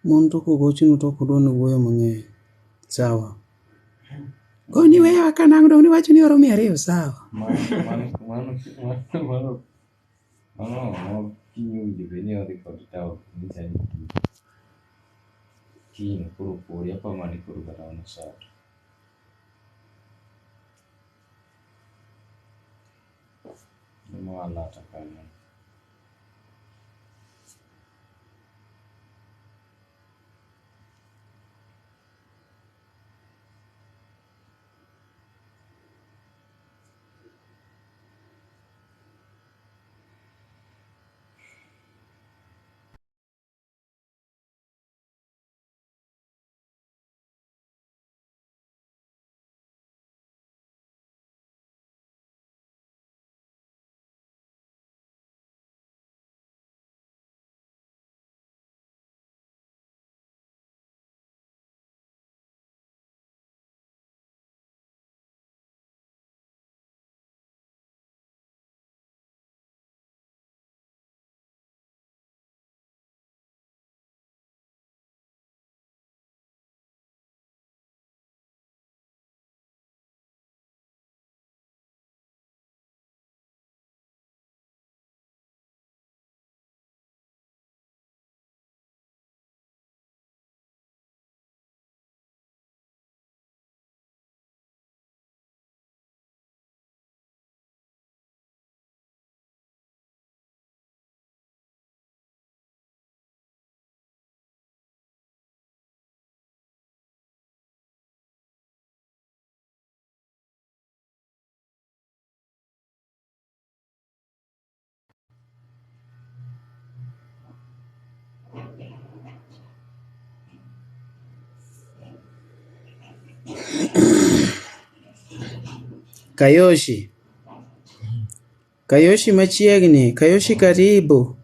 Mon to kogochino to kodwani wuoyo mang'eny. Sawa. Goni weya ka nang' dong niwacho ni oro 200 sawa. Mano kinyuji beni odhi kod tao nisani kino kuro pori apa mani kuro katana sato. Nimo alata kanya. Kayoshi machiegni. Kayoshi karibu.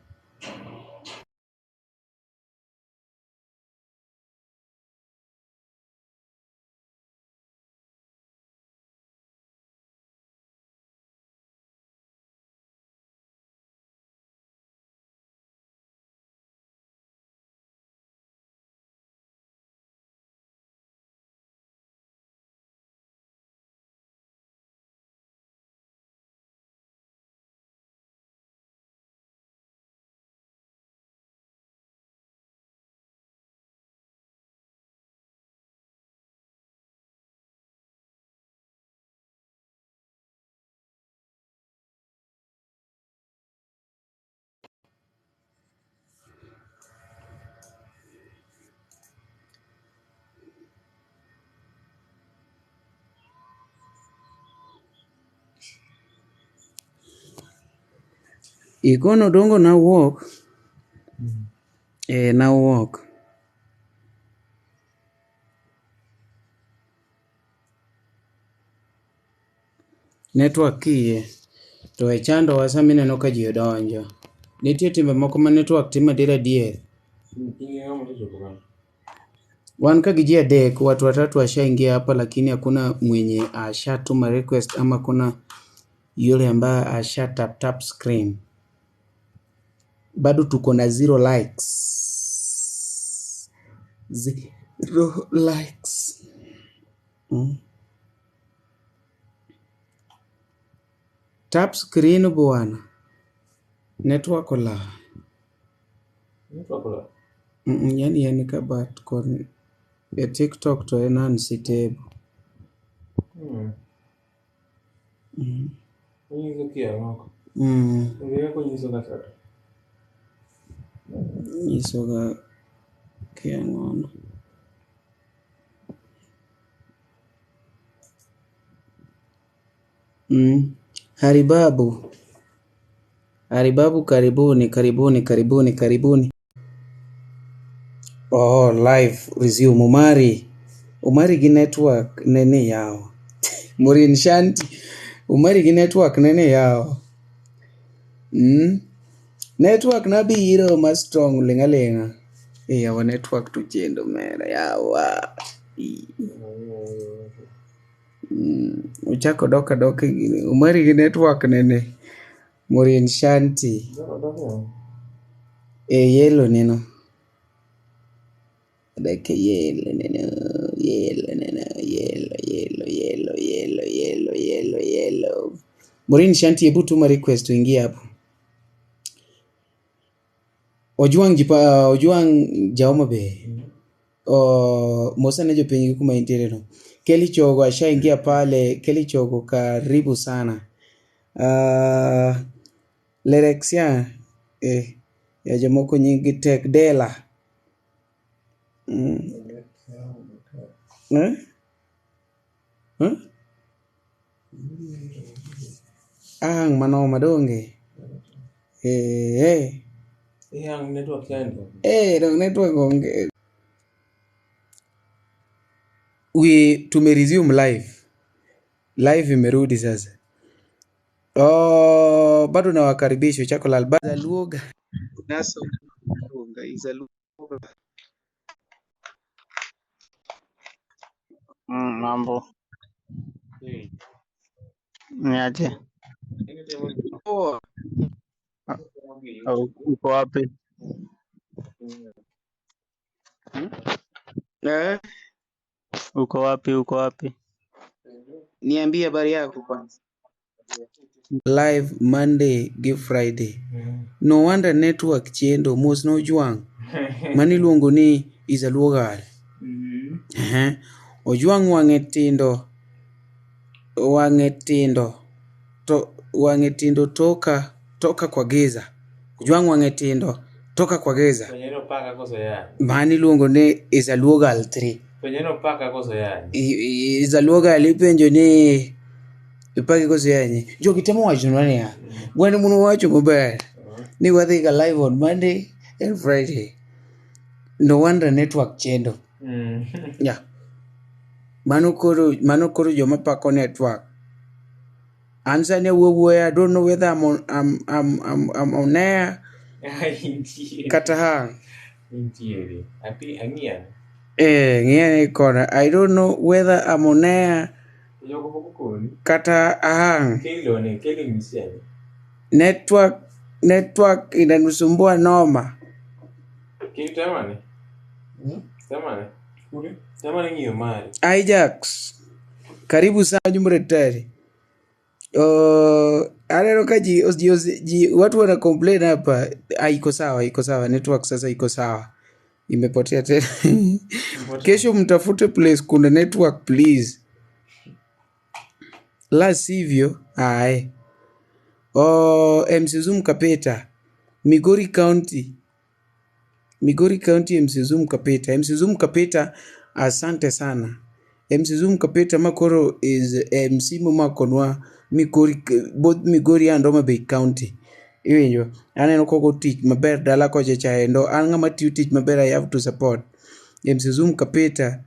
Ikono dongo nawuok. Nawuok. Network kiye. To e chando wasa mineno ka ji odonjo. Nitie timbe moko ma network timo adier. Wan ka giji adek, watu watatu washaingia hapa lakini hakuna mwenye ashatuma request ama kuna yule ambaye asha tap screen. Bado tuko na 0 likes. 0 likes. Tap screen bwana. Network ola. Yani yani kabat kon e TikTok to en unseatable. Nyiso kia moko. Ngiye ko nyiso ka sata. Nyiso ga kia ngono. Haribabu. Haribabu karibuni. Oh, live resume Omari gi network nene yao. Morin Shanti. Omari gi network nene yao. Network na biro ma strong lenga. Yawa network to chendo mera yawa. Uchako doka gini. Omari gi network nene. Morin Shanti. Yelo neno. Like yellow. Morin Shanti, hebu tuma request tuingie hapo. Ojuang Jaoma be. Mosa nejo penye kuma intere no. Kelly Chogo ashaingia pale. Kelly Chogo karibu sana. Lerexia ya jamoko nyingi tek dela. Ang mano madonge. Yang network yani. Dong network onge. We tumeresume live imerudi sasa. Bado nawakaribisha chakula albaza lugha naso lugha iza lugha. Mambo niaje? Uko wapi? Uko wapi? Niambie habari yako kwanza. Live Monday give Friday. No wonder network chendo mos no juang. Mani luongo ni iza lugha. Ojuang wange tindo toka kwa giza. Ojuang wange tindo toka kwa giza. Penyeno paka koso yani. Mani luongo ni iza lugha 3. Penyeno paka koso yani. Iza lugha lipenjo ni ipaki koso yani. Jo kitemo wacho nani ya. Gwani muno wacho maber. Ni wadhi ka live on Monday and Friday. No wonder network chendo. Yeah. Mano koro joma pako network. Answer ne I don't know whether I'm on air. Kata hang. Intieri. Api angian. Ngian kona. I don't know whether I'm on air. Yoko pokoni. Kata hang. Keli misiani. Network inanusumbua noma. Kili tamane? Tamane? Kuli? Tamane ngiyo mari. Ajax. Karibu sana jumretari. Aneno ka ji watu wana complain hapa. Iko sawa network sasa iko sawa, imepotea tena. Kesho mtafute place kuna network please, la sivyo MC Zoom Kapeta, Migori County MC Zoom Kapeta, asante sana MC Zoom Kapeta. Makoro is MC Makonwa Migori and Homa Bay County. Iwinjo, aneno koko tich maber dala koche chaendo. An ng'ama tiyo tich maber, I have to support MC Zoom Kapeta.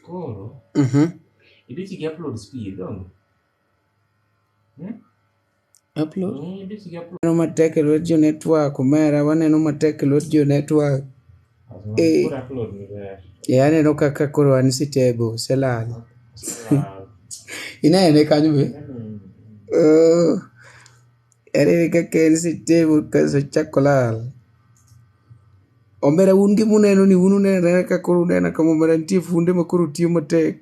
Koro? Idich ki upload speed, don't Upload? Waneno matek e lwet jo network, omera waneno matek e lwet jo network. Aneno kaka koro an sitebo, selal. Inene kanyo be? Anene kaka en sitebo kaso chakolal. Omera un gi muneno ni unene kaka koro unena kama omera nitie funde makoro tiyo matek.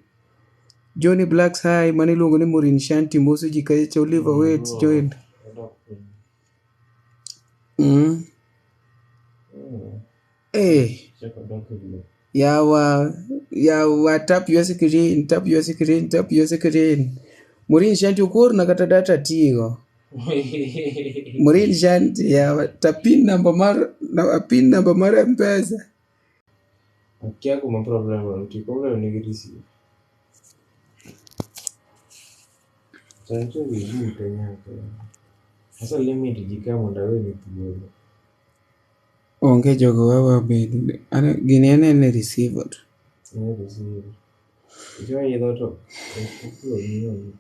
Johnny Blacks High, mani luongo ni Morin Shanti, Moso ji kacha, Oliver Waits joined. Yawa tap your screen. Morin Shanti ukor na kata data tigo. Morin Shanti yawa tapin number mar M-Pesa. Akia kuma problem ni girisi. Chancho vijui penyako. Asa limit jika mondawe ni tuwele. Onge jogo wawa bedi. Gini ene receiver. Receiver. Ikiwa yedho to. Upload ni yoni.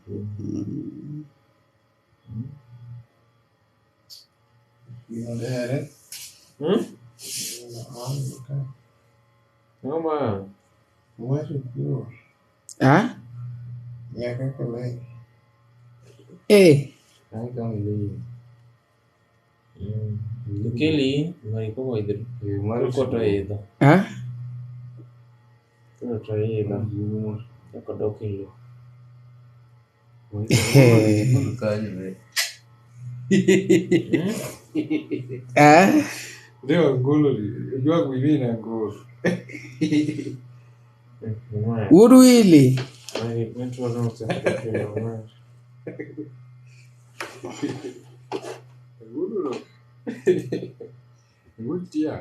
Noma. Yeah, kaka lai. Kelly, mai como idro. Ko to idho. Ha? Ko to idho. Ko dokilo. Ah? Leo ngolo jua kuivina ngolo. Wood Willie. Ai metro não se dokilo mas. Ngolo. Ngolo tia.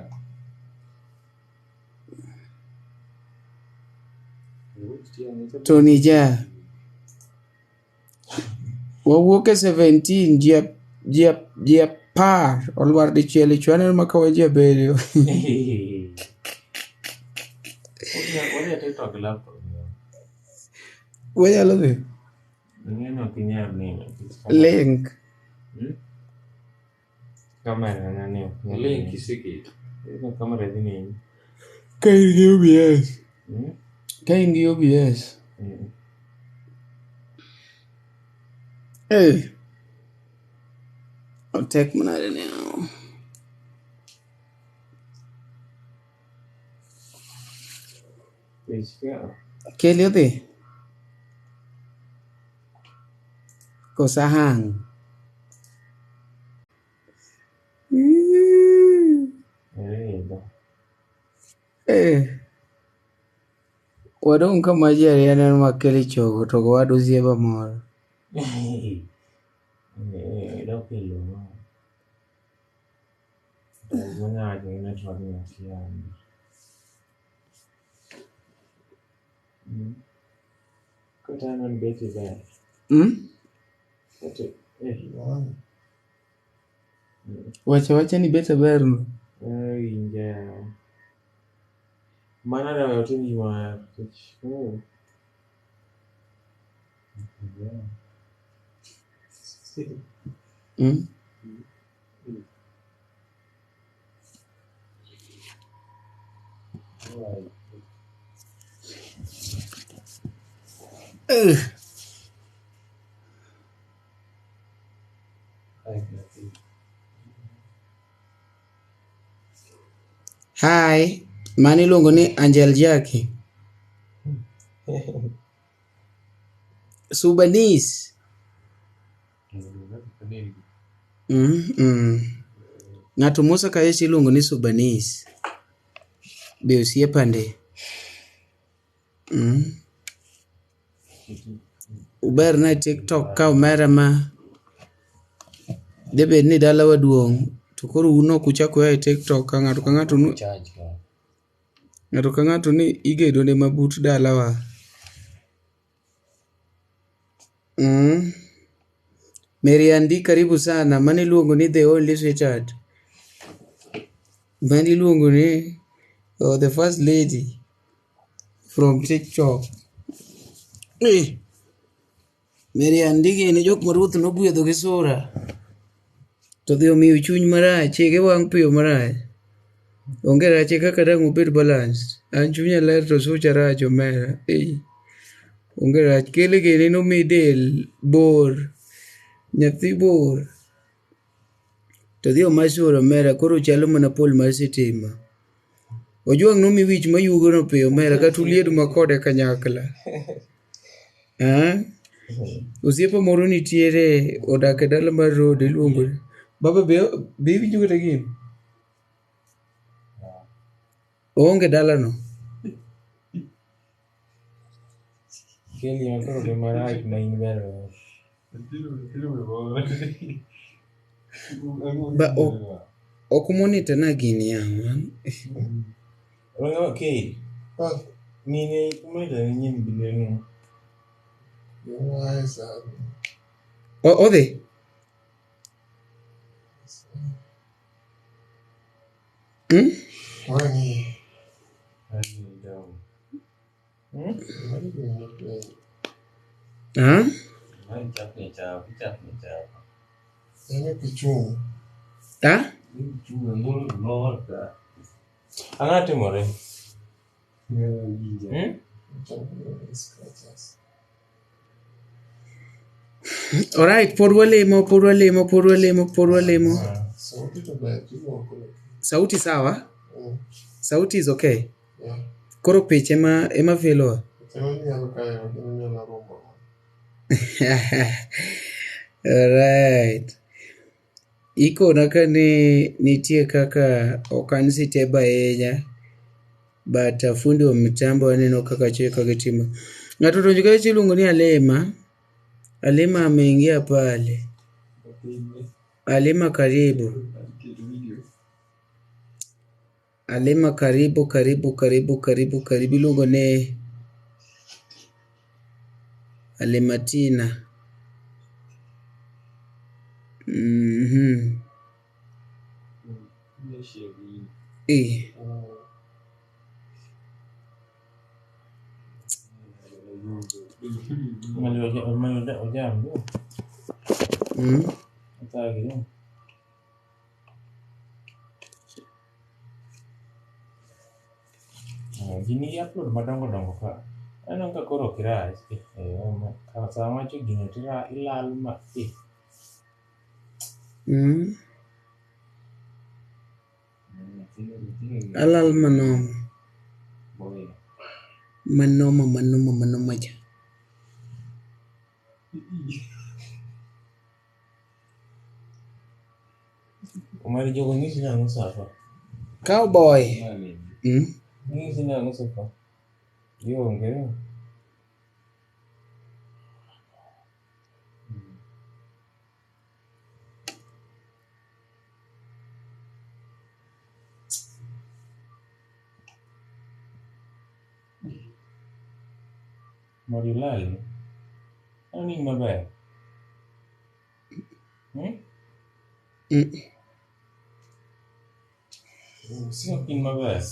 Tony Ja. Wawuok e 17 ji apar olwar dichiel ichwane makawa ji abirio. Odia TikTok laptop. Wanyalo dhi? Ng'eno ok inyal neno. Link. Kamera nani? Link isiketo. Kamera dhi nini? Ka in gi OBS. Ka in gi OBS. Hey. Otek manade now. Kelly odhi? Kosa hang. Wadong kama ji ariana makeli chogo to wadu zieba moro. Dokilo. Mwana aje network ni akia. Kota non beti ba. Wacha ni beta berno. Inja. Mana da yote ni ma. Hi, mani luongo ni Angel Jackie. Sudanese. Ng'ato Musa Kayeshi luongo ni Sudanese. Be osiepande. Uber na TikTok ka umera ma debe ni dala waduong' to koro uno kuchako ya TikTok ka ng'ato ka ng'ato ni igedo ne mabut dala wa. Mary Andi karibu sana. Mani luongo ni The Only Sweetheart. Mani luongo ni the first lady from TikTok. Mary Andi gini jok maruth nogwedho gi sura. To dhi omiyo chuny marach, chege wang' piyo marach. Onge rache kaka dang' obed balance. An chunya ler to sucha rach omera. Onge rach. Kele gini nomi del bor. Nyathi bor. To dhi omasura omera koro chalo mana pol mar sitima. Ojuang' nomi wich mayugo no piyo omera kata uliedu makode kanyakla. Osiepa moro nitiere odak e dala mar road iluongo. Baba be winjo kata gini? Oonge dala no. Kelly ankoro de marach na in bero. Ba okumonita na gini yaman. Okay. Nine kumeda nyin bilenu. Odhi? Wani. Angatimore. Alright, por walemo. Sauti sawa? Sauti is okay. Koro pitch ema filo. Alright. Iko naka ni nitie kaka okan siteba enya. But fundi wa mitambo aneno kaka cheka gitimo. Ng'ato to jikae chiluongo ni Alema. Alema ameingia pale. Alema karibu. Alema karibu luongo ne Alematina. Eh. Gini upload madongo ka. Anong ka koro kirach. Ka sama cho gino tira ilal ma. Alal manoma ja. Omari jogo ngisi na ngusafa. Cowboy. Ngisi na ngusafa. Yo ngero. Marilali. Ani mabe. Sio kin mabe.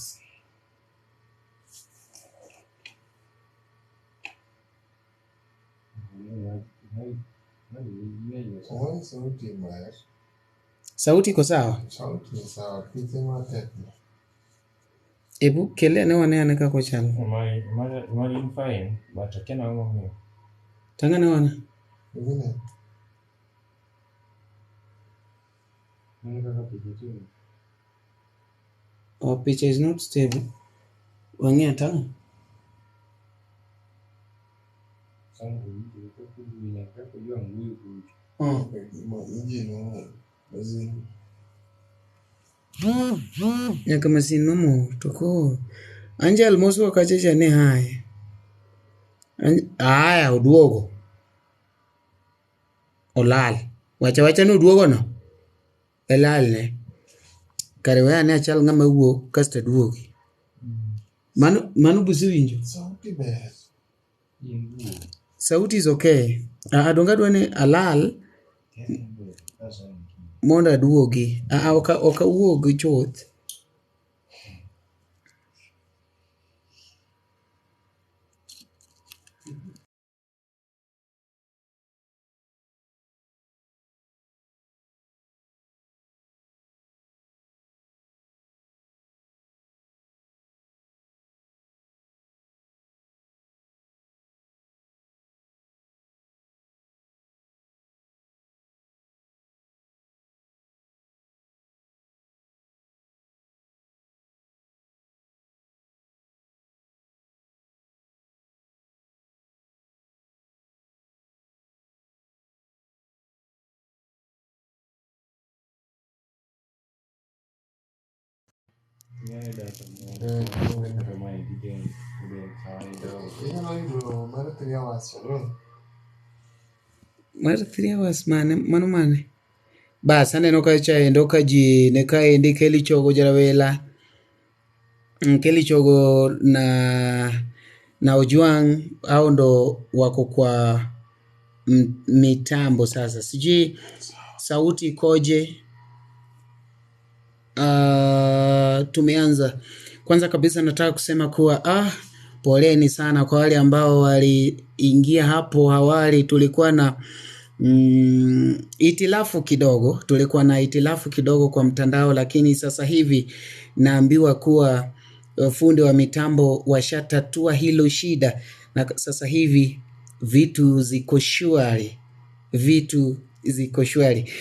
Sauti iko sawa? Ebu kele ne wane kako chalo. Mari fine, but kena ngo. Tanga ne wana. Our picture is not stable. Wangia tanga. Nyaka masin momo toko. Angel mosu wakachecha ne hai. Aya uduogo. Olal. Wacha no duogo no. Elal ne. Kare waya ne achal ngama wuok kasta duogi. Manu busi winjo. Sauti is okay. Adonga dwane alal. Monda duogi. Oka wuogi choth. Mar 3 hours mane. Bas aneno ka chaendo ka ji ne kaendi keli chogo jarawela. Keli chogo na Ojwang au ndo wako kwa mitambo sasa. Sijui sauti koje. Tumeanza. Kwanza kabisa nataka kusema kuwa poleni sana kwa wale ambao waliingia hapo awali. Tulikuwa na itilafu kidogo kwa mtandao, lakini sasa hivi naambiwa kuwa fundi wa mitambo washatatua hilo shida na sasa hivi vitu ziko shwari. ziko shwari.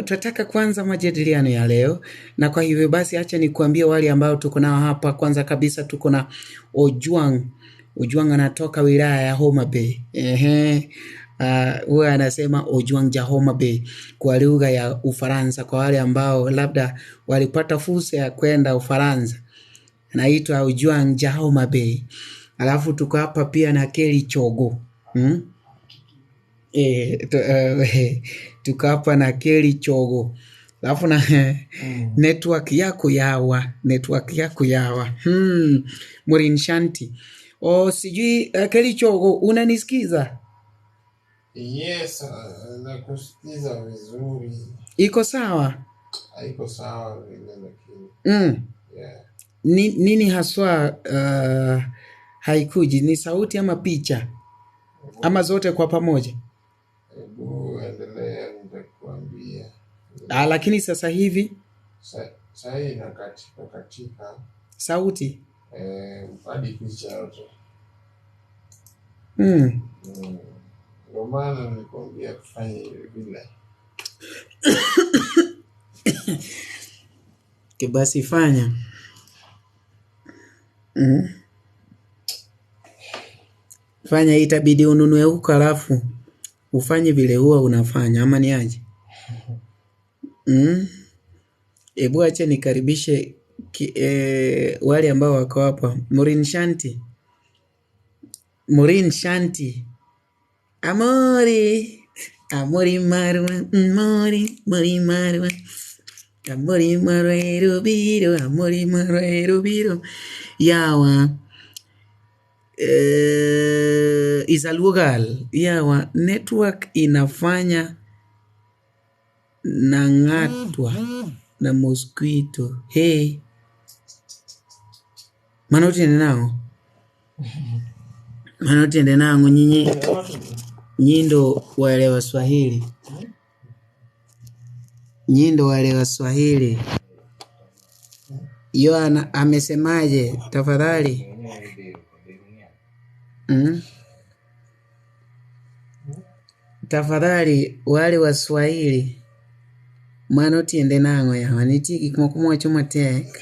Tunataka kwanza majadiliano ya leo, na kwa hivyo basi acha nikuambie wale ambao tuko nao hapa. Kwanza kabisa tuko na Ojwang. Ojwang anatoka wilaya ya Homa Bay. Huwa anasema Ojwang ja Homa Bay kwa lugha ya Ufaransa, kwa wale ambao labda walipata fursa ya kwenda Ufaransa. Anaitwa Ojwang ja Homa Bay. Alafu tuko hapa pia na Kelly Chogo. Tuko hapa na Kelly Chogo. Alafu na network yako yawa. Morin Shanti. Sijui Kelly Chogo, unanisikiza? Yes, nakusikiza vizuri. Iko sawa? Haiko sawa vile lakini. Yeah. Nini haswa haikuji? Ni sauti ama picha? Ama zote kwa pamoja? Hebu endelea nitakwambia. Lakini sasa hivi sasa inakatika sauti hadi picha yote. Ndio maana nilikwambia kufanya vile. Basi fanya. Fanya, itabidi ununue huko alafu ufanye vile huwa unafanya, ama ni aje? Ebu acha nikaribishe wale ambao wako hapa. Morin Shanti. Amori marwa, mori marwa. Amori marwa erubiro. Yawa. Isalugal. Yawa. Network inafanya nangatwa na mosquito. Hey. Manotende nango nyindo waelewa Swahili. Yohana amesemaje tafadhali? Tafadhali wale wa Swahili manotiende nango yawa nitiki kumwa chuma tek.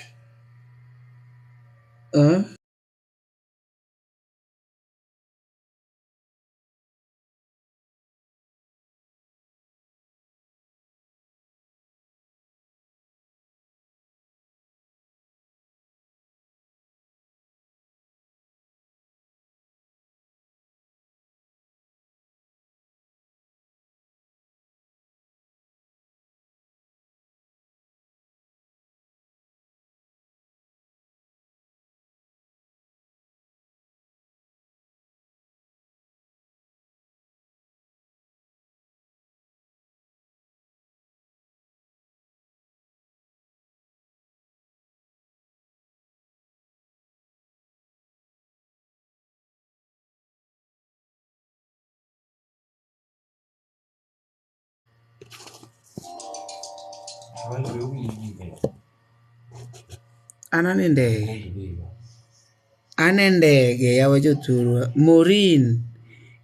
Anendege ya wajoturwa. Morin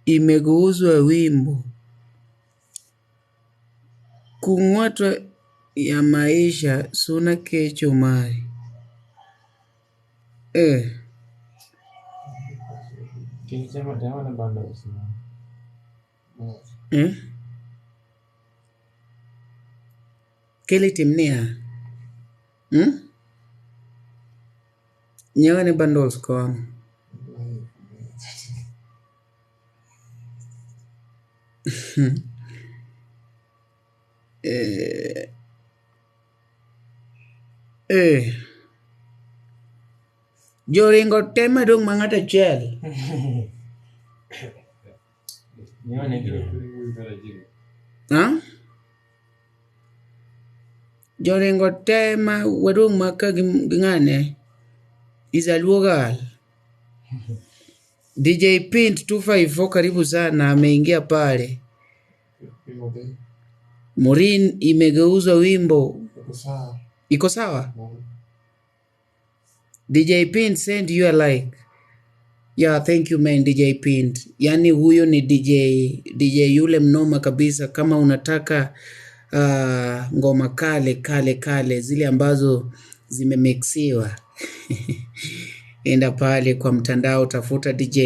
imegeuzwa wimbo kung'atwa ya maisha suna kecho mari. Kele timnia. Nyawane bundles kwa. Joringo tema dong mangata chel. Joringo tema wadong maka gingane. Isalugal. DJ Pint 254 karibu sana ameingia pale. Morin imegeuzwa wimbo. Iko sawa? DJ Pint send you a like. Yeah, thank you man DJ Pint. Yani huyo ni DJ yule mnoma kabisa. Kama unataka ngoma kale zile ambazo zimemexiwa enda pale kwa mtandao tafuta DJ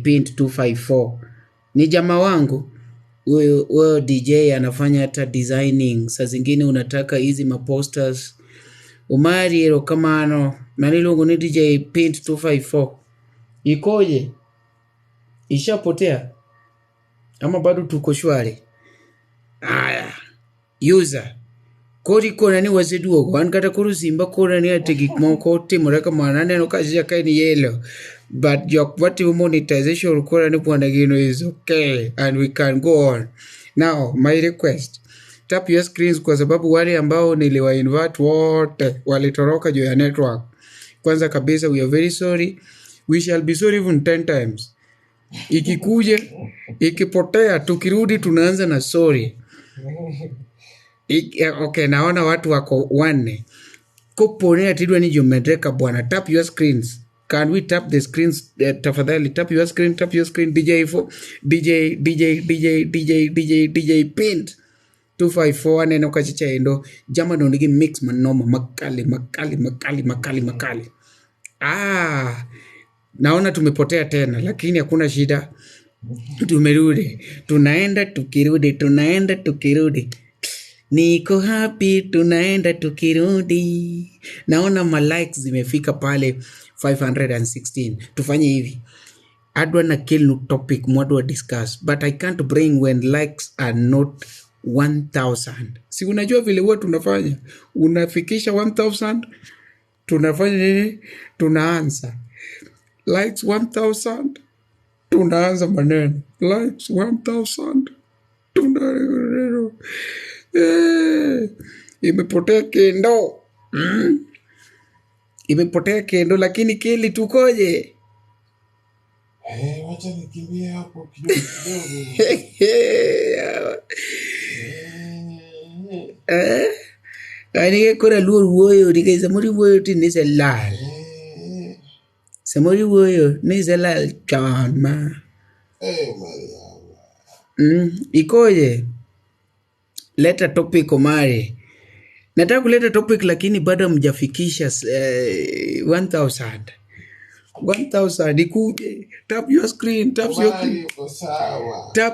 Pint 254. Ni jamaa wangu. Huyo DJ anafanya hata designing. Saa zingine unataka hizi maposters. Omari ero kamano. Manilungu ni DJ Pint 254. Ikoje? Ishapotea? Ama bado tuko shwari? Aya. User. Kodi kona ni waziduogo. Wankata kuru simba kona ni ategik moko timore kamana neno kazi kai ni yellow. But what monetization kona ni bwana gino is okay. And we can go on. Now, my request. Tap your screens kwa sababu wale ambao niliwa invite wote walitoroka juu ya network. Kwanza kabisa, we are very sorry. We shall be sorry even 10 times. Ikikuje, ikipotea, tukirudi tunaanza na sorry. Okay, naona watu wako wanne. Kuponea tidwa ni jumedreka bwana. Tap your screens. Can we tap the screens? Tafadhali tap your screen, DJ Pint 254 neno kachicha endo. Jama nonigi mix manoma makali. Naona tumepotea tena, lakini hakuna shida. Tumerudi. Tunaenda tukirudi. Niko happy, tunaenda tukirudi. Naona ma likes zimefika pale 516. Tufanye hivi. Adwa na kill topic mwadwa discuss, but I can't bring when likes are not 1000. Si unajua vile huwa tunafanya? Unafikisha 1000, tunafanya nini? Tunaanza. Likes 1000, tunaanza maneno. Likes 1000, tunaanza. Imepotea kendo. Imepotea kendo, lakini kili tukoje? Wacha nikimbie hapo kidogo. Ani kora luoyo dike samori woyo tini se lal. Samori woyo ni se lal chama. Ikoje? Leta topic Omari. Nataka kuleta topic lakini bado mjafikisha 1000. 1000 ikuje. Tap your screen. Tap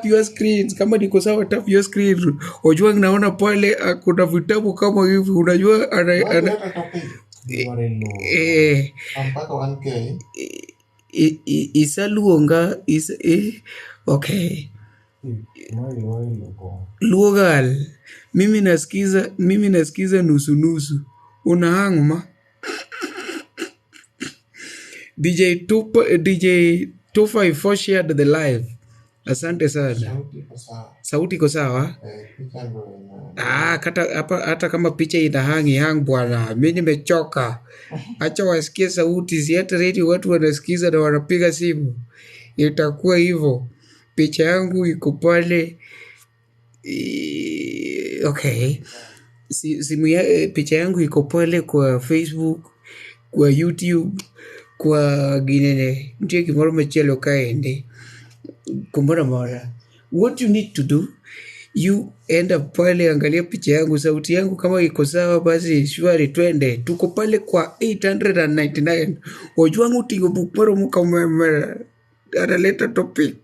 your screens. Kama niko sawa, tap your screen. Ojwang naona pale kuna vitabu kama hivi. Unajua Mpaka 1K. Isaluonga okay. Luogal. Mimi nasikiza nusu. Unahanguma. DJ 254 shared the live. Asante sana. Sauti iko sawa? Hata kama picha hang bwana. Mimi nimechoka. Acha wasikie sauti, si hata radio watu wanasikiza na wanapiga simu. Itakuwa hivyo. Picha yangu iko pale. Okay. Picha yangu iko pale kwa Facebook, kwa YouTube, kwa ginene. Mtie kimoro mechelo kaende. Kumbora mora. What you need to do, you end up pale, angalia picha yangu, sauti yangu kama iko sawa, basi shwari twende. Tuko pale kwa 899. Ojwangu tingo bukparo muka mwemera. Analeta topic.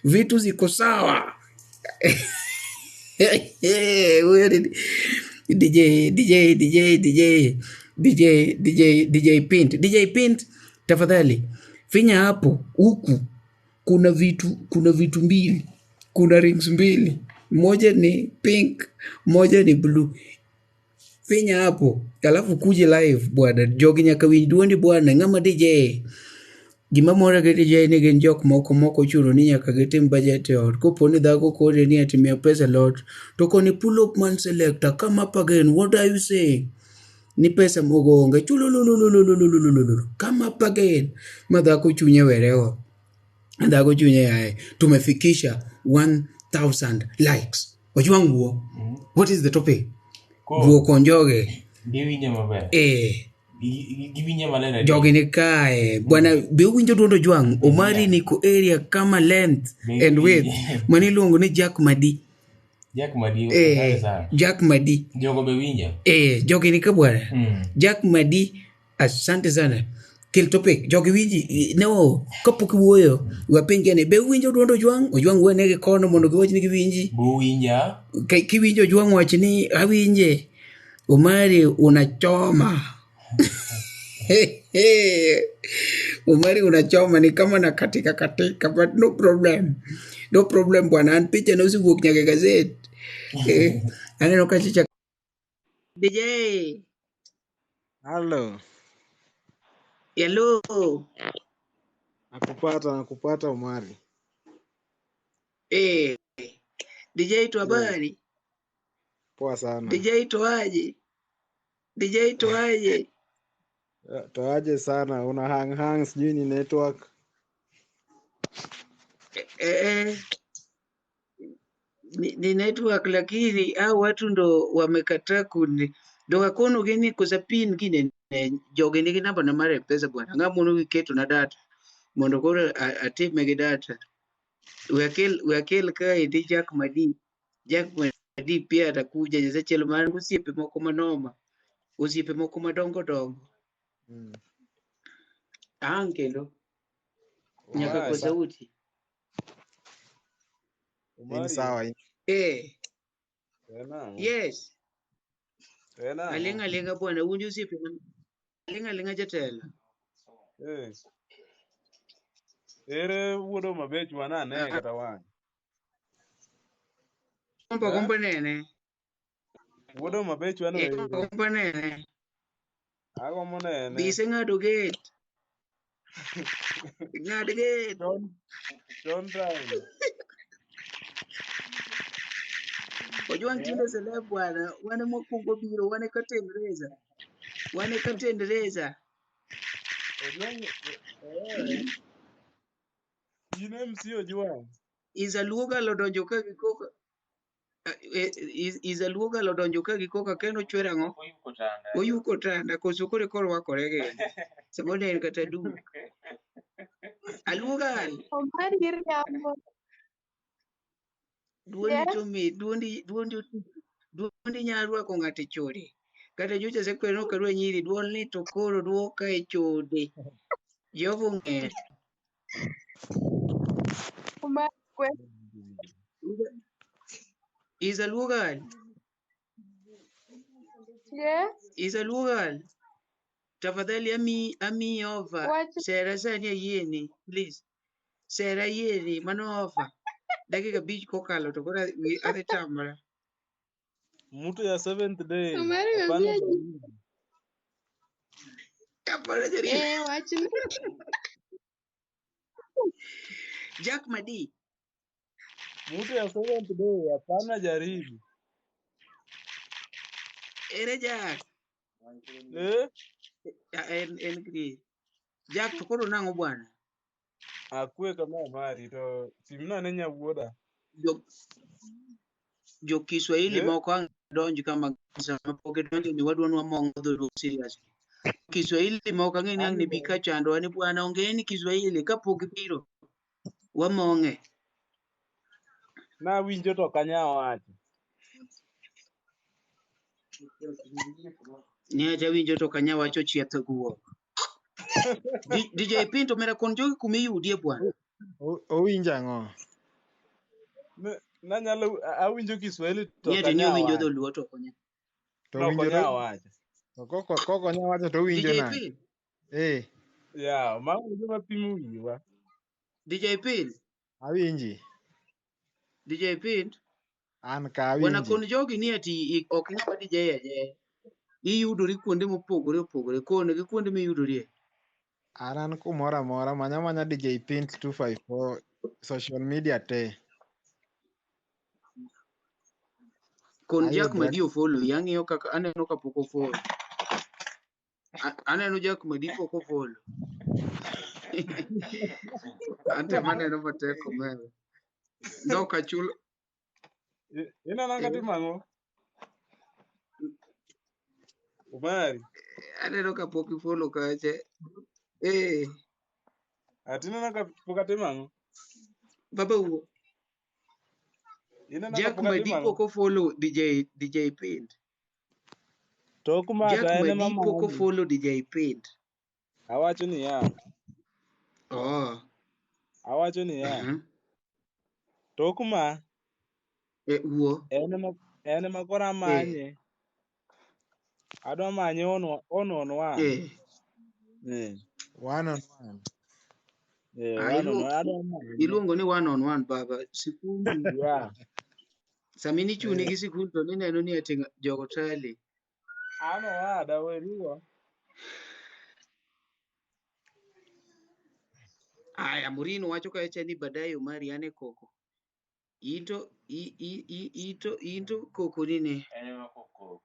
Vitu ziko sawa. DJ Pint, tafadhali finya hapo. Huku kuna vitu mbili, kuna rings mbili, moja ni pink, moja ni blue. Finya hapo, alafu kuje live bwana. Jogi nyaka winduondi bwana. Ngama DJ gima mora ke DJ ni gen jok moko chulo ni nyaka getim budget ot. Kopo ni dhako kore ni atimia pesa lot, to koni pull up man selector, come up again. What are you saying? Ni pesa mogonge chulululululululululu, come up again. Madhako chunye werewa. Madhako chunye yae. Tumefikisha 1000 likes. Wajuanguo. What is the topic? Buo konjoge. Ndiyo inye mabe. giwinje malera jogi ni kae bwana be winjo duondo jwang Omari niko area kama length and width mani luongo ni Jack Madi Jack Madi asante sana Jack Madi jogo be winja jogi ni ka bwana Jack Madi asante sana kel topic jogi winji no kapok wuoyo wapenj ne be winjo duondo jwang ojwang wene gi kono mondo giwach ni giwinji bu winja kiwinjo jwang wach ni awinje Omari unachoma Omari unachoma ni kama na katika but no problem bwana an picha no siwuok nyaka gazet aneno ka chicha DJ Halo, hello nakupata Omari. DJ tu habari Poa sana. DJ toaje Toaje sana, una hang sijui ni network. ni network lakini au watu ndo wamekataa ndo wakono gini kusapin gine joge nigi namba na mare pesa bwana ngamono wiketo na data mondo koro atime gi data wakel ka indi Jack Madi pia atakuja jazachel man usiepe moko manoma usiepe moko madongo kendo nyaka kwa sauti Ni sawa hii. Yes alenga bwana unju usiepe alenga jatela Ere wuodo mabech manane kata wang. kompa nene Wuodo mabech wane. kompa nene Ago monene. bise ngado gate Don't time. Ojwang tinde sele bwana wane mokungo biro wane katendereza Ojwang Ine MC Ojwang. Izaluoga lodonjo ka gikoka Izaluoga lodonjo ka gikoka keno chwera ngo oyuko tanda koso kore wakore gene samone en kata du aluoga Omari riambo. duondi to mi duondi nyarwako ng'ate chode kata jucha sekweno kadwa nyiri duol ni to koro duoka e chode jovo ng'e Omari kwe. Izaluoga Yes. Izaluoga tafadhali ami offer Wacho. sera sani ayieni please sera yieni mano offer dakika 5 kokalo to koro adhi tamra Mtu ya 7th day. Omari Hapana mabia ji. jaribu. kapara jari Wacho. Jack Madi Mtu ya 7th day. Hapana jaribu. ere Jack en kri Jack to koro nango bwana Akwe kama Omari to simna ne nyawuoda. jo Kiswahili moko ang donjo kama sama poke donjo ni wadwa mongo do serious Kiswahili moko ang'e ang ni bika chando ani bwana ongeni Kiswahili kapok biro wamonge Na winjo to kanya wacho. ni aja winjo to kanya wacho chietho guo DJ Pinto mera kon jogi kumi yudie bwana Owinja ngo. Na nyalo awinjo Kiswahili to ni ati ni kanya winjo wacho. dho luo to konya To No winjo konya wacho. koko nyawacho to winjo DJ na. Pin Ya, mago joma pimo wiwa. DJ Pin Awinji. DJ Pin An ka wana awinji. kon jogi ni ati ok nyama DJ aje iyudori kuonde mopogore kone gi kuonde miyudorie An kumora mora manya DJ Pint 254 social media te. kon Jack Ayudra. Madi ofolo yang'iyo kaka aneno kapok ofolo aneno Jack Madi pok ofolo ante maneno matek omera dhok achul Ina nanga timango. Omari. Aneno kapok ifollow kacha. Eh, Atineno ka pok atimo ang'o? baba wuo. Ineno ka Jack pok atimo Madi ang'o? pok follow DJ Pind. Tok ma to Jack en ema Madi pok manyo. follow DJ Pind. Awacho niya, Oh, awacho niya, tok ma wuo. en ema koro Eh, amanye. Adwa manye on one. eh. Eh, One on one. one on one. Adwa manye. Iluongo ni one on one baba. Sikundi. Yeah. Samini chuni gi sikul to nineno ni atinga jogo tali. An owada werigo. Aya, Murino wacho kacha ni baadaye Omari ane koko. Into koko nini. En ema kokoko.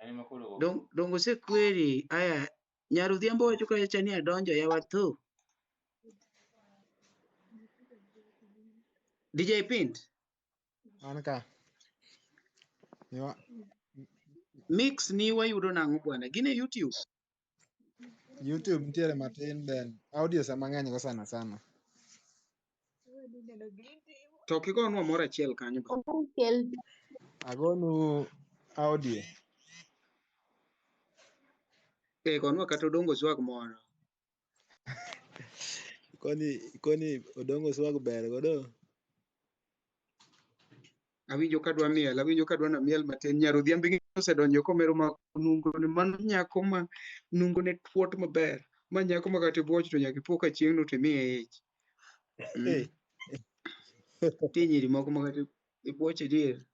En ema kolo Dongo se kweri. Aya, nyarudhiambo wacho kacha ni adonjo ya watho. DJ Pind. Anka. Mix ni wayudo nang'o bwana. Gine YouTube. YouTube nitiere matin then. Audio sama ng'eny go sana sana. To kigonwa moro achiel kanyo ba. Agonu audio. Konwa kata odongo swag moro. Koni odongo swag ber godo. Awinjo kadwa na miel matin. Nyarudhiambi gi osedonjo komero ma nungo ni man nyako ma nungo ne tuot maber. Ma nyako ma kata buoch to nyaka ipo ka chieng' no to imiye ich. Tinyiri moko ma kata ibuoch edier.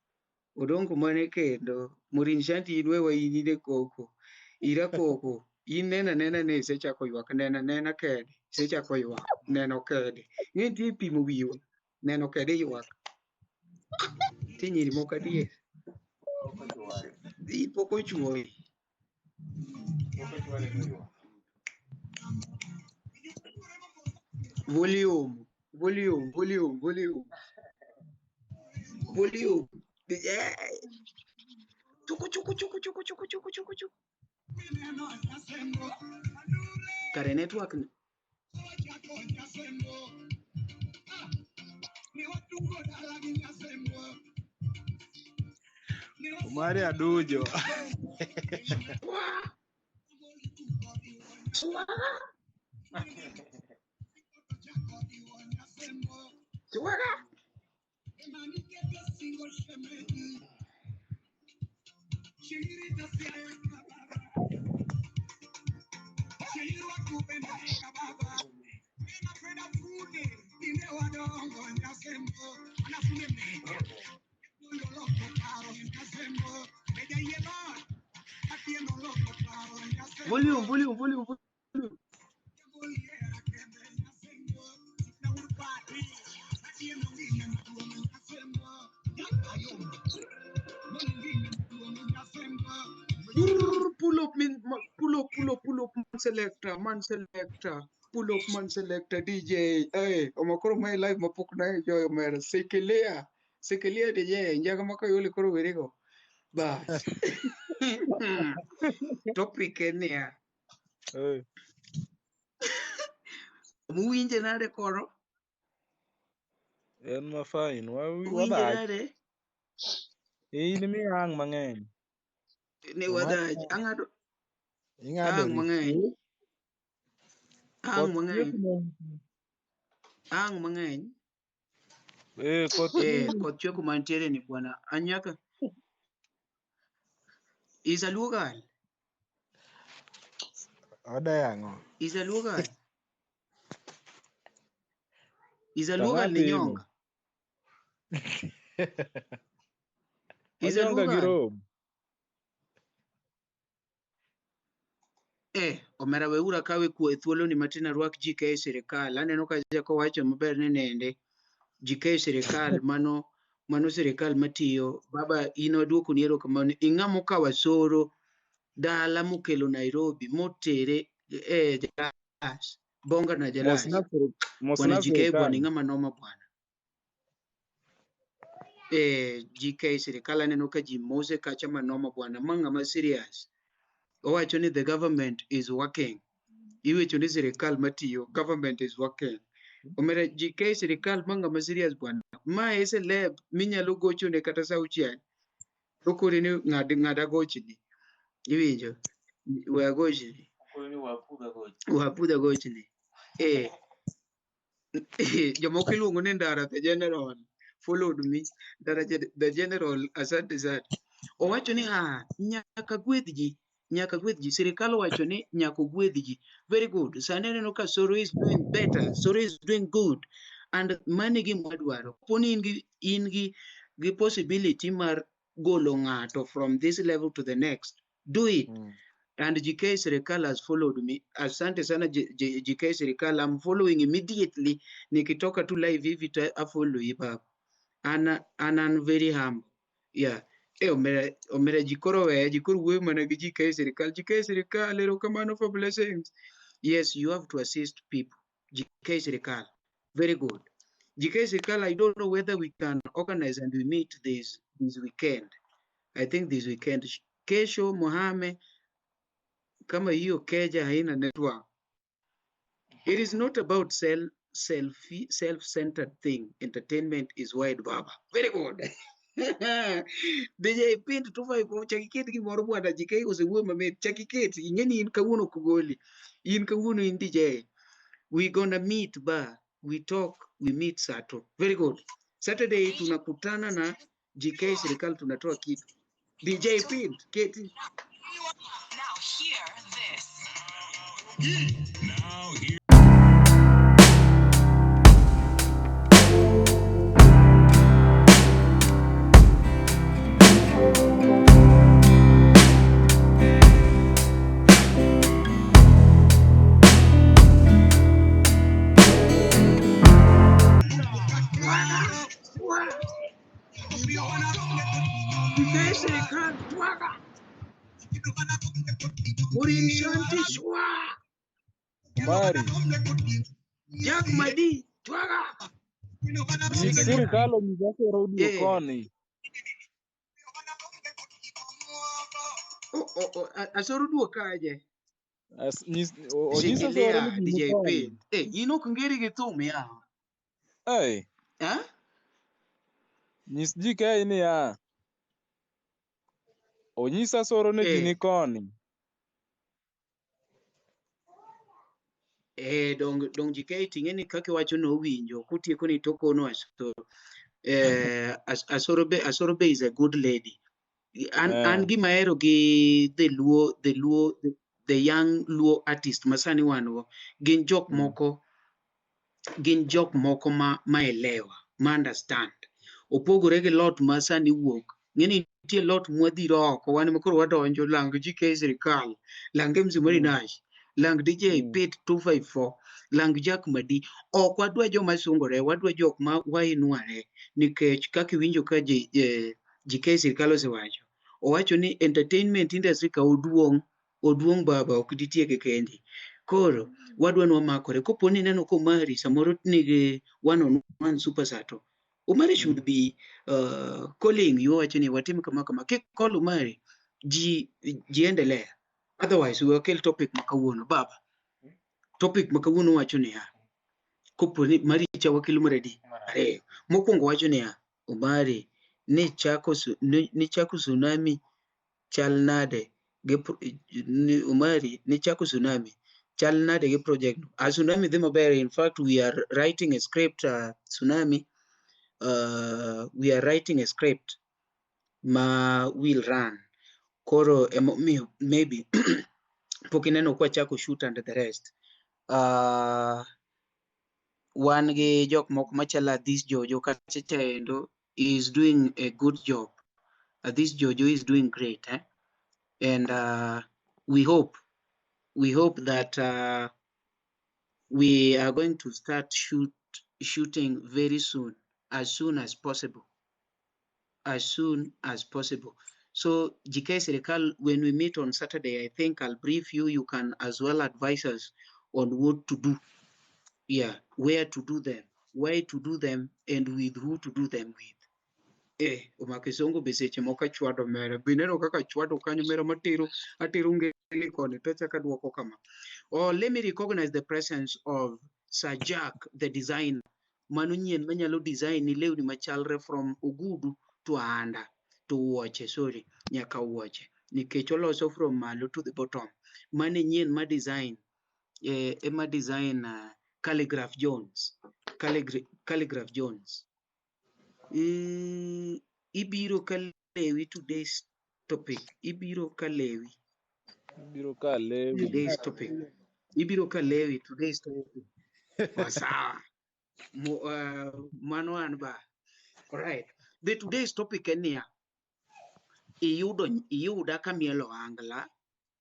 Odongo mane kendo. Murin shanti idwe wa inide koko. Ira koko. In nena ne isechako ywak. Nena kede. Isechako ywak. Neno kede. Ng'e pimo wiwa. Neno kede ywak. Tinyiri moko adier. poko chware. Poko chuoi. Poko chware to yo. Volume. Chuku. Kare network ni. Omari adujo. Swaga. Volume. Pull up, man selector. Pull up, man selector, DJ. Hey, omakoro my live mapok na enjoy mer. Sekelia DJ. Njaga maka yole koro werego. Bas. Topic enia. Muwinje nade koro? En ma fine. Muwinje Wadhach. nade? In mi hang mang'eny. Ne wadaj. Angado. Ing'ado Ang mang'eny. Ang mang'eny. Koth chwe kuma ntiere ni bwana. Anyaka. Isaluogal. Odayango. Isaluogal ni nyonga. Onyonga gi rom. Omera weura kawe kuo thuolo ni matin arwak GK sirikal. Aneno ka jako wacho maber ni nende. GK sirikal mano sirikal matiyo. Baba ino duoko ni erokamano. Ing'amo kawasoro dala mokelo Nairobi motere Jaras. Bonga na Jaras. Bwana GK bwana ing'ama noma bwana. GK sirikal aneno ka ji mose kacha manoma bwana. Mang'ama serious. owacho ni the government is working. Iwacho ni sirikal matiyo, government is working. Omera GK sirikal manga ma serious bwana. Ma ese lab minyalo gocho ne kata sa uchiel. Okore ni ng'ada gochni. Iwinjo? We gochni. Wapudha gochni. Eh. Jomoko iluongo ni Ndara the General followed me. Ndara the General, asante sana. Owacho ni nyaka gwedh ji, sirikal owacho ni nyaka ogwedh ji. Very good. Sani aneno ka Soro is doing better, Soro is doing good, and mani gima wadwaro. Poni in gi possibility mar golo ng'ato from this level to the next, do it. And GK Serikal has followed me. Asante sana GK Serikal, I'm following immediately. Nikitoka tu live hivi I follow you back. And I'm very humble. Yeah. Omera jikoro we mana gi GK Serikal. GK Serikal, erokamano for blessings. Yes, you have to assist people. GK Serikal. Very good. GK Serikal, I don't know whether we can organize and we meet this weekend. I think this weekend. Kesho Mohamed, kama hiyo keja haina network. It is not about self-centered thing. Entertainment is wide baba. Very good. DJ Pint 254 chakiketi gimoro bwana JK osewuoyo mamet chakiketi ingeni in kawuono kugoli. In kawuono in DJ. We gonna meet ba. We talk, we meet Sato. Very good. Saturday tunakutana na JK Serikal tunatoa kitu. DJ Pint keti. Now hear this. Mari, Jack Madi, twaga. ni sirikal omiga audio koni. Asoro duoka aje. Onyisa Soro ni DJ gini Pin. koni. Ino kungeri gi thum ya. Nyis JK ni ya. Onyisa Soro ni gini koni. Dong JK ting'eni kaka wacho no winjo kutieko ni tokono Asoro. Asoro be is a good lady. An gima ahero gi the young Luo artist masani wan go gin jok moko ma elewa, ma understand. Opogore gi lot ma sani wuok. Ng'eni nitie lot mwadhiro oko wan makoro wadonjo lang GK Sirikal, lang Mc Omari Nash, lang DJ Pit 254, lang Jack Madi. Ok wadwa joma sungore, wadwa jok ma wainware nikech kaka iwinjo ka GK Sirikal osewacho. Owacho ni entertainment industry ka oduong' baba ok ditieke kendi. Koro wadwa ni wamakore. Kopo ni neno ko Omari samoro nigi one-on-one super sato. Omari should be calling you wacho ni watim kama. Kik call Omari ji endelea. Otherwise we will topic makawuono baba. Topic makawuono wacho ni kopo ni mari cha wakilu maredi. Mokwongo wacho ni Omari ni chako tsunami chal nade Omari ni chako tsunami chal nade ge project tsunami dhi maber. In fact we are writing a script tsunami we are writing a script ma will run koro maybe pok ineno kwa chako shoot and the rest. Wan gi jok moko machala this Jojo kacha endo is doing a good job. This Jojo is doing great, and we hope that we are going to start shooting very soon as possible. So GK Serikal, when we meet on Saturday, I think I'll brief you. You can as well advise us on what to do. Yeah, where to do them, why to do them, and with who to do them with. Umakisongo be seche moko chwado mere. Bineno kaka chwado kanyo mere atero ngeli koni to chaka duoko kama. Or let me recognize the presence of Sir Jack, the designer. Mano nyien manyalo design ni lewni machalre from ogudu to anda to wuoche, sorry, nyaka wuoche. Nikech oloso from malo to the bottom. Mane nyien ma design, ema design Calligraph Jones. Calligraph Jones. Ibiro kalewi today's topic. Ibiro kalewi Biro ka lewi. today's topic. Ibiro kalewi today's topic. Sawa. Mano an ba. Alright. The today's topic en niya. Iyuda kamielo angla.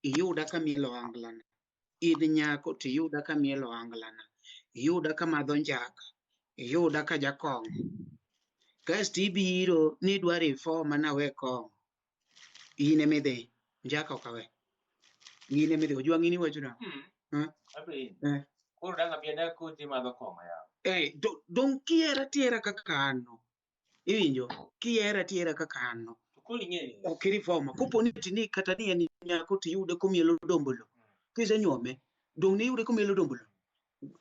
Iyuda kamielo angla na. In nyako to iyuda kamielo angla na. Iyuda kamadho njaka. Iyuda ka jakong. Kasto ibiro ni dwari fo mana we kong. In emidhi. Njaka okawe. In emidhi. Ojua ngini wacho na. Abe Eh. koro danga bienda kuti madho kong'o yawa. Dong kiera tiera kaka ano. Iwinjo? Kiera tiera kaka ano. To koro ing'eni. Ok reforma. Kopo ni tini kata ni en nyako tiyude komielo dombolo. Kise nyuome. Dong ni yude komielo dombolo.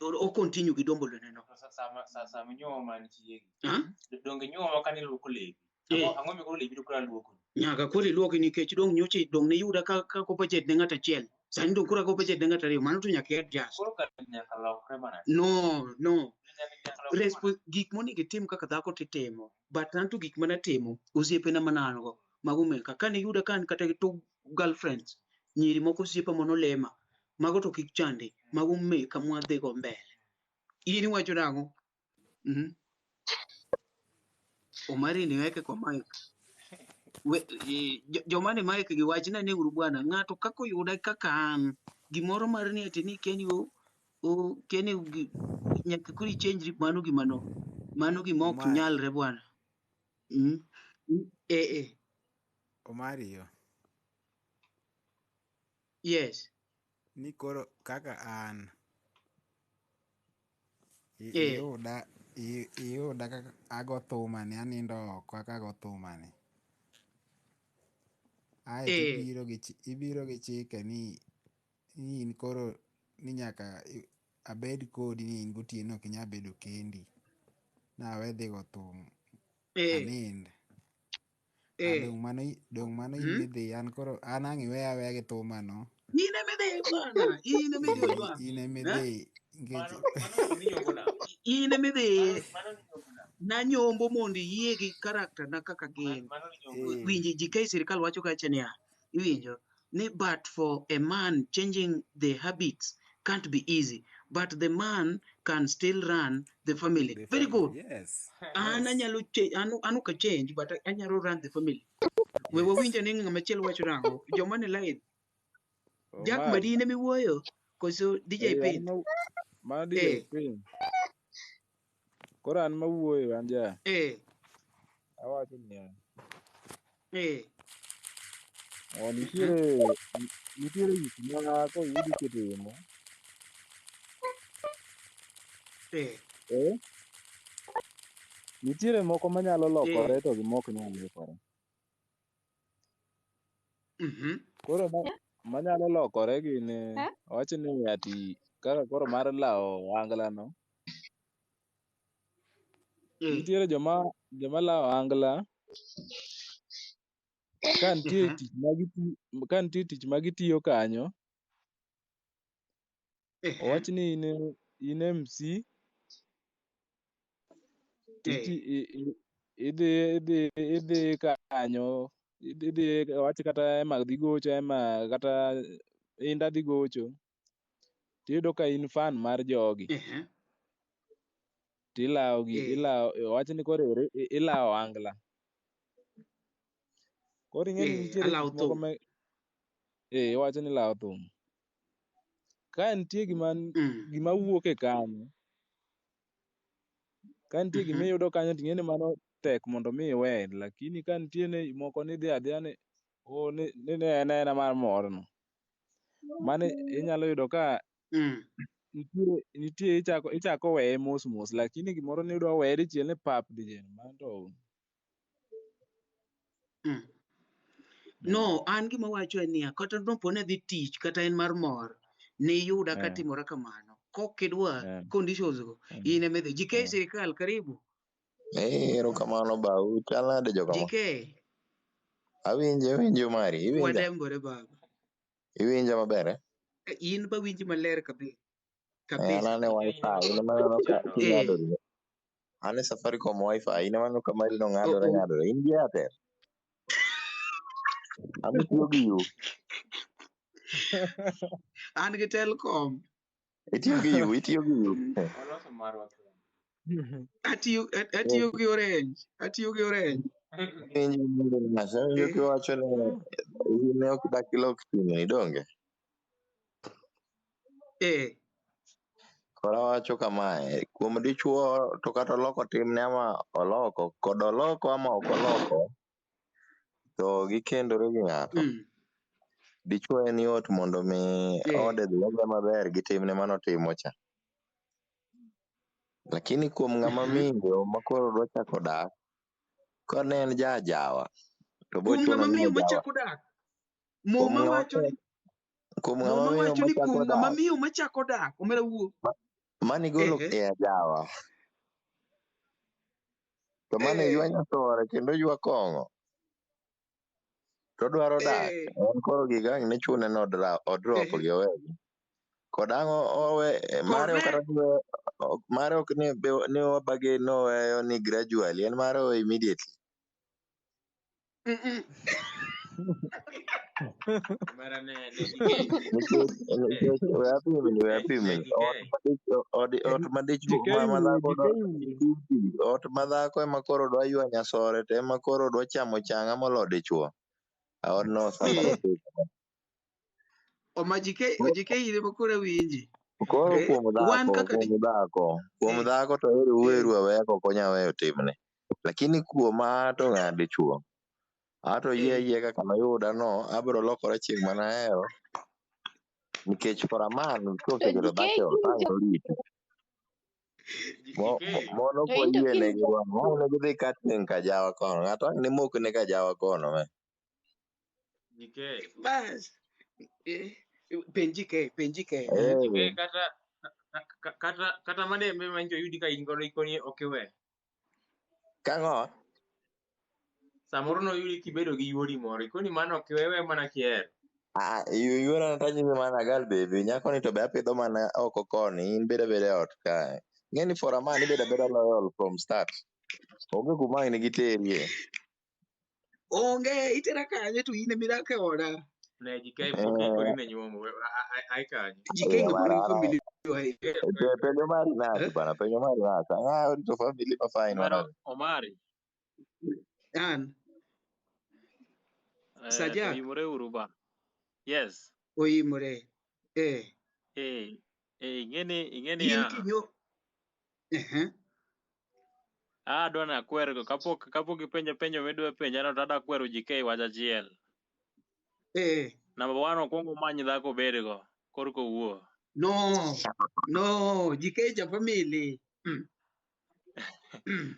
O continue gi dombolo neno. Sama nyuoma mantie gi. Donge nyuoma ka niluoko lepi. Ang'o mikoro lepi to koro aluoko. Nyaka koro iluoki nikech dong nyoche dong ne yuda ka kopo jet ne ng'at achiel. Sani dong koro kopo jet ne ng'at ariyo. Mano to nyaka adjust. Koro ka nyaka lokre mana. No. Gik monego itim kaka dhako titimo. But nanto gik mana timo. Osiepena manano go. Mago meka. Kane yuda kan kata to girlfriends. Nyiri moko osiepa mono lema. Mago to kik chande. Mago meka mwadhi go mbele. Ini wacho nango. Omari niweke kwa mic. Jomani mic gi wachna ne uru bwana. Ng'ato kako yuda kaka an. Gimoro mar ni ati ni keni nyaka kuri change mano gimano. Mano gima ok nyalre bwana. Omari yo. Yes. Ni koro kaka an. Iyuda kaka ago thumani, anindo oko kaka ago thumani. Ibiro gi chike ni in koro ni nyaka abed kodi ni in gotieno ok inyal bedo kendi. Nawe dhi go thum. Anind. Dong mano in midhi an koro an ang' iweya aweya gi thumano. In emidhi bwana. In emidhi ojwa. In emidhi. In emidhi. Nanyombo mondo iyie gi karakter na kaka gin. Winji jike sirikal wacho kacha niya. Iwinjo. But for a man changing the habits can't be easy. But the man can still run the family. Very good. Yes. Anu ka change but anyalo run the family. We winja ni ng'ama chielo wacho nango. Joma ne live. Jack Madine miwuoyo. Koso DJ Pin. Ma DJ Pin. Koro an mawuoyo an ja. Awacho niya. Nitiere gik ma koyudi kitimo. Nitiere moko manyalo lokore to gi mok nyal lokore. Koro manyalo lokore gin awacho ni ati kaka koro mar lawo angla no. Nitiere joma lawo angla ka nitie tich ma gitiyo kanyo. Owach ni in MC idhi kanyo idhi wach kata ema dhi gocho kata inda dhi gocho tiyudo ka in fan mar jogi tilawo wach ni koro ilawo angla. Koro ing'eni nitiere gik moko ma wach ni lawo thum. Ka nitie gima wuok e kanyo, ka nitie gima iyudo kanyo ting'eni mano tek mondo mi iwe, lakini ka nitie moko nidhi adhiya ni en aena mar morno, mano inyalo yudo ka nitie ichako weye mos mos, lakini gimoro nidwa weye dichiel ni pap dichiel mano to No, an gima wacho en niya, kata nopone dhi tich kata en mar mor, ni yuda katimore kamano. Kokidwa conditions go, in eme dhi. GK sirikal, karibu. Erokamano bau, chal nade jokama? GK, Awinjo Mari, iwinja? wadembore baba. Iwinja maber eh? In ba winji maler kabisa. An ane wifi, in maneno ka ing'adori. Ane Safaricom wifi, in maneno ka mari ng'adore. In gi Airtel. An itiyo gi you. An gi Telcom. Itiyo gi you. Oloso marwa kende. Atiyo gi Orange. Awinjo kiwacho ni in ne ok idak ilok simu idonge. Koro wacho kamae, kuom dichuo to kata oloko timne ama oloko, kod oloko ama ok oloko, to gikendore gi ng'ato. Dichuo en yot mondo mi ode dhiga maber gi timne manotimo cha. Lakini kuom ng'ama miyo makoro dwa chako dak, kone en jajawa, to Kuom bochuno ng'ama ni miyo ojawa. machako dak. Muma wacho ni Kuom ng'ama miyo machako kuom ng'ama dak, miyo machako dak, omera wuo. manigolo e ajawa. To mane ywa nyasore kendo ywa kong'o. To dwaro dak. En koro gigang' ne chune no odrop gi owegi. Kodang'o owe, mare ok ni wabage noweyo ni gradually, en mare o immediately. Mara ne GK. Nikech we apimni. Ot madichuo ot madhako ema koro dwa ywa nyasore to ema koro dwa chamo chang'a molo dichuo. Odno safari. Oma GK ine makoro winji. Koro kuom dhako to weru aweya kok onya weyo timne. Lakini kuoma to ng'ad dichuo. Ato yie kaka noyuda no, abiro lokora chieng' manahero. Nikech for a man, koseketo dhako otang' oriti. Mono ko yie ne giwa, mono gidhi katin ka jawa kono. Ng'ato ang' ni mok ne ka jawa kono me. GK. Bas. Penji ke. GK kata madembe manjo yudi ka in godo ikoni okiwe. Kang'o? Samoro no yudi kibedo gi yuori moro, ikoni mano okiwewe mana kier. Yuora natanyisi mana gal baby, nyako ni to be apidho mana oko koni, in beda ot kae. Ng'eni for a man ibeda loyal from start. Onge kuma ang' ni giterie. Onge, itera kanye to ine mirake oda. Ne GK pok ikori ne nyuomo, ai kanye. GK ngapuri gi family. Penyo Mari Nash bana, penyo Mari Nash. Orito family ma fine manade. Omari. An. Sajak. Imore uruba. Yes. Oimore. Ingeni In ya. kinyo. Adwa na kwergo kapok ipenjo medwe penja no tada kwero GK wacha chiel. Number 1 okwongo manyi dhako bedgo korko wuo. No, GK ja family.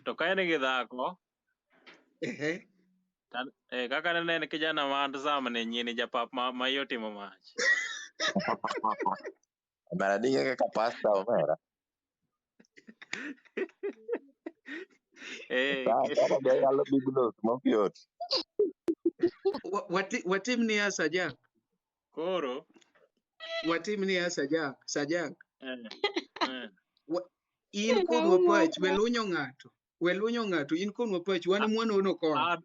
To ka en gi dhako. Kaka nene kijana ma andasama ne nyini japap ma yotimo mach. Bana dinge kaka pasta omera. Kaka be yalo biblos mopiot. Watim ni ya Sajak. Koro. Watim ni ya Sajak. In kodwa pach, welunyo ng'ato, in kodwa pach, wan mwana ono kon.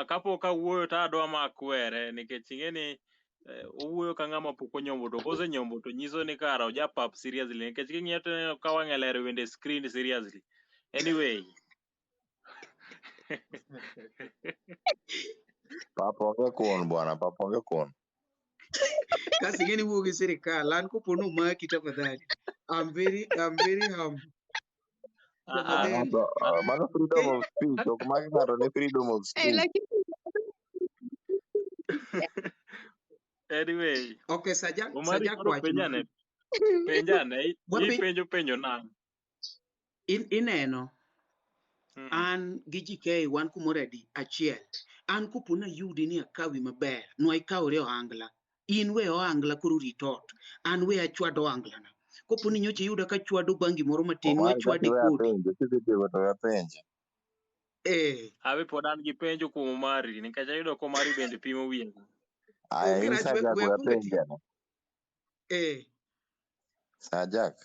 Kapok awuoyo to adwa makwere nikech ing'eni owuoyo ka ng'ama pok onyombo, to kosenyombo to nyiso ni kara ojapap seriously nikech king'iyo to ka wang'e lero wende screen seriously. Anyway. Paponge kuon bwana, paponge kuon. Kasi ng'eni wuo gi sirikal, an kopono maki tafadhali. I'm very humble. Mano freedom of speech, ok maki ng'ato ni freedom of speech. Anyway. Okay, Sajak penjane. Ipenjo nang'. Ineno. an gi GK wan kumoro adi achiel. An kupuna yudi ni akawi maber, no ikawre ohangla. In we ohangla koro ritot. An we achwado ohangla na. Koponi nyocha yuda ka chwado bangi moro matin, Omari kati wachwade we kodi. apenjo, kidhi to apenjo. Abi pod an gi penjo kuom Omari nikech ayudo ko Omari bende pimo wiye. Aya, Onge in rach, Sajak we we akwongo apenjo ti. no. Sajak,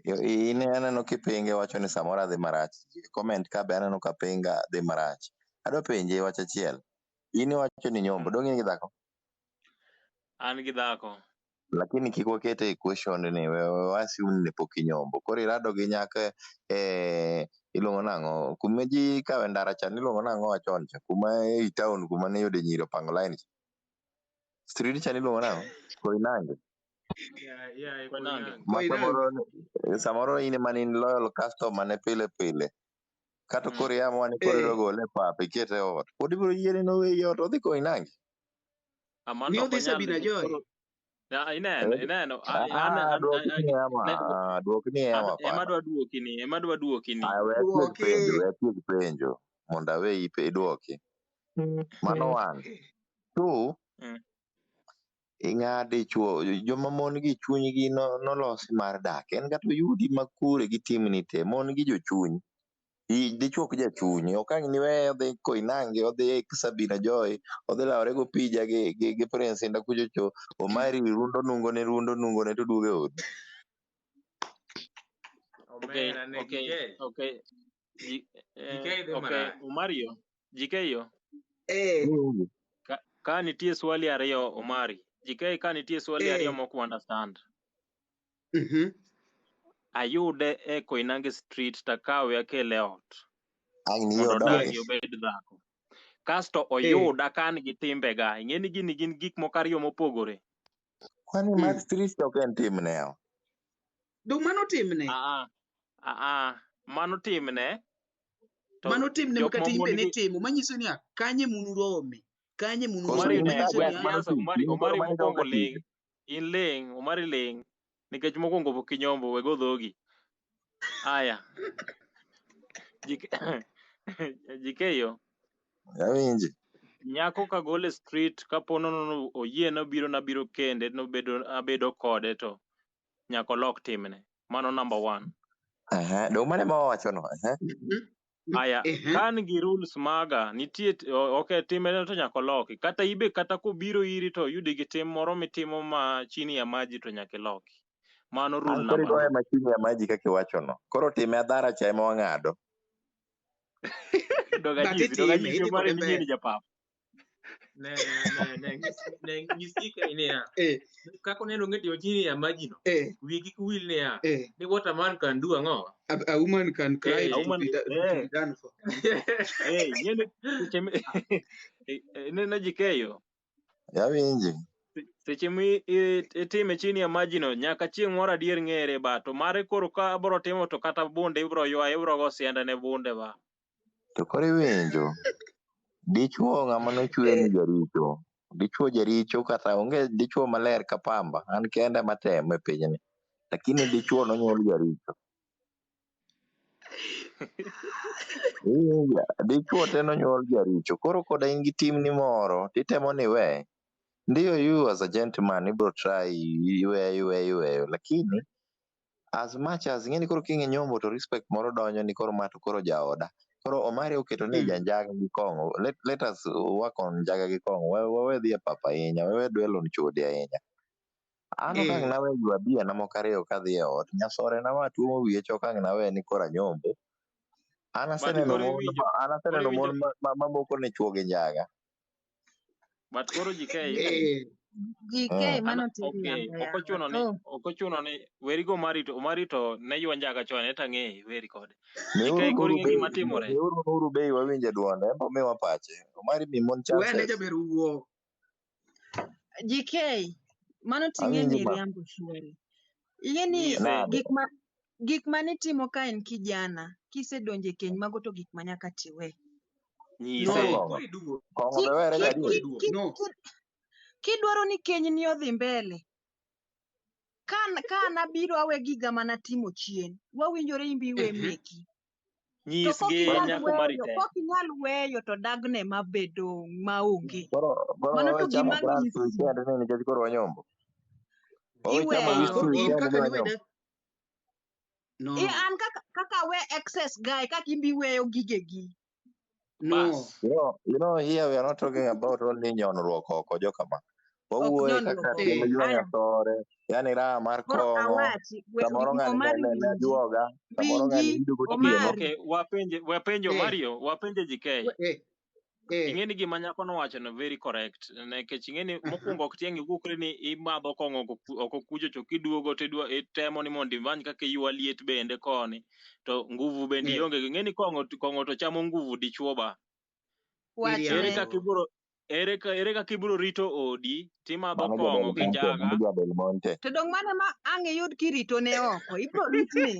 in aneno kipinge wacho ni samoro adhi marach. Comment ka be aneno ka pinga dhi marach. Adwa penje wach achiel. In iwacho ni nyombo, dong in gi dhako? An gi dhako. Lakini kik wakete question ni, we assume ni pok inyombo. Koro irado gi nyaka iluongo nang'o, kuma ji kawe ndara cha iluongo nang'o wachon cha, kuma ei town kuma ne yude nyiro pango line cha. Street cha iluongo nang'o? Koinange. Koinange. Samoro in mani loyal customer ne pile pile. Kata koro yamo ni koro idwa gole pap ikete e ot. Pod ibiro yiene nowe ot odhi Koinange. Amando ko nyal nikech koro ineno Duok ni ema ema kwana. dwa duoki ni. We atieg penjo mondo awe iduoki. Mano one. Two, ng'a dichuo, joma mon gi chunygi nolosi mar dak. En kata yudi makure gi timni te, mon gi jochuny. Dichuo ok jachuny, okang' ni we odhi Koinange, odhi Sabina Joy, odhi lawre go pija gi Prince Inda kuchocho, Omari rundo nungone to duogo e odi. Okay. Omario, GK. Ka nitie swali ariyo Omari. GK ka nitie swali ariyo mok understand. Ayude e Koinange Street takawe akele ot. Mondo odagi obed dhako. Kasto oyuda kan gi timbe ga. Ing'eni gin gik moko ariyo mopogore. Kwani mar street ok en timne. Dong mano timne. Mano timne. Mano timne makata imbe ne timo. Manyiso ni kanye munu rome. Kanye munu rome. Manyiso ni Omari mokwongo ling. In ling. Omari ling. Nikech mokwongo pok inyombo wego dhogi. Aya. GK. Awinji. Nyako ka gole street kapono no oyie nabiro kende abedo kode to nyako lok timne. Mano number 1. Dong mane ma wawacho no. Aya, kan gi rules maga nitie timne to nyako loki. Kata ibe kata kobiro iri to yudi gi tim moro mitimo ma chini ya maji to nyaka loki. Mano rule number 1. Koro igoye chini ya maji kaka iwacho no. Koro time adhara cha ema wang'ado. Doga jisi Omari ni nyiri japap. Ne nyisika inia kako neno ngeti chini ya maji no wigi kuwil ne ya ni what a man can do ang'o a woman can cry to be done for. Ne najikeyo Yawinji. Seche mi itime chini ya maji no nyaka chieng' moro adier ng'ere ba to mare koro ka abro timo to kata bunde ibro ywa ibro go sienda ne bunde ba. To koro iwinjo. Dichuo ng'ama nochwe ni jaricho. Dichuo jaricho kata onge dichuo maler ka pamba. An kenda matemo e pinyni. Lakini dichuo nonyuol jaricho. Dichuo te nonyuol jaricho. Koro koda in gi timni moro titemo ni we. Ndiyo you as a gentleman ibro try iweyo. Lakini as much as ng'eni koro king'e nyombo to respect moro donjo ni koro mato koro jaoda. Koro Omari oketo ni janjaga gi kong'o. Let us work on njaga gi kong'o. Wewe dhi e papa ahinya. Wewe dwelo ni chode ahinya. Ano kang' nawe ywa biya na moko ariyo kadhi e ot. Nyasore na ma tuomo wiye cho kang' nawe ni kora nyombo. An aseneno mon mamoko ne chuo gi njaga. But koro GK mano okochuno ni werigo Omari to ne ywa njaga chon eta ng'e weri kode. GK koro gima timore. Nuru bei wawinje duonde embo miwa pache. Omari mi mon chances. Wene jaber wuo. GK mano ting'e ni riambo shwari. Yeni gik mane timo ka en kijana kisedonje keny mago to gik manyaka tiwe. Kidwaro ni keny ni odhi mbele kan abiro awe giga mana timo chien, wawinjore imbi we meki. To Nyisgi nyako marite. kok inyal weyo to dagne mabedo maonge. Mano Koro to chamo gima grass ng'isi. weekend ni nikech koro wanyombo. Chamo Iweyo. in weekend ni kaka ni wanyombo. weda no An kaka we excess guy, kaka imbi weyo gigegi. no Bas. You know, here we are not talking about only nyonruok oko jokama. Ok Wawuoye nyon kaka loko. tim ywenyo Aya, thore, yani raha mar koro kong'o, awachi, samoro ng'ani Omari ne winji. ajuoga, samoro ng'ani Winji, yudo Okay, gotieno. Omari. okay, wapenjo eh Mario, wapenjo JK. eh Ing'eni gima nyako nowacho no very correct. Nikech ing'eni mokwongo ok tieng' igukri ni imadho kong'o oko kucho to kiduogo itemo ni mondo imany kaka iywa liet bende koni. To nguvu bende ionge. Ing'eni kong'o to chamo nguvu dichuo ba. Ere Wachne. kaka ibiro rito odi timadho Mano kong'o gi njaga. Jabel Monte. To dong mane ma ang' iyud kirito ne oko, ibro ritne.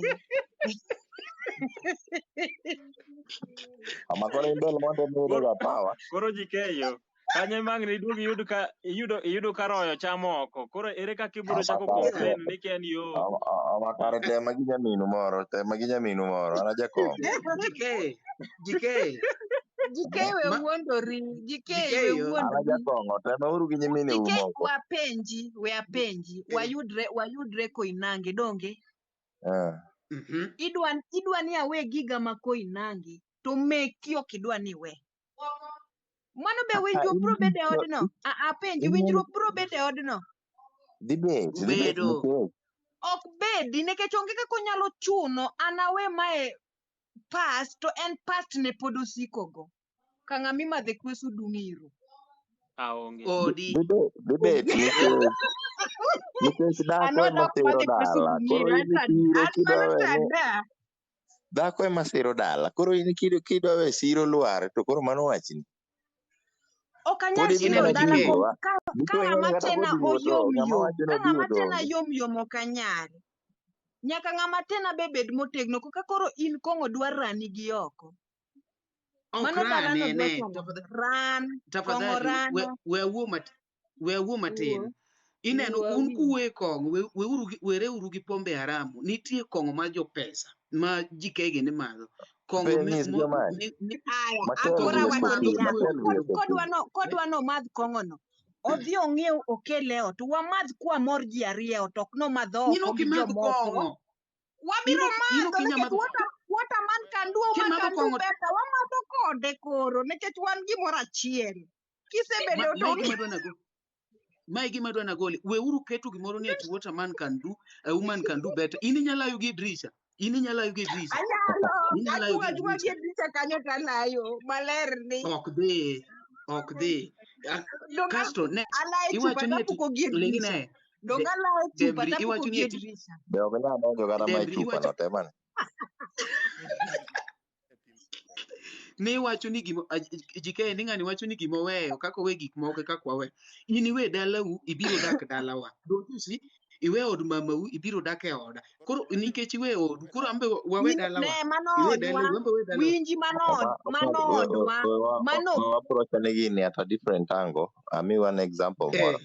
Ama koro in Bel Monte miyudo ga power. Koro jikeyo. Kanye mang ni duogi iyudo ka royo chamo oko. Koro ere kaka ibiro chako complain ni ken yo. Ama kare tema gi nyaminu moro, an ajakong'o. GK Jike we ma wuondori, jike we GK An wuondori. ajakong'o, tema uru gi nyimine u Jike moko. we apenji, wayudre Koinange donge? mhm Idwa ni awe giga ma Koinange, to meki ok idwa ni we. Mano be winjruok bro bede e odno. Apenji, winjruok bro bede e odno. Dibet ubedo nikech. Ok bedi, nikech onge kaka onyalo chuno an awe mae past, to en past ne pod osikogo. Ka ng'ama imadhe kwesu dung'iro. Aonge. odi Dibet nikech dhako ema Anodok siro madhe kwesu dala. Koro dung'iro. in siro An kidwa mano we ni tada. dhako ema siro dala. Koro in kidwa we siro lwar to koro mano wachni. Ok anyal Pod idhi siro ineno mana dala GK dingo. ka Nito ng'ama ing'eni kata tena kodingo to oyom ng'ama yom. wacho Ka nodingo ng'ama to tena onge. yom yom ok anyal. Nyaka ng'ama tena be bed motegno. Kaka koro in kong'o dwar rani gi oko. Mano okrane dalano dwa ne chamo ran, kong'o tafadhali rano. we awuo matin. Ineno Wuo un awinji. kuwe kong'o wereuru gi pombe haramu. Nitie kong'o ma jopesa ma GK gi ni madho. Kong'o Nyis jomani. Aya, Matel akora kong'o wacho ma VSOP. niya, Matel iwuoyo VSOP. kodwa no madh kong'ono, odhi ong'iew okele ot, wamadh kwamor ji ariyo ot, ok nomadho in oko ok gi imadh jomoko. kong'o. Wabiro In madho ok inya nikech madho. what a man can do, man Kimadho can do kong'o better. Wamadho kode koro nikech wan gimoro achiel. Kisebedo to mae gima dwa nagoli. Weuru keto gimoro ni ati what a man can do, a woman can do better. In inyalayo gi drisha. anyalo achung' achung'a gi Drisha. drisha kanyo talayo maler ni. Ok dhi. Donga Kasto next alaye chupa iwacho ni ati tapuko gi drisha. lingine Donga alaye chupa Debri tapuko iwacho ni gi ati drisha. Be ok nyal donjo kata ma Debri chupa iwacho no temane. ni iwacho ni gimo jike ni ng'ani wacho ni gimo weyo kako we gik moko kaka wawe. In iwe dalau ibiro dak dalawa. Don't you see? Iwe od mamau ibiro dak e oda. Koro nikech iwe odu koro ambe wawe dalawa. Ne Iwe manodwa, dalau ambe we dalawa. winji manodwa, mano Approach ni gini at a different angle. Ami one example moro.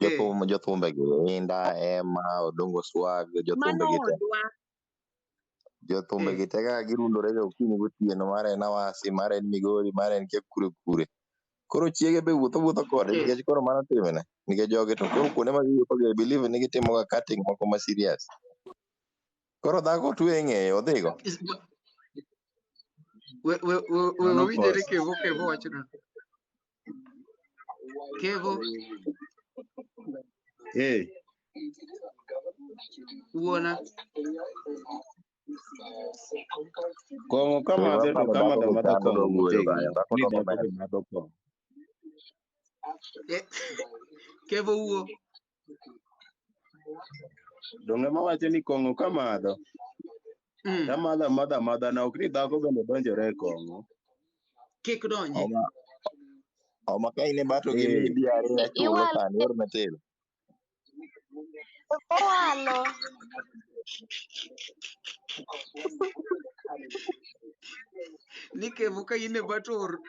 Jothumbe gi Inda, Emma, Odongo Swag, jothumbe gi te. manodwa. Jothumbe gi te kaka girundore ga okinyi gotieno, mara en Awasi, mara en Migori, mara en kure kure. Koro chiege be wuotho kode nikech koro mano timne. Nikech jogi to koro kuonde ma giwuotho ga believe ni gitimo ga cutting moko ma serious. Koro dhako twe ng'eyo odhigo. We Mano winjere pos. Kevo wacho na. Kevo wuona. Kong'o kamadhe to Dhako kamadho be madho chando kong'o dowuoyo motegno. kanyo. Dhako Ni doko dhako be men. madho kong'o. Kevo wuo. Donge mawacho ni kong'o kamadho. Tamadho amadha na ok ni dhako bende donjore e kong'o. Kik donji. Oma ka in e bato gi mi biare ya chulo kan yor metel. Owalo. Ni Kevo ka in e bato or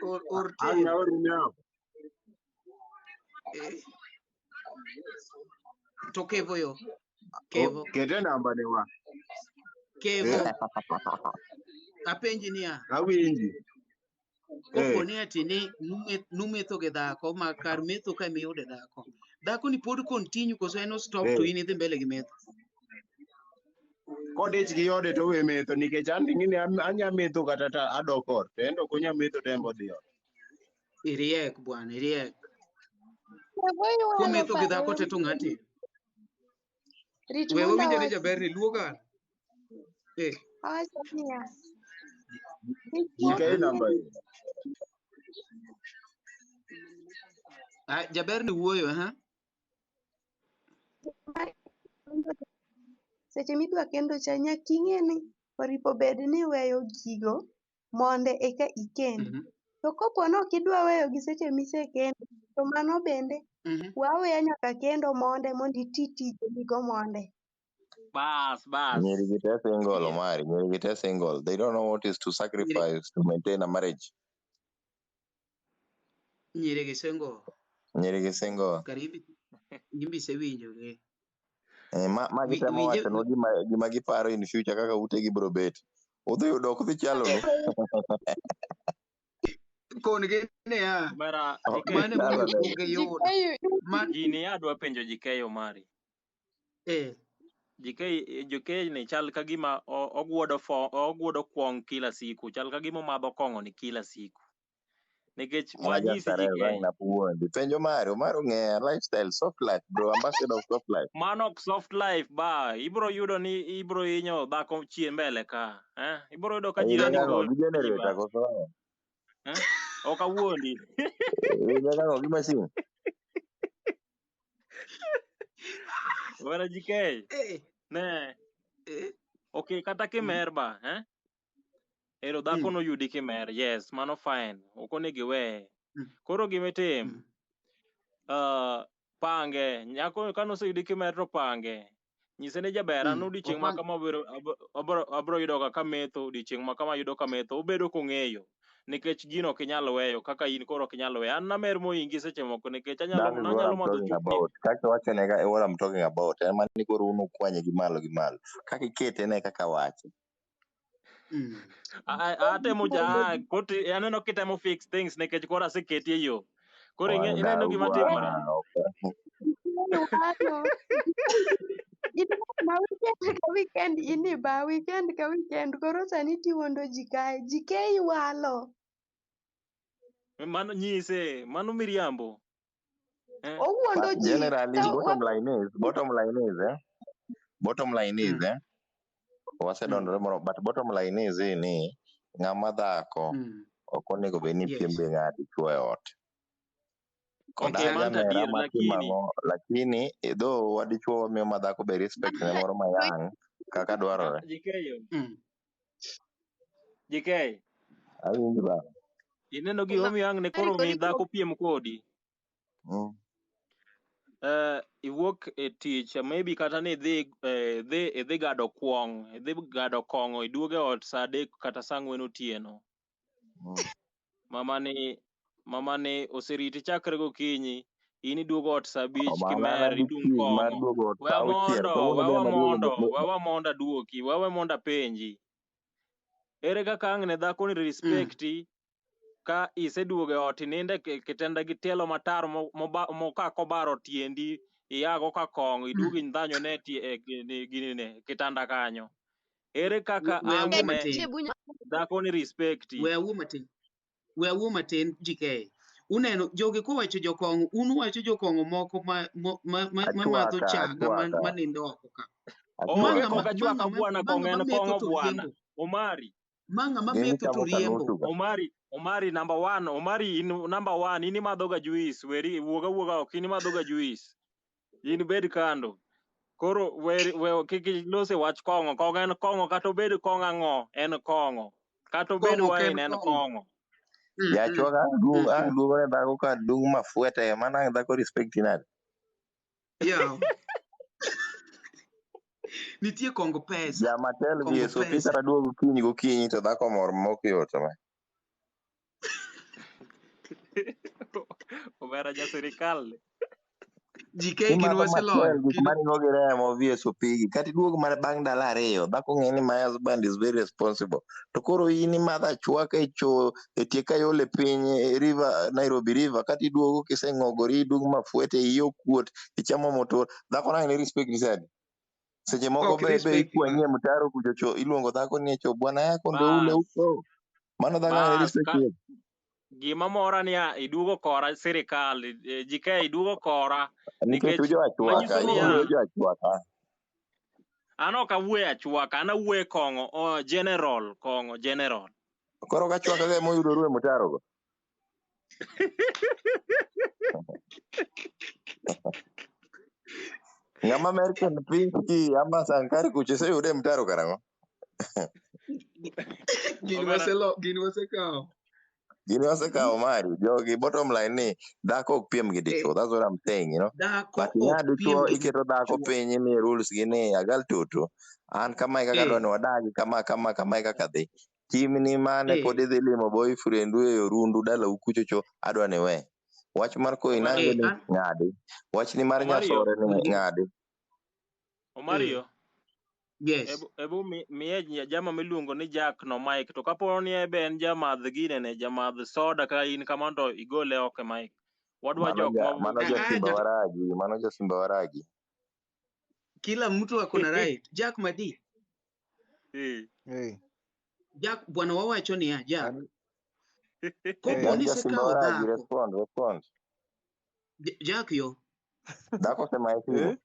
Ang tel. yauri nyao. To Kevo yo. Kevo. Kete namba ne wa. Kevo. Apenji niya. Awinji. Kopo ni ati ni numetho ge dhako ma kar metho ka miyude dhako. Dhako ni pod continue koso eno stop to in idhi mbele gi metho. Kodich gi yode to we metho nikech an ngini anya metho kata ta adokor. Tendo kunya metho tembo dio. Iriek bwana, iriek. Kevo Ko iwalo metho gi paro. dhako te to ng'ati. Rit Wewe monda winjo ni wach. jaber ni luoga. Awacho niya. Jike namba e. Jaber ni wuoyo, ha? Seche midwa kendo cha nyaka ing'e ni oripo bed ni weyo gigo monde eka ikend. To kopo ni ok idwa weyo gi seche misekendo, to mano bende waweya nyaka kendo monde mondo iti tije migo monde. Bas. Nyiri gi te single, Omari. Nyiri gi te single. They don't know what is to sacrifice to maintain a marriage. Nyiri gi single. Nyiri gi single. Karibi. Nyimbi se winjo ge. Ma gitemo wacho no gima giparo in future kaka ute gi bro bet. Udhi yudo ok dhi chalo no. Kon ge ne ya. Mara Mane moyo buge yudo. Gini adwa penjo jikeyo Omari. Jikeyo ni chal ka gima ogwodo kwong kila siku. Chal ka gima madho kong'o ni kila siku. Nikech wanyisi jikeyo. Na puonj. Penjo Omari ng'e lifestyle soft life bro, ambassador of soft life. Mano ok soft life ba. Ibro yudo ni ibro inyo dhako chien mbele ka. Ibro yudo ka jirani go. Gi generator ko so. Ok awuondi. Nyaka gi machine. Wala jikeyo. Ne. Okay, kata kimer ba, ero dhako no yudi kimer. Yes, mano fine. Ok onego iwe. Koro gimetim. Pange, nyako kanose yudi kimer to pange. Nyise ne jaber anu dichieng' ma kama abro yudo ka metho, dichieng' ma kama yudo ka metho, obedo kong'eyo. Nikech gino ok inyal weyo kaka in koro ok inyal weyo. An namer moingi seche moko nikech anyalo madho chupni. Kaka wacho ne what I'm talking about. Ema ni koro unu kwanye gi malo. Kaka ikete ne kaka wacho. Atemo koti aneno kitemo fix things nikech koro aseketi e yo. Koro ineno gima timore. Weekend ini ba weekend ka weekend koro sani tiwondo jikae. Jike iwalo. Mano nyise, mano miriambo. Owuondo ji. Generally, bottom line is, wasedondore moro, but bottom line is ni ng'ama dhako ok onego bed ni piembe ng'ato chuo e ot. Okay, man tadier lakini though wadichuo miyo madhako be respect ne moro mayang kaka dwarore. Jikeyo. Awinji ba. Ineno gima miyo ang' ne koro mi dhako piem kodi. Iwuok e tich, maybe kata ni idhi gado kwong, idhi gado kong'o, iduoge ot sa 3 kata sa 4 otieno. Mamani oseriti chakre gokinyi, in iduogo ot sa 5 kimer idung' kong'o. Wewa mondo aduoki, wewe mondo apenji. Ere kaka ang' ne dhako ni respekti ka iseduoge ot ininde kitenda gi tielo matar mokako baro tiendi, iago ka kong'o, iduogo indhanyo ne ginine kitanda kanyo. Ere kaka ang' ne dhako ni respekti. We awuo matin jike. Uneno jogi kowacho jokong'o, wacho jokong'o moko ma madho chaga ma nindo oko ka. Onge koka chwaka bwana kong'o en kong'o bwana. Omari. Manga mametho to riembo. Omari number 1, Omari in number 1, ini madho ga juice, weri wuoga ok ini madho ga juice. In bed kando. Koro we kiki lose wach kong'o en kong'o kata obed kong'o ang'o en kong'o. Kata obed wine en kong'o. Ya chwaga duogo ne dhako ka dung mafuete mana dhako respect nade. Yo. Nitie kongo pesa. Ja matel gi so kata duogo gokinyi to dhako mor mokyo to. Omera ja sirikal. GK gin Imadho machiel waseloyo. gik maringo gi remo VSO pigi kati duogo mana bang' ndalo 2 dhako ng'e ni my husband is very responsible to koro in imadho achwaka e tie kayole piny river Nairobi river kati duogo kiseng'ogori idug mafuete iyo kuot ichamo motor dhako nang' ni respect ni sadi seche moko Ok be respect ikwanyie ma. mtaro kuchocho iluongo dhako ni echo bwana yako ndo ule Bas, huko mano dhako nang' ni bas, respect gima mora niya iduogo kora sirikal, GK iduogo kora nikech nikech ujo achwaka manyiso iwuoyo niya ujo achwaka an ok awuoyo achwaka, an awuoyo kong'o, general, kong'o general. koro kachwaka ga moyudo ruwe mtaro go ng'ama American Pinky ama Sankari kucho iseyude e mtaro karang'o? Gin Omera, wasekawo. Gini wasekawo mari jogi bottom line ni dhako ok piem gi dichuo. That's what I'm saying, you know. Dhako But ok nya piem dichuo gi iketo dhako dichuo. piny ni rules gi ni agal tutu. An kamae kaka dwani wadagi kamae kaka dhi. Chimni mane pod idhi limo boyfriend u e orundu dalau kuchocho adwani we. Wach mar koinange ni ng'adi. Wach ni mar Omario, nyasore ni ng'adi. Omario, Yes. ebu miye jama miluongo ni Jack no Mike, to kapo ni ebe en jamadh ginene, jamadh soda ka in kamano to igole oko e Mike. Wadwa jok ma Mano ja Simba Waragi. Kila mtu ako na right. Jack Madi. Hey. Jack bwana wawacho ni ya Jack. Jack Koponi ja Simba sekawo Waragi dhako. respond. Jack yo. Dhako sema itimo.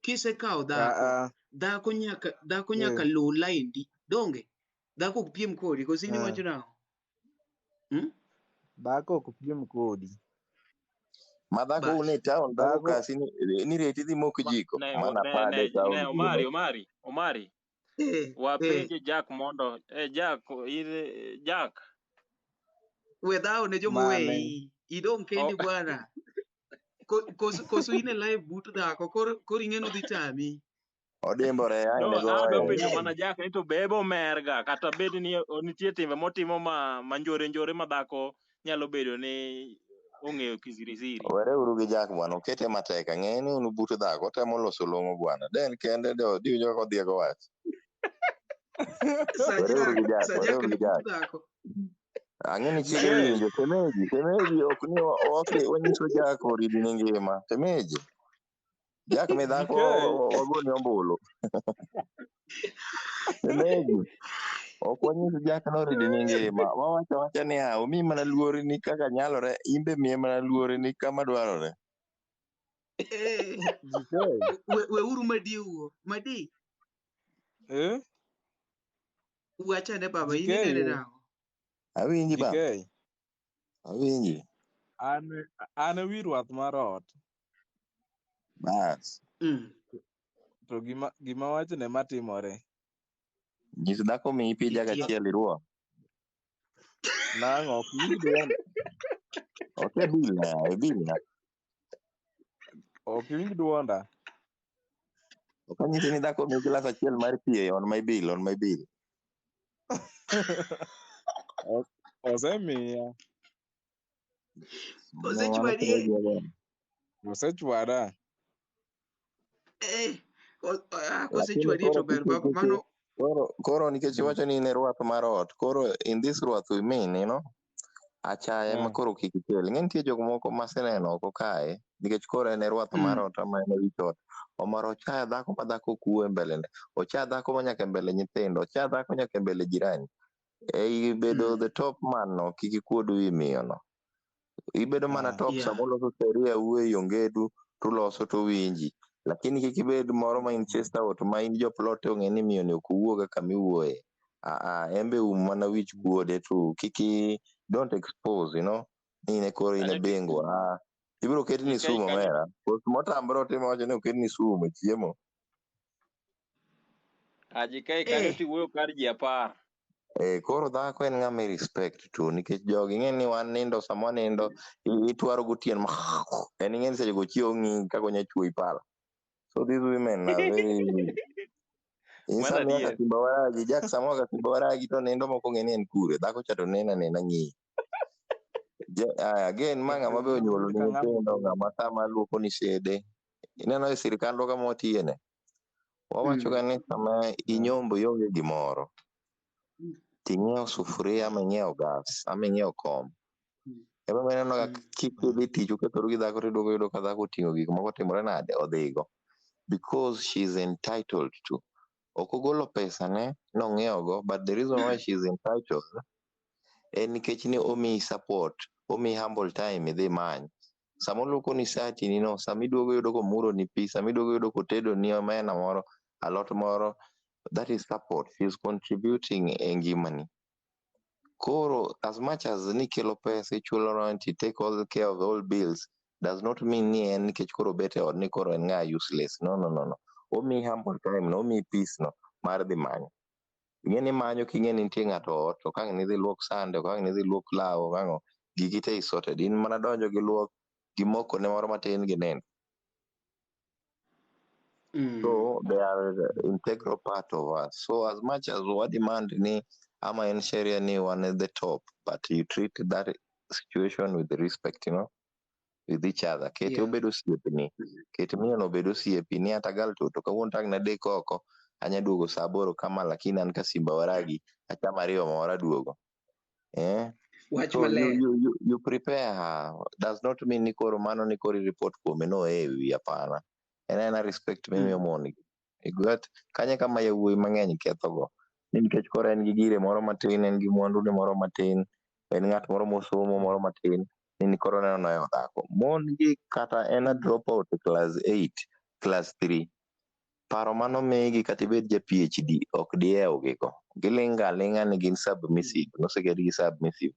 Kisekawo dhako. Dhako nyaka luw laindi. Donge. Dhako ok piem kodi kosi ni wacho nang'o? Dhako ok piem kodi. Ma dhako une town dhako kasi ni reti dhi moko jiko mana pade town Omari wapenje Jack mondo Jack wedhao ne jomo wei idong kendi bwana koso in e live but dhako koro ing'eno dhi tami odimbore ai ne adwa goye penjo mana Jack ni to bebo merga kata bed ni nitie timbe motimo ma njore ma dhako nyalo bedo ni ong'eyo kisirisiri. Were uru gi Jack bwana okete matek ang'e ni unu but dhako temo loso long'o bwana den kende diwinjo kaka odhiego wach. Were uru gi Jack. Ang'e ni chiege winjo temeji ok ni wanyiso Jack oridi ni ngima temeji Jack mi dhako wagoni ombulu temeji ok wanyis Jack noridi ni ngima wawacho wacha ni omi mana luori ni kaka nyalore imbe miye mana luori ni kama dwarore. we uru Madi wuo Madi wachane baba in inene nang'o? Awinji ba awinji an wi ruath mar ot bas to gima wachne matimore nyis dhako mi ipija gachiel iruo nang'o ok winj duonda ok ebilna ok winj duonda ok anyisi ni dhako mi gilas achiel mar pi on my bill osemiya osechwada kosechwadi to ber baba mano koro nikech iwacho ni in e ruath mar ot koro in this ruath we mean you know achaya ma koro kik ikel ing'e nitie jok moko maseneno oko kae nikech koro en e ruath mar ot ama en e wich ot omaro ochaya dhako ma dhako kuo e mbelene ochaya dhako ma nyaka e mbele nyithindo ochaya dhako nyaka e mbele jirani ei bedo the top man no kik ikuod wi miyo no ibedo mana top samoloso sheria uwe yongedu tuloso to winji lakini kik ibed moro ma in chester ot ma in joplot ong'e ni miyo ni ok owuoga kama iwuoye embe mana wich kuode to kiki don't expose you know ine koro ine bengwa ibiro ket ni sumo mera motambre otimo wacho ni oket ni sumo chiemo aji kai kanyo tiwuoyo kar ji 10 koro dhako en ng'ama respect tu nikech jogi ing'e ni wan nindo sama nindo itwaro gotieno en ing'e ni seche go chiewo ng'i kaka onya chuoyi pala so these women are very insani kaka Simba Waragi Jack Samoa kaka Simba Waragi to nindo moko ng'e ni en kure dhako cha to nena ng'i Again, manga mabe onyuolo ni nyithindo ng'ama sama luoko ni sede. Ineno e sirikal kama watiyene. Wawacho ga ni sama inyombo ionge gimoro. Ting'iewo sufuria ama ing'iewo gas ama ing'iewo kom. Ema ineno ga kidhi tich ukethoro gi dhako tiduogo yudo ka dhako oting'o gik moko timore nade odhigo. Because she's entitled to. Okogolo pesa ne nong'iewo go, but the reason why she's entitled en nikech ni omiyi support, omiyi humble time idhi many. Sama oluoko ni sati ni no, sama iduogo yudo komuro ni pi, sama iduogo yudo kotedo ni omena moro, alot moro, that is support. She is contributing e ngimani. Koro, as much as ni kelo pesa, ichulo rent, you take all the care of all bills, does not mean ni en nikech koro bete od ni koro en ng'a useless. No. Omiyi humble time no, omiyi peace no, mar dhi manyo. Ing'e ni manyo king'e ni nitie ng'ato ot, to kang' nidhi luok sande, kang' nidhi luok law, kang'o, gigi te sorted. In mana donjo gi luok, gi moko ne moro matin gi neno. So they are the integral part of us. So as much as what demand ni ama en sheria ni one at the top, but you treat that situation with respect, with each other. Kete obedo osiepni. Kete miyo no obedo osiepni ata gal to kawuono tang' na dek oko, anya duogo saa 8 kama lakini an ka simba waragi, achama 2 mawara duogo. So you prepare her. Does not mean ni koro mano ni koro report kuome no wi hapana. En respect mimi omoni. Igot kanye kama yawuoyi mang'eny ketho go. Ni nikech koro en gi gire moro matin, en gi mwandu ne moro matin, en ng'at moro mosomo moro matin, ni koro neno noyo dhako. Mon gi kata en a dropout e class 8, class 3. Paro mano migi kata ibed ja PhD ok diewo gigo. Gilingo aling'a ni gin submissive, noseket gi submissive.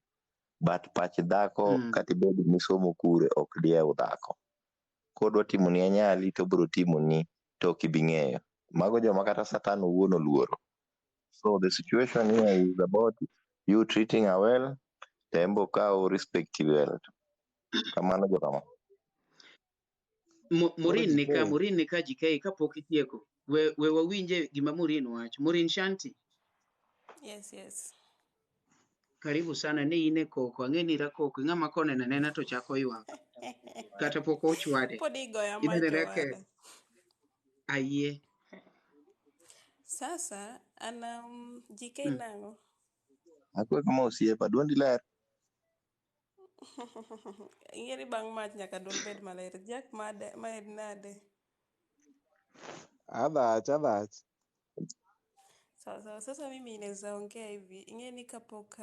But pach dhako kata ibed misomo kure ok diew dhako. Kodwa timoni anyali to biro timoni to ok ibi ng'eyo. Mago joma kata Satan owuon oluoro. So the situation here is about you treating her well, tembo kao respect well. Kamano joma. Morin nika JK kapok itieko. We wawinje gima Morin wacho. Morin Shanti. Yes. Karibu sana ne ine koko. Ang'e ni rakoko. Ng'ama konena nena to chako ywak. Kata pok ochwade. Podi goya Inene macho reke. wada. Ayie. Sasa, JK nango. Akwe kama osiepa, duondi ler. Ingeri bang' mach nyaka duol bed maler. Jack maed nade. Adhach. Sawa. Sasa mimi inaweza ongea hivi. Ingeni kapok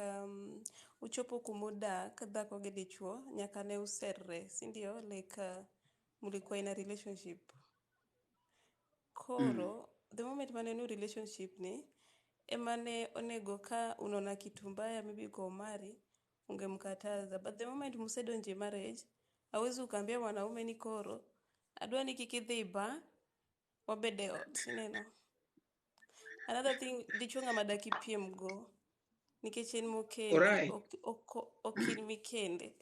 uchopo kumudak dhako gi dichuo nyaka ne userre, si ndio? Like mulikuwa in a relationship. Koro, the moment mane nu relationship ni, emane onego ka unaona kitu mbaya maybe kwa Omari, ungemkataza. But the moment musedonje marriage, hawezi ukaambia mwanaume ni koro, adwa ni kikidhi ba, wabede ot, sineno. Another thing, dichuo ng'ama daki piem go, nikech en mokendi, okin mikende.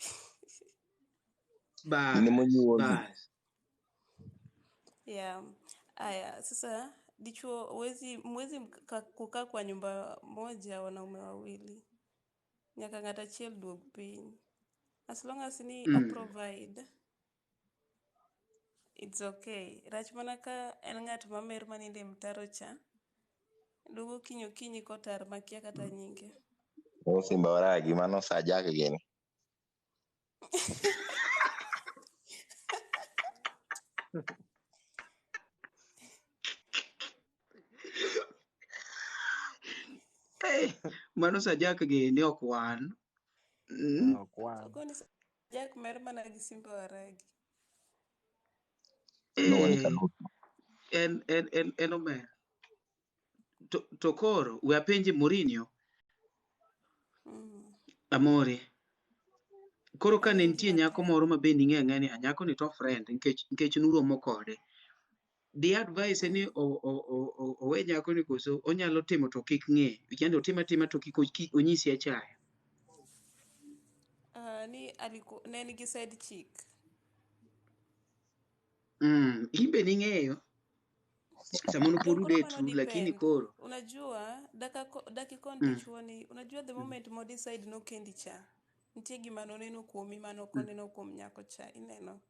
Bas. Yeah. Aya, sasa dichuo mwezi kukaa kwa nyumba moja wanaume wawili. Nyaka ng'ata achiel duog piny. As long as ni provide, it's okay. Rach mana ka en ng'at mamer maninde mtaro cha. Dugo kinyi kotar makia kata nyinge. Simba waragi mano saa jake gini. Mano sajak gini ok wan. Ogoni Jack mer mana gi Simba waragi. En omer. To koro we apenji Mourinho. Amore. Koro ka ne nitie nyako moro ma bende ing'e ni nyako ni to friend nikech nuromo kode. The advice ni owe nyako ni koso onyalo timo to kik ng'e. Kendo otima to kik onyisi achaya. Ni ne nigi side chick. Imbe ning'eyo. Samono poru detu lakini koro. Unajua dakikon dichuo ni unajua the moment mo decide no kendi cha. nitie gima noneno kuomi mano ok oneno kuom nyako cha, ineno.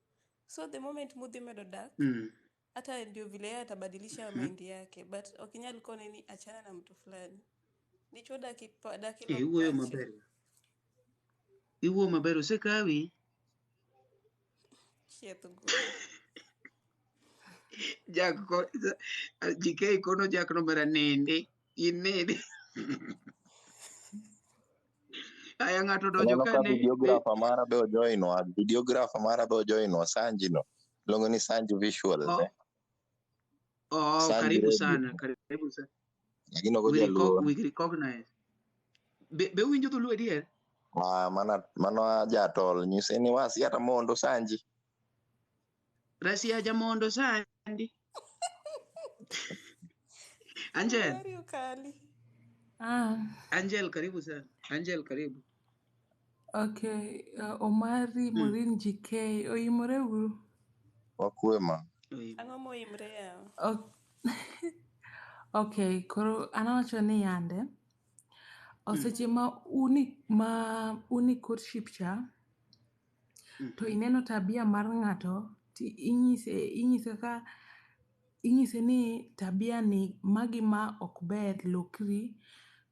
So the moment mudhi medo dak, hata ndio vile yeye atabadilisha mind yake, but okinyal kone ni achana na mtu fulani. Dicho daki lok Iwuoyo pache. maber. Iwuoyo maber osekawi. Chieth gwen. Jak ko GK kono jak no bara nende. In nende. Aya ng'ato donjo Aneno ka ka ne. videographer mara be ojoinwa Sanji no. Iluongo ni Sanji Visual ne. Sanji Karibu Radio. sana. Karibu sana. Lakini ok jaluo. We recognize. Be winjo dholuo adier? Mano jatol nyise ni wasi hata mondo Sanji. Rasia jamondo sandi. Angel. Habari ukali. Angel karibu sana. Angel karibu. Okay, Omari Morin GK oyimore uru. Wakwema. Ang'o moimre yawa? Okay, koro anawacho ni yande oseche ma uni courtship cha to ineno tabia mar ng'ato ti inyise ni tabia ni magi ma ok ber lokri,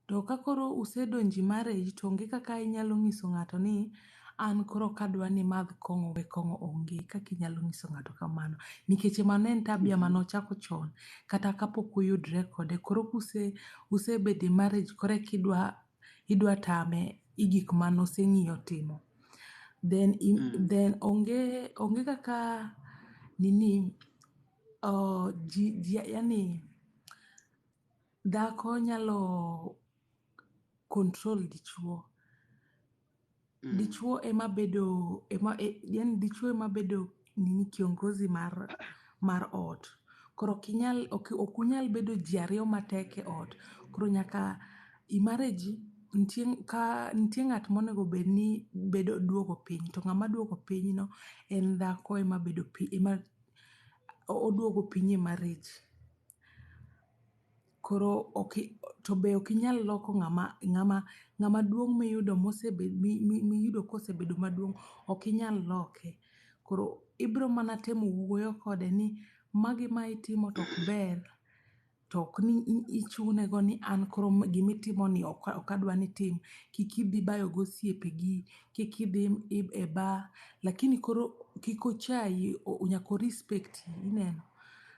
to ka koro usedonji marriage to onge kaka inyalo nyiso ng'ato ni an koro kadwa ni madh kong'o we kong'o onge kaka inyalo nyiso ng'ato kamano, nikech mano en tabia manochako chon kata kapok uyudre kode, koro usebede marriage koro idwa tame gik manoseng'iyo timo, then onge kaka nini yani dhako nyalo control dichuo. Dichuo ema bedo nini kiongozi mar ot. Koro ok unyal bedo ji ariyo matek e ot. Koro nyaka marriage nitie ng'at monego bed ni duogo piny, to ng'ama duogo piny no en dhako ema oduogo piny e marriage. Koro to be ok inyal loko ng'ama duong' miyudo kosebedo maduong' ok inyal loke. Koro ibiro mana temo wuoyo kode ni magi ma itimo to ok ber, to ok ni ichune go ni an koro gimitimo ni ok adwa ni tim, kik idhi bayo go osiepegi, kik idhi e bar, lakini koro kik ochayi, nyaka respect, ineno,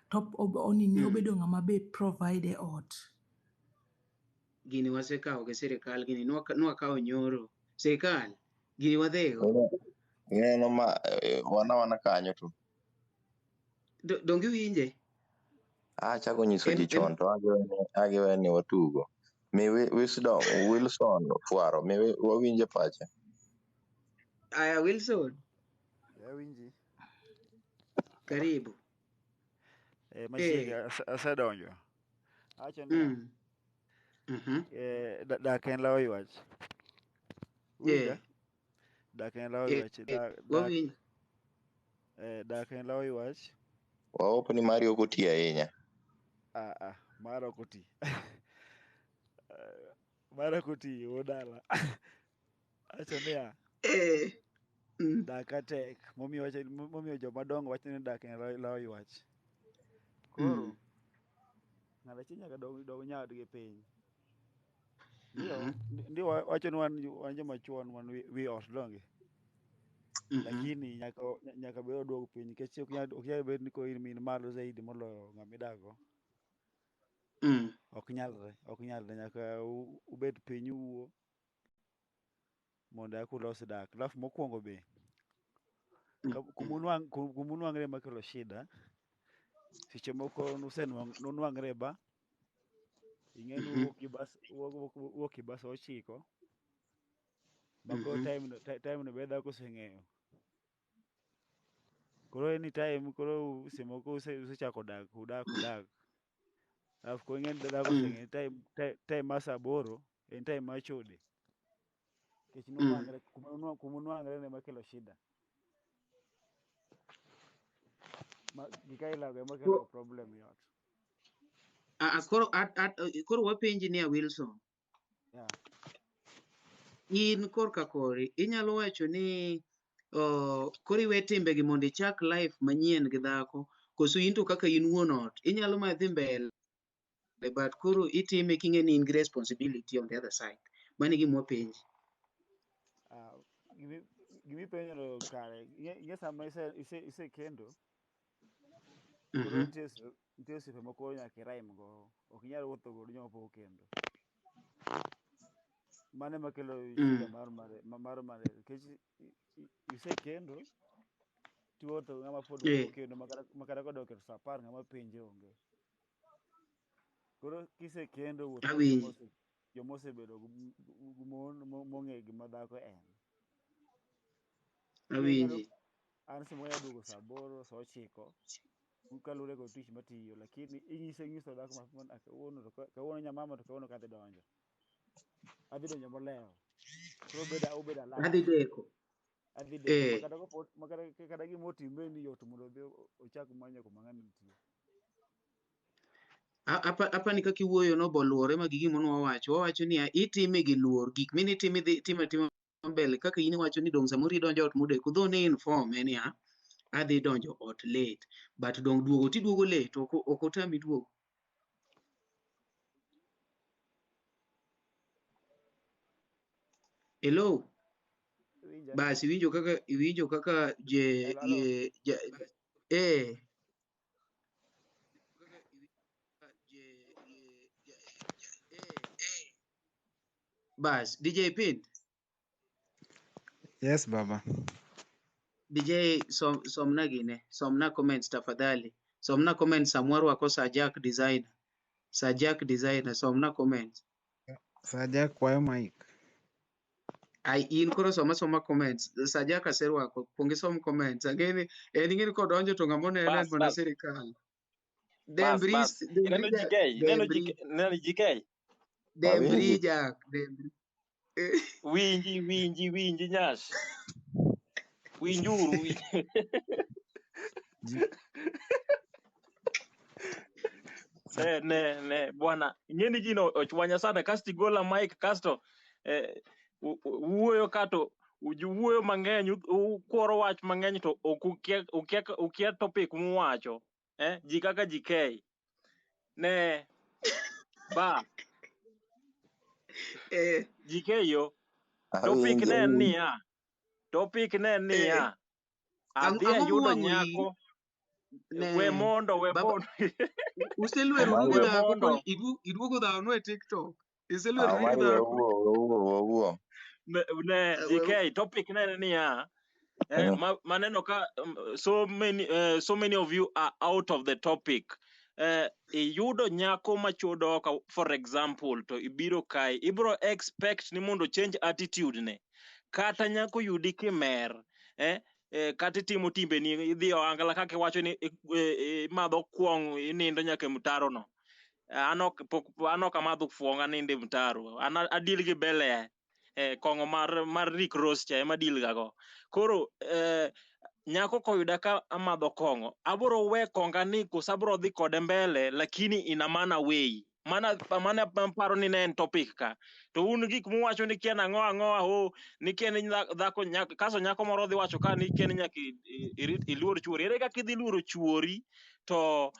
to obedo ng'ama be provide e ot. Gini wasekawo gi sirikal, gini nwakawo nyoro. Sirikal, gini wadhego. Ineno ma wana kanyo to. Dongi winje? Achako nyiso ji chon to agiwe ni watugo. Mi Wilson Fuaro, mi wawinje pache. Aya Wilson. Winji. Karibu. Machiegi asedonjo. Awacho ni dak en law ywach. Winja? Dak en law ywach. Dak en law ywach. Waopo ni mari ok oti ahinya. Mar ok oti. Mar ok oti odala. Awacho niya. Dak atek. Momiyo joma dongo wacho ni dak en law ywach. Koro ng'ato achiel nyaka dog nyawadgi piny. Ndio wacho ni wan joma chuon wan wi ot donge. Lakini nyaka be oduog piny nikech ok nyal bet ni in min malo zaidi moloyo ng'ama idago. Ok nyalre, nyaka ubed piny uwuo mondo eka ulos dak. Alafu mokwongo be kumunwang're makelo shida, seche moko nunwang're ba, ing'e ni uwuok i bas 9 bako time no be dhako oseng'eyo. Koro anytime koro seche moko usechako udak. Alafu koro ing'e ni dhako oseng'eyo time mar saa 8 en time mar chode. Nikech kumunwang're ema kelo shida. Gika ilago ema kelo problem e ot. Koro wapenji ni Wilson. in korka kori inyalo wacho ni koro iwe timbegi mondo ichak life manyien gi dhako, koso in to kaka in wuon ot inyalo ma dhi mbele but koro itime king'e ni in gi responsibility on the other side. Mano gima wapenji. Gimi penjo kare ing'e sama ise kendo koro nitie osiepe moko nyaka iraim go, ok inyal wuotho godo joma pok okendo. Mano ema kelo shida mar nikech isekendo tiwuotho ng'ama pod pok okendo makata kodok e saa 10 ng'ama penje onge. Koro kisekendo wuotho joma osebedo gi mon mong'e gima dhako en. An samoro anya duogo saa 8 saa 9 kaluwore kod tich matiyo, lakini inyiso dhako mapema kawuono nyamama to kawuono kadhi donjo molewo, koro obed alert, adhi deko makata gima otime ni yot mondo odhi ochak manyo kuma ng'ani nitie. Apani kaka iwuoyo no boluwore ma gi gima wawacho ni itime gi luor, gik mini timo atima mbele kaka in wacho ni dong samoro idonjo ot modeko dho ni inform ni adhi donjo ot late, but dong duogo tiduogo late ok otami duogo. Hello, basi iwinjo kaka bas DJ Pin. Yes baba. DJ somna comments tafadhali, somna comments samwaru wako Sajak designer somna comments. Sajak kwayo mic. Ai in koro soma comments. Sajak aserwako kuonge som comments angeni ngeni kodonjo to ng'amone elen mana sirikal. Neno GK Dembri jak winji Nyash winjuru ne bwana ing'eni gino ochwanya sana kasto igola mic kasto wuoyo kato wuoyo mang'eny ukworo wach mang'eny to ukia topic muwacho ji kaka GK ne ba GK yo topic ne niya adhi ayudo nyako we mondo uselweru gi dhako iduogo dhano e TikTok iselweru gi dhako ne GK topic ne niya maneno ka so many of you are out of the topic. Iyudo nyako machodo ka for example to ibiro kai ibro expect ni mondo change attitude ne kata nyako yudi kimer kata timo timbe ni idhi oangala kaka wacho ni madho kuong inindo nyaka mtaro no anok amadho fuong aninde mtaro adil gi bele kongo mar Rick Ross cha ema dil gago koro nyako koyuda ka amadho kongo abro we konga ni kusabro dhi kode mbele lakini ina mana way mana paro ni ne en topic ka to un gik muwacho ni kiana ang'oa ni ken dhako kaso nyako moro dhi wacho ka ni ken nyaka iluor chuori ere kaka idhi luoro chuori to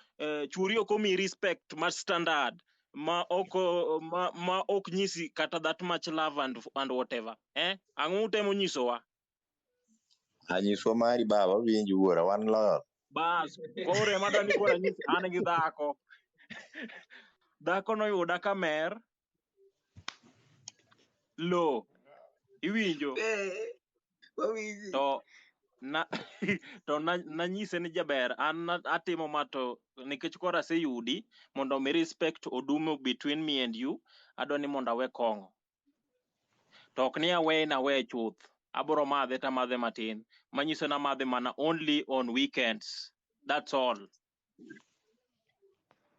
chuori ok omi respect mar standard ma ok nyisi kata that much love and whatever ang'o utemo nyisowa anyiswa mari baba winji wuora wan lor bas kore madani kora nyisi an gi dhako noyuda kamer lo iwinjo to nanyise ni jaber an atimo mato nikech kora aseyudi mondo mi respect odumo between me and you adwani mondo awe kongo to ok ni awe chuth abro madhe tamadhe matin manyiso na madhe mana only on weekends, that's all.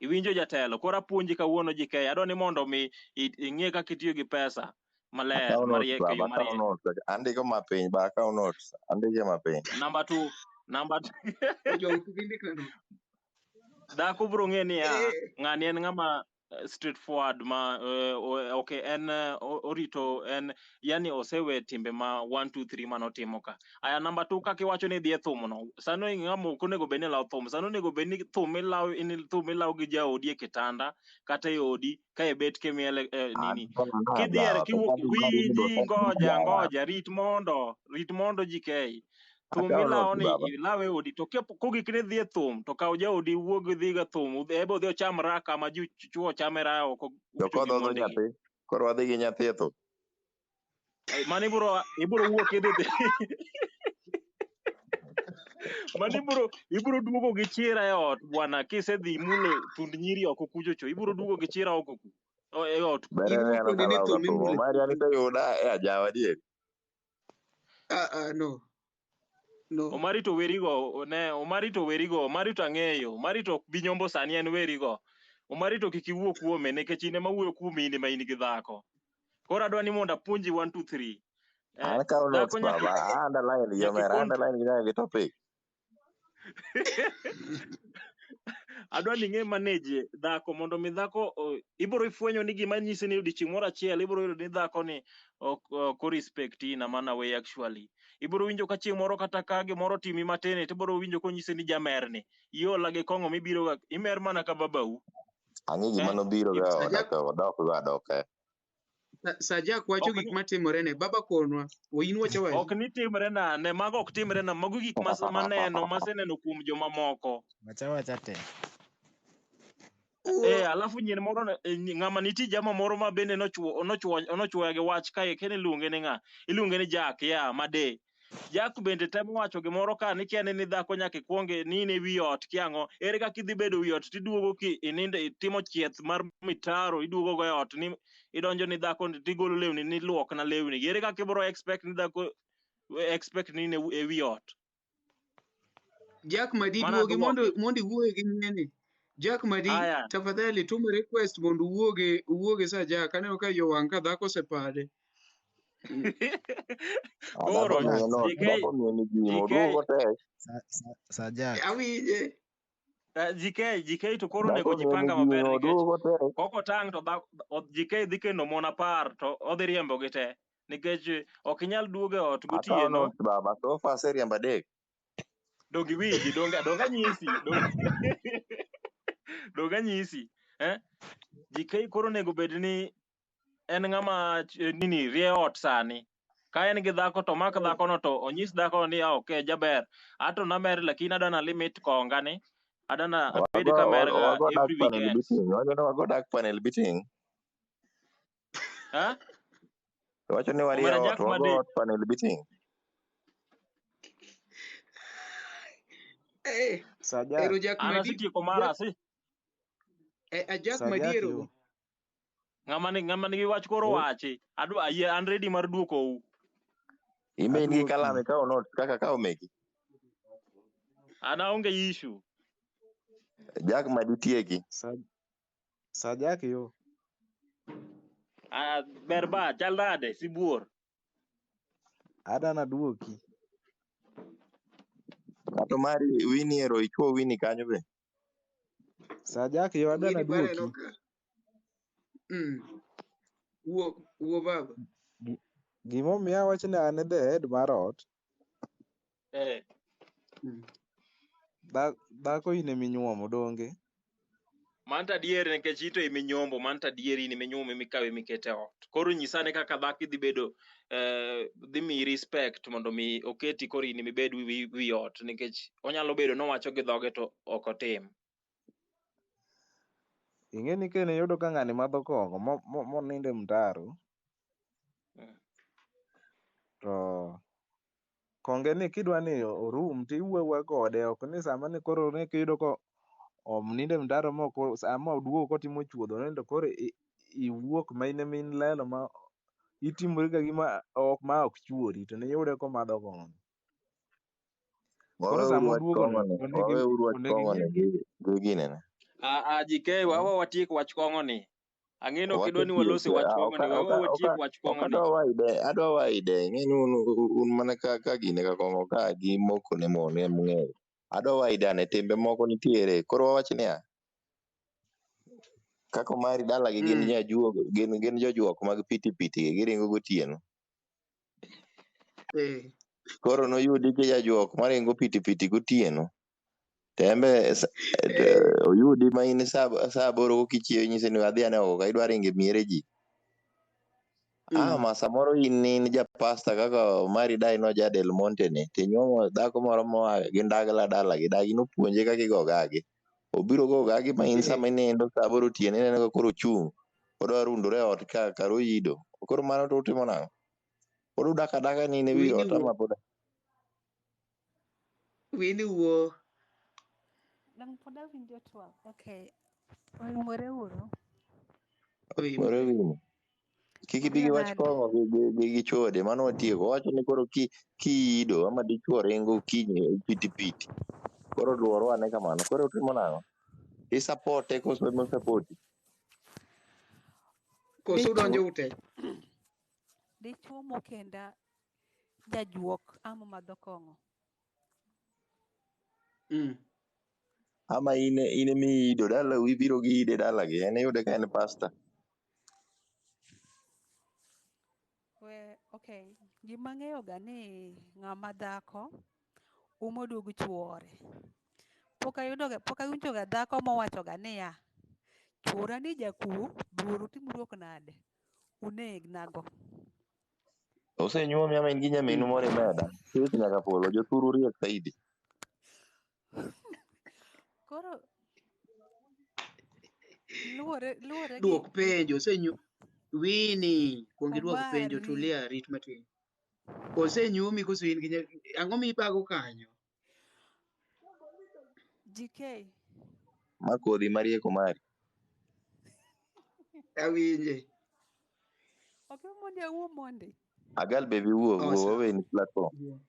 Iwinjo jatelo kora puonji kawuono GK adwani mondo mi ing'e kaka itiyo gi pesa maler mariek yo mariek. Andiko mapiny ba account notes andike mapiny. Number 2 dhako bro ng'e ni ng'ani en ng'ama straightforward ma okay en orito en yani osewe timbe ma 1 2 3 manotimo ka. Aya namba 2 kaka iwacho ni dhi e thum no. Sano ng'amo konego bedni law thum. Sano nego bedni thum ilaw gi jaodi e kitanda kata e odi ka e bet kemiele nini. Kidhiere wiji ngoja rit mondo GK. Thum ilawo ni ilawe odi to kogik ne dhi e thum to kaw jaodi wuog dhi ga thum ebo dhi ocham raka ma chuo chame ra oko ucho gi monde gi koro wadhi gi nyathi e thum mani ibro wuok idhi mani ibro duogo gi chira e ot bwana kisedhi mulo thund nyiri oko kuchocho ibro duogo gi chira oko e ot bere neno ka law ga thum Omari ani to yuda e ajawa dier no Omari to werigo Omari to ang'eyo Omari to bi nyombo sani en werigo Omari to kik iwuo kuome nikech in ema wuoyo kuom in ma in gi dhako. Koro adwa ni mondo apuonji 1 2 3. an kawo notes baba underline yo mera underline gi topic adwa ni ng'e manage dhako mondo mi dhako ibro ifwenyo ni gima nyisi ni odichieng' moro achiel ibro yudo ni dhako ni ko respect na mana way actually ibro winjo ka chieng' moro kata ka gimoro timi matene to ibro winjo ko nyisi ni jamer ni iola gi kong'o mibiro imer mana ka babau ang'e gima nobiro ga oda to odok Sajak wacho gik matimore ne baba konwa oyin wacho wacho ok ni timre na ne mago ok timre na mago gik maneno maseneno kuom joma moko wacha te alafu nyen moro ng'ama nitie jama moro ma bende nochwoya gi wach kae kene iluonge ni ng'a iluonge ni Jack ya made Jack bende temo wacho gimoro ka ni kiane ni dhako nyaka kuonge ni ne wi ot kiang'o ere kaka idhi bedo wi ot tiduogo ki ininde itimo chieth mar mitaro iduogo go e ot ni idonjo ni dhako tigolo lewni ni luok na lewni ere kaka ibro expect ni dhako ni ne e wi ot Jack Madi duogi mondo iwuoye gi ng'ene Jack Madi tafadhali tumo request mondo uwuoge Sajak aneno ka jowang' ka dhako osepade koro Sajak awinje GK to koro nego jipanga maber nikech koko tang to GK dhi kendo mon 10 to odhi riembo gi te nikech ok inyal duoge ot gotieno baba so far seriemba adek dongi wiji donga nyisi donga nyisi GK koro nego bed ni en ng'ama nini rie ot sani ka en gi dhako to mak dhako no to onyis dhako ni okay jaber ato na mer lakini adana limit konga ni adana abed ka mer ga every weekend wago dak panel beating wacho ni warie ot wago panel beating Sajak Jack Madi tieko mara Jack Madi ng'ama ni wach koro wachi adwa an ready mar duoko u imen gi kalame ka notes kaka ka omeki ana onge issue Jack Madi tieki Sajak yo berba chal nade sibuor adana duoki kato mari wini ero ichwo wini kanyo be Sajak yo adana duoki Wuo baba gimomiyo awacho ni an e the head mar ot dhako in eminyuomo donge manta diere nikech ito iminyombo manta dieri ni minyume mikawe mikete ot koro nyisane kaka dhako dhi bedo dhi mi respect mondo mi oketi koro in mibed wi ot nikech onyalo bedo nowacho gi dhoge to ok otim ing'e ni kene yudo ka ng'ani madho kong'o moninde mtaro to konge ni kidwa ni orum tiwuoyo kode ok ni sama ni koro ne kiyudo ko ninde mtaro moko sama oduogo kotimo chuodho nendo koro iwuok maine min lelo ma itimori ka gima ok chuori to ne yude ko madho kong'o koro sama oduogo no GK wawa watiek wach kong'o ni ang'eno kidwa ni walosi wach kong'o ni wawa watiek wach kong'o ni adwa waide ng'eni un mana ka gine ka kong'o ka gi moko ne mon mng'eyo adwa waide ane timbe moko nitiere koro wawach niya Kaka Omari dala gi gin jajuo, gin jojuok mag pitipiti giringo gotieno. Koro noyudi gi jajuok maringo pitipiti gotieno. Tembe oyudi ma in sa 8 gokichiew nyise ni adhi ane oko idwa ringe miere ji. Ma samoro in ja pasta kaka Omari dai no ja Del Monte ne tinyuomo dhako moro moa gi ndagla dala gi dagi nopuonje kaka igo gagi. Obiro go gagi ma in sama inindo sa 8 otieno ineno ka koro ochung' odwa rundore ot ka karo yido. Koro mano to utimo nang'o? Pod udak adaka ni ne wi ot ama pod Wini wuo. Dang pod awinjo twak. Okay. Oimore uru. Oimore wini. Kik ibi gi wach kong'o gi chode mano watieko. Wacho ni koro kiido ama dichuo ringo kinyi pitipiti. Koro dwaro ane kamano. Koro utimo nang'o? Isapote koso no sapoti? Koso donjo ute. Dichuo mokenda jajuok ama madho kong'o. Ama ine miido dala ibiro gi ide dala gi ene yude ka en pasta. Okay. Gima ng'eyo ga ni ng'ama dhako umodug chuore. Pok awinjo ga dhako mowacho ga niya, chuora ni jakuo, buoru timruok nade? Unegna go. Osenyuomi ama in gi nyaminu moro imeda. Chik nyaka polo jothuru riek saidi. Koro luore Duok penjo Wini kuongi duok penjo tulia rit matin. Osenyuomi koso in gi ang'o mibago kanyo? GK. Ma kodhi marieko mari. Awinje. Ok mondi awuo mondi. Agal baby wuo wawe ni platform.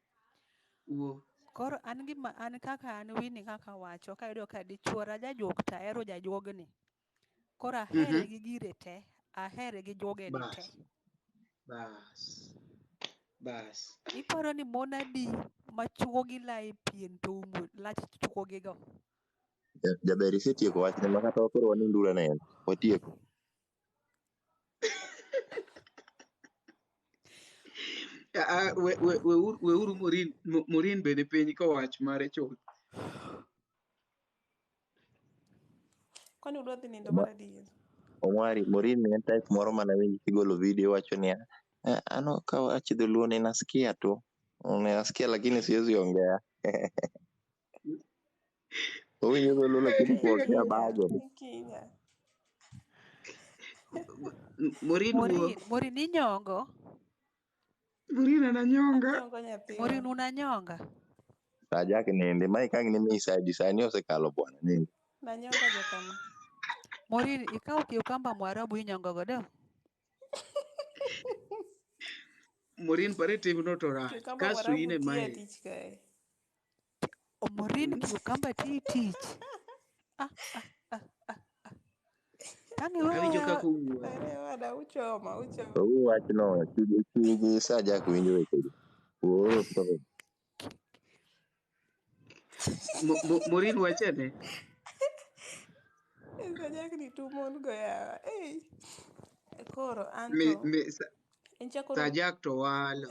Wuo. Koro an kaka an Wini kaka wacho kayudo ka dichuora jajuok to ahero jajuogni. Koro ahere gi gire te. Ahere gi juoge ni te. Bas. Iparo ni mon adi machuo gi lai pien to umo lach chuo gi go. Jaber isetieko wachne ma kata koro wanindura ne en. Watieko. Weuru Morin bende piny kowach mare chuth. Kwani udwa dhi nindo mar adi? Omari, Morin ni en type moro manawinji kigolo video wacho niya, ano ka achidhuluo ninasikia tu. Ninasikia lakini siwezi ongea. Owinjo dholuo lakini kuongea bago. Morin ni nyongo. Morin ananyonga. Anyongo nyathi. Morin unanyonga. Sajak nende mai kang ni misa sani osekalo bwana nini. Nanyonga jakama. Morin ikaw kiukamba mwarabu inyongo godo. Morin pare timno to rach. Kasto ine mae. Tich kae. Morin kiukamba tich. Awinjo kaka owuo. Wada uchoma. Wachno chigi Sajak winjo wechegi. Morin wachane. Sajak ni tumon go yawa. Koro anto. Sajak to walo.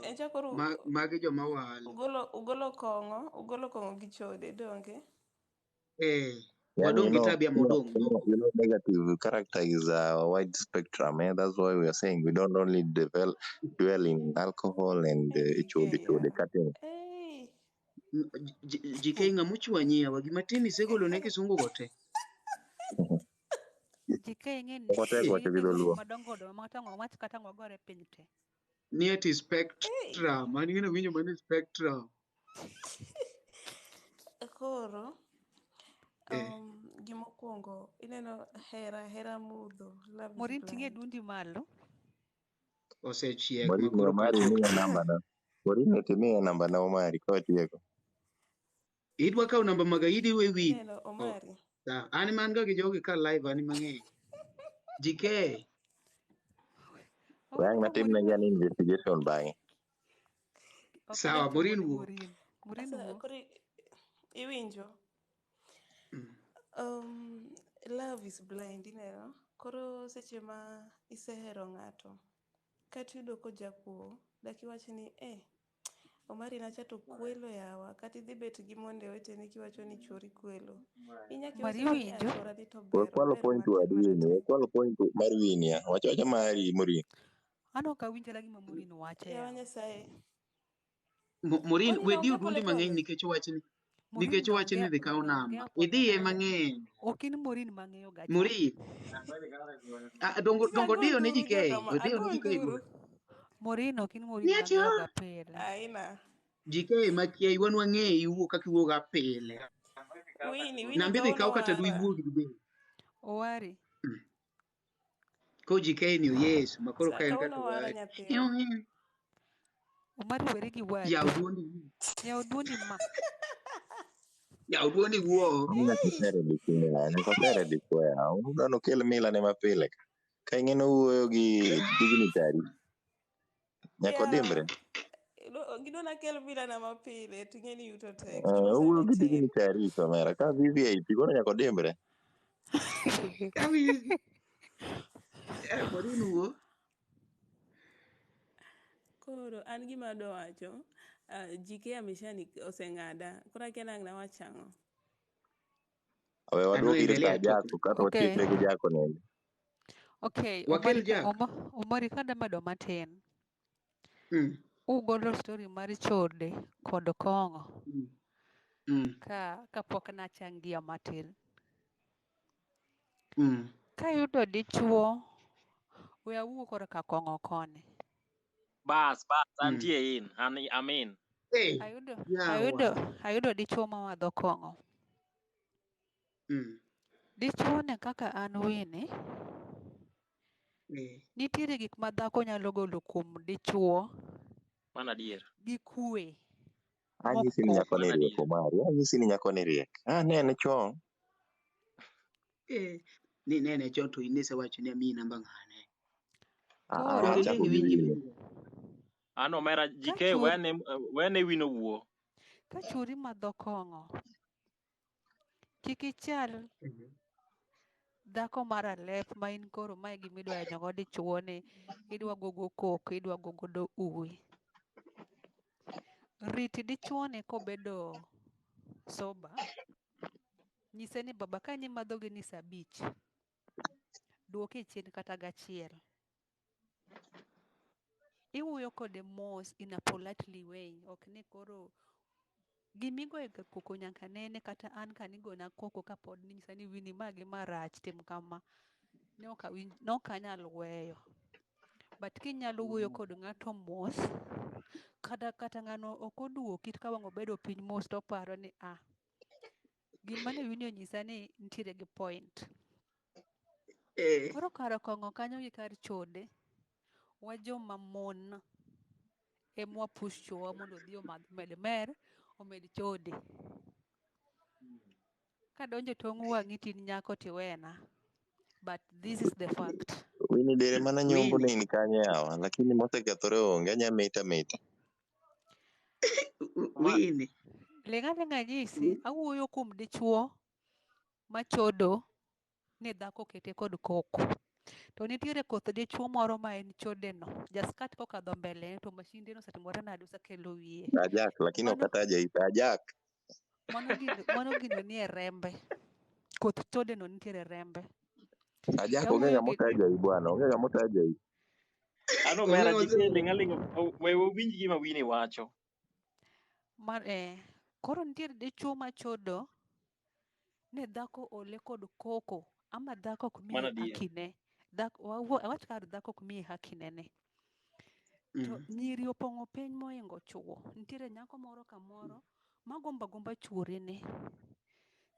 Magi joma walo. Ugolo kong'o gi chode donge. Wadong' gi tabia modong'. Negative character is a wide spectrum. That's why we are saying we don't only dwell in alcohol and chode cutting. GK ng'amuchwa nyiwa gima tin isegolo ne kisungu gote. GK ng'eni madongo do matango wach kata ngogore piny te. Nieti spectrum. Mani ng'eno winjo mani spectrum. Koro gimokwongo ineno hera mudho. Morin ting'e dundi malo. Osechiek makoro Morin timie namba na Omari kawatieko. Idwa kawo namba magaidi we wi. Omari. An man ga gi jogi ka live ani mang'eny. GK. Wang na tim na yan investigation bang'e. Sawa, Morin wuo. Iwinjo. Love is blind, you know. Koro seche ma isehero ng'ato, kata iyudo kojakuo, dak iwacho ni Omari Nacha to kwelo yawa, kata idhi bet gi monde weteni kiwacho ni chuori kwelo. Inyaki Mari wacho ni winjo? chuora dhi to ber, Kwalo ober point wadu Winnie, marateng'. kwalo point mar Winnie. Wacha mari Muri. An ok awinjora gima Morin wacho Yawa yawa. Nyasaye. Morin Morin wedi onge oduondi pole mang'eny pole. Morin nikech wachni nongea dhi kawo namba. nongea pole Idhiye pole. mang'eny. Ok in Morin mang'eyo gacha. Morin. Dongo Go diyo ne ji nduru kei. jogama, Odiyo ne ago ji kei go. nduru. Morin ok in Ni Morin ati mang'eyo ga pile. Aina. ji kei makia wan wang'eyi iwuok kaka iwuok ga pile. Winnie Nambi dhi kawo kawuono kata du wara. iwuog gi. Owari. Ko ji kei ni Yesu makoro ka en kaka Kawuono wara wari. nyathina. Omari weri gi Yaw wadu. duondi. Yaw duondi ma. Yaw duondi wuo. Mina kisere di kuya, ne kosere di kuya. Uno no kel mila ne mapile. Ka ing'eno wuoyo gi dignitary. Nyako dimbre. Yawa. Gidwa nakel bila na mapile, ting'eni yuto tek. Chuo Wuoyo sani gi tin. dignitary somera. Ka VVIP kono nyako dimbre. Kawi. Morin wuo. Koro an gima adwa wacho, jike ameshani oseng'ada. Koro akia nang' nawachang'o. Awe waduok ir Endelea sa tu. jako kata Okay. watiekre gi jako nende. Okay, Wakel jak. Omari kada medo matin. Mm. Ugolo story mar chode kod kong'o. Ka pok nachangia matin. Kayudo dichuo, we awuo korka kong'o koni. Bas, antie in. Amin. Ayudo dichuo mawadho kong'o. Dichuo ne kaka an Winnie. Nitiere gik ma dhako nyalo golo kuom dichuo. Mano adier. Gi kwe. Anyisi ni nyako ni riek Omari. Anyisi ni nyako ni riek. Ne chong. Ni nene chon to inise wacho ni ami namba ng'ane. Achako gi Winnie. Ano mera jike wene wino wuo. Ka churi madho kong'o. Kik ichal dhako mar alep ma in koro mae gimidwa nyogo dichuo ni. Idwa gogo koko, idwa gogo uwi. Rit dichuo ni kobedo soba. Nyise ni baba ka ni madho gi ni saa 5. Duoke chien kata gachiel. Iwuoyo kode mos in a politely way. Ok ni koro gimigo e koko nyaka nene kata an kanigona koko kapod ninyisa ni Winnie ma gima rach tim kama. Nok anyal weyo. But kinyalo wuoyo kod ng'ato mos. Kata ng'ano ok oduoki ka wang' obedo piny mos to paro ni gima ne Winnie onyisa ni nitiere gi point. Koro kar kong'o kanyo gi kar chode. Wajoma mon emwa push chuowa mondo odhi omed mer omed chode. Kadonjo tong' wang'i tin nyako tiwena. But this is the fact. Winnie dere mana nyombo ne in kanye yawa. Lakini mosekethore onge. Anya mita. Winnie. Lenga nyisi. Awuoyo kuom dichuo machodo ni dhako kete kod koko. To nitiere koth dichuo moro ma en chode no. Jaskat kokadho mbele to mashinde no setimore nade osekelo wiye. Ajak lakini okataja ita ajak. Mano gino nie rembe. Koth chode no nitiere rembe. Ajak onge ng'ama otaja i bwana. Onge ng'ama otaja i. Ano mera jike lingalingo. We winj gima Winnie wacho. Koro nitiere dichuo machodo ne dhako ole kod koko. Ama dhako ok miye hakine. Awach kar dhako ok miye hakine ne. To nyiri opong'o piny moingo chuo. Nitiere nyako moro kamoro magomba chuore ne.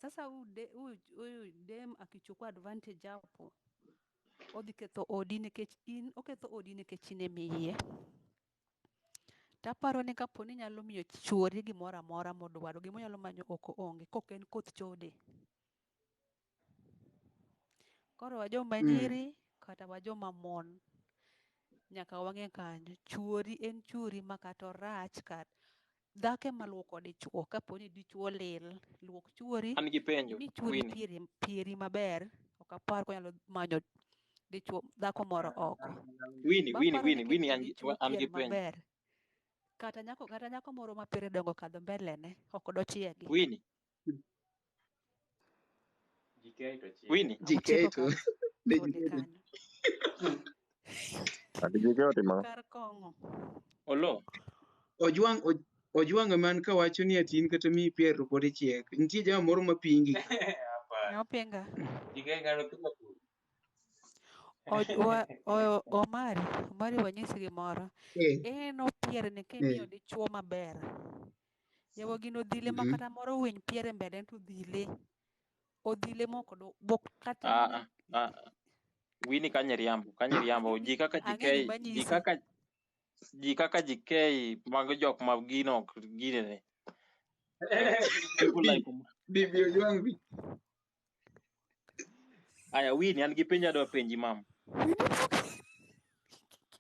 Sasa huyu dem akichukua advantage hapo. Odhi ketho odi nikech oketho odi nikech in emiye. Taparo ni kapo ni nyalo miyo chuori gimoro amora modwaro. Gimonyalo manyo oko onge. Kok en koth chode. Koro wajoma nyiri kata wajoma mon. Nyaka wang'e kanyo. Chuori en chuori makata orach kat. Dhake maluoko dichuo. Kapo ni dichuo lil. Luok chuori. An gi penjo. Imi chuori pieri maber. Ok apar ko nyalo manyo dichuo dhako moro oko. Winnie Baparo ni dichuo an pier gi penjo. maber. Kata nyako moro ma pere dongo kadho mbele ne ok dochiegi. Winnie. Winnie. GK to. Rudi kanyo. Ati GK otimo. Kar kong'o. Olo. Ojwang man kawacho ni atin kata mi pier to pod chiek. Nitie jama moro mapingi. Nyopinga. GK gano tuko. Omari wanyisi gimoro. En opier ni kimiyo dichuo maber. Yawa gino dhile makata moro winy piere mbele to dhile. Odhile moko do bok kata mana. Winnie kanyeriambo. Ji kaka GK mago jok ma gino ok gine. People like Bibi Ojwang bi. Aya Winnie an gi penjo adwa penji mam.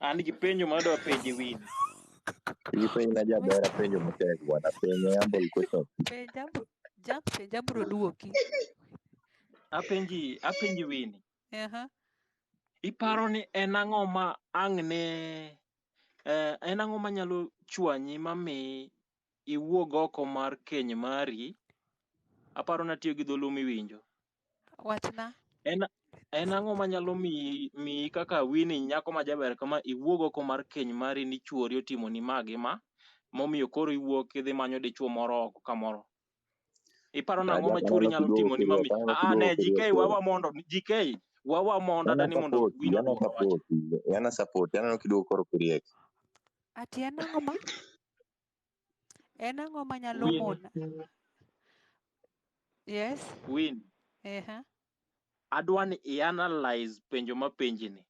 An gi penjo ma adwa penji Winnie. Iyi penjo na jaber penjo matek bwana penjo humble question. Penja bro duoki. Apenji Winnie. Iparo ni en ang'o ma en ang'o manyalo chwanyi mami iwuog oko mar keny mari? Aparo natiyo gi dholu miwinjo. Wachna. En ang'o manyalo mi kaka Winnie nyako ma jaber kama iwuog oko mar keny mari ni chuori otimo ni magi ma momiyo koro iwuok idhi manyo dichuo moro oko kamoro? Iparo nang'o ma chuori nyalo timo ni mami? Ne GK wawa mondo dani mondo Winnie oduok. Yana support yana kidogo koro kuriek. Ati en ang'o ma? En ang'o manyalo mona? Yes. Winnie. Adwa ni i-analyze penjo mapenji ni.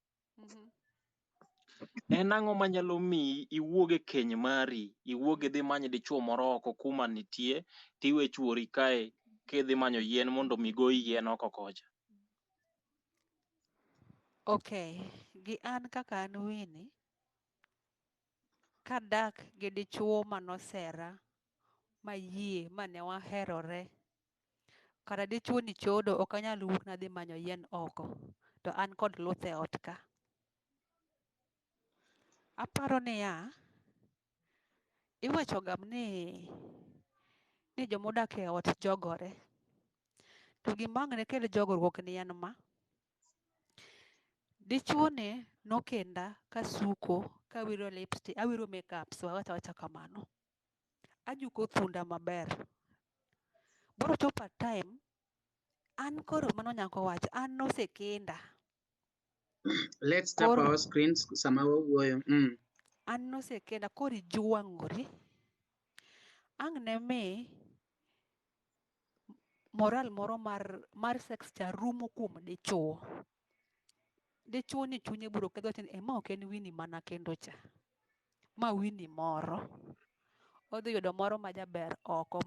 En ang'o manyalo mi iwuog e keny mari, iwuog idhi manyo dichuo moro oko kuma nitie, tiwe chuori kae kidhi manyo yien mondo mi goyi yien oko kocha? Okay, gi an kaka an Winnie, kadak gi dichuo manosera, mayie mane waherore, kata dichuo ni chodo ok anyal wuok nadhi manyo yien oko, to an kod luth e ot ka. Aparo niya, iwacho ga ni jomodak e ot jogore. To gima ang' ne kel jogruok ni en ma. Dichuo ni nokenda kasuko, kawiro lipstick, awiro makeups, wawacha kamano. Ajuko thunda maber. Boro chopa time, an koro mano nyako wach, an nosekenda. Let's tap our screens sama wawuoyo. An nosekenda koro ijuang'ori. Ang' ne mi moral moro mar sex cha rumo kuom dichuo. Dichuo ni chunye biro kedho tin ma ok en Winnie mana kendo cha. Ma Winnie moro. Odhi yudo moro ma jaber oko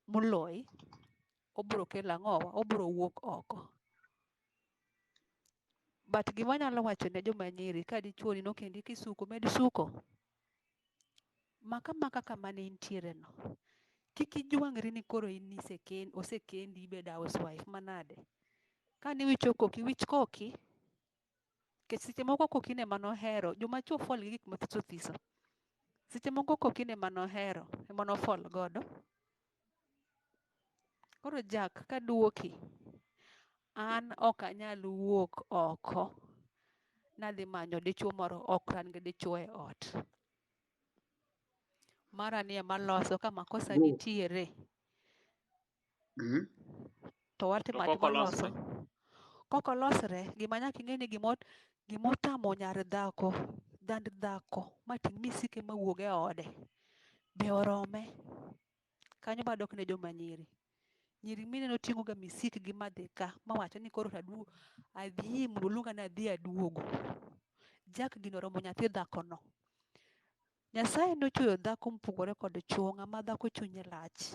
moloi. Obiro kelo ang'owa, obiro wuok oko. But gima nyalo wacho ne joma nyiri, ka dichuo ni nokendi kisuko, med suko. Maka kama ne intiere no. Kik ijuang'ri ni koro in osekendi ibed housewife manade. Ka ni wicho koki, wich koki. Ke seche moko koki ne manohero, joma chuo fall gi gik mathiso thiso. Seche moko koki ne manohero, emano fall godo. Koro Jack, kaduoki, an ok anyal wuok oko nadhi manyo dichuo moro ok ran gi dichuo e ot. Mara ni ema loso ka makosa nitiere. To watimo loso. Kokolosre, gima nyaka ing'e ni gimotamo nyar dhako, dhand dhako, mating' misike mawuog e ode, be orome. Kanyo badok ne joma nyiri. Nyiri mineno ting'o ga misik gi madhi ka, mawacho ni koro adhi mondo luonga ni adhi aduogo. Jack gino oromo nyathi dhako no. Nyasaye nochweyo dhako mopogore kod chuo, ng'ama dhako chunye lach.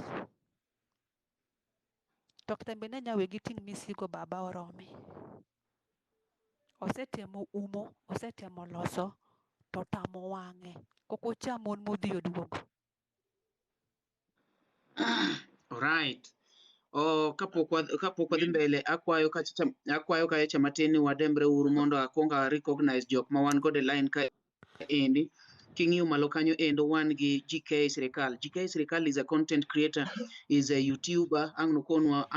To kata bende nyawe gi ting' misigo baba orome. Osetemo umo, osetemo loso, to tamo wang'e. Kokocha mon modhi oduogo. Alright. kapok wadhi mbele, akwayo kacha matin ni wadembre uru mondo akwonga recognize jok ma wan kod e line ka endi. King'iyo malo kanyo endo wan gi GK Sirikal. GK Sirikal is a content creator, is a YouTuber. Ang nokonwa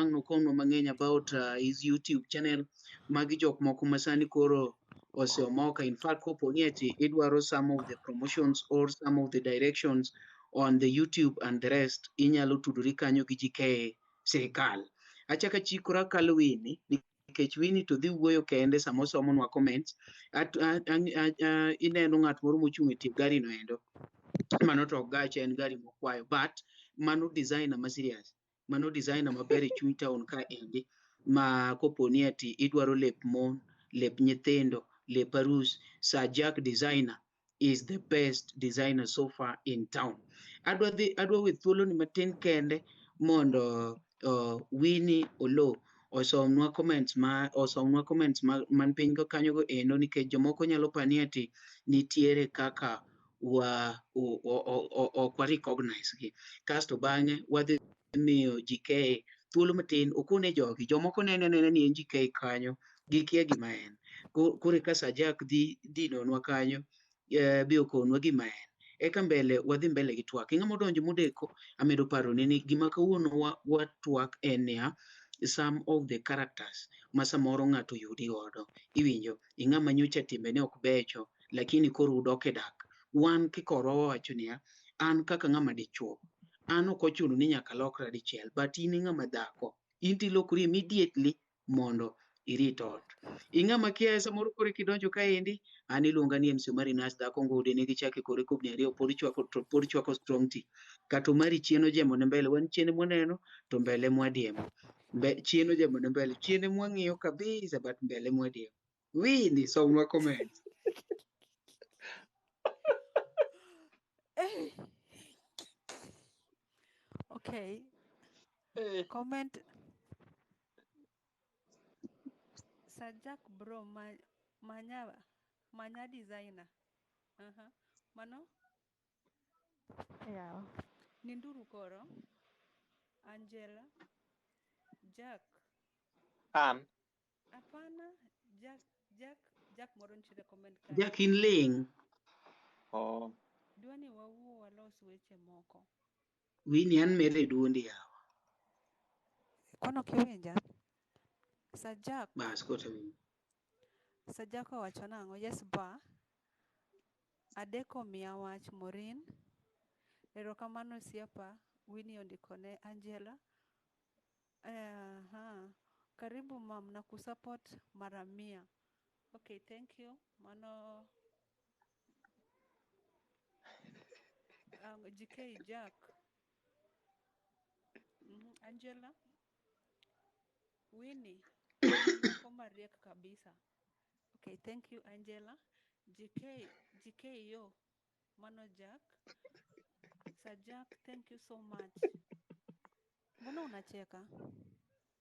mang'eny about his YouTube channel. Magi jok moko masani koro oseomoka. In fact, kopo ni ati idwaro some of the promotions or some of the directions on the YouTube and the rest, inyalo tudori kanyo gi GK Sirikal. Achaka chikora kalo Winnie, nikech Winnie to dhi wuoyo kende samosomonwa comments. Ineno ng'at moro mochung' e tie gari no endo, mano to ok gache, en gari mokwayo, but mano designer ma serious, mano designer maber e chuny town ka endi, ma kopo ni ati idwaro lep mon, lep nyithindo, lep arus, Sir Jack designer is the best designer so far in town. Adwa we thuolo ni matin kende mondo Winnie Olo osomnwa comments man piny go kanyo go endo, nikech jomoko nyalo pani ati nitiere kaka ok wa recognize gi. Kasto bang'e wadhi miyo GK thuolo matin okone jogi, jomoko nene ni en GK kanyo, gikia gima en. Kore ka Sajak dhi nonwa kanyo, bi okonwa gima en. Eka mbele wadhi mbele gi twak. Ing'ama odonjo modeko, amedo paro ni gima kawuono watwak en ya some of the characters ma samoro ng'ato yudi godo. Iwinjo, ing'ama nyocha timbene ok becho, lakini koro udok e dak. Wan kikoro wacho niya, an kaka ng'ama dichuo, an ok ochuno ni nyaka lokra dichiel, but in ng'ama dhako, in tilokri immediately mondo irit ot. Ing'ama kia samoro kore kidonjo kaendi, an iluonga ni Mc Omari Nash, dhako ngode nigi chake kore kubni ariyo, pod chwako strong tea. Kato mari chieno jemo ne mbele, wan chiene mwaneno, to mbele mwadiemo. Chieno jemo ne mbele, chiene mwang'iyo kabisa, but mbele mwadiemo. Winnie, somnwa comment. Okay. Comment. Sajak bro manya designer. Mano? Yeah. Ninduru koro. Angela. Jack. An. Apana. Jack moro nchire comment kae. Jack in ling. Oh. Dwani wawuo walos weche moko. Winnie an mere duondi yawa. Kono kiwinja? Sajak. Bas kota winjo. Sajak owacho nang'o? Yes ba. Adeko miya wach Morin. Erokamano osiepa. Winnie ondikone Angela. Karibu mam na kusupport mara 100. Okay, thank you. Mano GK Jack. Angela. Winnie. In nyako mariek kabisa. Okay, thank you Angela. GK yo. Mano Jack. Sir Jack, thank you so much. Mbona unacheka?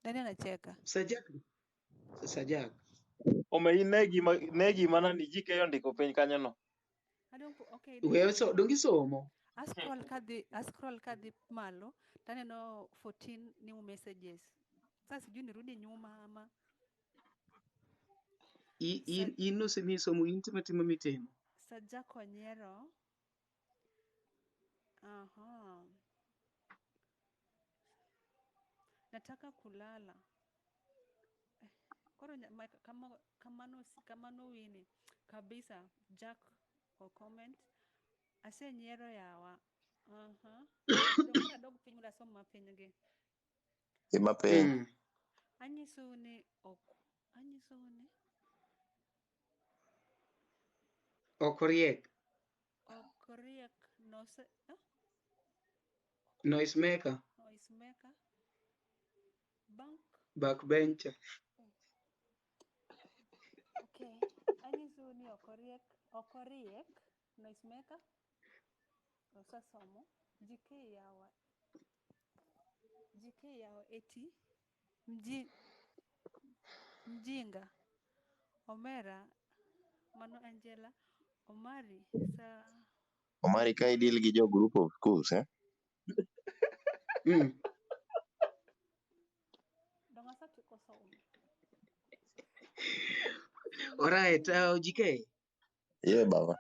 Nani anacheka? Sajak. Ome negi mana ni GK ondiko piny kanyo no. Okay, dongi somo. Ascroll kadhi malo, taneno 14 new messages. Sasa sijui nirudi nyuma ama. In osemisomo in timatimo mitimo. Sajak Onyero. Nataka kulala. Koro kamano Winnie. Kabisa Jack o comment. Ase nyiero yawa. Koro adog piny mondo asom mapiny gi. Ima piny. Anyisou ni ok oriek. Noise maker. Backbencher. Okay. Anyisou ni ok oriek. Noise maker. Osasomo. GK yawa eti. Mjinga. Omera. Mano Angela. Omari. Omari ka idil gi jo group of schools, Alright, GK. Yeah, baba.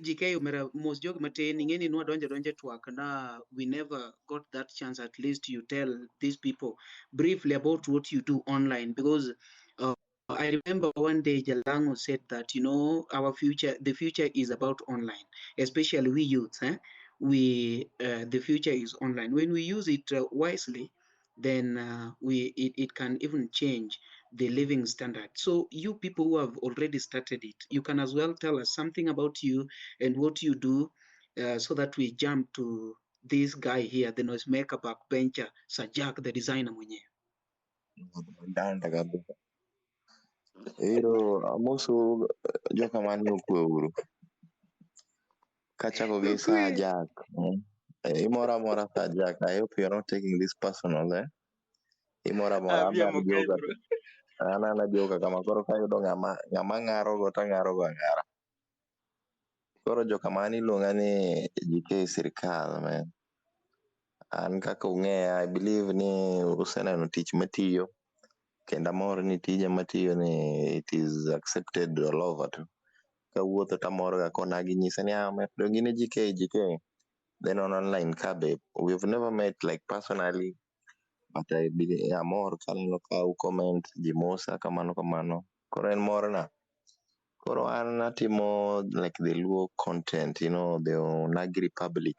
GK umera most jog matin ingeni nwa donje twak na we never got that chance. At least you tell these people briefly about what you do online, because I remember one day Jalango said that the future is about online, especially we youths. The future is online. When we use it wisely, then it can even change the living standard. So you people who have already started it, you can as well tell us something about you and what you do, so that we jump to this guy here, the noisemaker backbencher, Sajak, the designer mwenyewe. Danda kabisa. Hilo amusu joka mani ukwe uru. Kachako gi Sajak. Imora mora Sajak. I hope you're not taking this personal, eh? Imora mora Abia amba ni moke joka. bro. Na joka kama koro kayo do ngama ngaro go ta ngaro go ngara. Koro joka mani lunga ni GK sirikal, man. An kaka ung'eya, I believe ni useneno tich matiyo. Kenda mor ni tija matiyo ni it is accepted all over to. Kawuotho tamoro ga kona gi nyisa ni do gine GK. Then on online ka be. We've never met like personally. But I believe amor kaneno ka u comment jimosa kamano. Koro en mor na. Koro an natimo like the Luo content, the Nagi Republic.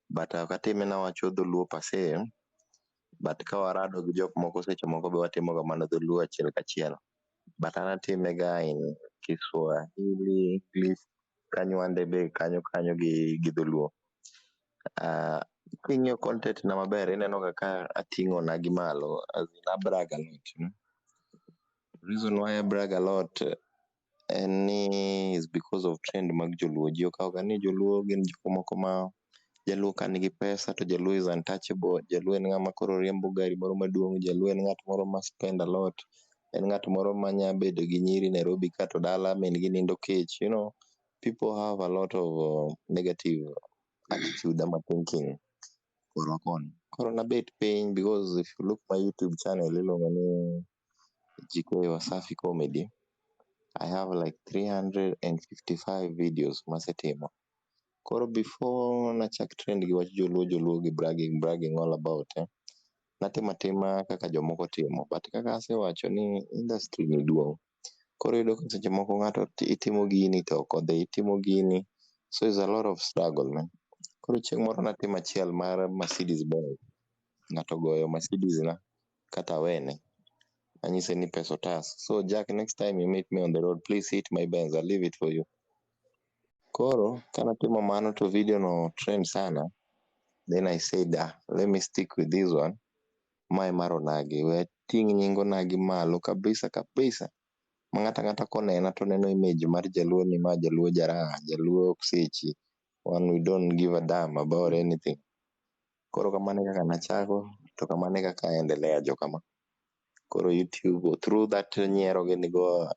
But akatime na wacho dholuo pase. But ka warado gi jok moko seche moko be watimo ga mana dholuo achiel kachiel. But an atime ga in Kiswahili, English, kanywande be kanyo gi dholuo. King'iyo content na maber ineno ka ating'o na gi malo, as in I brag a lot. Reason why I brag a lot is because of trend mag joluo. Ji okaw ga ni joluo gin jok moko ma jaluo ka nigi pesa to jaluo is untouchable. Jaluo en ng'ama koro riembo gari moro maduong'. Jaluo en ng'at moro ma spend a lot. En ng'at moro ma nya bedo gi nyiri Nairobi ka to dala min gi nindo kech. People have a lot of negative attitude ama thinking. Koro nabet piny because if you look my YouTube channel iluongo ni GK Wasafi Comedy. I have like 355 videos masetimo. Koro before nachak trend gi wach joluo gi bragging all about, natimo atima kaka jomoko timo, but kaka asewacho ni industry ni duong'. Koro iyudo ka seche moko ng'ato itimo gini to ok odhi, itimo gini, so it's a lot of struggle, man. Koro chieng' moro natimo achiel mar Mercedes Benz. Ng'ato goyo Mercedes na kata wene. Anyise ni pesa otas. So Jack, next time you meet me on the road, please hit my Benz, I'll leave it for you. Koro kana timo mano to video no trend sana. Then I said, let me stick with this one. Mae maro nagi, we ting' nyingo nagi malo kabisa. Ng'ata konena to neno image mar jaluo ni ma jaluo jara, jaluo sechi. One we don't give a damn about anything. Koro kamane kaka nachako, to kamane kaka endelea jokama. Koro YouTube, through that nyiero gini go,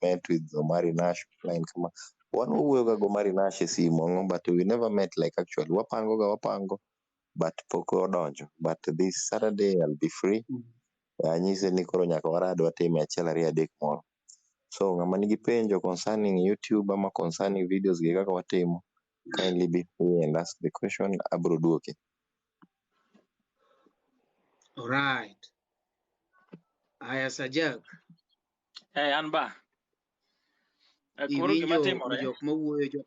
met with Omari Nash, flying kama. One who go Omari Nash simo, but we never met like actually. Wapango. But poko odonjo. But this Saturday I'll be free. Anyise ni koro nyaka warado watime achiel ariyo adek moro. So ng'ama nigi penjo concerning YouTube ama concerning videos gi kaka watimo, kindly be free and ask the question, abro duoke. Alright. Aya Sajak. An ba. Koro gima Iwinjo timore. jok mawuoyo jok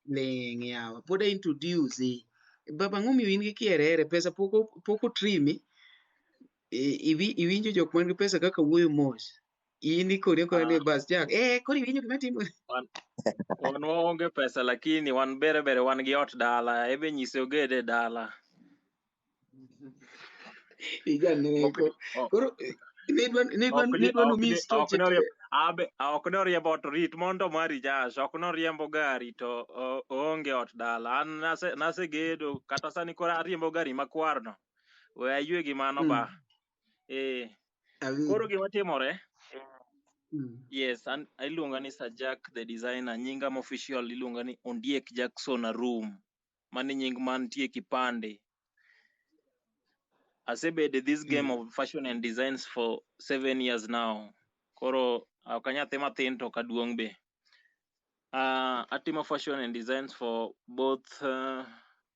ling yawa. Pod introduce. Baba ng'umi win gi kierere pesa poko trimi. Iwinjo jok man gi pesa kaka wuoyo mos. In kode ni bas Jack. Koro iwinjo gima timo. Wan waonge pesa lakini wan bere wan gi ot dala. Ebe nyise ogede dala. Iga neko. Koro nidwa nomi stoche. Ok ne oriembo ot rit mondo mari jash. Ok ne oriembo gari to oonge ot dala. An nasegedo kata sani koro ariembo gari makwar no. We ayue gi mano ba. Koro gima timore. Yes, iluonga ni Sajak the designer. Nyinga official iluonga ni Ondiek Jackson Arum. Mani nying mantie kipande. Asebede this game of fashion and designs for 7 years now. Koro ok anyathi mathin to kaduong' be. Atimo fashion and designs for both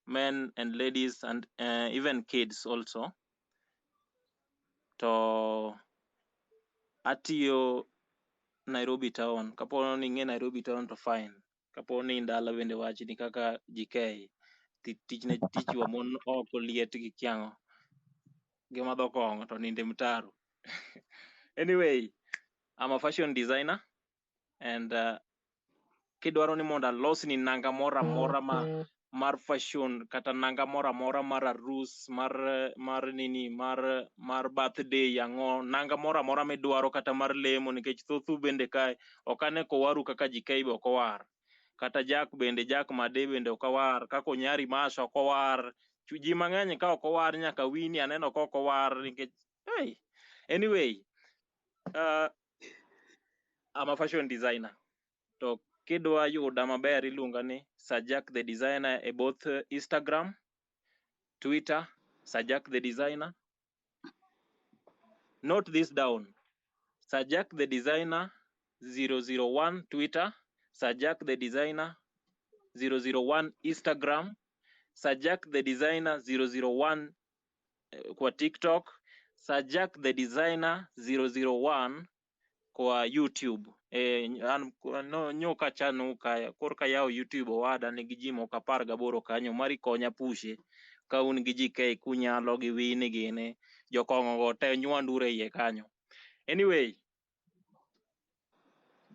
men and ladies and even kids also. To atiyo Nairobi town. Kapo ni ing'e Nairobi town to fine. Kapo ni ndala bende wachni kaka GK. Tich wa mon oko liet gi kiang'o. Gima dho kong'o to ninde mtaro. Anyway, I'm a fashion designer and kidwaro ni mondo alosni nanga moro amora mar fashion kata nanga moro amora mar arus mar birthday ang'o, nanga moro amora midwaro kata mar lemo, nikech thothu bende kae ok ane kowaru kaka JK be ok owar, kata Jack Made bende ok owar, kaka Onyari Mash ok owar, ji mang'eny ka ok owar, nyaka Winnie aneno ka ok owar nikech hey. Anyway, I'm a fashion designer. To kidwa yuda maber iluonga ni Sajak the Designer e both Instagram, Twitter, Sajak the Designer. Note this down. Sajak the Designer 001 Twitter, Sajak the Designer 001 Instagram, Sajak the Designer 001 kwa TikTok, Sajak the Designer 001 kwa YouTube. Nyoka chanu kaya korka yao YouTube owada nigi ji moko 18 kanyo mari konya pushe ka un gi JK kunyalo gi Winnie gini jokong'o go te nywandure iye kanyo. Anyway,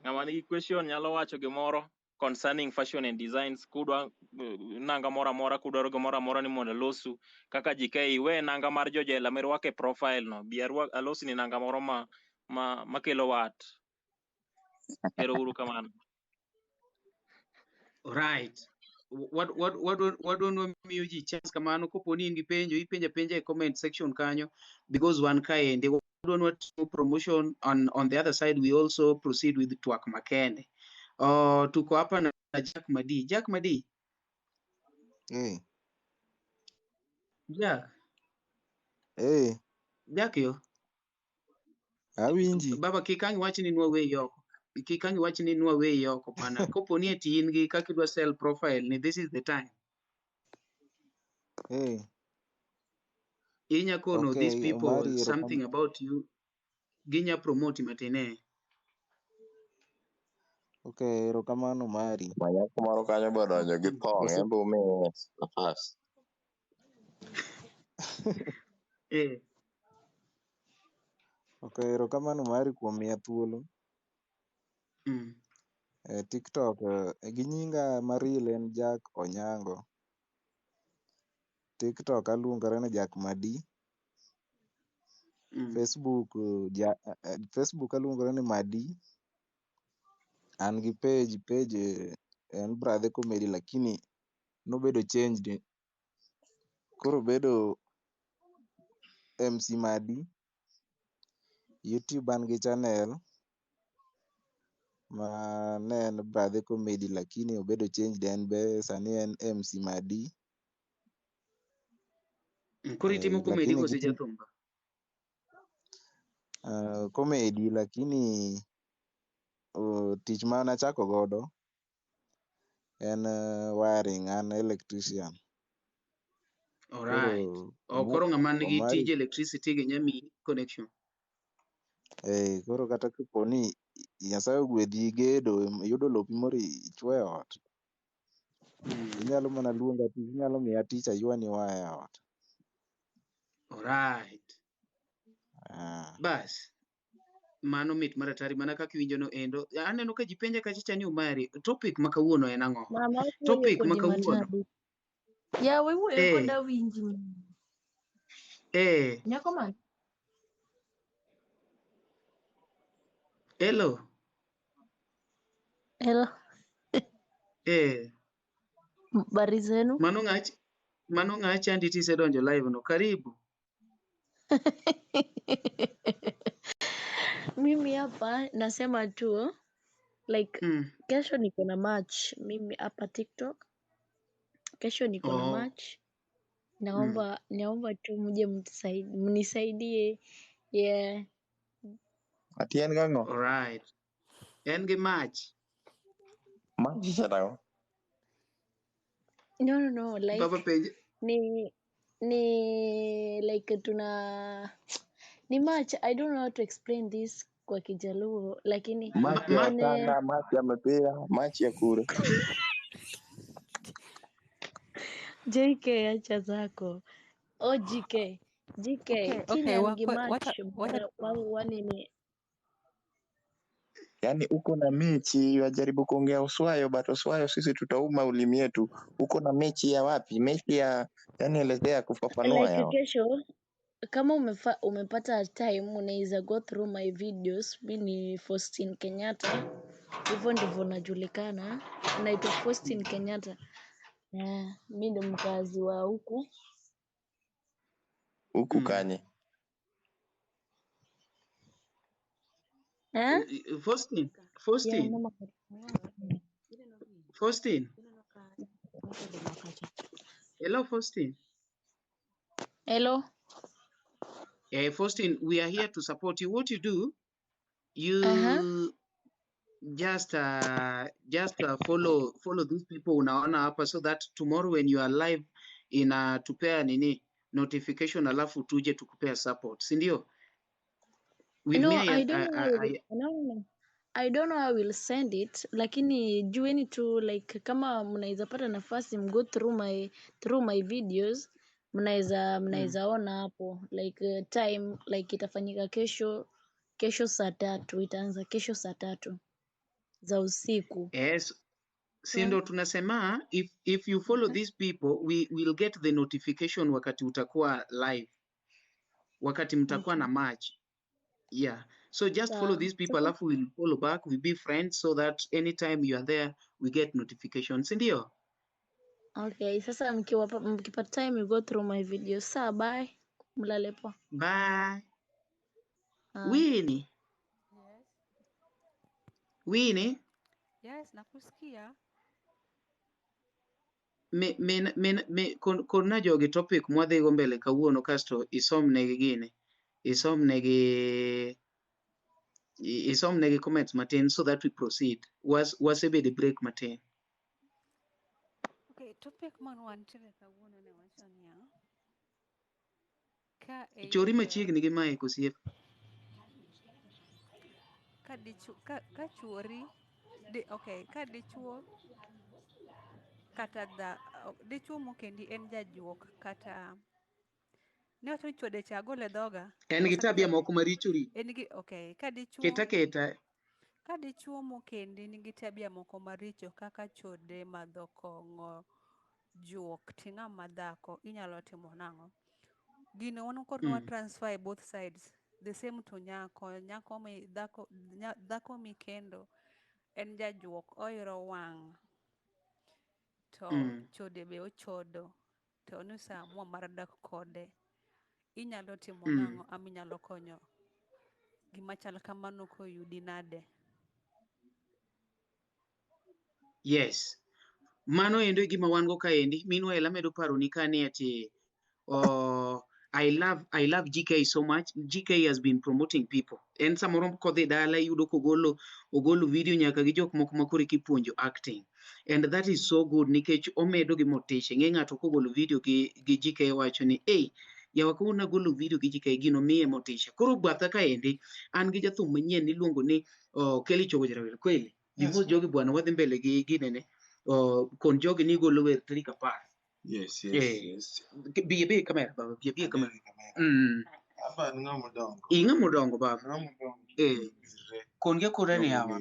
ng'ama nigi question nyalo wacho gimoro concerning fashion and designs, kudwa nanga mora mora, kudwaro gimoro amora ni mondo losu kaka JK we nanga mar jojela mirwake profile no biarwa alosni nanga moro makelo wat. Ero uru kamano. Right. What don't miyo ji chance kamano kopo ni in gi penjo ipenja e comment section kanyo, because one kind they don't want to promotion on the other side. We also proceed with Twak Makende. Tuko hapa na Jack Madi. Hey. Jack yo. Awinji. Baba kikangi wachi ni nwa we yoko pana. Kopo ni eti in gi kaki dwa sell profile ni, this is the time. Inya kono these people Omari, something about you. Ginya promote matine. Okay, erokamano Omari. Manyako moro kanyo bodonjo gi thong' en be umiye nafas. Okay, erokamano Omari kuom miya thuolo. TikTok gi nyinga maril en Jack Onyango. TikTok aluongora ni Jack Madi. Facebook aluongora ni Madi. An gi page en Brother Comedy lakini nobedo changed. Koro bedo MC Madi. YouTube an gi channel ma ne en Brother Comedy lakini obedo changed, en be sani en MC Madi. Koro itimo comedy kose jathumba? Comedy lakini tich ma nachako godo en wiring, an electrician. Alright. Koro ng'ama nigi tij electricity gi nyami connection. Koro kata kaponi Nyasaye ogwedhi gedo, yudo lopi moro ichwe ot, inyalo mana luonga tich, inyalo miya tich aywani waya ot. Alright. Bas. Mano mit maratari mana kaka iwinjo no endo. Aneno ka ji penja kachicha ni Omari, topic ma kawuono en ang'o? Topic ma kawuono. Yawa iwuoyo koda winji. Nyako man. Hello. Habari zenu? Mano ng'a chandi tisedonjo live no, karibu. Mimi hapa nasema tu like kesho niko na match mimi hapa TikTok. Kesho niko na match. Naomba tu mje mnisaidie. Yeah. Atien gango. Alright. En gi mach. Mach chatao. No, Baba like penj. ni like ni match. I don't know how to explain this kwa Kijaluo, lakini Mach ya ene kanda, mach ya mpira, mach ya kure. JK acha zako. Oh, GK Okay, okay, Kenya nigi match wacha wanini. Yaani uko na mechi wajaribu kuongea Uswayo, but Uswayo sisi tutauma ulimi yetu. Uko na mechi ya wapi? Mechi ya yani elezea kufafanua Like yao. kesho kama umepata time unaweza go through my videos. Mi ni Faustin Kenyatta, hivyo ndivyo najulikana. Naitwa Faustin Kenyatta. Mi ndo mkazi wa huku. Huku kanye. Faustin. Hello, Faustin. Hello. Faustin, we are here to support you. What you do, you just follow these people unaona hapa, so that tomorrow when you are live tupea nini notification, alafu tuje tukupea support, si ndio? With No, me I don't know how I will send it, lakini jueni tu like kama mnaweza pata nafasi mgo through my videos, mnaweza ona hapo like time like itafanyika kesho saa 3, itaanza kesho saa 3 za usiku. Yes, si ndo tunasema if you follow these people we will get the notification wakati utakuwa live, wakati mtakuwa na match. Yeah, so just follow these people, alafu we'll follow back, we'll be friends, so that anytime you are there we get notifications, ndio? Okay, sasa mkipata time you go through my videos. Sawa, bye. Mlale poa. Bye. Winnie. Yes. Winnie. Yes, nakusikia. Kona jogi topic mwadhi go mbele kawuono, kasto isomnegi gini. Isomnegi comments matin so that we proceed. Wasebede break matin. Okay, topic man wantiere kawuono ne wacho niya. Ka Chori machiegni gi mae kosiep. Ka chuori okay, ka dichuo kata dichuo mokendi en jajuok kata ne wacho ni chode cha gole dhoga. En gi tabia moko maricho ri. En gi okay, ka dichuo ka dichuo mokendi nigi tabia moko maricho kaka chode madho kong'o, juok, ting'ama dhako, inyalo timo nang'o? Gino wan korwa transfer both sides, the same to nyako dhako mikendo en jajuok, oiro wang' to chode be ochodo, to nosamua mar dak kode, inyalo timo nang'o ama inyalo konyo gima chal kamano koyudi nade? Yes, mano endo e gima wan go kaendi. Meanwhile amedo paro ni kani ati I love GK so much. GK has been promoting people. En samoro kodhi dala yudo ogolo video nyaka gi jok moko makore kipuonjo acting. And that is so good nikech omedo gi motisha. Ng'e ng'ato kogolo video gi GK wacho ni yawa kawuono agolo video gi GK gino miye motisha. Koro batha kaendi an gi jathum manyien niluongo ni Kelly Chogo Jarawil. Kweli gimos jogi bwana wadhi mbele gi ginene kon jogi ni golo wer tarik 10. Yes. Biye kamera baba, biye kamera. Aba ng'amo dongo. Ing'amo dongo baba. Ng'amo dongo. Konge kore ni yawa.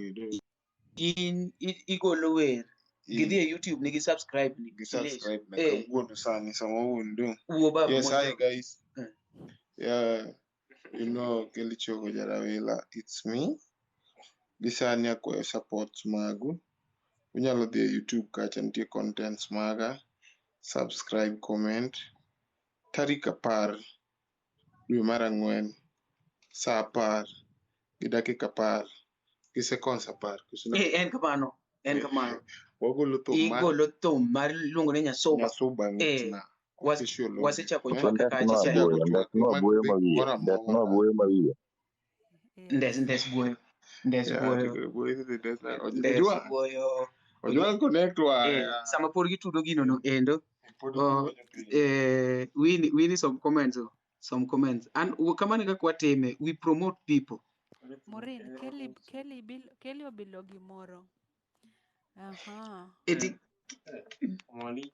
Igolo wer. Gidhi e YouTube nigi subscribe ni. Subscribe na kawuono sani sama wundo. Yes, hi guys. Yeah, you know Kelly Chogo Jarawila, it's me. Gisani akwayo support magu. Unyalo dhi e YouTube kacha nitie contents maga. Subscribe, comment. Tarik 10 dwe mar 4 saa 10 gi dakika 10 gi seconds 10. En kamano. Wagolo thum mar luongo ni Nyasuba. Wasechako chwaka kacha. Ndak no abuoyo mawiye. ndes buoyo ndes buoyo ojwang connect wa sama pod gitudo gino no endo wini some comments and kamano kaka watime we promote people. Maureen, Kelly obilo gimoro. Aha. Maureen,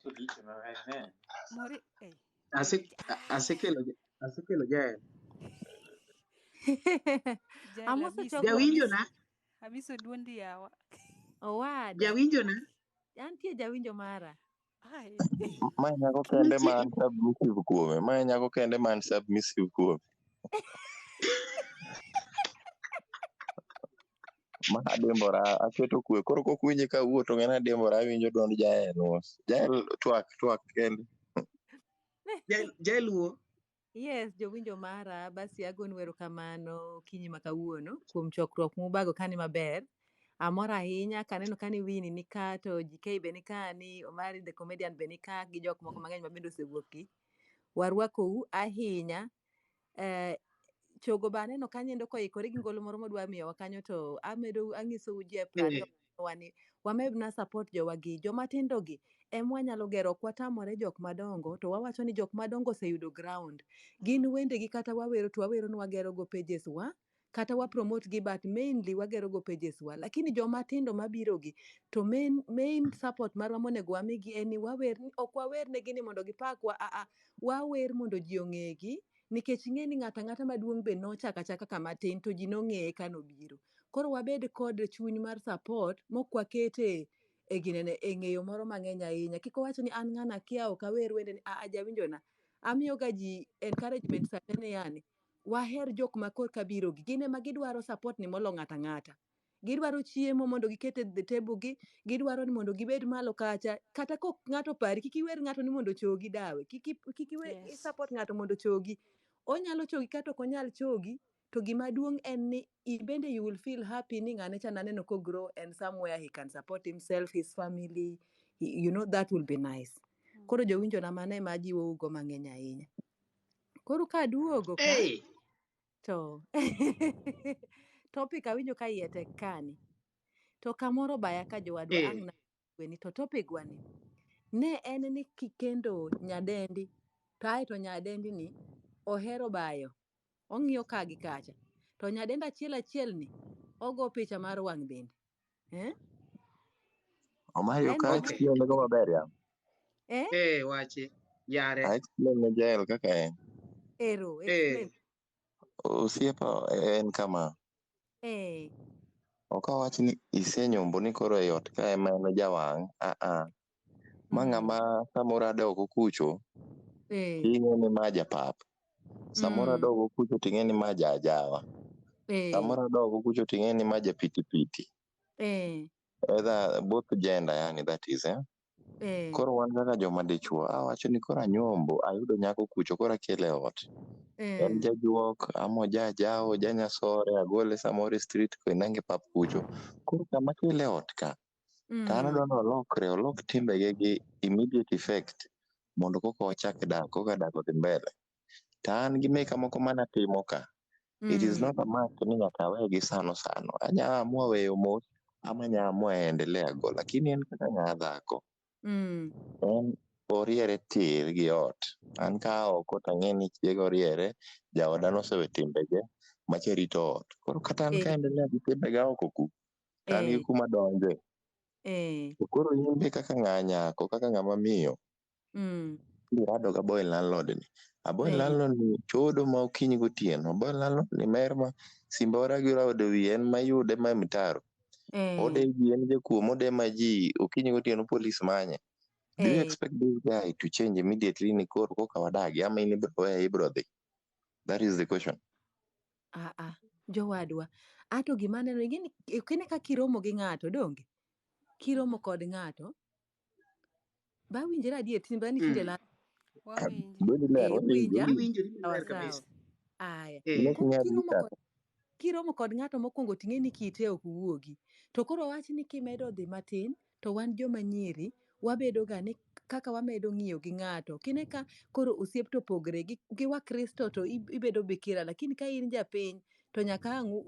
asekelo Jael. Jael Jawinjo na? Abiso duondi yawa. Owada. Jawinjo na? Antie jawinjo mara. Ai. Mae nyako kende man submissive kuome. Mae nyako kende man submissive kuome. Ma adembora aketo kwe. Koro kok winje ka wuo to ng'ena adembora awinjo duond Jael mos. Jael twak kende. Jael wuo? Yes, jowinjo mara, basi agonu erokamano kinyi ma kawuono kuom chokruok mubago kani maber. Amor ahinya kaneno kani Winnie ni ka to GK be ni ka ni Omari the comedian be ni ka gi jok moko mang'eny mabende osewuoki. Warwakou ahinya. Chogo be aneno kanyo koikore gi ngolo moro modwa miyowa kanyo to ang'isou ji e plan wani wamedna support jowagi jomatindo gi wanyalo gero ok watamore jok madongo to wawacho ni jok madongo oseyudo ground gin wende gi kata wawero to wawero ni wagero go pages wa kata wa promote gi but mainly wagero go pages wa lakini jomatindo mabiro gi to main support marwa monego wamigi en ni ok wawer negi ni mondo gipakwa wawer mondo ji ong'egi nikech ing'e ni ng'ata maduong' be nochako achaka kama tin to ji nong'eye ka nobiro. Koro wabed kod chuny mar support mok wakete e ng'eyo moro mang'eny ahinya. Kik owacho ni an ng'ana kia ok awer wende ni jawinjo na. Amiyo ga ji encouragement sani yani. Waher jok ma korka biro gi. Gin ema gidwaro support ni molo ng'ata. Gidwaro chiemo mondo gikete the table gi. Gidwaro ni mondo gibed malo kacha. Kata kok ng'ato pari kik iwer ng'ato ni mondo chogi dawe. Kik iwer support ng'ato mondo chogi. Onyalo chogi kata ok onyal chogi to gima duong' en ni bende you will feel happy ni ng'ane cha naneno ko grow and somewhere he can support himself, his family, that will be nice. Koro jowinjo na mane ma jiwo go mang'eny ahinya. Koro ka duogo ka to topic awinjo ka iye tek kani to kamoro baya ka jowadwa ang' na weni to topic wani ne en ni kikendo nyadendi to nyadendi ni ohero bayo ong'iyo ka gi kacha to nyadenda achiel ni ogo picha mar wang' bende Omari ka explain go maber ya. Wache yare. Explain ne Jael kaka en. Explain. Osiepa en kama. Ok awach ni isenyombo ni koro e ot ka ema en jawang'. Ma ng'ama samoro adogo kucho ting'e ni ma japap. Samoro adogo kucho ting'e ni ma jajawa. Samoro adogo kucho ting'e ni ma japitipiti. Either both gender yani that is Koro wan kaka joma dichuo awacho ni koro anyombo ayudo nyako kucho koro akele ot. En jajuok amo jajawo janyasore agole samoro street koinange pap kucho. Koro kama kele ot ka. Tano dono olok timbege gi immediate effect mondo koko ochak dak koka dak odhi mbele. Tan gi meka moko mana timo ka. It is not a must ni nyaka awegi sano. Anya amua weyo mos ama nya amua endelea go lakini en kaka ng'a dhako. En oriere tir gi ot. An ka oko tang'e ni chiega oriere jaoda nosewe timbege mache rito ot. Koro kata an ka endelea gi timbega oko ku. Tan gi kuma donje. Koro in be kaka ng'a nyako kaka ng'ama miyo. Irado ga boy landlord ni. Boy landlord ni chodo ma okinyi gotieno. Boy landlord ni mer ma simba ora gi rawdo wiye en mayude ma mitaro. Ode ji en jakuo mode ma ji okinyi gotieno police manye. Do you expect this guy to change immediately ni koro koka wadagi ama in ibro dhi? That is the question. Jowadwa. Ato gima neno kine ka kiromo gi ng'ato donge? Kiromo kod ng'ato. Ba winjira adiet simba ni tinde la. Winja. Sawa. Aya. Kiromo kod ng'ato mokwongo ting'e ni kite ok wuogi. To koro wach ni kimedo dhi matin to wan joma nyiri wabedo ga ni kaka wamedo ng'iyo gi ng'ato. Kine ka koro osiep to pogre gi wa Kristo to ibedo bikira lakini ka in japiny to nyaka ang'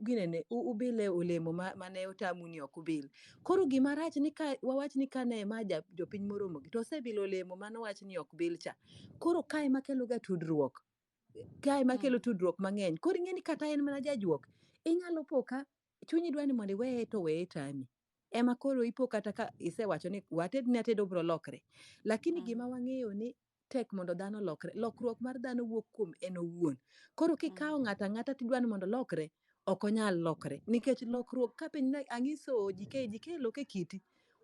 ginene ubile olemo mane otamu ni ok ubil. Koro gima rach ni ka wawach ni kane ma jopiny moromo gi to osebilo olemo manowach ni ok bil cha. Koro kae makelo ga tudruok. Kae makelo tudruok mang'eny. Koro ing'eni kata en mana jajuok. Inyalo po ka chunyi dwani mondo iweye to weye tami. Ema koro ipo kata ka isewacho ni watedni atedo bro lokre. Lakini gima wang'eyo ni tek mondo dhano lokre. Lokruok mar dhano wuok kuom en owuon. Koro kikawo ng'ata ng'ata tidwani mondo lokre, ok onyal lokre. Nikech lokruok ka piny ang'iso JK loke kiti.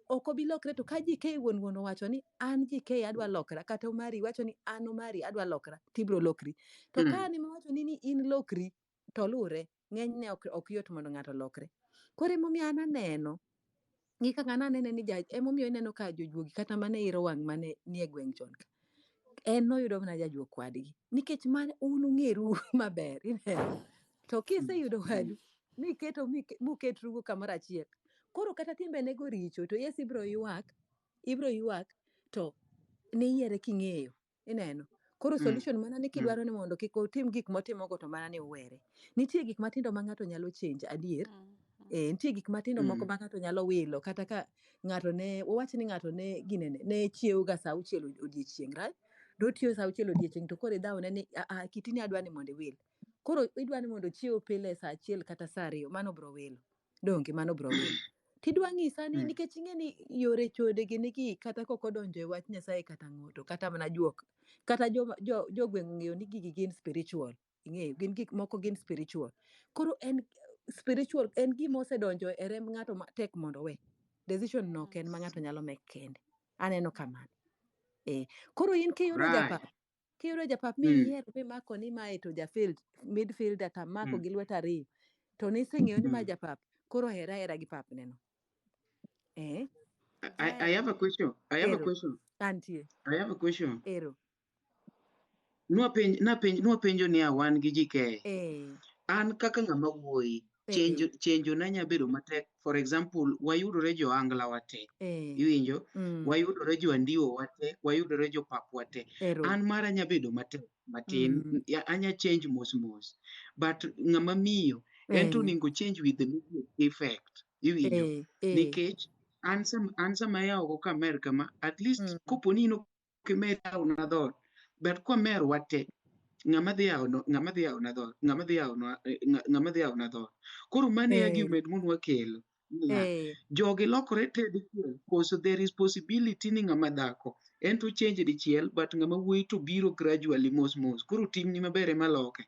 Ok obi lokre to ka JK wuon owacho ni an JK adwa lokra kata Omari wacho ni an Omari adwa lokra tibro lokri. To ka an wacho ni in lokri to lure ng'enyne ok yot mondo ng'ato lokre. Koro emomiyo an aneno gi kaka anene ni emomiyo ineno ka jojuogi kata mane iro wang' mane nie gweng' chon ka en noyudo mana jajuok kwadgi nikech man un ung'eru maber ineno. To kiseyudo wadu miketo muket rugo kamoro achiel, koro kata timbene go richo to yes ibro ywak to niyiere king'eyo ineno. Koro solution mana ni kidwaro ni mondo kik otim gik motimogo to mana ni uwere. Nitie gik matindo ma ng'ato nyalo change adier. Nitie gik matindo moko ma ng'ato nyalo wilo kata ka ng'ato wawach ni ng'ato ne chiewo ga sa 6 odiechieng' right? Dotiyo sa 6 odiechieng' to koro idhawone ni kitini adwani mondo iwil. Koro idwani mondo chiew pile sa 1 kata sa 2 mano bro wilo. Donge mano bro wilo. Tidwa ng'isa ni nikech ing'eni yore chode gini kata kok odonjo e wach Nyasaye kata ng'oto kata mana juok kata jogweng' ng'eyo ni gigi gin spiritual. Ing'eyo gin gik moko gin spiritual. Koro en spiritual en gima osedonjo e remb ng'ato tek mondo we. Decision no ken ma ng'ato nyalo make kende. Aneno kamano. Koro in kiyudo japap miyiero mimako ni mae to midfielder tamako gi lwet ariyo to niseng'eyo ni ma japap koro hera gi pap neno. I have a question. Antie. I have a question. Ero. Nwapenjo ni wan gi JK. An kaka ng'ama wuoyi, chenjo na nya bedo matek. For example, wayudore jo angla wate. Iwinjo? Wayudore jo andiwo wate, wayudore jo pap wate. An mara nya bedo matek matin. Anya change mos. But ng'ama miyo, ento ningo change with the immediate effect. Iwinjo? Nikech an sama yawo go ka Amerika ma at least koponi ino kimer yawo na dhot. But kwa mer wate ng'ama dhi yawo na dhot. Koro mane argument mun wakelo. Jogi lokore te dichiel. Because there is possibility ni ng'ama dhako ento change dichiel but ng'ama wuoyi to biro gradually mos. Koro tim ni mabere maloke.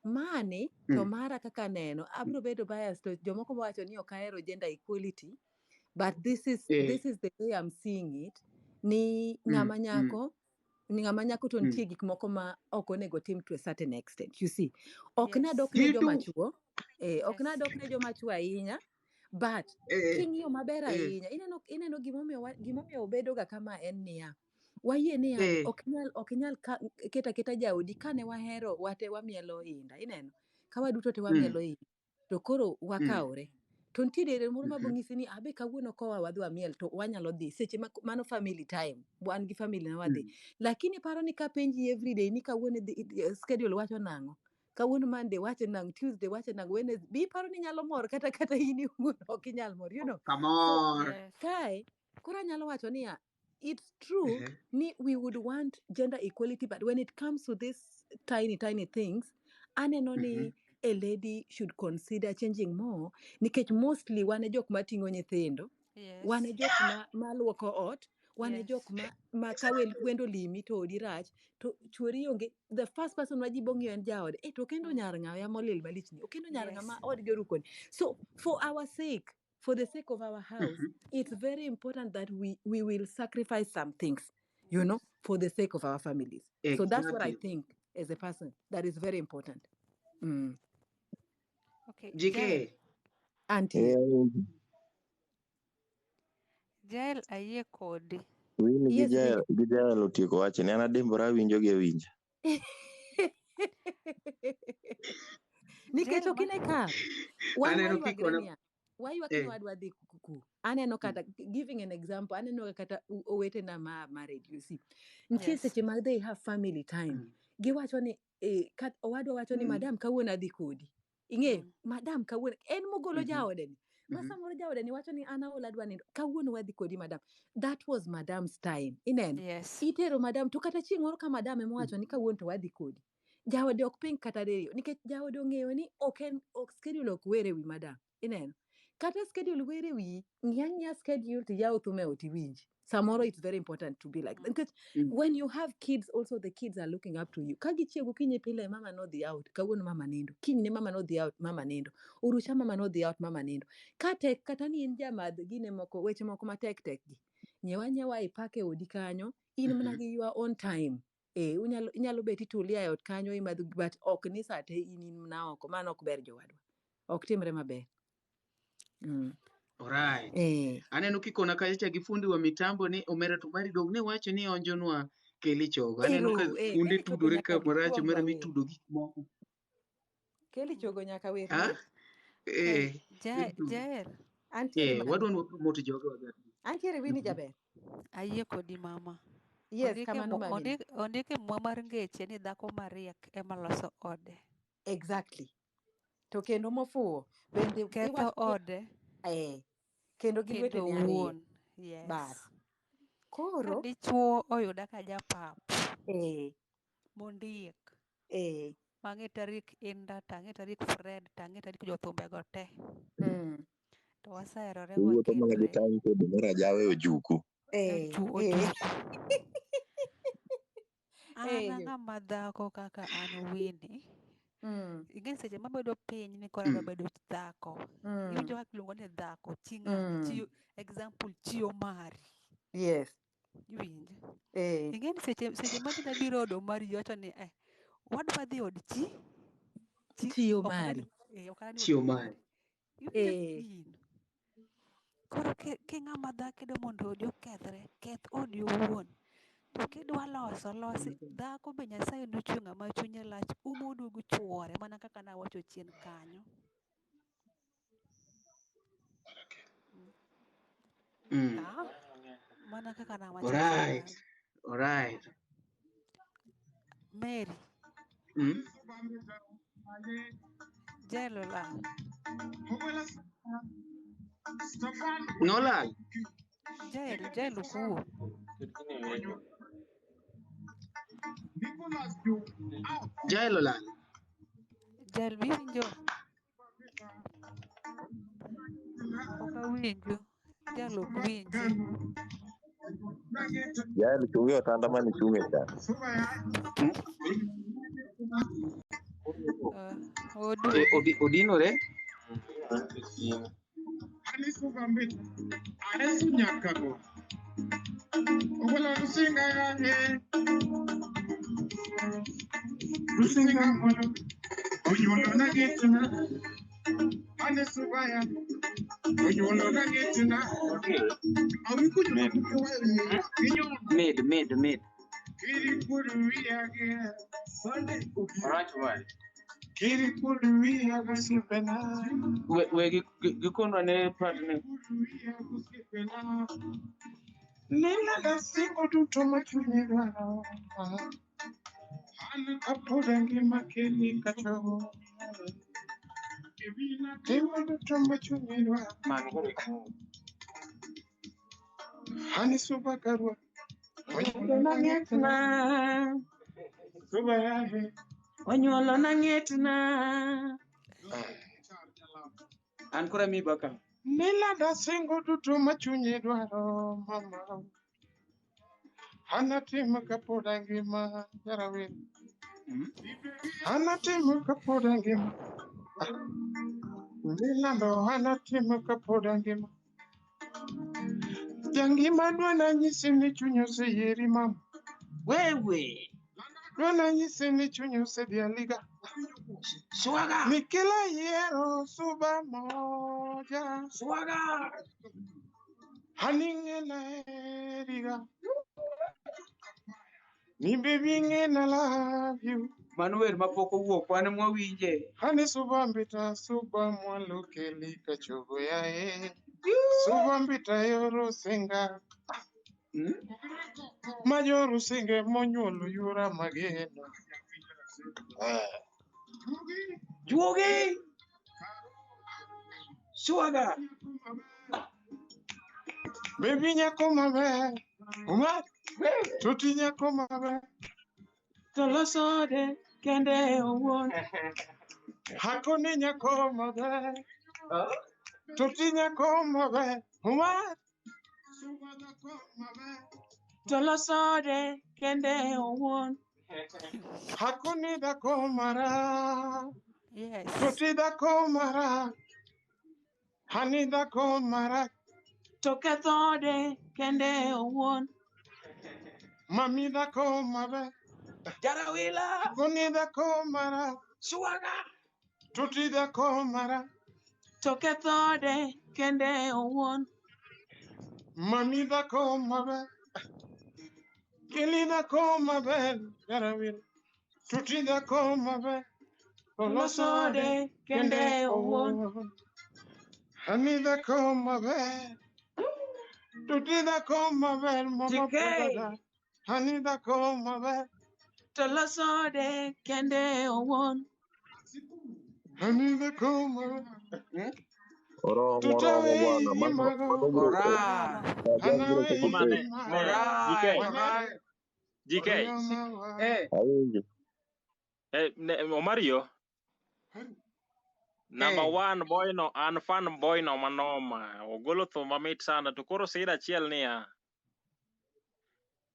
Mani to mara kaka neno abro bedo biased to jomoko wacho ni ok ahero gender equality but this is the way I'm seeing it ni ng'ama nyako to nitie gik moko ma ok onego tim to a certain extent. You see, ok nadok ne joma chuo, ok nadok ne joma chuo ahinya, but king'iyo maber ahinya, ineno gimomiyo obedo ga kama en niya. Wayie ni yande ok nyal keta jaodi kane wahero wate wamielo inda, ineno. Ka waduto te wamielo inda. To koro wakawre. To nitiere moro mabong'isi ni abe kawuono kowa wadhi wamiel to wanyalo dhi seche mano family time wan gi family na wadhi lakini paro ni ka penji everyday ni kawuono schedule wacho nang'o kawuono Monday wacho nang'o Tuesday wacho nang'o Wednesday bi paro ni nyalo mor kata in iwuon ok inyal mor you know. Come on. So, kae koro nyalo wacho ni it's true ni we would want gender equality but when it comes to this tiny things aneno ni a lady should consider changing more nikech mostly wane jok mating'o nyithindo wane jok maluoko ot wane jok ma ka wendo limi to odi rach to chuori onge the first person waji bong'iyo en jaode to kendo nyar ng'awa molil malichni okendo nyar ng'ama odgi orukoni. So for the sake of our house it's very important that we will sacrifice some things you know for the sake of our families. So that's what I think as a person that is very important. Okay, JK. Auntie. Jael ayie kodi. Wini gi jael otieko wache ni an adimbora winjo gi winja. Nikech okine ka wayuak ni wadwa dhi kuku. Aneno kata giving an example aneno kata owetena ma married you see. Nitie seche ma they have family time. giwacho ni owadwa wacho ni madam kawuono adhi kodi. Ing'eyo, madam kawuono en mogolo jaode ni. Ma samoro jaode ni wacho ni an aol adwa nindo. Kawuono wadhi kodi madam. That was madam's time. Ineno. Yes. Itero madam to kata chieng' moro ka madam ema wacho ni kawuono to wadhi kodi. Jaode ok ping kata deyo nikech jaode ong'eyo ni ok schedule ok were wi madam. Ineno. Kata schedule were wi ng'ia schedule to yaw thume oti winji. Samoro it's very important to be like that. Because when you have kids, also the kids are looking up to you. Kagi chiego kinyi pile mama no dhi out, kawuono mama nindo. Kinyi ne mama no dhi out, mama nindo. Urucha mama no dhi out, mama nindo. Kata ni in jamadh gine moko, weche moko matek gi. Nyewa ipake odi kanyo, in mana gi your own time. Inyalo beti tulia e ot kanyo imadho, but ok ni sate in mana oko, mano ok ber jowadwa. Ok timre maber. Alright. Aneno kikona kacha gi fundi wa mitambo ni Omera Omari dog ne wacho ni onjonwa Keli Chogo. Aneno ka funde tudore ka marach Omera mi tudo gik moko. Keli Chogo nyaka wer mari. Jael. Antiere wadwa promote jogo waga. Antiere wini jaber. Ayie kodi mama. Yes, kamano mami. Ondike mwa mar ngeche ni dhako mariek ema loso ode. Exactly. To kendo mofuwo bende ketho ode. Kendo gi lwete ne ariyo. Yes. Koro dichuo oyuda ka japap. Mondiek. Mang'e tarik Inda, tang'e tarik Fred, tang'e tarik jothumbe go te. To wasaherore wakindre. Wuotho mana jawe ojuku. An ng'ama dhako kaka an Winnie. Ing'e seche mabedo piny ni kora bedo dhako. Iwinjo kaka iluongo ni dhako, chi ng'ani, example chi Omari. Yes. Iwinjo. Ing'e ni seche ma dina biro od Omari wacho ni wadwa dhi od Chi Omari. Chi Omari. Koro king'ama dhako idwa mondo odi okethre, keth odi owuon. To kidwa losi, dhako be Nyasaye nochwe ng'ama chunye lach, umoduogo chuore, mana kaka nawacho chien kanyo. Mana kaka nawacho chien kanyo. Alright. Mary. Jelo la. Nolal. Jelo kuo. Jelo lal. Jel winjo. Oka winjo. Jalo ok winji. Jael chungi otanda mani chungi cha. Odinore. Mid. We gikono ne partner. Nina da singo duto machunye dwaro. An apoda ngima Keli kachogo. Timo duto machunye dwaro. Hani suba karwa. Onyuolo na ng'etna. Suba yahe. Onyuolo na ng'etna. An kora mi baka. Nila da singo duto machunye dwaro mama. Anatimo kapoda ngima jarawin. Anatimo kapoda ngima. Nilando anatimo kapoda ngima. Jangima dwana nyisi ni chunyo se yeri mama. Wewe. Dwana nyisi ni chunyo se dialiga. Swaga. Mikila yero suba moja. Swaga. Haningela eriga. Ni baby ngena love you. Manuel mapoko wuok wan mwawinje. Hani suba mbita suba mwalo Keli kachogo yae. Suba mbita yoro senga. Majoru senge monyuolo yura mageno. Juogi. Suaga. Baby nyako maber. Uma. Tuti nyako maber. Tolosode kende owuon. Hakone nyako maber. Tuti nyako maber. Uma. Tolosode kende owuon. Hakune dhako mara. Yes. Tuti dhako mara. Hani dhako mara. Tokethode kende owuon. Mami dhako maber. Jarawila. Hakune dhako mara. Suaga. Tuti dhako mara. Tokethode kende owuon. Mami dhako maber. Kili dhako maber. Jarawil. Tuti dhako maber. Tolosode kende owuon. Hani dhako maber. Tuti dhako maber. Mama pugada. Hani dhako maber. Tolosode kende owuon. Hani dhako maber. Oromo Tutawe bwana, imago. manobro Hanawe Oma ne GK imago. GK awinjo. Omario number one boy no an fan boy no manoma ogolo thum mamit sana to koro sida achiel niya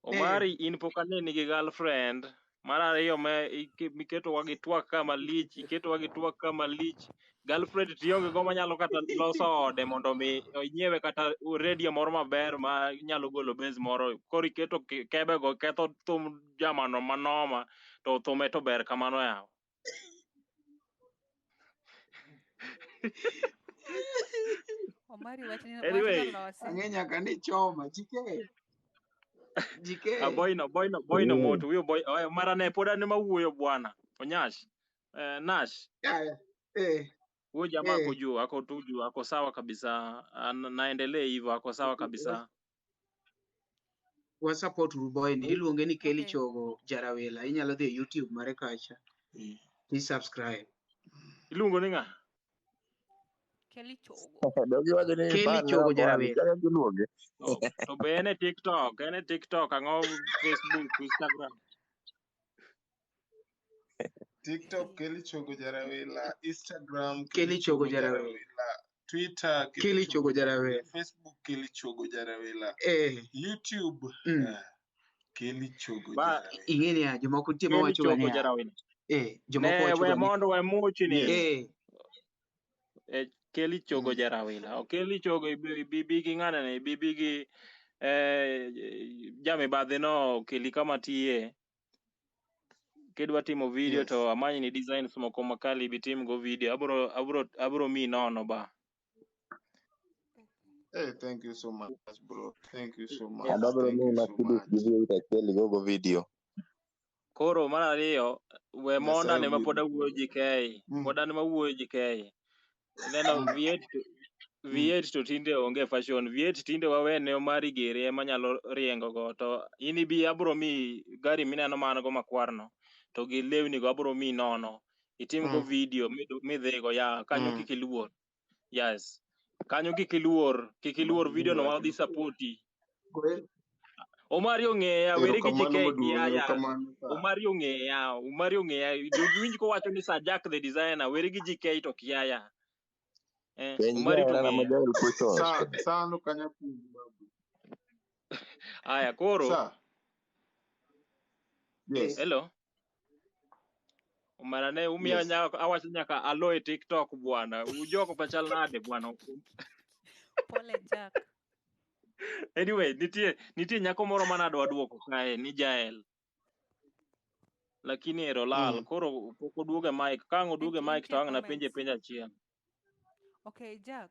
Omari in pokane nigi girlfriend mar ariyo miketo wagi twak kama lich iketo wagi twak kama lich girlfriend tionge go manyalo kata loso ode mondo mi onyiewe kata radio moro maber ma nyalo golo base moro koro iketo kebe go ketho thum jamano manoma to thume to ber kamano yawo Omari wachni anyway nolosi. Ang'enya ka ni choma GK. boy no moto huyo boy mara ne poda ne mawuoyo bwana Onyash Nash huyo jamaa ako juu ako tuju ako sawa kabisa naendelee hivyo ako sawa kabisa Wa support Ruboy ni iluonge ni Kelly Chogo Jarawila. Inyalo dhi YouTube mare kacha. Please subscribe. iluongo ni ng'a Kelly Chogo. Dogi wacho ni Kelly fan Chogo ng'ama Jarawila. chaka giluonge. to be ene TikTok ang'o Facebook Instagram TikTok Kelly Chogo Jarawila, Instagram Kelly Chogo Jarawila. Twitter Kelly Chogo Jarawila. Facebook Kelly Chogo Jarawila. YouTube Kelly Chogo ba Jarawila. Ing'eni ya jomoko tie Kelly mawacho Chogo gani. Jarawila Jomoko ne wacho we gani. mondo we muchni Kelly Chogo Mm. Jarawila Kelly Chogo bibi gi ng'ane ne bibi gi jami badhi no Kelly kama tiye kidwa timo video to amanyi ni designs moko makali bitim go video abro mi nono ba Hey, thank you so much, bro. Thank you so much. Adabro Thank ni you so Mercedes much. give you a go video. koro mar ariyo we monda ne Nyasaye mapoda gwedhu. wuoyo GK poda ne mawuoyo GK ineno V8 to tinde onge fashion V8 tinde wawene Omari gere manyalo riengo go to inibi abro mi gari mineno man go makwarno to gi lewni go abro mi nono itim go video midhi go ya kanyo kikiluor yes kanyo kikiluor video no wadhi supporti Omari ong'eya were gi GK yaya Omari ong'eya winj ko wacho ni Sajak the designer were gi GK to kiaya Omari to ong'eya Saa no kanya babu. aya koro Saa. Yes. hello Omara ne umiya awacho nyaka alo e TikTok bwana ujoko pachal nade bwana Pole Jack. anyway nitie nyako moro manadwa duoko kae ni Jael lakini ero lal koro pok oduoge mic kang oduoge mic to ang' na penje penj achiel Okay Jack.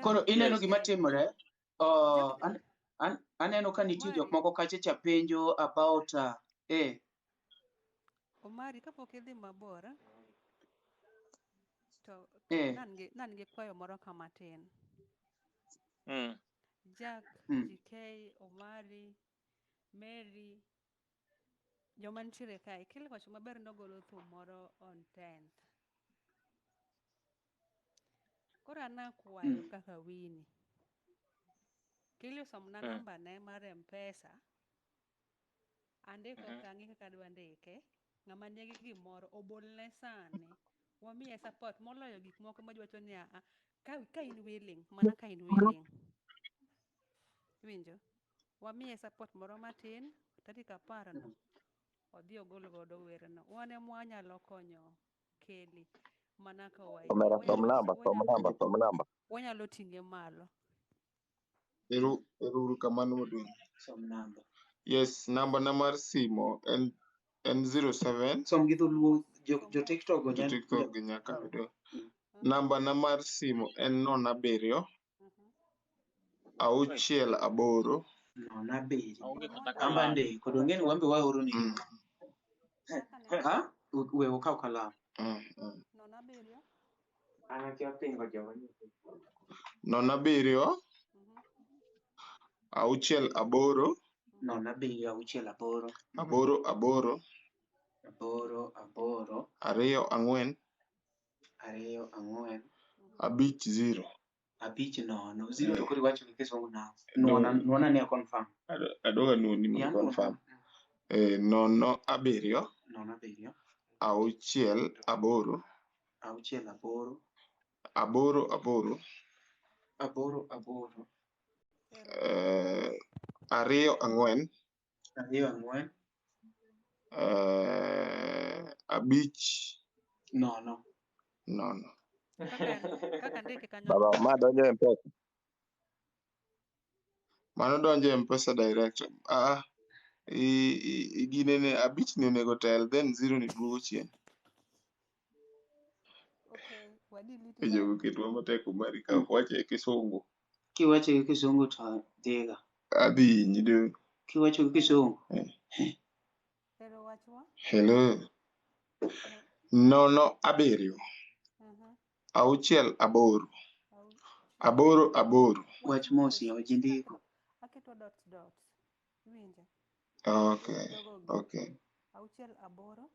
Koro ineno gima timore. Aneno ka nitie jok moko kacha cha penjo about Omari kapok idhi mabor to nan gi kwayo moro kama tin. Jack, GK, Omari, Mary joma nitiere kae, Kelly wacho maber nogolo thum moro on 10th. Koro an akwayo kaka Winnie. Kelly osomna namba ne mar M-Pesa. Andiko kangi kaka adwa ndike. Ng'ama nigi gimoro obolne sani. Wamiye support moloyo gik moko ma jwacho ni ka in willing, mana ka in willing. Winjo? Wamiye support moro matin, tarik 10 no. Odhi ogol godo werno. Wan ema wanyalo konyo Kelly. Mana ka Omera som namba. wanyalo ting'e malo. Ero kamano maduong'. Som namba. Yes, namba na mar simo en 07. Som gi dholuo jo TikTok go Jo TikTok gi nyaka bedo. Namba na mar simo en 07 68 07. Amba ndiko dong ng'eni wambe waoro ni. Ha? We ukaw kalam. 07. Ana kia pingo joma ni. 07 68 08 8 8 2 4 50 0 to kuri wacho ni kisungu na nuona ni confirm. Adoga nuoni mo confirm. 07 08 68 8 8 8 2 4 5 nono. Kaka ndike kanyo. Baba ma donjo M-Pesa. Mano donjo M-Pesa direct. Gine ne 5 ni onego tel, then 0 ni duogo chien. Okay, wadiliti. Jogo ketwa matek Omari ka wache kisungu. Kiwache gi kisungu to dhiga. Adhi nyido. Kiwacho gi kisungu. Hello wachwa. Hello. 07 68 8 Wach mosi ojindiko. Aketo dots. Winja. Okay. 68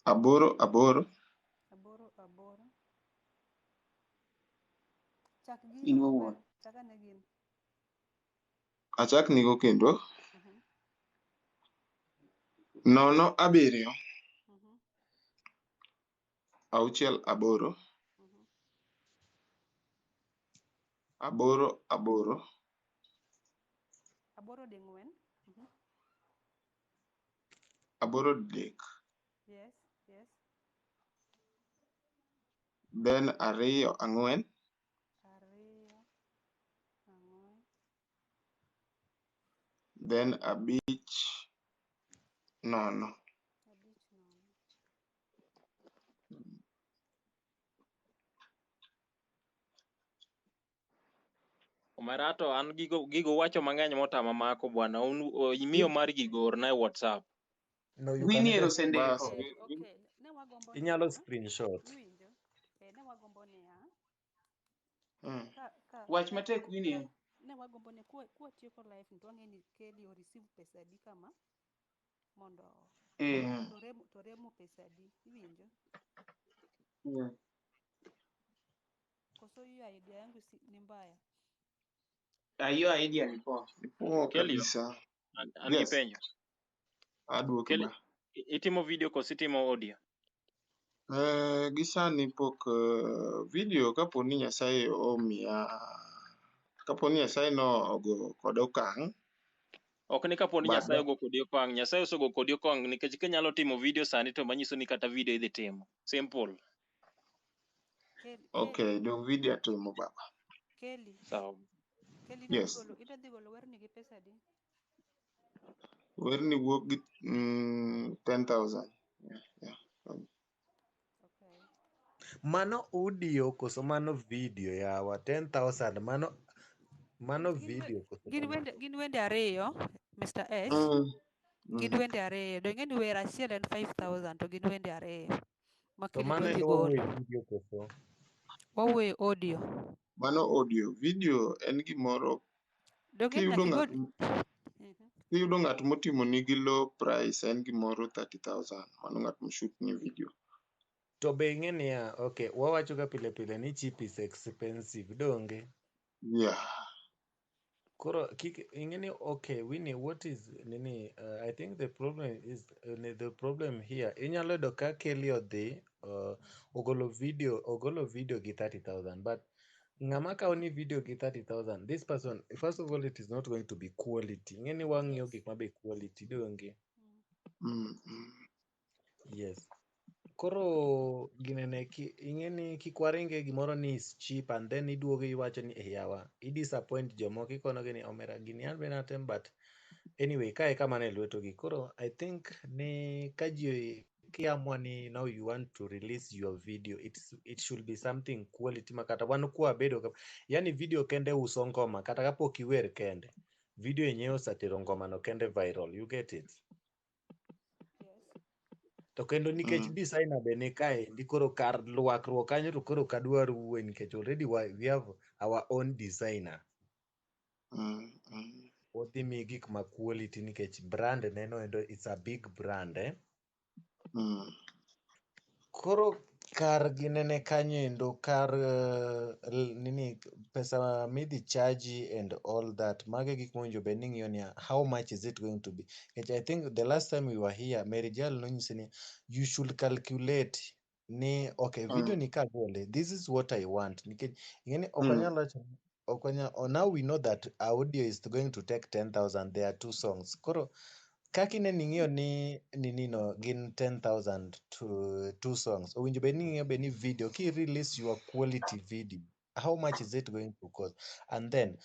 8 Chak gino maber. Chaka ne gin. Achak nigo kendo. 07 68 8 Aboro ding'wen. 8 dek. Yes. Then 2 4 then 5 nono. Omera to an gigo wacho mang'eny motama mako bwana. Imiyo mar gigo orna e WhatsApp. No, you Winnie can ero just sendeko. Okay. Ne wagombo ni. Inyalo screenshot. Winjo. Ne wagombo ni Wach matek Winnie. Ne wagombo ni kwa tieko live to wang'eni Kelly o receive pesa di kama mondo to remo pesa di. Iwinjo? Koso hiyo idea yangu ni mbaya. Hiyo idea ni poa. Poa kabisa. An penyo. Aduoki ba. Itimo video koso itimo audio? Gisani pok video kapo ni Nyasaye omiya. Kapo ni Nyasaye no ogo kod okang'. Ok ni kapo ni Nyasaye ogo kodi okang'. Nyasaye osego kodi okang' nikech kinyalo timo video sani to manyiso ni kata video idhi timo. Simple. Okay, dong video atimo baba. Kelly. Sawa. Kelly idhi golo werni gi pesa di? Werni wuok gi 10,000. Yeah. Okay. Mano audio koso mano video yawa 10,000 mano video koso. Gin wende ariyo, Mr. S. Gin wende ariyo. Do ng'eni wer achiel en 5,000 to gin wende ariyo. To mano en wawuoyo video koso. Wawuoyo audio. Mano audio. Video en gimoro Iyudo ng'at motimo nigi low price en gimoro 30,000. Mano ng'at moshoot ni video. To be ing'e niya, okay, wawacho ga pile pile ni cheap is expensive, donge? Yeah. Koro kik ing'e ni okay, Winnie, what is nini? I think the problem is the problem here. Inyalo yudo ka Kelly odhi ogolo video gi 30,000, but ng'ama kawo ni video gi 30,000, this person, first of all, it is not going to be quality. Ing'e ni wang'iyo gik mabe quality, donge? Yes. Koro ginene ing'e ni kik waringe gimoro ni is cheap and then iduogo iwacho ni yawa i-disappoint jomoko ikonogi ni omera gini an be natem, but anyway kae kama ne lwetogi. Koro I think ni ka ji kiamua ni now you want to release your video, it should be something quality makata wan kwabedo yani video kende uso ngoma kata kapok iwer kende video yenyewe osatero ngomano kende viral, you get it? To kendo nikech designer be ni kaendi koro kar rwakruok kanyo to koro kadwar wuoyo nikech already we have our own designer. Odhi mi gik ma quality nikech brand neno endo it's a big brand Koro kar ginene kanyo endo kar nini pesa midhi charge and all that mage gik mowinjo bed ni ng'iyo niya how much is it going to be. I think the last time we were here Mary Jal nonyisi ni you should calculate ni okay video ni kagole this is what I want nikech ing'eni ok wanyal wacho now we know that audio is going to take 10,000 there are 2 songs koro kaki ne ning'iyo ni nino gin 10,000 to 2 songs owinjo bed ni ng'iyo bed ni video ki release your quality video how much is it going to cost and then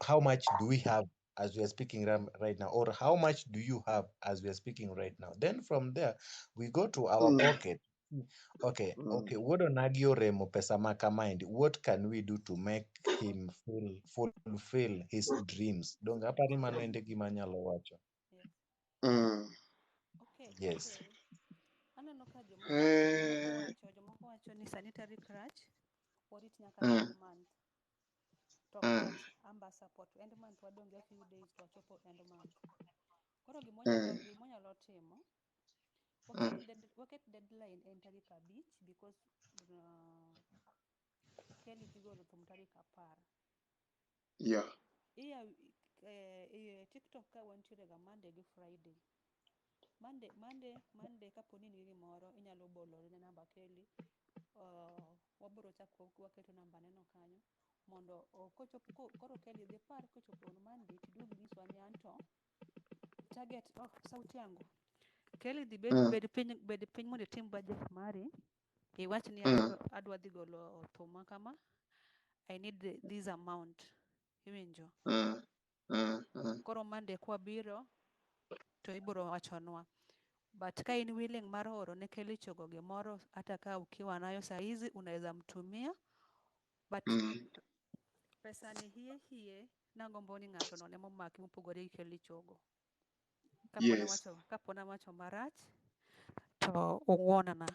how much do we have as we are speaking right now or how much do you have as we are speaking right now, then from there we go to our pocket. Okay wuodo nagi oremo pesa ma kamaendi, what can we do to make him fulfill his dreams? Donge apani mano ende gima anyalo wacho. Yes. Aneno ka jomoko wacho ni sanitary crutch orit nyaka end month to ok get amba support. End month wadonge a few days to wachopo end month. Koro gimonyalo timo waket deadline en tarik 5 because Kelly gigolo thum tarik 10. Yeah. TikTok ka wantiere ga Monday gi Friday. Monday kaponi ni gimoro inyalo bolore ne namba Kelly. Wabiro chako waketo namba neno kanyo mondo kochopo koro Kelly dhi par kochopo on Monday tiduog nyiswa ni anto target sauti yangu Kelly dhi bed piny mondo itim budget mari iwach ni adwa dhi golo thum kama I need this amount iwinjo. Koro Monday kwa biro to ibiro wachonwa. But ka in willing mar oro ne Kelly chogo gimoro hata ka ukiwa nayo saizi unaweza mtumia. But pesa ni hie nagombo ni ng'ato no ne momaki mopogore gi Kelly chogo. Kapona wacho marach to ung'wonana.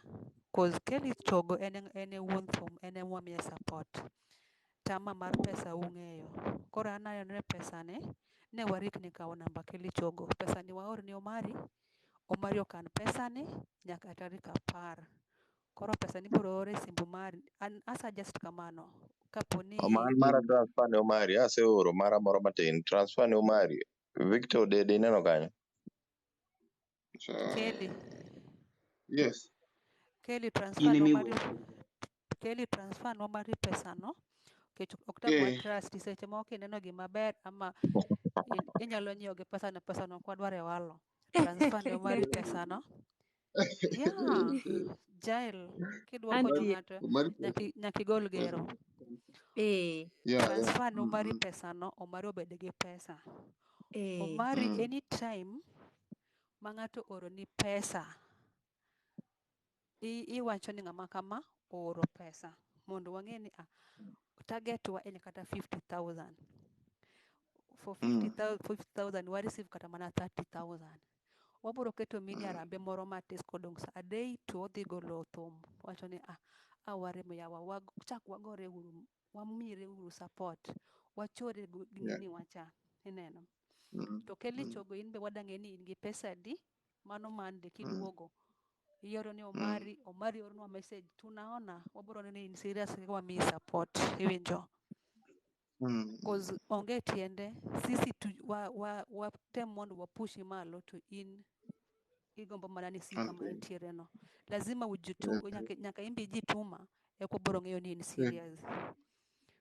Cause Kelly chogo en wuon thum en mwamiye support. Tama mar pesa ung'eyo. Koro aneno ni pesa ne warikni kawo namba Kelly chogo. Pesa ni waor ni Omari okan pesa ni nyaka tarik 10. Koro pesa ni biro ore simbu mari. I suggest kamano. Kaponi mara transfer ne Omari aseoro mara moro matin transfer ne Omari Victor Dede neno kanyo. Kelly. Yes. Kelly transfer no Omari pesa no. Kech oktabwa trust seche moko ineno gima ber ama inyalo nyiewo gi pesa no kwadware walo. Transfer ne Omari pesa no. Yeah. Jail. Kidwoko ng'ato nyaki gol gero. Transfer no Omari pesa no Omari obed gi pesa. Omari anytime ma ng'ato oro ni pesa iwacho ni ng'ama kama oro pesa mondo wang'e ni target wa en kata 50,000. For 50,000 we receive kata mana 30,000. Wabiro keto mini arambe moro matis kodong sa adei to odhi golo thum. Wacho ni waremo yawa chak wagore uru wamire uru support. Wachore gini wacha ineno. To Kelly chogo in be wadange ni in gi pesa di mano mande kiduogo. Ioro ni Omari oronwa message tunaona wabro ni in serious kwa mi support iwinjo. Cause onge tiende sisi watem mondo wapushi malo to in igombo mana ni si kama entiere no. Lazima nyaka imbi jituma eko bro ng'eyo ni in serious.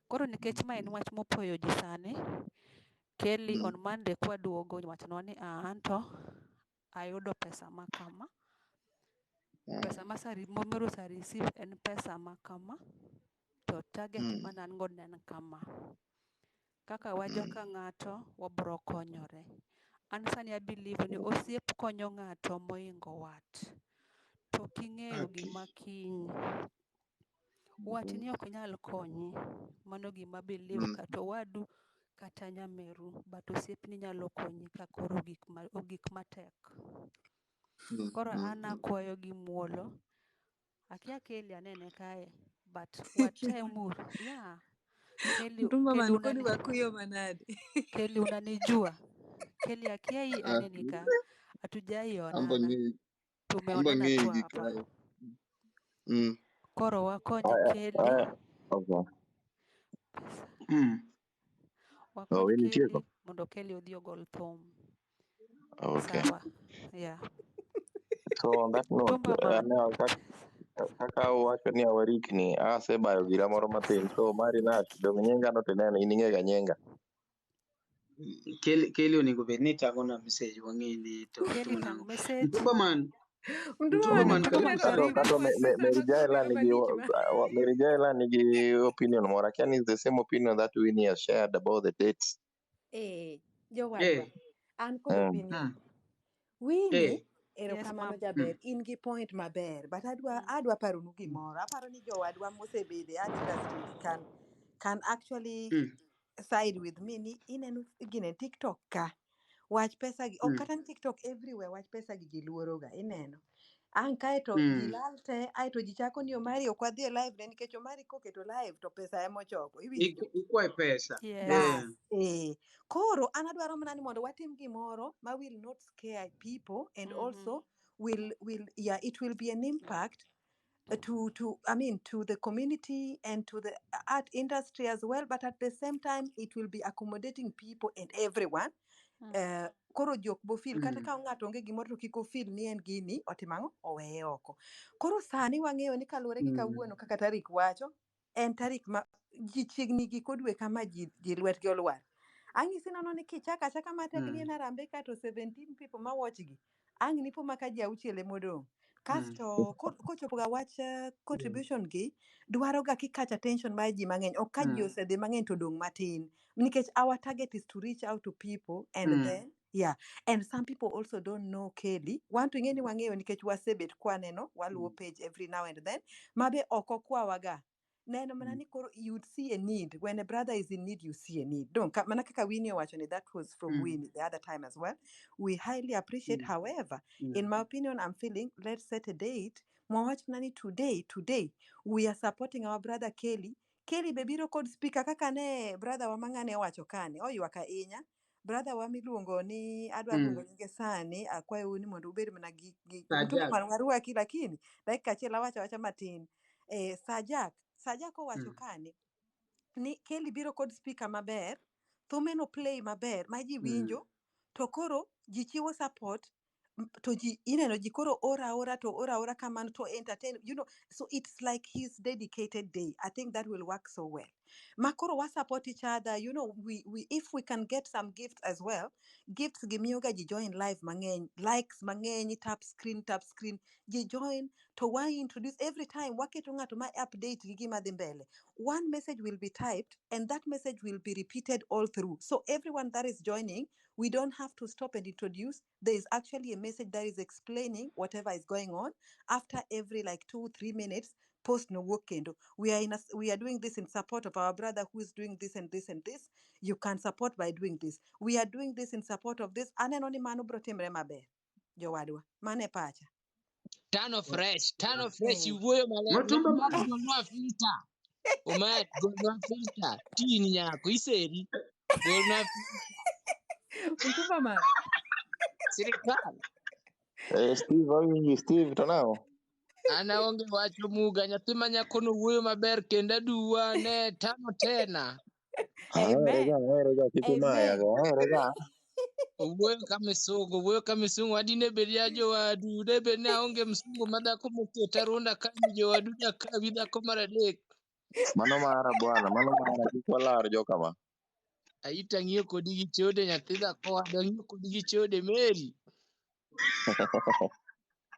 Koro nikech ma en wach mopoyo ji sani, Kelly on Monday kwa duogo wachno ni anto ayudo pesa ma kama. Pesa momero sa receive en pesa ma kama. To target mana an god en kama. Kaka wajo ka ng'ato wabro konyore. An sani I believe ni osiep konyo ng'ato moingo wat. To king'eyo gima kiny watni ok nyal konyi, mano gima believe kata wadu kata nyameru, but osiepni nyalo konyi ka koro gik matek. Koro an akwayo gi muolo, akia Kelly anene kae, but watemur, yeah. Mtumba man kodi wakuyo manade. Kelly unanijua. Kelly akia hii anenika, hatujai onana. Tumeonana tu hapa. Koro wakonye Kelly. Wakonye Kelly mondo Kelly odhi ogol thum. Sawa. Yeah. So on that note, kaka wacho ni awarikni asebayo gira moro matin. So Omari Nash, dong nyenga no tineno in ing'ega nyenga. Kelly onego bed ni tang'ona message wang'eni to Kelly tang' message. Mtumba man Kato Mary Jaila nigi opinion moro. Akia ni the same opinion that Winnie has shared about the dates. Jowadwa. An kod opinion. Winnie erokamano jaber, in gi point maber, but adwa paronu gimoro. Aparo ni jowadwa mosebede ad industry can actually side with me ni ineno gine TikTok ka. Wach pesa gi, ok kata TikTok everywhere, wach pesa gi giluoroga, ineno. Ang kae to ji lal te, ae to ji chako ni Omari ok wadhi e live ne nikech Omari koketo live to pesa emochoko. Iwinjo? Ikwaye pesa. Bas, Koro an adwaro mana ni mondo watim gimoro ma will not scare people and also it will be an impact to the community and to the art industry as well, but at the same time it will be accommodating people and everyone. Koro jok bo feel kata ka ng'ato onge gimoro to kiko feel ni en gini otimang'o oweye oko. Koro sani wang'eyo ni kaluwore gi kawuono kaka tarik wacho, en tarik ma ji chiegni giko dwe kama ji lwetgi olwar. Ang'isi nono ni kichaka chaka matek ni en arambe ka to 17 people ma watch gi. Ang' nipo maka ji 6 modong'. Kasto kochopo ga wach contribution gi dwaro ga ki catch attention mar ji mang'eny. Ok ka ji osedhi mang'eny to dong' matin. Nikech our target is to reach out to people and then and some people also don't know Kelly. Want to ng'eni wang'eyo nikech wasebet kwaneno waluwo page every now and then. Mabe oko kwawaga. Neno mana ni koro you would see a need. When a brother is in need, you see a need. Don't mana kaka Winnie wachoni, that was from Winnie the other time as well. We highly appreciate. However, in my opinion, I'm feeling let's set a date. Mwawach nani today we are supporting our brother Kelly. Kelly bebiro kod speaker kaka ne brother wa mang'ane wacho kane. Oyuak ahinya. Brother wa miluongo ni adwa luongo nyinge sani akwayo ni mondo ubed mana gi mtumba man waruaki lakini dakika achiel awacha matin. Sajak owacho kane ni Kelly biro kod speaker maber, thumeno play maber ma ji winjo, to koro ji chiwo support to ji ineno ji koro ora kamano to entertain, so it's like his dedicated day. I think that will work so well. Makoro wa support each other, we if we can get some gifts as well. Gifts gimiyoga ji join live mang'eny, likes mang'eny, tap screen ji join to why introduce every time waketo ng'ato ma update gi gima dhi mbele. One message will be typed and that message will be repeated all through. So everyone that is joining, we don't have to stop and introduce. There is actually a message that is explaining whatever is going on. After every 2-3 minutes, post no work kendo. We are doing this in support of our brother who is doing this and this and this. You can support by doing this. We are doing this in support of this. Aneno ni mano bro timre maber. Jowadwa. Mane pacha. Tano fresh iwuoyo maler. Omar golwa filter. Tini nyako iseri golwa filter. Mtumba man. Sirikal. Steve, awinji Steve to now. An aonge wacho muga, nyathi ma nyakono wuoyo maber kendo aduwa ne tamo tena. Aherega kitumaya, Amen. aherega. Owuoyo ka misungu, adine bed ya jowadu, de bed ni aonge msungu madhako moketa runda kanyo jowadu nyakawi dhako mar adek. Mano mara bwana, mano mara kik walar joka ma. Aita ng'iyo kodi gi chode nyathi dhako wada, ng'iyo kodi gi chode Mary.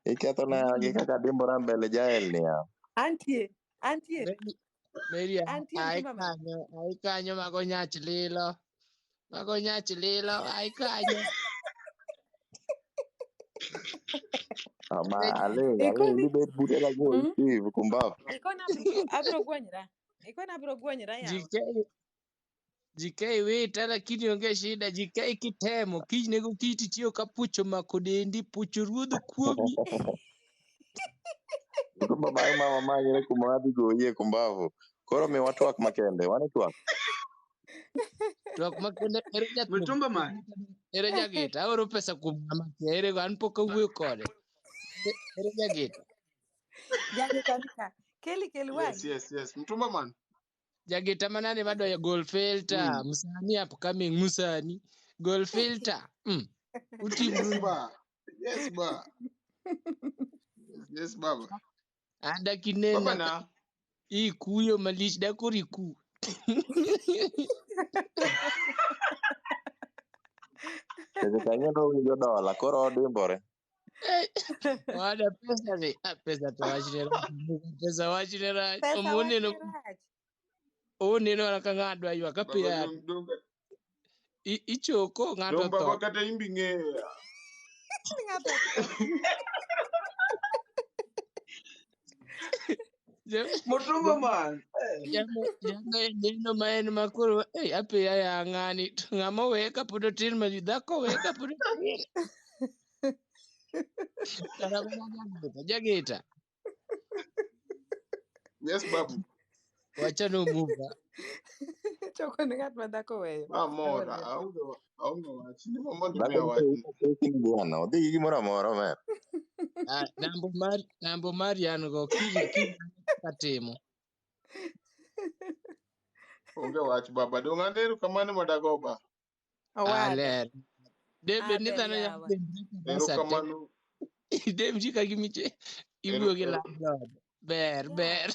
Iketho na gi kaka dimbora mbele jael niya. Antie. Mary Antie ai Mtumba man. kanyo mago nyach lilo. Ai kanyo. Ma ale Ikoni. libet bute la go Steve kumbav. Ikona abro gwonyra yawa. JK wita lakini onge shida. JK kitemo kiny nego kiti tiyo ka pucho mako dendi, pucho ruodho kuomi. Kumba bang mama manyre kuma adhi goyie kumbavu. Koro mi watwak makende, wane twak. Twak makende ere jathum. Mtumba man. Ere jageta, aoro pesa kuom ng'ama kia, ere an pok awuoyo kode. Ere jageta. Jageta nika. Kel wadi. Yes. Mtumba man. Jageta manane madwa gold filter, msanii upcoming musani. Gold filter. Utimru. Yes ba. Yes baba. Anda kinena. Baba na. Ikuyo malich dakori ku. Kese kanyo ndo winjo dola, koro odimbore. Wada pesa ni. Pesa to wachne rach. Pesa wachne rach. Pesa wachne rach. Oneno kaka ng'ato aywa ka pia. Ichoko ng'ato Dong baba tho. kata imbi ng'eya. Ng'ato tho. Mtumba man. Jame neno ma en makoro apia ya ng'ani. Ng'ama weka pod otin ma dhako weka pod otin. Jageta. Yes babu. Wacha no muga. Choko ni ng'at ma dhako weyo. Mora, aonge wach. Ni mondo mi Dhako awach. ni bwana, odhi gi gimoro amora mer. Nambo mari an go kiny katimo. Onge wach baba. Dong anderu kamano madago ba. Aler. Debe ni dhano yawa. Ero kamano. Dem chika gimiche. Iwuoyo gi landlord. Ber.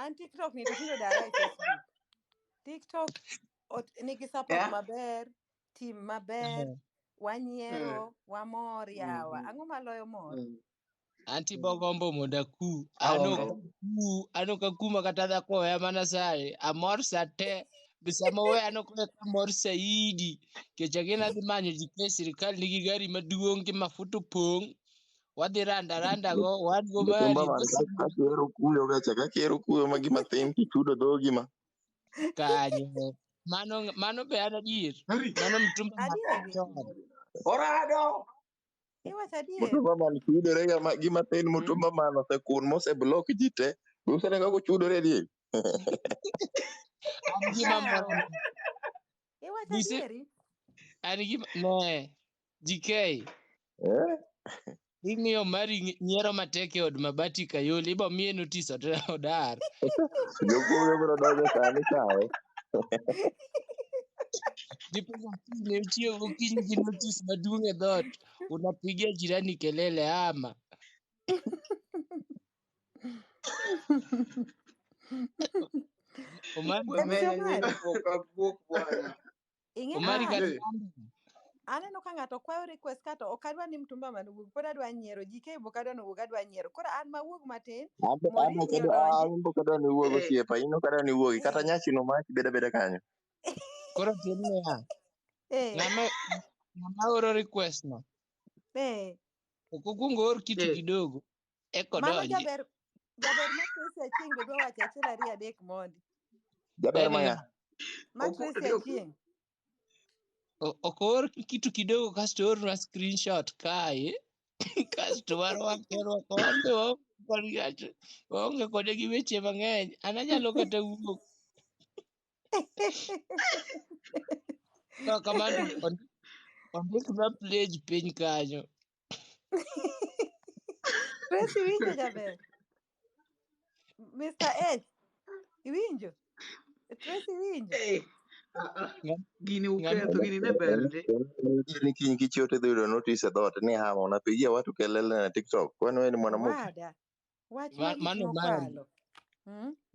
An TikTok ni to tinde dara e Facebook. TikTok nigi support maber, team maber, wanyiero, wamor yawa. Ang'o maloyo mor? Anti bogombo moda ku. Ano ka kuma kata dhako ya mana sae. Amor sate. Bisamo we ano ka mor saidi. Kechagina dhi manyo jike sirikal nigi gari maduong' ki mafuta pong'. Wadhi randa go. Wan go Mtumba mari. man, kakiero kuyo gacha, kakiero kuyo ma gima tin kichudo dhogi ma. Kanyo. Mano be an adier. Mano mtumba Adieri. Orado. Iwacho adier. Mtumba man chudore ga gima tin mtumba man osekun mose block ji te. Usene kako chudore dier. An gima moro. Iwacho adieri. An gima ne. GK. Ing'iyo mari nyiero matek e od mabati Kayole. Ibo miye notice odar. Jokuoge bro dojo sani kae. Ndipo ne utiyo gokinyi gi notice maduong' e dhot. Unapigia jirani kelele ama. Omari aneno ka ng'ato kwayo request kato ok adwa ni mtumba manowuog pod adwa nyiero GK bok adwa nowuog adwa nyiero koro an mawuog matin Ambo kadwa ni wuogo osiepa, ino kadwa ni wuogi kata nyachino mach beda kanyo. Koro tiende ya. Ng'ama oro request no. Okuongo or kitu kidogo. Eko donji. Mano jaber ma Tracy Achieng be dwa wacho achiel ariyo adek mondi. Jaber maya. Ma Tracy Achieng. Okor kitu kidogo kasto orna screenshot kae. Kasto warwako wande waonge kode gi weche mang'eny. An anyalo kata wuok. No, kamano ondik na pledge piny kanyo. Tracy winjo jaber. Mr. H, iwinjo? Tracy winjo? Gini uketho, gini ne ber ndi. Ni kiny kichio tidhi yudo notice e dhot ni hamo napigia watu kelele na TikTok. Kwani wewe ni mwanamke? Wada, wach ma hik Mano Omari.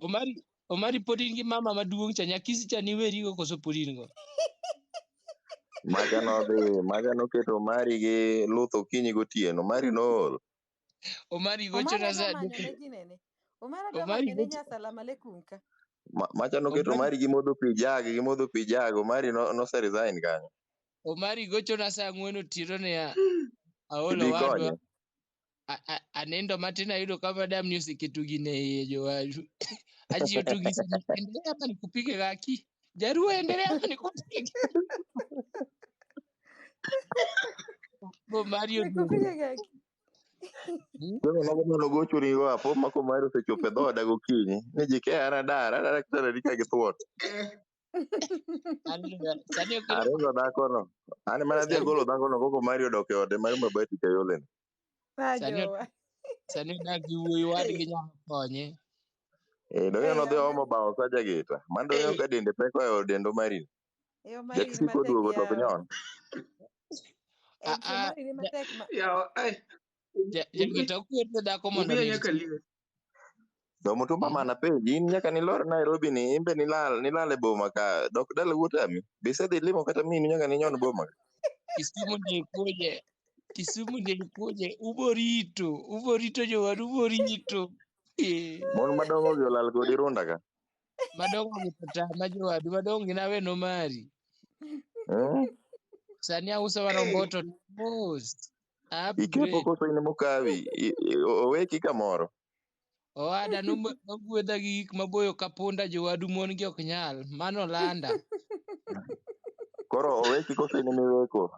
mokalo. Omari pod in gi mama maduong' cha nyakisi cha niwerigo koso pod in go? Macha noketo Omari gi luth okinyi gotieno. Omari nool. Omari Omari gochona adwa sa manyo ne ji nene. Omari adwa Omari manyo ne nya salamu alaikum ka. Macha noketo Omari gi modho pi jag. Omari nose resign kanyo. Omari gochona sa 4 otieno niya, aolo Idhi wadwa. konye. Anindo matin ayudo ka madam ni oseketo gine iye jowadu. Ajiyo tu gisa ni endelea hapa nikupige gaki. Jaruo endelea hapa nikupige. Omari Nikupige gaki. Kwenye nogo gochuni go apo mako Omari osechopo e dhoda gokinyi. Ni ji ke adara kitara dika gi thuot. Sani okelo Aringo dhakono. Ani mana dhi agolo dhakono koko Omari odok e ode mar mabati Kayole. Sani odak gi wuoyi wadgi nyalo konye. Dong'e nodhi omo bao sa jagita. Man dong'e ka dende pek oewo dendo Omari. Omari ni Jakisiko matek duogo to ok yawa. nyon. Omari ni matek ma. Yawa, Jagita kuwete dhako mondo umiya mi nyaka liet. To mtumba mana penji, in nyaka nilor Nairobi ni imbe nilal e boma ka. Dok dala wuotami. Bise dhi limo kata minu nyaka ninyon boma ka. Kisumu ndiye kuje. Uborito jowadu uborito. Mon madongo gi olal kodi runda ka. Madongo gi tama jowadu madongo gi nawe nomari. Sani auso waromboto mos. Ikepo koso in mokawi. Oweki kamoro. Owada nogwedha gi gik maboyo ka punda jowadu mon gi ok nyal. Mano landa. Koro oweki koso in miweko.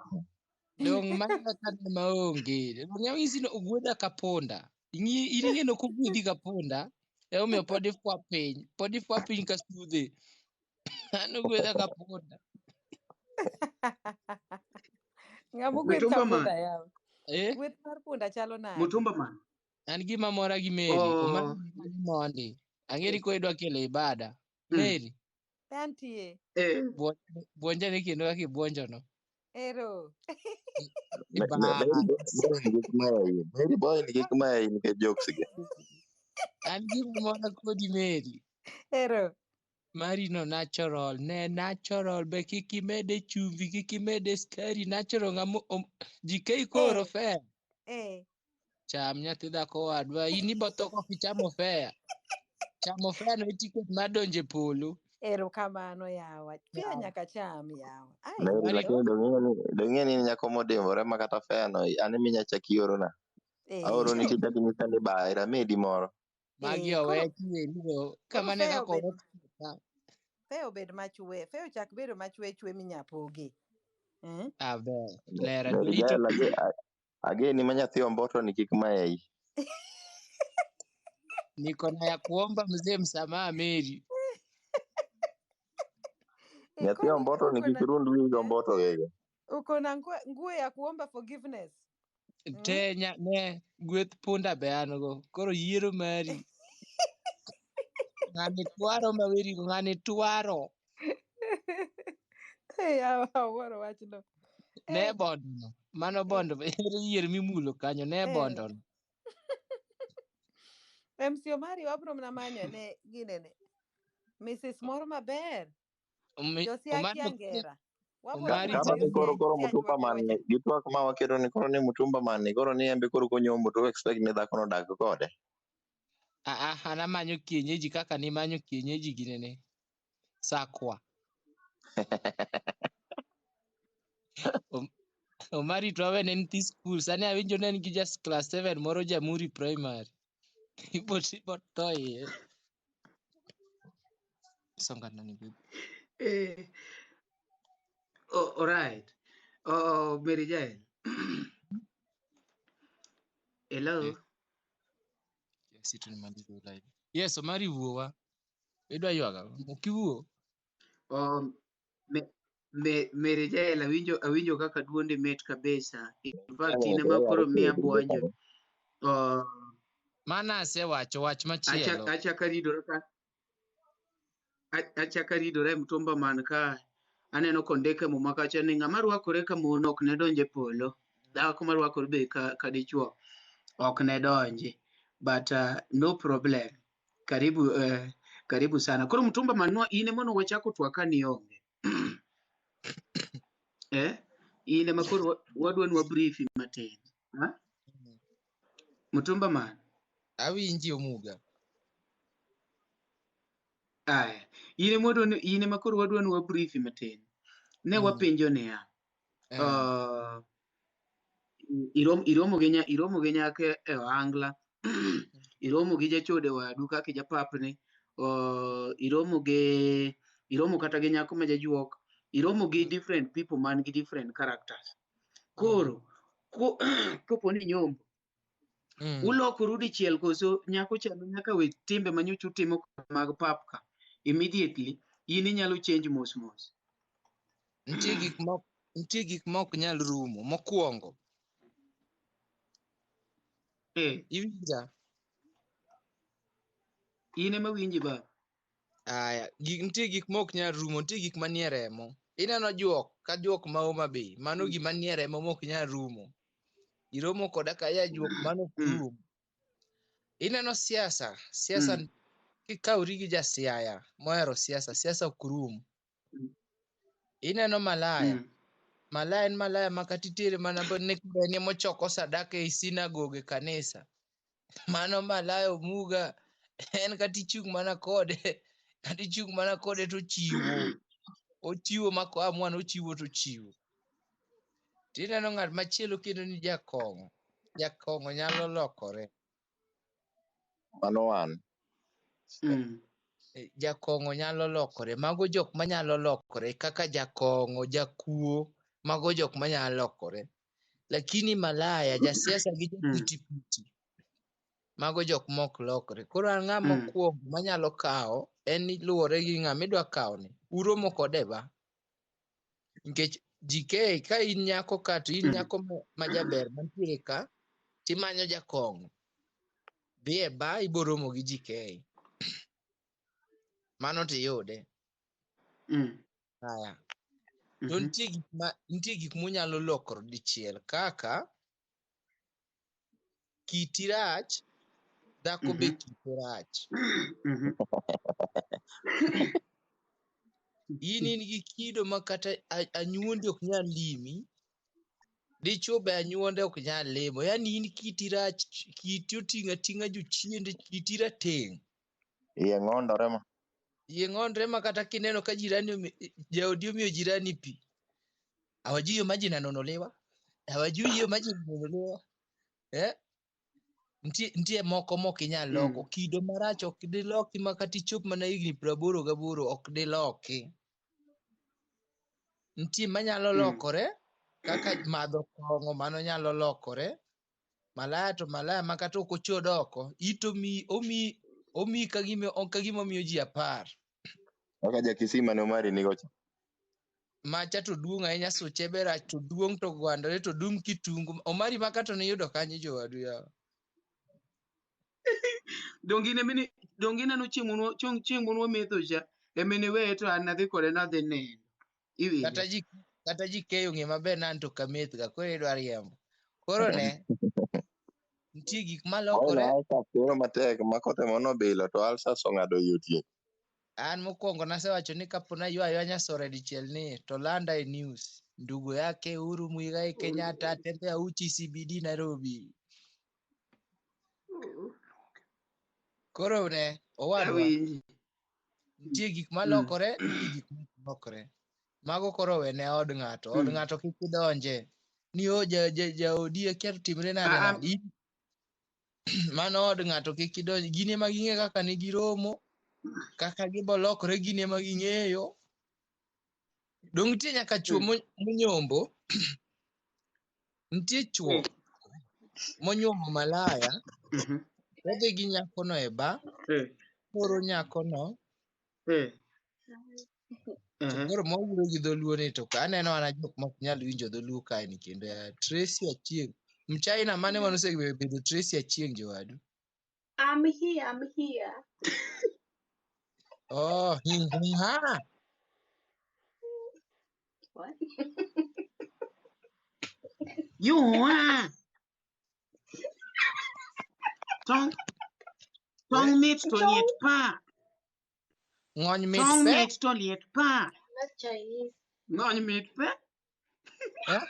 Dong mana kane maonge. Nyawisi no ogwedha ka punda. Iring'e no kogwedhi ka punda. Omiyo pod ifwa piny. Pod ifwa piny ka sudhe. Ano gwedha ka punda. Ng'amu gweth ka punda yawa. Gweth mar punda chalo nade? Mutumba man. An gima mora gi Mary. Omani mondi. Ang'eri ko idwa kelo ibada. Mary. Antie. Buonja ne kendo kaka ibuonjo no. Ero. Mary boy ni gik maya in ke jokes gi. An gima mora kodi Mary. Ero. Mari no natural. Ne natural. Be kik imede chumvi, kik imede skari. Natural ng'amu jikei koro fe. Cham nyathi dhako wadwa. In ibotoko kichamo fea. Chamo fea no tiket mar donje polo. Erokamano yawa. Fea nyaka cham yawa. Mary lakini dong'e ni nyako modimbore ma kata fea no an minya chaki orona. Aoro ni ticha kinyisa ni baera medi moro. Magi oweki enigo. Kamane kako oweki. Fea obed machwe. Fea ochak bedo machwe minyapoge. Aber. Lera. Mary jael ageni ma nyathi omboto ni kik mayai. Niko na ya kuomba mzee msamaha Mary. Nyathi omboto ni kik rund wi omboto wege. Uko na nguo ya kuomba forgiveness. Tenya ne gweth punda be an go. Koro yiero mari. Ng'ani twaro maweri go. Ng'ani twaro. Awuoro wachno. Ne bondo no. Mano bondo. Yier mimulo kanyo. Ne bondo no. Mc Omari wabro mna manyo ne ginene. Mrs. Moro maber. Josi akiangera. Karo ni koro mutumba man ni gitwak ma waketo ni koro ni mutumba man ni koro ni embe koro konyombo to expect ni dhako no dak kode. An amanyo kienyeji kaka ni manyo kienyeji ginene. Sakwa. Omari to awe ne nthi school. Sani awinjo ne en gi just class 7 moro Jamhuri Primary. Ibo toye. Songa nani baby. All right. Mary Jael. Hello. Yes, it nimalize live. Yes, Omari wuowa. Idwa ywaga. Okiwuo. Mere jael awinjo kaka duonde met kabisa. In fact in ema Wayaro koro miya kodi buonjo. jokano. Uh, Mana asewacho wach machielo. Achaka ridore mtumba man ka aneno kondike muma kacha ni ng'ama rwakore ka mon ok ne donje polo. Dhako marwakore be ka dichuo ok ne donji. But no problem. Karibu sana. Koro mtumba manua ine mono wachako twaka ni onge. Ine makoro wadwan wa brief matin. Ha? Mtumba man. Awinji Omuga. Aya. Ine makoro wadwan wa brief matin. Ne wapenjo niya. Iromo gi nyake e ohangla. Iromo gi jachode wadu kaka japapni. Iromo kata gi nyako ma jajuok. Iromo gi different people man gi different characters. Koro, kopo ni nyombo. Ulokoru dichiel koso nyako chalo nyaka we timbe manyocha utimo mag pap ka. Immediately, in inyalo change mos mos. Nitie gik mok nyal rumo. Mokwongo. Iwinja? In ema winji ba. Aya, nitie gik mok nyal rumo, nitie gik manie remo. Ineno juok ka juok ma Homa Bay, mano gima nie remo mok nyal rumo. Iromo koda ka juok mano ok rum. Ineno siasa kikauri gi jasiaya mohero siasa ok rum. Ineno malaya. Malaya en malaya makatitere mana ne mochoko sadaka e sinagoge kanisa. Mano malaya Omuga en katichung' mana kode to chiwo. Ochiwo mako mwana ochiwo to chiwo. Tineno ng'at machielo kendo ni jakong'o. Jakong'o nyalo lokore. Mano wan. Jakong'o nyalo lokore. Mago jok manyalo lokore kaka jakong'o, jakuo. Mago jok manyalo lokore. Lakini malaya, jasiasa gi japitipiti. Mago jok mok lokore. Koro an ng'a mokwongo manyalo kawo en ni luwore gi ng'ama idwa kawo ni. Uromo kode ba. Nikech GK ka in nyako ka to in nyako ma jaber mantiere ka timanyo jakong'o. Dhi e ba iboromo gi GK. Mano tiyude. Haya. To nitie gik munyalo lokoro dichiel kaka kiti rach, dhako be kite rach. In gi kido ma kata anyuondi ok nyal limi. Dichuo be anyuonde ok nyal limo. Yani in kiti rach, kiti oting'a ting'a jochiende, kiti rateng'. Iye ng'ondore ma. Iye ng'ondore ma kata kineno ka jaodi omiyo jirani pi. Hawajui hiyo maji inanunuliwa. Hawajui hiyo maji inanunuliwa. Nitie moko mok inyal loko. Kido marach ok diloki ma kata ichop mana higni 88 ok diloki. Nitie manyalo lokore kaka madho kong'o mano nyalo lokore. Malaya to malaya ma kata ok ochod oko. Ito omi kagima omiyo ji 10. Kaka jakisi Mc Omari nigo cha. Macha to duong' ahinya suche be rach to duong' to gwandore to dung' kitungu. Omari makato ne yudo kanye jowadu yawa. Dongine no chieng' monwa metho cha. Emene we to an nadhi kode nadhi neno. Iwinjo. Kata ji keyo ng'e maber nan to kameth ga koro idwa riembo. Koro ne nitie gik malokore. Ay koro matek makotemo nobilo to alsas ong'ado yutie. An mokwongo nasewacho ni kapo na ywa nyasore dichiel ni to landa e news. Ndugu yake Uhuru Muigai Kenyatta atembea uchi CBD Nairobi. Koro ne owadwa. Nitie gik malokore, nitie gik malokore. Mago koro wene od ng'ato. Od ng'ato kik idonje. Ni o jaodi kia to timre nade. Mano od ng'ato kik idonje. Gine ma ging'e kaka ni giromo. Kaka gibolokore gine ma ging'eyo. Dong nitie nyaka chuo monyombo. Nitie chuo monyombo malaya. Odhi gi nyakono e ba. Koro nyakono. To koro mawuoyo gi dholuo ni to aneno ana jok mok nyal winjo dholuo kae ni kendo Tracy Achieng. Mchina mane manosebedo Tracy Achieng jowadu? I'm here. Oh, ha. What? You are. Tong mit to liet pa. Ngony mit Tong pe? mit to liet pa. Not Chinese. Ngony mit pe. Eh?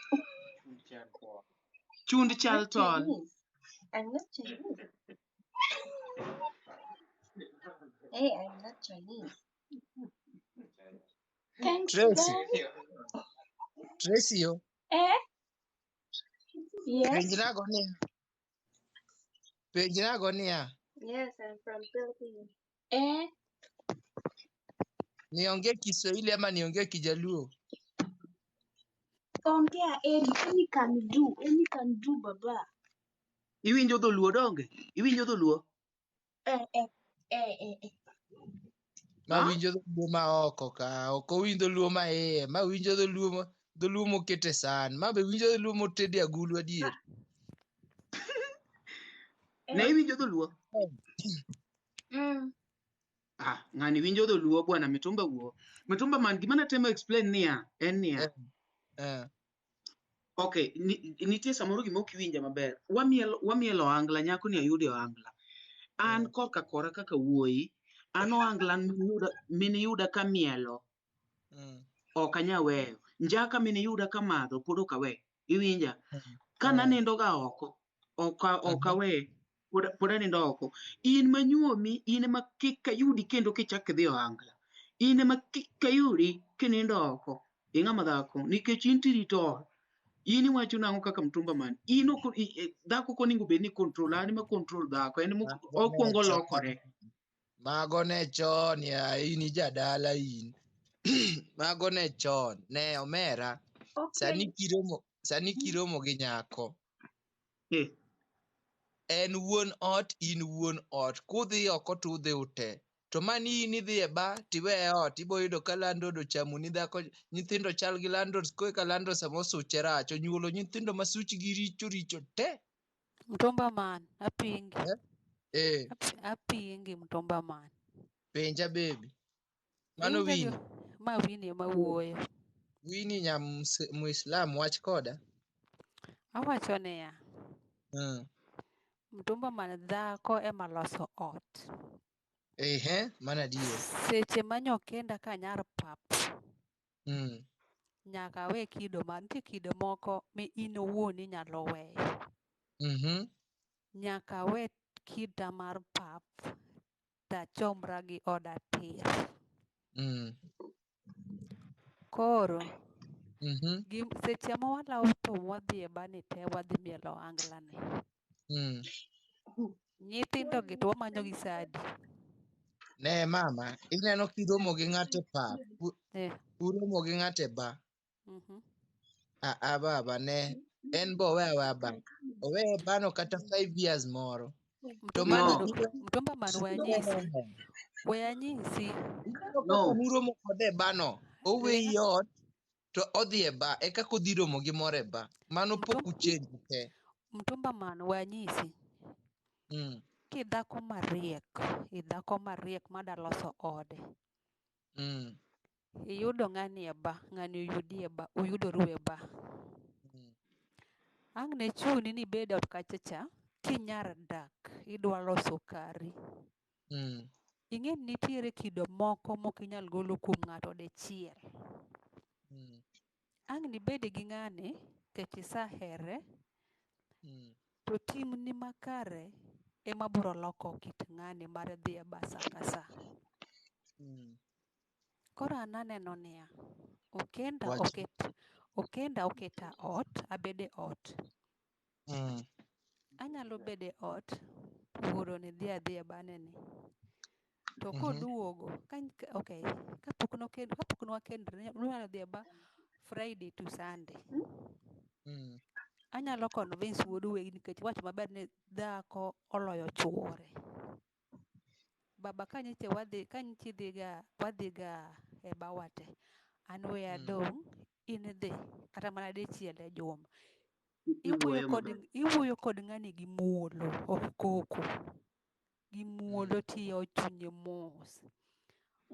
Chund chal Not tol. Chinese. I'm not Chinese. Hey, I'm not Chinese. Thanks, Tracy. guys. Tracy yo. Yes. Penjina go niya. Yes, I'm from Philippines. Niongee Kiswahili ama niongee Kijaluo? Ongea any can do, baba. Iwinjo dholuo donge? Iwinjo dholuo? Ma winjo dholuo ma oko ka, ok owinjo dholuo ma iye, ma winjo dholuo mokete san, ma be winjo dholuo motede agulu adier. Ne iwinjo dholuo? Ng'ani winjo dholuo bwana mitumba wuo. Mitumba man gima natemo explain niya, en niya. Okay, nitie samoro gima ok iwinja maber. Wamielo ohangla nyako ni ayude ohangla. An korka kora kaka wuoyi, an ohangla mini yuda ka mielo. Ok anya weyo. Njaka mini yuda ka madho pod ok awe. Iwinja? Kana nindo ga oko. Ok awe. Pod anindo oko. In manyuomi, in ema kik ayudi kendo kichak idhi ohangla. In ema kik ayudi kinindo oko. Ing'ama dhako. Nikech in tirito. In iwacho nang'o kaka mtumba man. In dhako konego bed ni control. An ema control dhako. En okwongo lokore. Mago ne chon ya in jadala in. Mago ne chon. Ne omera. Okay. Sani kiromo gi nyako. En wuon ot, in wuon ot. Kudhi oko to udhi ute. To mani in idhi e ba, tiwe ot, ibo yudo ka landlord ochamo ni dhako, nyithindo chal gi landlord, koe ka landlord samo suche rach, onyuolo nyithindo ma suchgi richo te. Mtumba man, apingi. Apingi mtumba man. Penja baby. Mano Winnie. Ma Winnie ma wuoyo. Winnie nya Muislam wach koda. Awacho niya. Mtumba man dhako ema loso ot. Mana adier. Seche manyokenda ka nyar pap. Nyaka we kido man, nitie kido moko mi in owuon inyalo weyo. Nyaka we kida mar pap tachomra gi oda tir. Koro, seche ma walawo thum wadhi e bani te wadhi mielo ohangla ni. Nyithindo gi to wamanyo gi sadi. Ne mama, ineno kiromo gi ng'ate pap. Uromo gi ng'ate ba. Baba ne, en bo we ba. Owe bano kata 5 years moro. Mtumba man we anyisi. No. Uromo kode bano. Owe yot to odhi e ba. Eka kodhi romo gi moro e ba. Mano pok uchenji te. Mtumba man we anyisi. Kidhako mariek madaloso ode. Iyudo ng'ani e ba, ng'ani oyudi e ba, uyudoru e ba. Ang' ne chuni ni bed ot kachacha, kinyar dak, idwa loso kari. Ing'e nitiere kido moko mokinyal golo kuom ng'ato dichiel. Ang' ni bed gi ng'ani, kech isahere, to timni makare ema biro loko kit ng'ani mar dhi e ba sa ka sa. Koro an aneno niya, okenda oketa ot, abede ot. Anyalo bede ot, wuoro ni dhi adhi e bane ni. To koduogo, kapok nwakendre, nwanyalo dhi e ba Friday to Sunday. Anyalo convince wuod wegi nikech wach maber ni dhako oloyo chuore. Baba kanyiche wadhiga e ba wate. an we adong in dhi kata mana dichiel e juma. Iwuoyo maber. Iwuoyo kod ng'ani gi muolo, ok koko. Gi muolo tiyo chunye mos.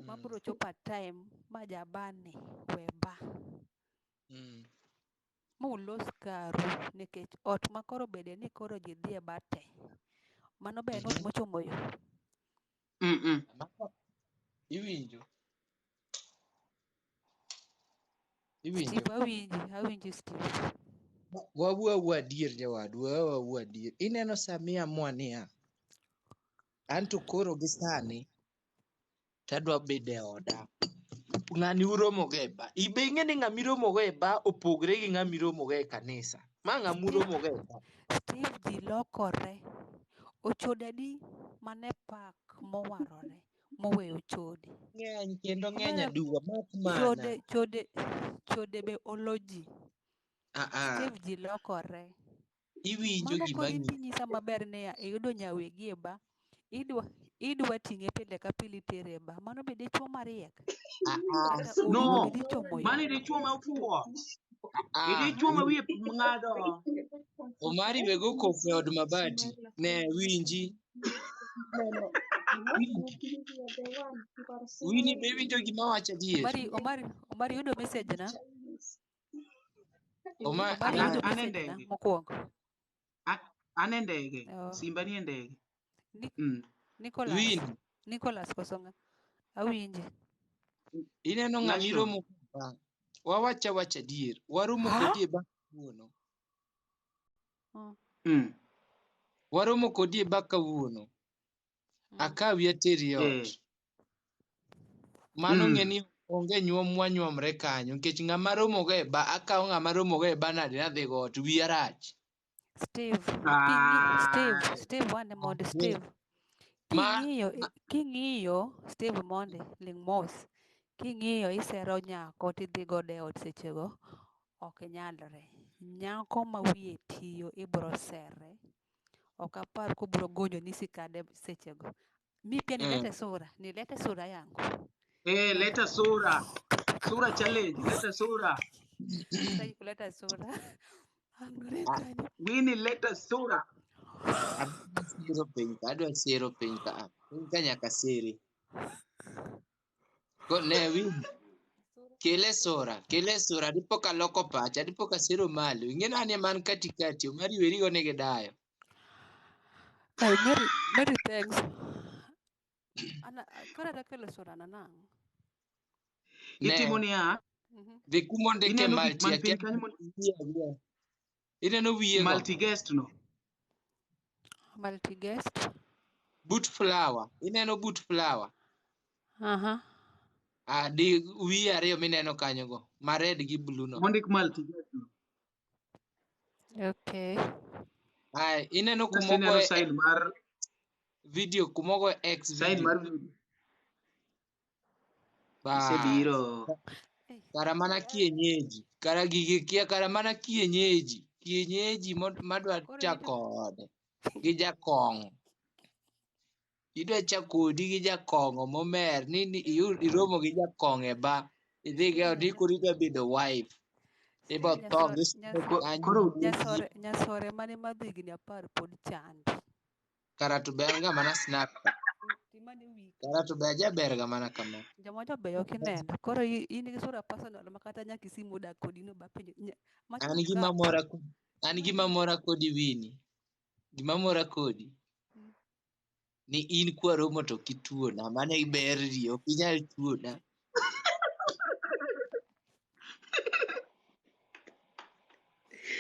Mabiro chopo time ma jabani we ba. Mulos karu nikech ot ma koro bede ni koro ji dhi e bate. Mano be en ot mochomo yo. Iwinjo? Steve, awinji Steve. Wawuo adier jawadu, wawuo adier. Ineno sami amua niya, anto koro gi sani tadwa bedo e oda. Ng'ani uromogo e ba. Ibe ing'e ni ng'ama iromogo e ba opogre gi ng'ama iromogo e kanisa. Ma ng'ama uromogo e ba. Steve, ji lokore. Ochode adi mane pak mowarore moweyo chode. Ng'eny kendo ng'eny aduwa mak mana. Chode be olo ji. Steve, ji lokore. Iwinjo Mane gima kod ng'i. inti nyisa maber ne iyudo nyawegi e ba. Idwa ting'e pile ka pile itere e ba. Mano be dichuo mariek. Kata owinjo No, be dichuo moyo. mani dichuo ma ofuo. Dichuo ma wiye ng'ado. Omari wego koko e od mabati. Ne winji. Wini be winjo gima wacho adier. Omari yudo message na? Omari Omari yudo An e message na ndege. mokwongo. An e ndege. Simba ni e ndege. Nicholas Kosonga. Awinji. Ineno ng'ama iromo ba. Wawacha wacha adier. Waromo kodi e ba kawuono. Waromo kodi e ba kawuono. Akawi ateri ot. Mano ng'e ni onge nyuom wanyuomre kanyo. Nikech ng'ama romogo e ba, akawo ng'ama romogo e ba nade nadhi go ot. Wiya rach. Steve, wane mondo Steve. King'iyo Steve Monde ling mos. King'iyo isero nyako tidhi godo e ot sechego ok nyalre. Nyako ma wiye tiyo ibro sere. Ok apar kubro gonyo ni sikade sechego. Mi pia nilete sura yangu. Leta sura. Sura challenge. Leta sura. Sitaki kuleta sura. Winnie leta sura. Adwa sero piny ka. Piny ka nyaka sere. Ne Winnie. Kele sura. Dipo ka loko pacha. Dipo ka sero malo. Ing'eno ane man katikati. Omari weri go nege dayo. Hey, Mary, thanks. Kora dakelo sura na nang. Itimo niya. Dhi kumondike multi akia. Ineno wiye go. Multi guest no. Multi guest. Boot flower. Ineno boot flower. Di wiye ariyo mineno kanyo go. Ma red gi blue no. Mondik multi guest no. Okay. Ineno kumogo side mar video kumogo X video. Side mar video. Isebiro. Kara mana kienyeji. Kara gigi kia kara mana kienyeji. Kienyeji madwa chakode. Gi jakong. Idwa chakodi gi jakong momer. Ni iromo gi jakong e ba. Idhi ga di kurita bedo wife. Ibo tong. Nyasore mane madhigni 10 pod chandi. Kara to ber ga mana snap. Kara to be jaber ga mana kama. Jamoja be ok ineno. Koro in gi sura personal makata nyaka simu dak kodi no ba penjo. An gima mora kodi Winnie. Gima mora kodi. Ni in kwaromo to kituona. Mane iber ri. Ok inyal tuona.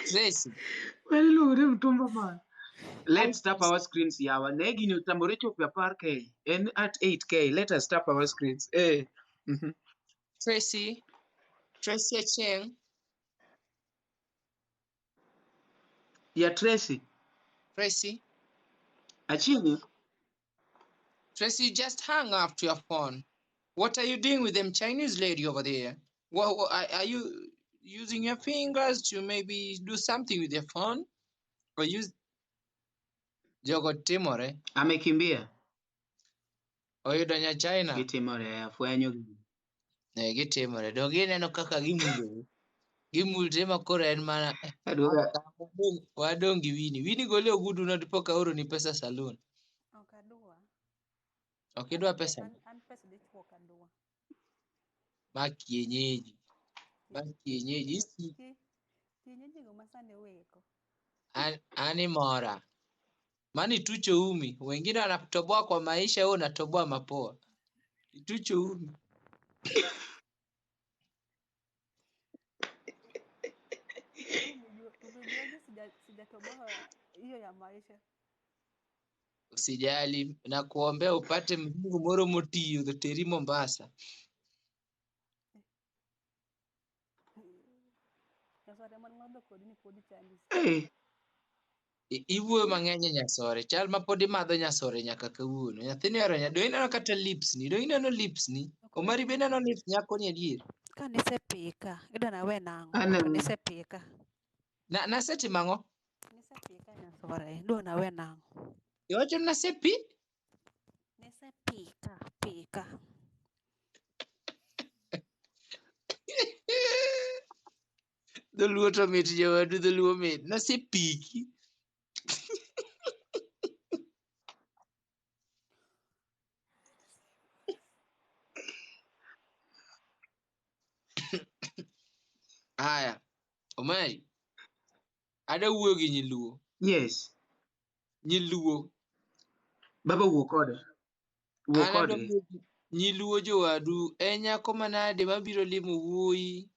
Tracy. Mtumba man. Let's tap our screens yawa. Negi ni tambore chopi 10K. And at 8K. Let us tap our screens. Tracy Acheng. Yeah, Tracy. Acheng. Tracy, just hang up to your phone. What are you doing with them Chinese lady over there? What are you using your fingers to maybe do something with your phone? Or use Jogo timore? Amekimbia. Oyudo nya China. Gitimore afwenyo. Gitimore. Dong gineno kaka gimulre makoro en mana wadong gi Wini. Wini gole ogudu na dipo ka oro ni pesa salon. Ok adwa. Ok idwa pesa? An pesa dichuo ok adwa. Ma kienyeji. Kienyeji go masane weko. Ani mora. Mani tucho umi. Wengine wanatoboa kwa maisha, wewe unatoboa mapoa. Tucho umi. Umejuaje sijatoboa hiyo ya maisha? Usijali, na kuombea upate mzungu moro motiyo teri Mombasa. Nyasore man ng'ado kodi ni podi chandi. Iwuoyo mang'eny nyasore. Chal ma podi madho nyasore nyaka kawuono. Nyathini ero nya. Do ineno kata lips ni? Do ineno lips ni? Omari be neno lips nyako ni adier. Ka nisepika, idwa na we nang'o? To nisepika. Nasetimo ang'o? Nisepika nyasore, idwa na we nang'o? Iwacho nasepi? Pika. Dholuo to mit jowadu, dholuo mit. Nasepiki. Aya, Omari. Ada wuoyo gi nyiluo. Yes. Nyiluo. Baba wuo kode. Wuo kode. Nyiluo jowadu en nyako manade mabiro limo wuoyi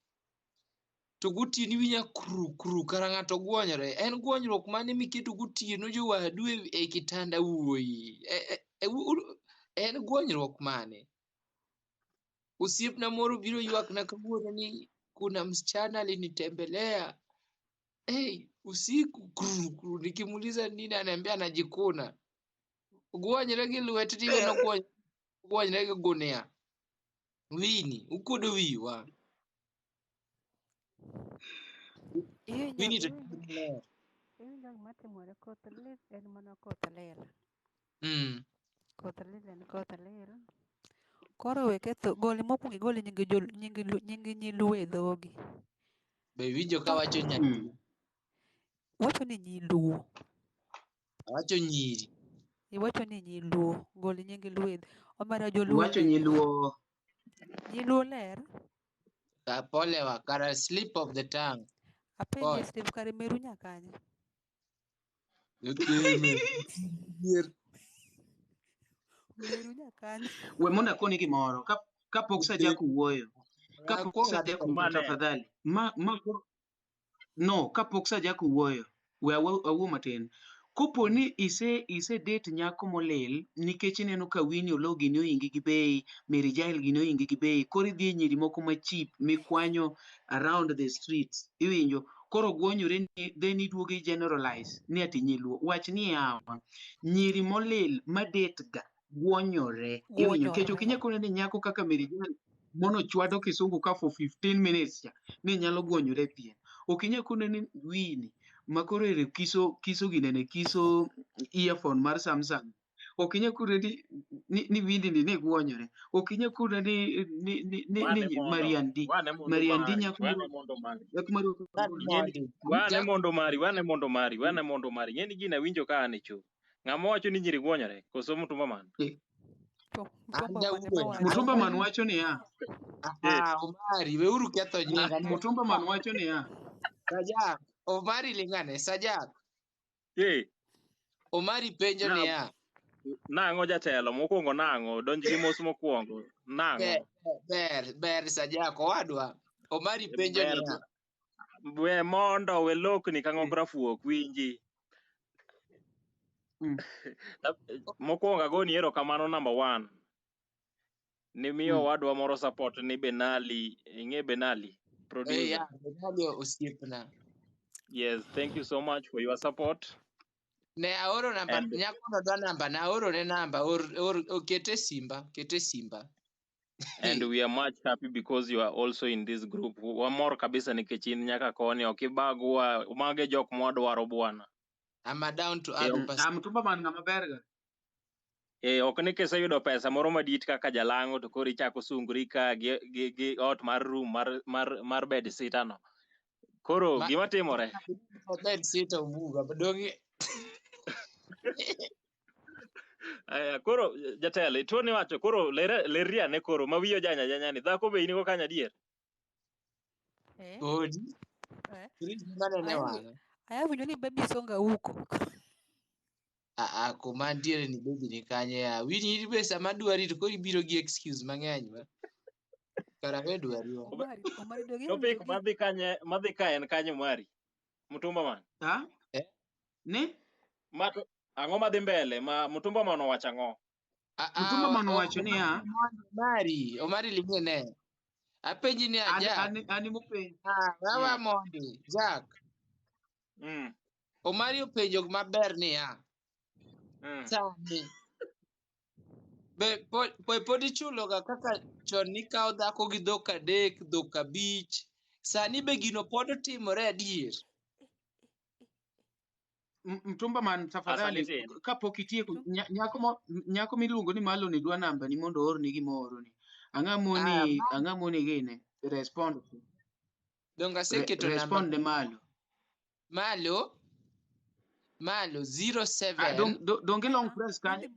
to gotieno winya kru kara ng'ato guonyore. En guonyruok mane miketo gotieno jowadu e kitanda wuoyi? En guonyruok mane? Osiepna moro biro ywakna kawuono ni kuna msichana alinitembelea. Usiku kru nikimuuliza nini ananiambia anajikuna. Guonyre gi lwet tiwe no guonyre gi gunia. Wini, ukuodo wiwa. Wini to Iwinjo gima timore koth lit en mana koth lil. Koth lil en koth lil. Koro we ketho goli mokwongo igol nying nyiluo e dhogi. Be winjo ka wacho nyiri? Wacho ni nyiluo. Wacho nyiri. Iwacho ni nyiluo. Gol nying luo e dhogi. Omera joluo Wacho nyiluo. Nyiluo ler? Polewa, kara slip of the tongue. Apenji Steve kare meru nyakanye. Meru nyakanye. We mondo akoni gimoro. Kapok sajako wuoyo. Kapok sajako wuoyo tafadhali. No, kapok sajako wuoyo. We awuo matin. Kopo ni ise date nyako molil nikech ineno ka Winnie Oloo gini oingi gi bei, Mary Jael gini oingi gi bei, koro idhi e nyiri moko ma cheap mikwanyo around the streets. Iwinjo? Koro guonyore then iduogo i generalize ni ati nyiluo. Wach ni yawa. Nyiri molil ma date ga guonyore. Iwinjo? Nikech ok inyal kone ni nyako kaka Mary Jael mono chwado kisungu ka for 15 minutes cha ni nyalo guonyore pien. Ok inyal kone ni Winnie makoro ere kiso ginene kiso earphone mar Samsung. Ok inyal kune ni Winnie ni guonyore. Ok inyal kune ni Mariandi nyako wane mondo mari. Ng'eni gina winjo ka ane cho. Ng'ama wacho ni nyiri guonyore? Koso mtumba man? Mtumba man wacho ni ya. Omari, weuru ketho nyinga. Mtumba man wacho ni ya. Sajak, Omari lingane, Sajak. Omari penjo ni ya. Nang'o jatelo mokwongo nang'o? Donj gi mos mokwongo. Nang'o? Ber Sajak, owadwa. Omari penjo ni ya. We mondo we lokni ka ng'ograf wuok winji. Mokwongo agoni erokamano number 1. Ni miyo wadwa moro support ni Benali. Ing'e Benali? Producer. Benali osiepna. Yes, thank you so much for your support. Ne aoro namba, nyako no dwa namba, na aoro ne namba, kete simba. And we are much happy because you are also in this group. Wamor kabisa nikech in nyaka koni, okibagwa, mage jok mwadwaro bwana. I'm a down to earth person. Mtumba man ng'ama berga. ok ni kiseyudo pesa moro madit kaka jalang'o to koro ichako sungri ka gi ot mar room mar bed sitter no. Koro gima timore bed sitter omuga dongi. aya koro jatelo ituo ni wacho koro leria ne koro mawiyo janya ni dhako be inigo kanya dier. Odi. Manene wang'e. Ayawinjo ni baby songa huko. Kuma ntiere ni baby ni kanye ya. Winyi be sama dwari to koro ibiro gi excuse mang'eny ba. Kara we dwari wa. Omari dogi Topic madhi ka en kanyo mari. Mtumba man. Ne? Ang'o madhi mbele ma Mtumba man owacho ang'o? Mtumba man owacho ni ya. Omari ling'ene. Apenji ni aja. Ani mopenji. Wawa mondi. Jack. Omari openjo maber ni ya. Sani. Be pod ichulo ga kaka chon nikawo dhako gi dhok adek, dhok abich. Sani be gino pod timore adier. Mtumba man tafadhali kapok itieko nyako miluongo ni malo ni dwa namba ni mondo oorni gimoro ni. Ang'amo ni gine respond. Donga seketo namba. Respond ne malo. Malo 07. Donge long press kanye.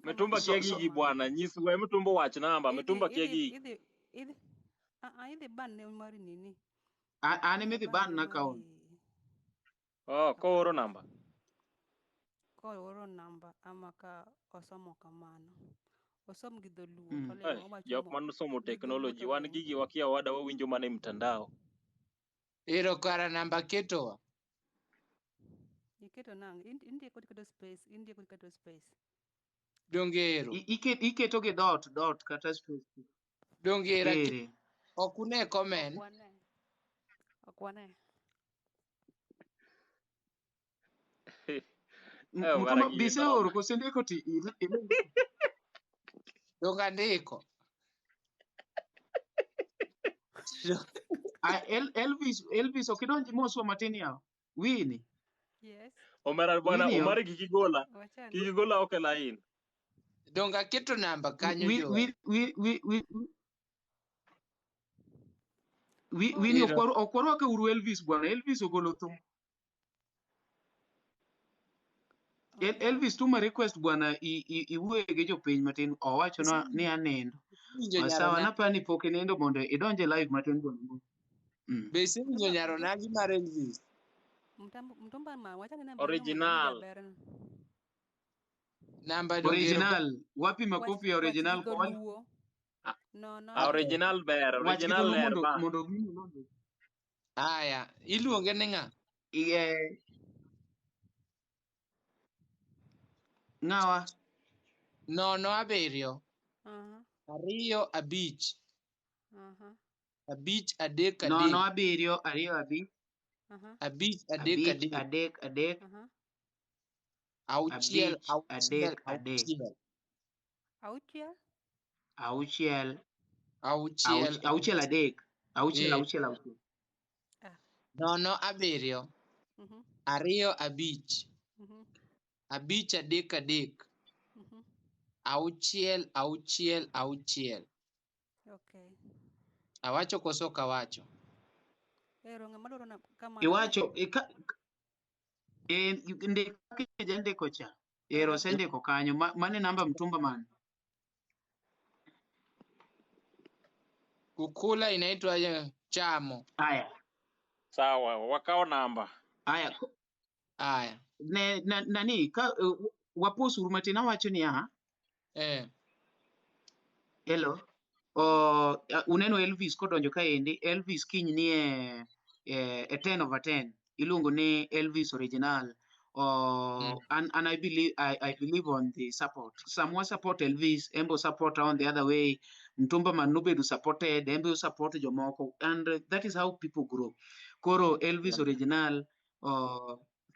Mtumba kia gigi bwana nyiswe Mtumba wach namba Mtumba kia gigi. Idhi ban ne Omari nini. Ane midhi ban na account. Kooro namba. Kooro namba ama ka osomo kamano. Osom gi dholuo. Jok man somo technology wan gigi wakia wada wawinjo mane mtandao. Ero kara namba keto. Iketo nang. Indie kod keto space. Dongero. Iketo gi dot kata space. Dongera. Okune comment. Okwane. Mtumba bise oro kosendiko ti. Donga ndiko. Elvis okidonji moswa matini yao. Wini. Yes. Omari kikigola oke lain. Donga keto namba kanyo jo. Wini okwarwa ka uru Elvis bwana. Elvis ogolo thum. Elvis tuma request bwana iwuoye gi jopiny matin owacho ni anendo. Sawa napani pok inendo mondo idonje live matin bwana. Be isenjo nyaro nagi mar Elvis? Mtumba ma wacha ni namba original. Namba original. Wapi makofi ya original kwa? No. Original ber, original ler ba. Aya, iluonge ni ng'a? Ng'awa? 0 7 2 5 5 adek 0 7 2 5 adek adek auchiel adek. 0 7 2 5 5 adek auchiel. Okay. Awacho koso kawacho? Ero ng'ama dwaro na kama. Iwacho ndiko cha. Ero sendiko kanyo mane namba Mtumba man. Kukula inaitwa chamo. Aya. Sawa, wakao namba. Aya. Nani wapos uru matin awacho ni ya. Hello. Uneno Elvis kodonjo kaendi. Elvis kiny ni e 10/10. Iluongo ni Elvis original. And I believe on the support. Someone support Elvis, Embo support on the other way. Mtumba man nobedu supported, Embo support jomoko, and that is how people grow. Koro Elvis original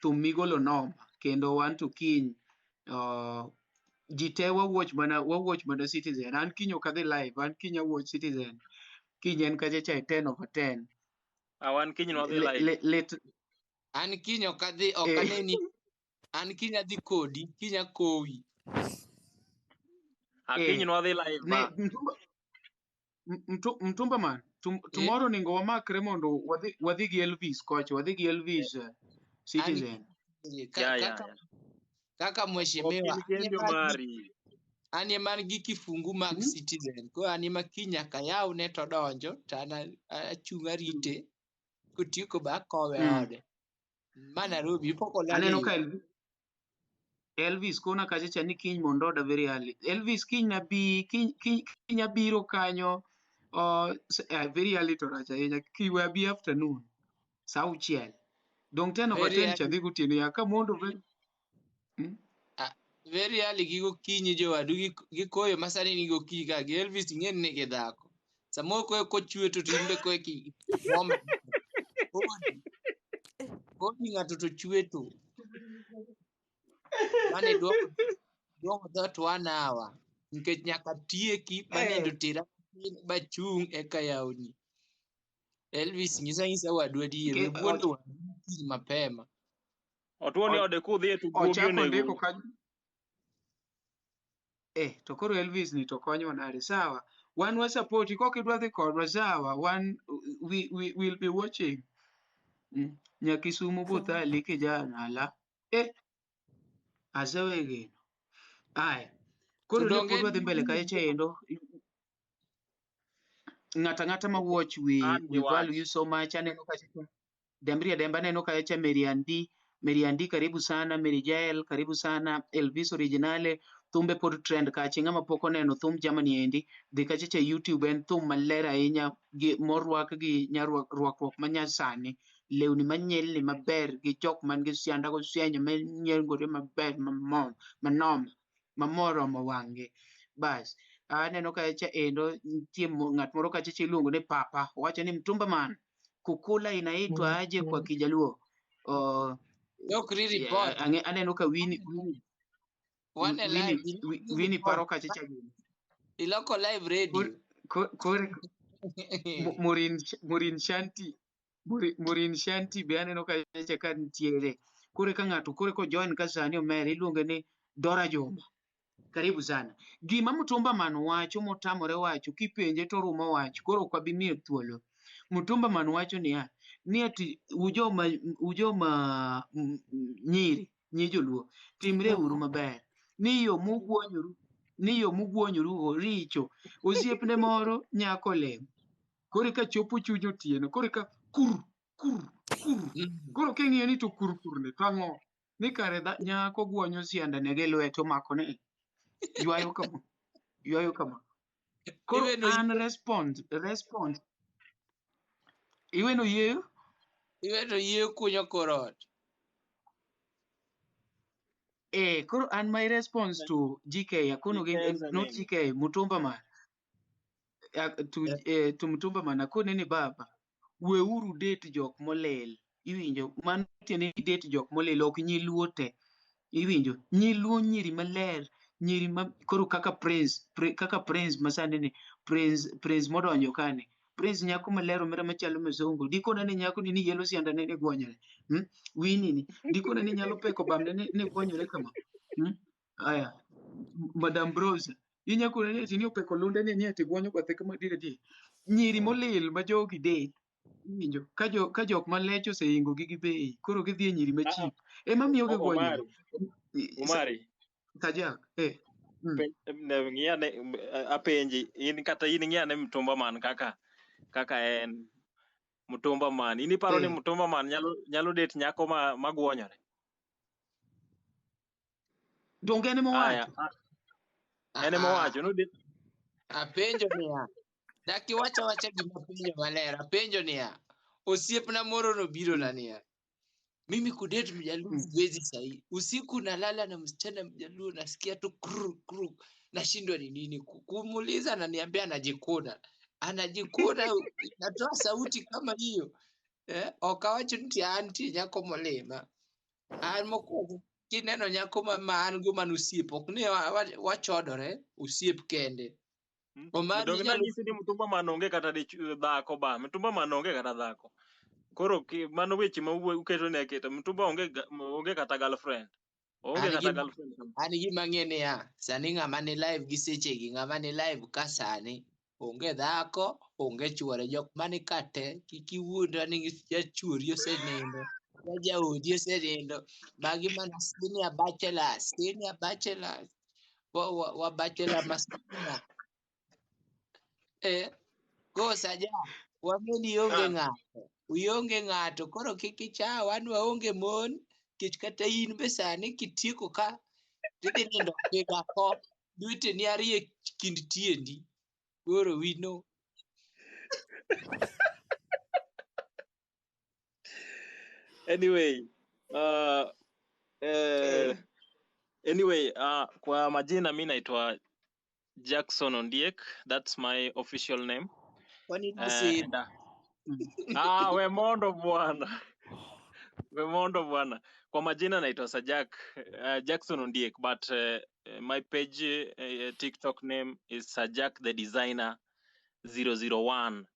tumigolo nom kendo want to kiny jite wawatch mana Citizen. An kinyo kadhi live, an kinya watch Citizen. Kinyen kaje chai 10/10. Awan kinyo no dhi live. An kinyo kadhi okaneni. An kinya dhi kodi, kinya kowi. Akiny no dhi live ne ba. mtumba man tomorrow ningo wamakre mondo wadhi gi Elvis kocha, wadhi gi Elvis An Citizen. Ya. kaka mheshimiwa Okin kenjo mari. an man gi kifungu mag Citizen. Ko an ema kiny nyaka yaw ne to donjo to an achunga rite kotieko ba kowe ode. Ma Nairobi pok olal e Aneno yo. ka Elvis kona kacha cha ni kiny mondo oda very early. Elvis kiny abiro kanyo very early to rach ahinya, kiwe abi afternoon sa 6 dong 10/10 cha dhi gotieno ya ka mondo Very early gigo kinyi jowadu gikoyo masani ni gokinyi ka gi Elvis ing'en ni gi dhako. Samoro koyo kochwe to timbe koyo ki moma. Kodi ng'ato to chwe to. Mane duoko dhot 1 hour. Nikech nyaka tieki banindo tera ba chung eka yawni. Elvis nyisa wadu adier we buondo wadu kiny mapema. Otuo ni ode kudhi to guogi ochako ndiko onego. kanyo. To koro Elvis ni to konyo nade, sawa. Wan wa support kok idwa dhi kodwa, sawa. We will be watching. Nyakisumu buthali kijana ala. Asewegeno. Aya. Koro ne pod wadhi mbele kae chendo. Ng'ata ma watch, we value you so much. Aneno ka Demba aneno ka echa Meriandi karibu sana, Merijael karibu sana, Elvis Originale, thumbe pod trend kachi, ng'ama pok oneno thum Germany endi, dhi kacha YouTube en thum maler ahinya gi morwak gi rwakruok manyasani, lewni manyelni maber gi jok man gi sianda go sianya manyengore maber mamoromo wang'e. Bas, aneno ka echa endo nitie ng'at moro kacha iluongo ni Papa, wacho ni mtumba man kukula inaitwa aje kwa Kijaluo? Aneno ka Winnie paro kacha chagini. Iloko live radio. Morin Shanti be aneno ka chacha ka nitiere. Kore ka ng'ato kore ko join ka sani omere iluonge ni Dora Juma. Karibu sana. Gima mtumba man wacho motamore wacho kipenje to rumo wacho, koro kwa bimiye thuolo. Mtumba man wacho ni ati ujoma nyi joluo timre uru maber, ni yo muguonyoru oricho, osiepne moro nyako lem, kore ka chopo chuny otieno, kore ka kur koro king'iyo ni to kur ni to ang'o, ni kare nyako guonyo siandane gi lwete omako ne ywayo kama. Koro an response iweno yieyo kunyo korot. Koro an my response to GK akono not GK Mutumba man to Mutumba man akone ni baba, weuru date jok molel, iwinjo, mano tiende ni date jok molel, ok nyiluo te, iwinjo, nyiluo nyiri maler, nyiri koro kaka Prince masani ni Prince modonjo kane, Prince nyako maler omera machalo mzungu, dikona ni nyako ni yelo siandane ni gwonyore, Winnie ni dikona ni nyalo peko bamne ni gwonyore kama. Aya, Madam Rose, inyakona ni atini opeko lunde ni ati gwonyo kwa theka madire di. Nyiri molil ma jogi date, iwinjo, ka jok malech oseingo gi bei, koro gidhi e nyiri machip. Ema miyo gi gwonyore. Omari. Kajak, apenji, in kata in ng'iyane mtumba man kaka en mtumba man. In iparo ni mtumba man nyalo date nyako ma gwonyore? Donge en mowacho? En mowacho no date. Apenjo niya, daki wacha gima penjo maler. Apenjo niya, osiepna moro nobiro na niya, mimi kudate mjaluo siwezi sahi. Usiku nalala na msichana mjaluo nasikia tu kru. Nashindwa ni nini. Kumuuliza ananiambia anajikuna natoa sauti kama hiyo. Okawacho nti anti nyako molema. An mokwongo kineno nyako ma an go man osiep, ok ni wachodore osiep kende. Omari Donge nanyisi ni mtumba man onge kata dhako ba. Mtumba man onge kata dhako. Koro mano weche ma uketo ne keto. Mtumba onge kata girlfriend. Onge kata girlfriend kam. An gima ng'eni ya, sani ng'ama ni live gi seche gi, ng'ama ni live ka sani, onge dhako, onge chuore, jok mani ka te, kik iwuondra ni jachuori osenindo, jaodi osenindo, magi mana senior bachelors, wa bachelor maskina. Go Saja, wang'eni ionge ng'ato, koro kik icha, wan waonge mon, kech kata in be sani kitieko ka, tidhi nindo higa ko, lweteni ariyo e kind tiendi, koro we know. Anyway, kwa majina mi naitwa Jackson Ondiek, that's my official name. Kwani nasi we mondo bwana. Kwa majina naitwa Sajak Jackson Ondiek, but my page TikTok name is Sajak the Designer 001.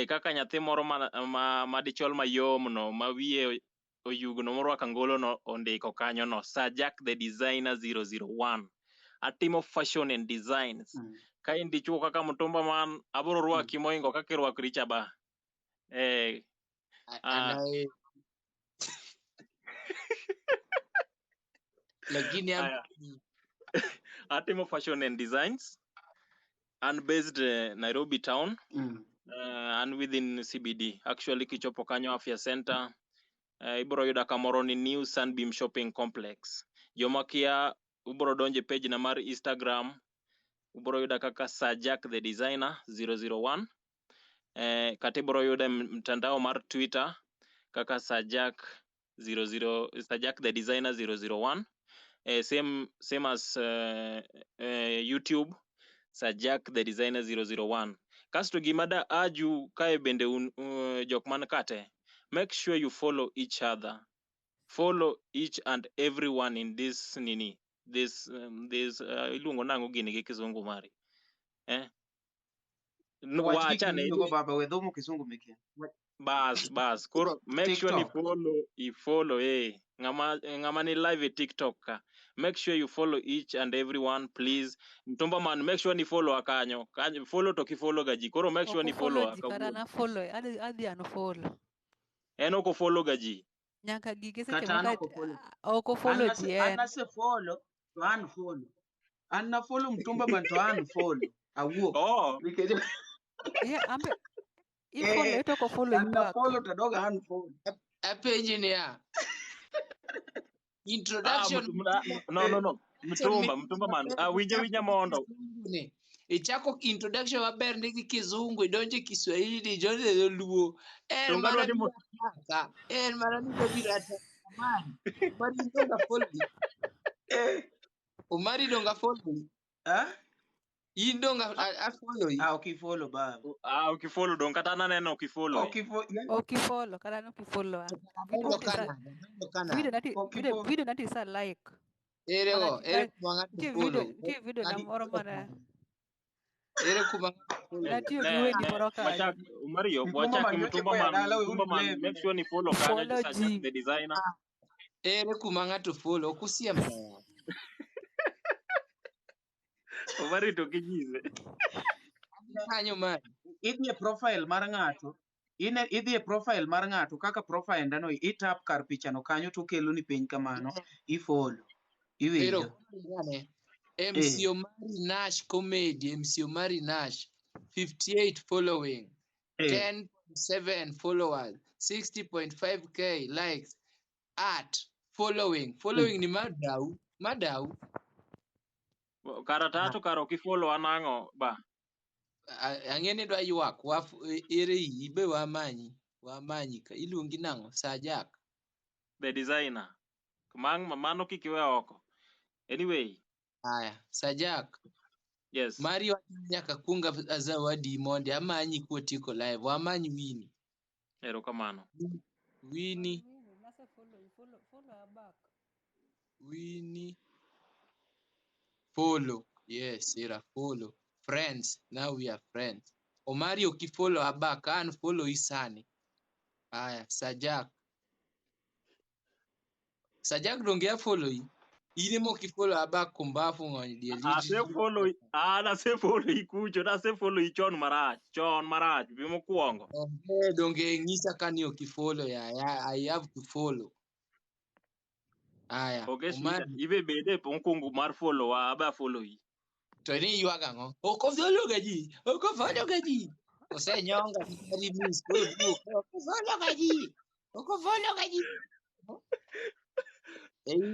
Kaka nyathi moro madichol mayom no, ma wiye oyugno morwako angolo no ondiko kanyo no, Sajak the Designer 001. Atimo fashion and designs. Ka in dichuo kaka mtumba man, aburo rwaki moingo kaka irwakori cha ba. Lakini Atimo fashion and designs. I'm based Nairobi town. And within CBD. Actually kichopo kanyo afya center. Ibro yuda kamoro ni New Sunbeam Shopping Complex. Joma kia ubro donje page na mar Instagram. Ubro yuda kaka Sajak the Designer 001. Kati bro yuda mtandao mar Twitter kaka Sajak the Designer 001. Same as YouTube, Sajak the Designer 001. Kasto gimada aju kae bende jok man kate, make sure you follow each other. Follow each and everyone in this ilungo nango gini gi kizungu mari. Wachiki go baba we dhomo kisungu mekia. Bas koro make sure ni follow ngama ni live e TikTok ka, make sure you follow each and everyone please. Mtumba man, make sure ni follow akanyo follow to kifollow gaji, koro make sure ni follow akara na follow adi ano follow oko follow gaji nyaka gige seche Katano oko follow ji anase follow to unfollow. Anna follow mtumba man to unfollow awuok because ambe ifollow to ko follow back follow to dog unfollow page ni ya introduction no mtumba man winja mondo ichako introduction maber ndiki kizungu idonje Kiswahili idonje luo mana ni dobirata Omari donga follow Omari donga follow indonga follow ukifollow baba ukifollow don kata naneno ukifollow kata no kifollow video nati sa like ere video na moro mana natiyo gi wendi moro kanyo. Mario, wachaki mtumba man, make sure ni follow kanyo Sajak the Designer. Ere kuma ng'ato follow kusiemba. Omari to kijize. Kanyo man. Idhi e profile mar ng'ato. Idhi e profile mar ng'ato kaka profile ndano itap kar picha no kanyo to kelo ni piny kamano i-follow. Iwinjo. MC Omari Nash comedy, MC Omari Nash 58 following, 10.7 followers, 60.5k likes, following ni madau. Kara tatu karo kifollow anango ba. Ang'eni dwa ywak ere ibe wamanyi ka iluongi nango Sajak the Designer. Mano kikiwe oko. Anyway, Sajak. Yes. Mario nyaka kunga zawadi monde amanyi kuotiko live wamanyi Wini. Erokamano. Wini. Wini. Follow. Yes, follow. Friends. Now we are friends. Omari ukifollow Abak, unfollow Isani. Sajak. Sajak don't get follow. In mo kifollow abak kumbafu ng'ony diel. Nasefollow ikucho, nasefollow ichon marach, bi mokwongo. Donge ng'isa kani ok ifollow ya. I have to follow. Aya. Okay, shida. Omari. Ibe bede mokwongo mar follow wa, aba follow i. To ni yuaga ang'o? Ok ofollow ga ji. Ok ofollow ga ji. Osenyonga ni miss koro duok. Ok ofollow ga ji. Ok ofollow ga ji.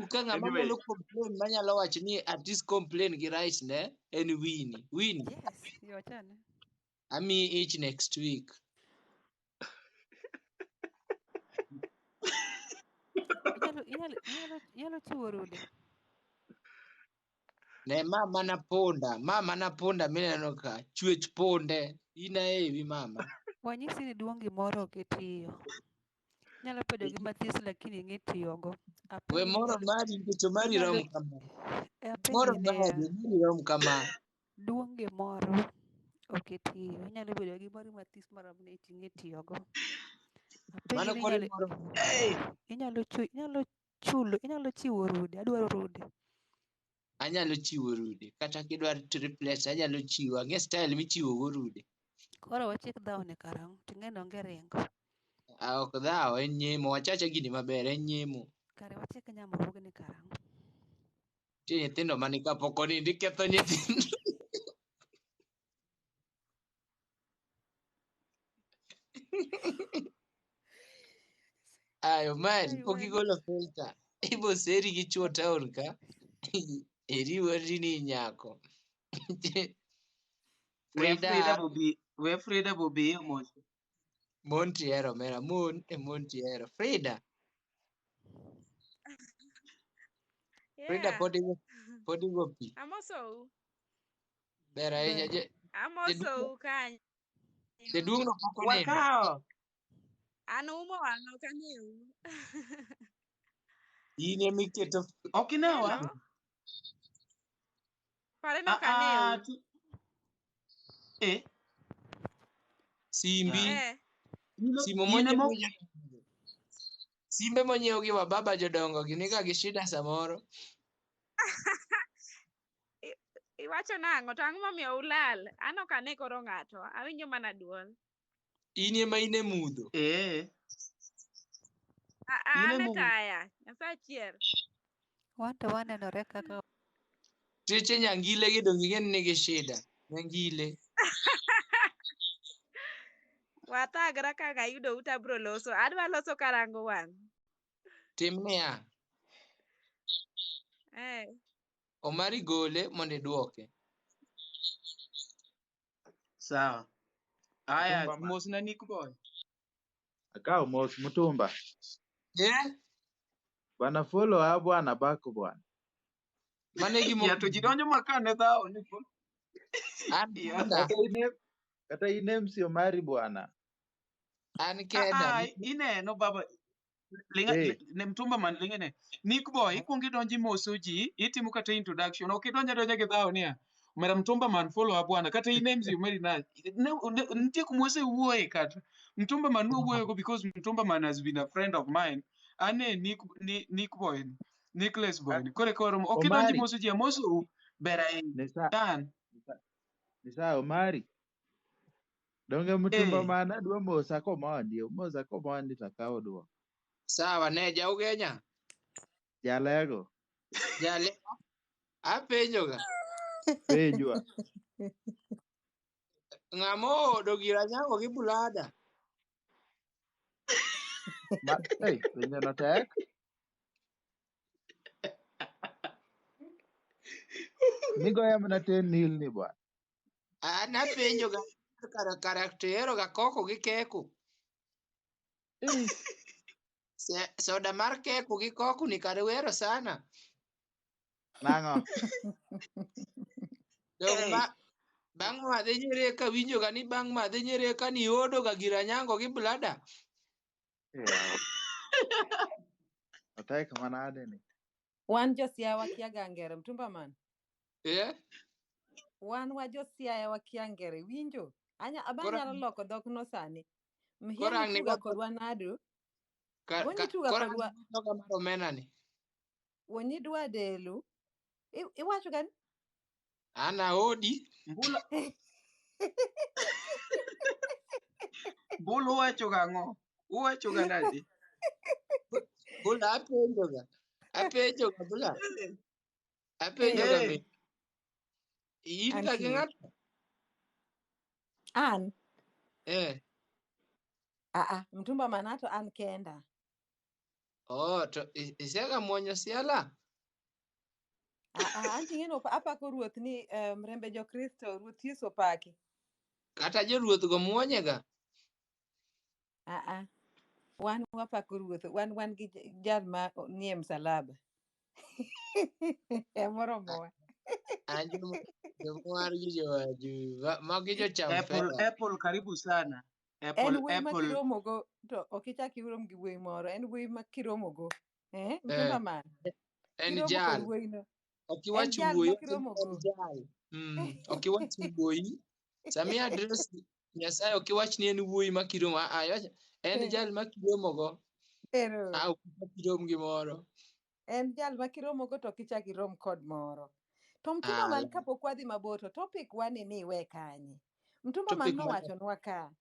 Ka ng'ama Anyway, nyalo complain manyalo wacho ni at least complain gi rights ne en Winnie. Winnie. Yes, your turn. Ami each next week. Inyalo chiwo rude. Ne mama na ponda mineno ka chwech ponde. Ina ewi mama. Wanyisi ni duongi moro ok itiyo. Nyalo bedo gi mathis lakini ing'e tiyogo. We moro mari ngeto mari rom kama. Moro Apenji mari rom kama. duongi moro ok itiyo. Nyalo bedo gi moro mathis marom ni ing'e tiyogo. Mano Apenji kore ni moro. inyalo chiwo rude. Adwaro rude. Anyalo chiwo rude. Kata kidwaro triplets anyalo chiwo. Ang'e style michiwo go rude. Koro wachik dhaw ne karang'o? Ting'e onge ringo. Ok dhaw en nyemo. Wachacha gini maber en nyemo. Kare wachik nyamruogni karang'o? Tie nyithindo mani kapok onindi ketho nyithindo. Ayo mari pok igolo filter. Ibo seri gi chuo taon ka. Eriwori ni nyako. Frida bobi mos. Mon tiero mera. Mon tiero. Frida. Frida pod igo pi. Amosou. Ber ahinya. Amosou kanyo. Jaduong' no pok oneno. Wakao. An umo wang'o kanyo. In emiketo. Okinawa. Pare no kaneu. Simbi. Simbe monyiew gi wababa jodongo gi nika gi shida samoro. Iwacho nang'o to ang'o momiyo ulal? An ok ane koro ng'ato. Awinjo mana duol. In ema ine mudho. An e taya. Nyasaye achiel. Wanto wanenore kaka Teche nyangile gi dong ing'en nigi shida. Nyangile. Watagra kaka ayudo uta bro loso. Adwa loso karango wang'. Tim niya. Omari gole mondo iduoke. Sawa. Aya mos na Nick boy. Akaw mos mtumba. Bwana follow bwana bako bwana. Mane gimo ya to jidonjo makane dhao ni po. Kata ine Mc Omari bwana. An kenda. Ineno baba. Ne mtumba man lingene. Nick boy ikuongi donji moso ji itimo kata introduction. Ok idonja donja gi dhao niya. Mera mtumba man follow bwana kata ine Mc Omari Nash. Nitie kumose wuoye kata. Mtumba man wuoyo go because mtumba man has been a friend of mine. Ane Nick boy. Nicholas boy. Kore ok idonji moso ji amoso bera en. Nisa Omari. Donge mtumba mana dwa mosa komondi. Mosa komondi takawo duo. Sawa ne jaugenya. Jalego. Jalego. Apenjo ga. Penjwa. Ng'amo dogira nyango gi bulada. Penjo no tek. Migoya mana ten nil ni bwana. Napenjo ga karaktero ga koko gi keko. Soda mar keko gi koko ni kare wero sana. Nang'o? Bang' madhe nyere ka winjo ga ni bang' madhe nyere ka ni odo ga gira nyango gi blada. Otek manade ni. Wan josiaya wakiaga ngere mtumba man. Wan wa josiaya wakia ngere winjo. Abanyalo loko dhok no sani. Mhiani tuga kodwa nadu. Gonyi tuga kodwa. Kora omena ni. Wonyi dwa delu. Iwacho gani? Ana odi. Mbula mbulu wacho gang'o? Uwacho ga nade? Bula apenjoga. Apenjoga bula. Apenjoga Eh, mi. In ka gi antie. ng'ato? An? Mtumba manato an kenda. Oh, to isega muonyo siala? Anti ng'eno apako ruoth ni mrembe jo Kristo, ruoth Yesu opaki. Kata joruoth go muonyega? Wan wapako ruoth, wan gi jal ma nie msalaba. Moromowa. An jomwar gi jowadu. Magi jocham fedha. Apple karibu sana. En wuoyi ma Apple. kiromogo to ok ichak irom gi wuoyi moro. En wuoyi ma kiromogo. Mtumba man. En Kiromo kod jal. wuoyino. Ok En iwach jal wuoyi, ma en kiromogo. jal. Ok iwach wuoyi. Sami adres Nyasaye ok iwach ni en wuoyi ma kiromo. En jal ma kiromogo. Ero. Ok kirom gi moro. En jal ma kiromogo to ok ichak irom kod moro. To Mtumba man Ala. kapok wadhi mabor to topic wani ni iwe kanye. Mtumba man Topic mar. nowachonwa ka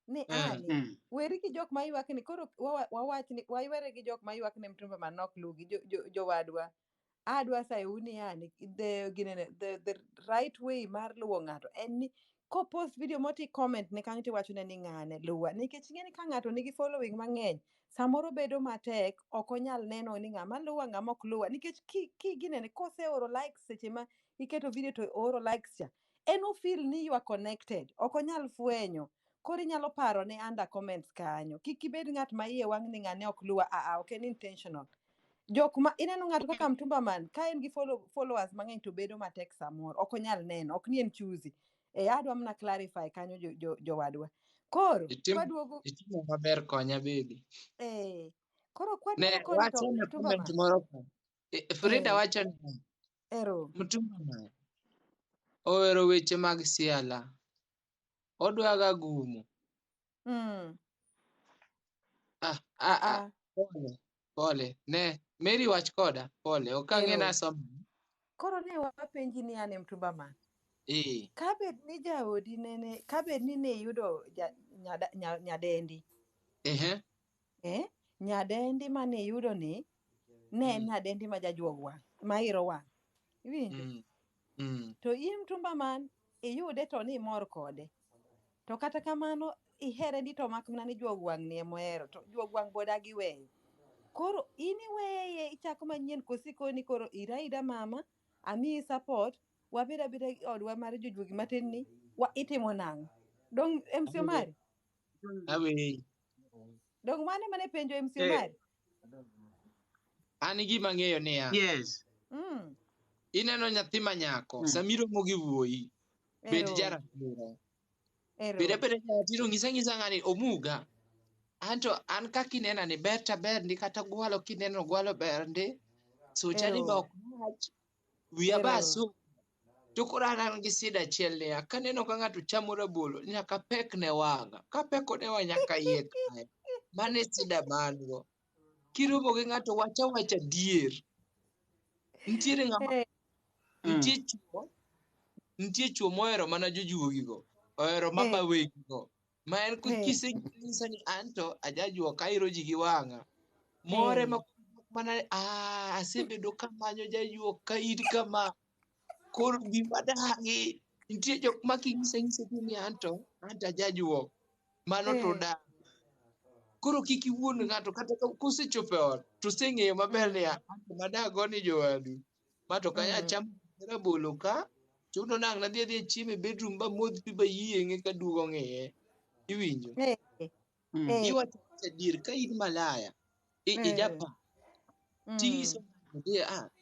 ni ani weri gi jok ma ywak ni koro wawach ni waywere gi jok ma ywak ni Mtumba man nok lu gi jowadwa. Adwa sayo ni yani the right way mar luwo ng'ato en ni ko post video moti comment ne kanyo tiwachone ni ng'ane luwa nikech ing'eni ka ng'ato nigi following mang'eny samoro bedo matek ok onyal neno ni ng'ama luwa ng'ama ok luwa nikech ginene koseoro likes seche ma iketo video to oro likes cha en ofeel ni you are connected ok onyal fwenyo koro inyalo paro ne under comments kanyo kik ibed ng'at ma iye wang' ni ng'ane ok luwa ok en intentional jok ma ineno ng'ato kaka Mtumba man ka en gi followers mang'eny to bedo matek samoro ok onyal neno ok ni en chuzi adwa mana clarify kanyo jowadwa koro kwaduogo Itimo maber konya baby. Koro kwaduogo Ne koni to wachane Mtumba comment man moro ka. Frida wacho ni ero Mtumba man ohero weche mag siala. Odwaga gumo. Pole. Ne Mary wach koda. Pole. Ok ang'ena somo. Koro ne wapenji ni ane Mtumba man. Kabed ni jaodi nene kabed ni ne yudo nyadendi. Nyadendi mane yudo ni ne en nyadendi ma jajuog wang' ma iro wang'. Iwinjo? To in Mtumba man iyude to ni mor kode. To kata kamano ihere ni to mak mana ni juog wang' ni emohero to juog wang' bodagi weyo. Koro in iweye ichako manyien kosikoni koro iraida mama amiyi support wabed abeda odwa mar jojuogi matin ni itimo nang'o dong MC Omari dong mane penjo MC Omari An gima ng'eyo niya. Yes. Ineno nyathi manyako samiromo gi wuoyi bed jaratiro. Bed abeda jaratiro ng'isa ng'ani omuga. Anto an kaka inena ni ber ta ber ndi kata gwalo kineno gwalo ber ndi. Sucha ni ok wach. Wiya basu. To koro an gi sida achiel niya. Kaneno ka ng'ato chamo rabolo nyaka pek ne wang'a. Ka peko ne wang'a nyaka iye kae. Mane sida mango. Kiromo gi ng'ato wacha wacha dier. Nitiere ng'ama nitie chuo mohero mana jojuogi go. Ohero mama wegi go. Ma en kiseng'isa ni anto ajajuo kairo ji gi wang'a. More mana asebedo kamanyo jajuo ka in kama. Koro gima dagi. Nitie jok ma king'ise ni anto ajajuo. Mano to da. Koro kik iwuond ng'ato kata kusechopo e ot to seng'eyo maber ni anto madago ni jowadu. Ma to kanya chamo rabolo ka. Chuno nang' nadhi chiemo e bedroom ba modh pi ba yieng'e ka duogo ng'iye. Iwinjo? Iwacho adier ka in malaya. Ijapa. Ting'iso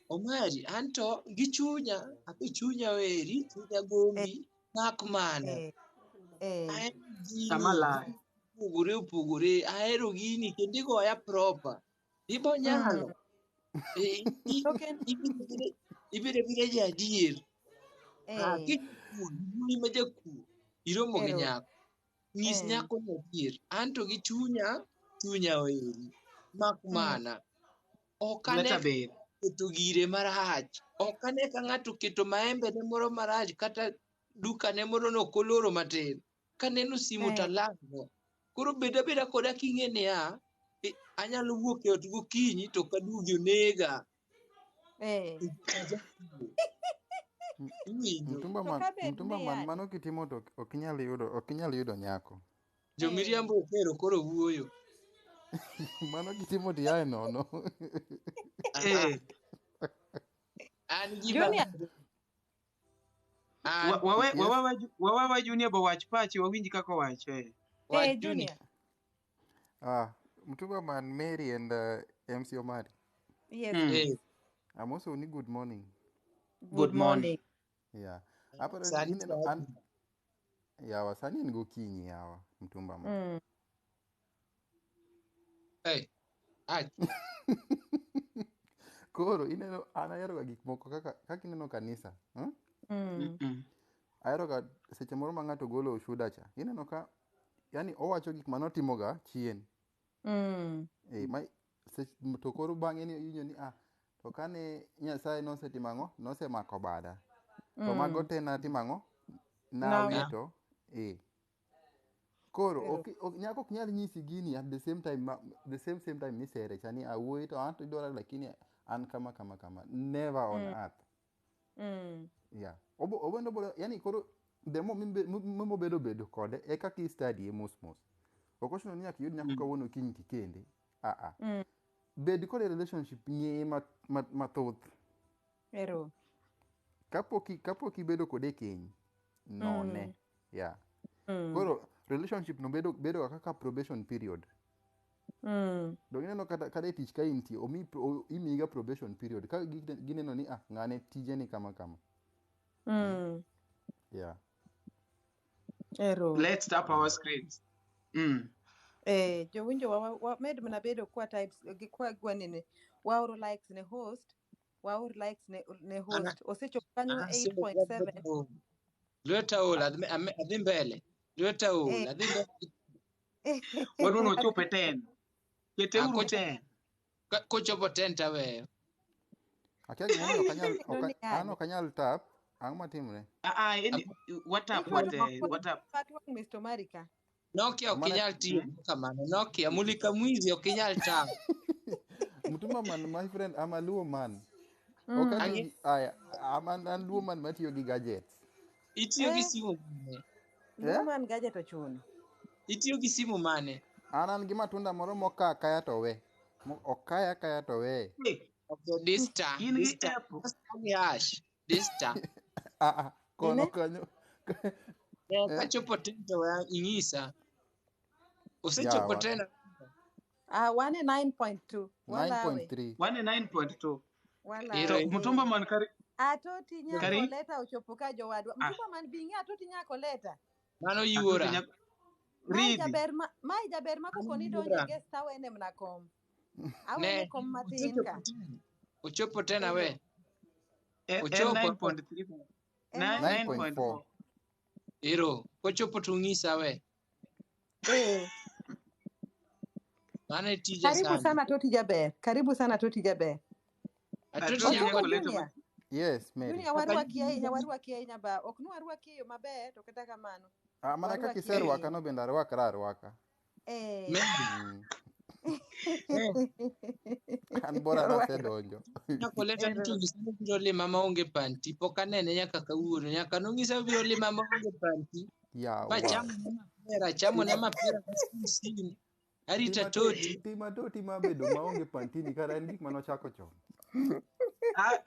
Omari anto gi chunya. Api chunya weri. Chunya gombi. Mak mana. Ahero gini. Opogore. Ahero gini. Kendo igoya proper. Ibo nyalo. Ibiro biro jadier. Wuoyi ma jakuo. Iromo gi nyako. Nyis nyako ni adier. Anto gi chunya weri. Mak mana. Ok ane keto gire marach. Ok ane ka ng'ato keto maembe ne moro marach kata duka ne moro no koloro matin. Kaneno simu talango. Koro beda koda king'e niya, anyalo wuok e ot gokinyi to kaduogi onega. Mtumba man mano kitimo to ok inyal yudo nyako. Jomiriambo okero koro wuoyo. Mano kitimo to yae nono. An Junior. Wawa Junior bo wach pachi wawinji kako wacho. Wach Junior. Mtumba man Mary and MC Omari. Yes. I'm also only good morning. Good morning. Yeah. Aparo yawa sani en gokinyi yawa Mtumba man. Koro ineno an ahero ga gik moko kaka ineno kanisa. Ahero ga seche moro ma ng'ato golo ushuda cha. Ineno ka yani owacho gik manotimo ga chien. To koro bang'e ni iwinjo ni to kane Nyasaye nosetimo ang'o, nosemako bada. To mago te natimo ang'o, nawito. Koro nyako ok nyal nyisi gini at the same time misere chani awuoyi to an to idwaro lakini an kama. Never on earth. Yeah. Obondo yani koro demo bedo kode e kaka i study mos. Ok ochuno ni nyaka iyud nyako kawuono kiny tikende. Bed kode relationship ng'eye mathoth. Kapok ibedo kode keny, none. Yeah. Koro relationship no bedo kaka probation period. Dong ineno kata e tich ka intie, imiga probation period. Ka gineno ni ng'ane tije ni kama. Yeah. Let's tap our screens. Jowinjo wamed mana bedo kwa types gi kwa gwanene. Waoro likes ne host. Osechopo kanyo 8.7. Lweta ol adhi mbele. Lweta ol adhi mbele. Waduno chopo 10. Keteuru 10. Kochopo 10 taweyo. Akia gimomiyo ok anyal tap, ang'o matimre? What up? Mr. Marika. Nokia ok inyal tiyo kamano. Nokia mulika mwizi ok inyal tap. Mtumba man, my friend, I'm a Luo man. I'm Luo man matiyo gi gadgets. Itiyo gi simu mane? Luo man gadget ochuno. Itiyo gi simu mane? An gi matunda moro moka kaya to we. Okaya to we. This kono kanyo. Kachopo 10 to ing'isa. Osechopo 10. 9.2. 9.3. 9.2. Wala. Mtumba man Atoti Nyar colleta ochopo ka jowadwa. Mtumba man bingi Atoti Nyar colleta. Mano yuora. Mai jaber ma kopo ni donje guest awene mna kom. Awene kom matin ka. Ochopo 10 awe. Ochopo 9.3. 9.4. Ero, kochopo tung'isa we. Mane tija sana. Karibu sana Atoti jaber. Atoti Yes, Mary. Junior warwaki ahinya ba ok nu warwaki yo maber to kata kamano. Mana kaka iserwaka no bende arwaka. An bora nasedonjo. Koleta nitugisa biro lima maonge panti. Pok anene nyaka kawuono. Nyaka nong'isa biro lima maonge panti. Chamo na mapera simu. Arita Toti. Tima Toti mabedo maonge pantini kara en gik manochako chon.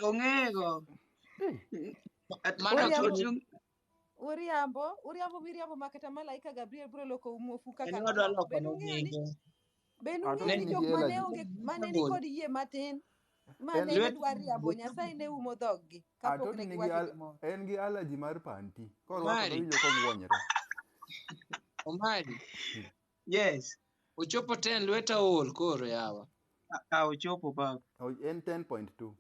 Ong'ego. Uriambo makata malaika Gabriel bro loko umuofu kaka nono. Benu ni jok mane ni kod yie matin. Mane dwar riambo Nyasaye ne umo dhoggi kapok ne giwacho gimoro. En gi allergy mar panti. Korwako dowinjo kogwonyre. Omari. Yes. Ochopo 10 lweta ol koro yawa. Ochopo baba. En 10.2.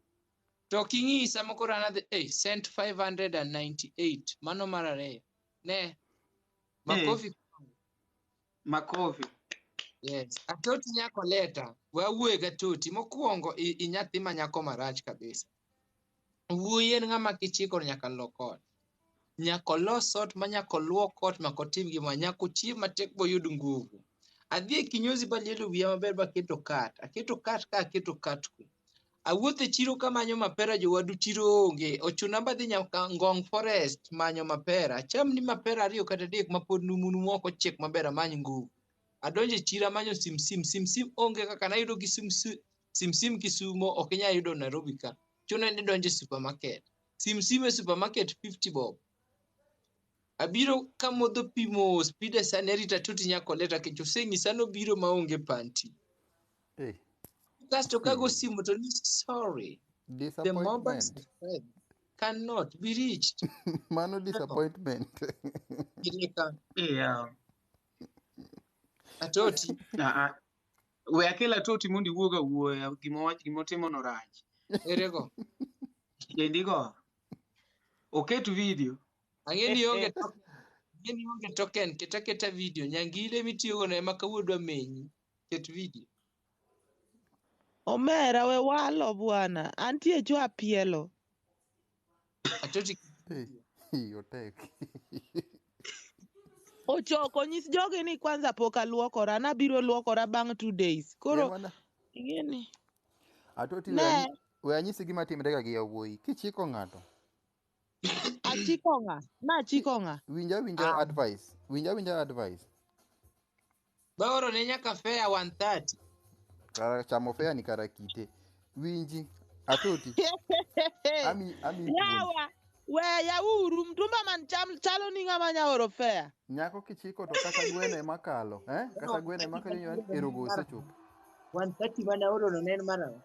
To king'isa mokoro anadhi cent 598. Mano mar ariyo. Ne. Makofi. Yes. Atoti Nyar colleta. We awuoye ga Atoti. Mokwongo inyathi ma nyako marach kabisa. Wuoyi en ng'ama kichiko nyaka lokot. Nyaka olos ot ma nyaka oluok ot ma kotim gima nyaka ochiem matek boyud nguvu. Adhi e kinyozi balielo wiya maber baketo kat. Aketo kat ku. Awuotho e chiro kamanyo mapera, jowadu chiro onge. Ochuna badhi nyaka Ngong Forest manyo mapera. Acham ni mapera 2 kata 3 ma pod numu ok ochiek maber amany nguvu. Adonjo e chiro amanyo simsim onge kaka nayudo gi simsim Kisumo ok inyal yudo Nairobi ka. Chuna ni donjo e supermarket. Simsim e supermarket 50 bob. Abiro kamodho pi mos, pi desani arito Atoti Nyar colleta kech oseng'isa nobiro maonge panty. Kasto kago simu to ni sorry. The mobile Disappointment. subscribe cannot be reached. Mano disappointment. Yeah. Atoti. We akel Atoti mondo iwuoga wuoya gimotimo no rach. Erego. Kendigo. Oket video. Ang'eni onge token. Ang'eni onge token. Keta video. Nyangile mitiyogo na ema kawuodwa menyi. Ket video. Omera we walo bwana. Antie chwa pielo. Atoti. Yo tek. Ochoko nyis jogi ni kwanza pok aluokora, nabiro luokora bang' 2 days. Koro ing'eni. Atoti we anyisi gima timre ga gi yawuoyi. Kichiko ng'ato. Achiko ng'a? Nachiko ng'a? Winja advice. Winja advice. Baoro ne nyaka fare 130. Kara chamo fare ni kara kite. Winji Atoti. Yawa. Weya uru mtumba man chalo ni ng'ama nyaoro fare. Nyako kichiko to kata gwene makalo, kata gwene makalo erogo osechopo. 130 mana oro no nen mara.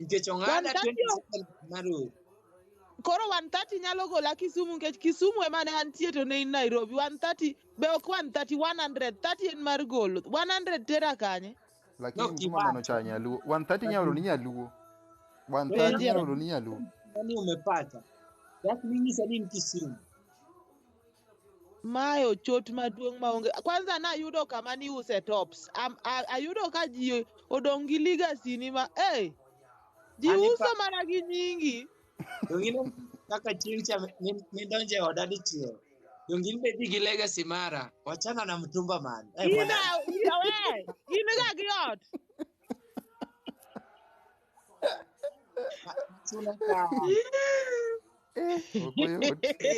Nikech ong'ada 20 maro. Koro 130 nyalo gola Kisumu nikech Kisumu ema ne antie to ne in Nairobi. 130 be ok 130 100 30 en mar golo. 100 tera kanye. Lakini mtuma mano cha Nyaluo. 130 nyalo ni Nyaluo. 130 nyalo ni Nyaluo. Nani umepata? Lakini mimi sasa ni Kisumu. Mayo chot maduong' maonge. Kwanza na yudo kama ni use tops. Ayudo ka ji odong' gi legacy ni ma ji uso mana gi nyingi. Dongine kaka chieng' cha ni donje oda dichiel. Dongine be gi legacy mara. Wachana na mtumba man. In ga gi ot.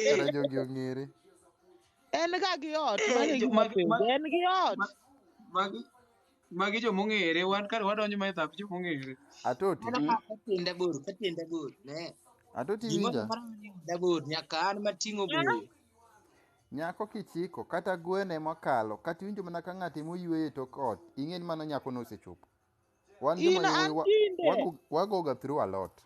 Kara jogi ong'ere. En ga gi ot. En gi ot. Magi jomong'ere, wan kar wadonjo ma e dhap jomong'ere. Atoti. Katienda bor. Ne. Atoti winja. Dabor nyaka an mating'o boyo. Nyako kichiko kata gwene makalo kata winjo mana ka ng'ate moyueyo tok ot. Ing'eni mano nyako nosechopo. Wan joma wagoga through a lot.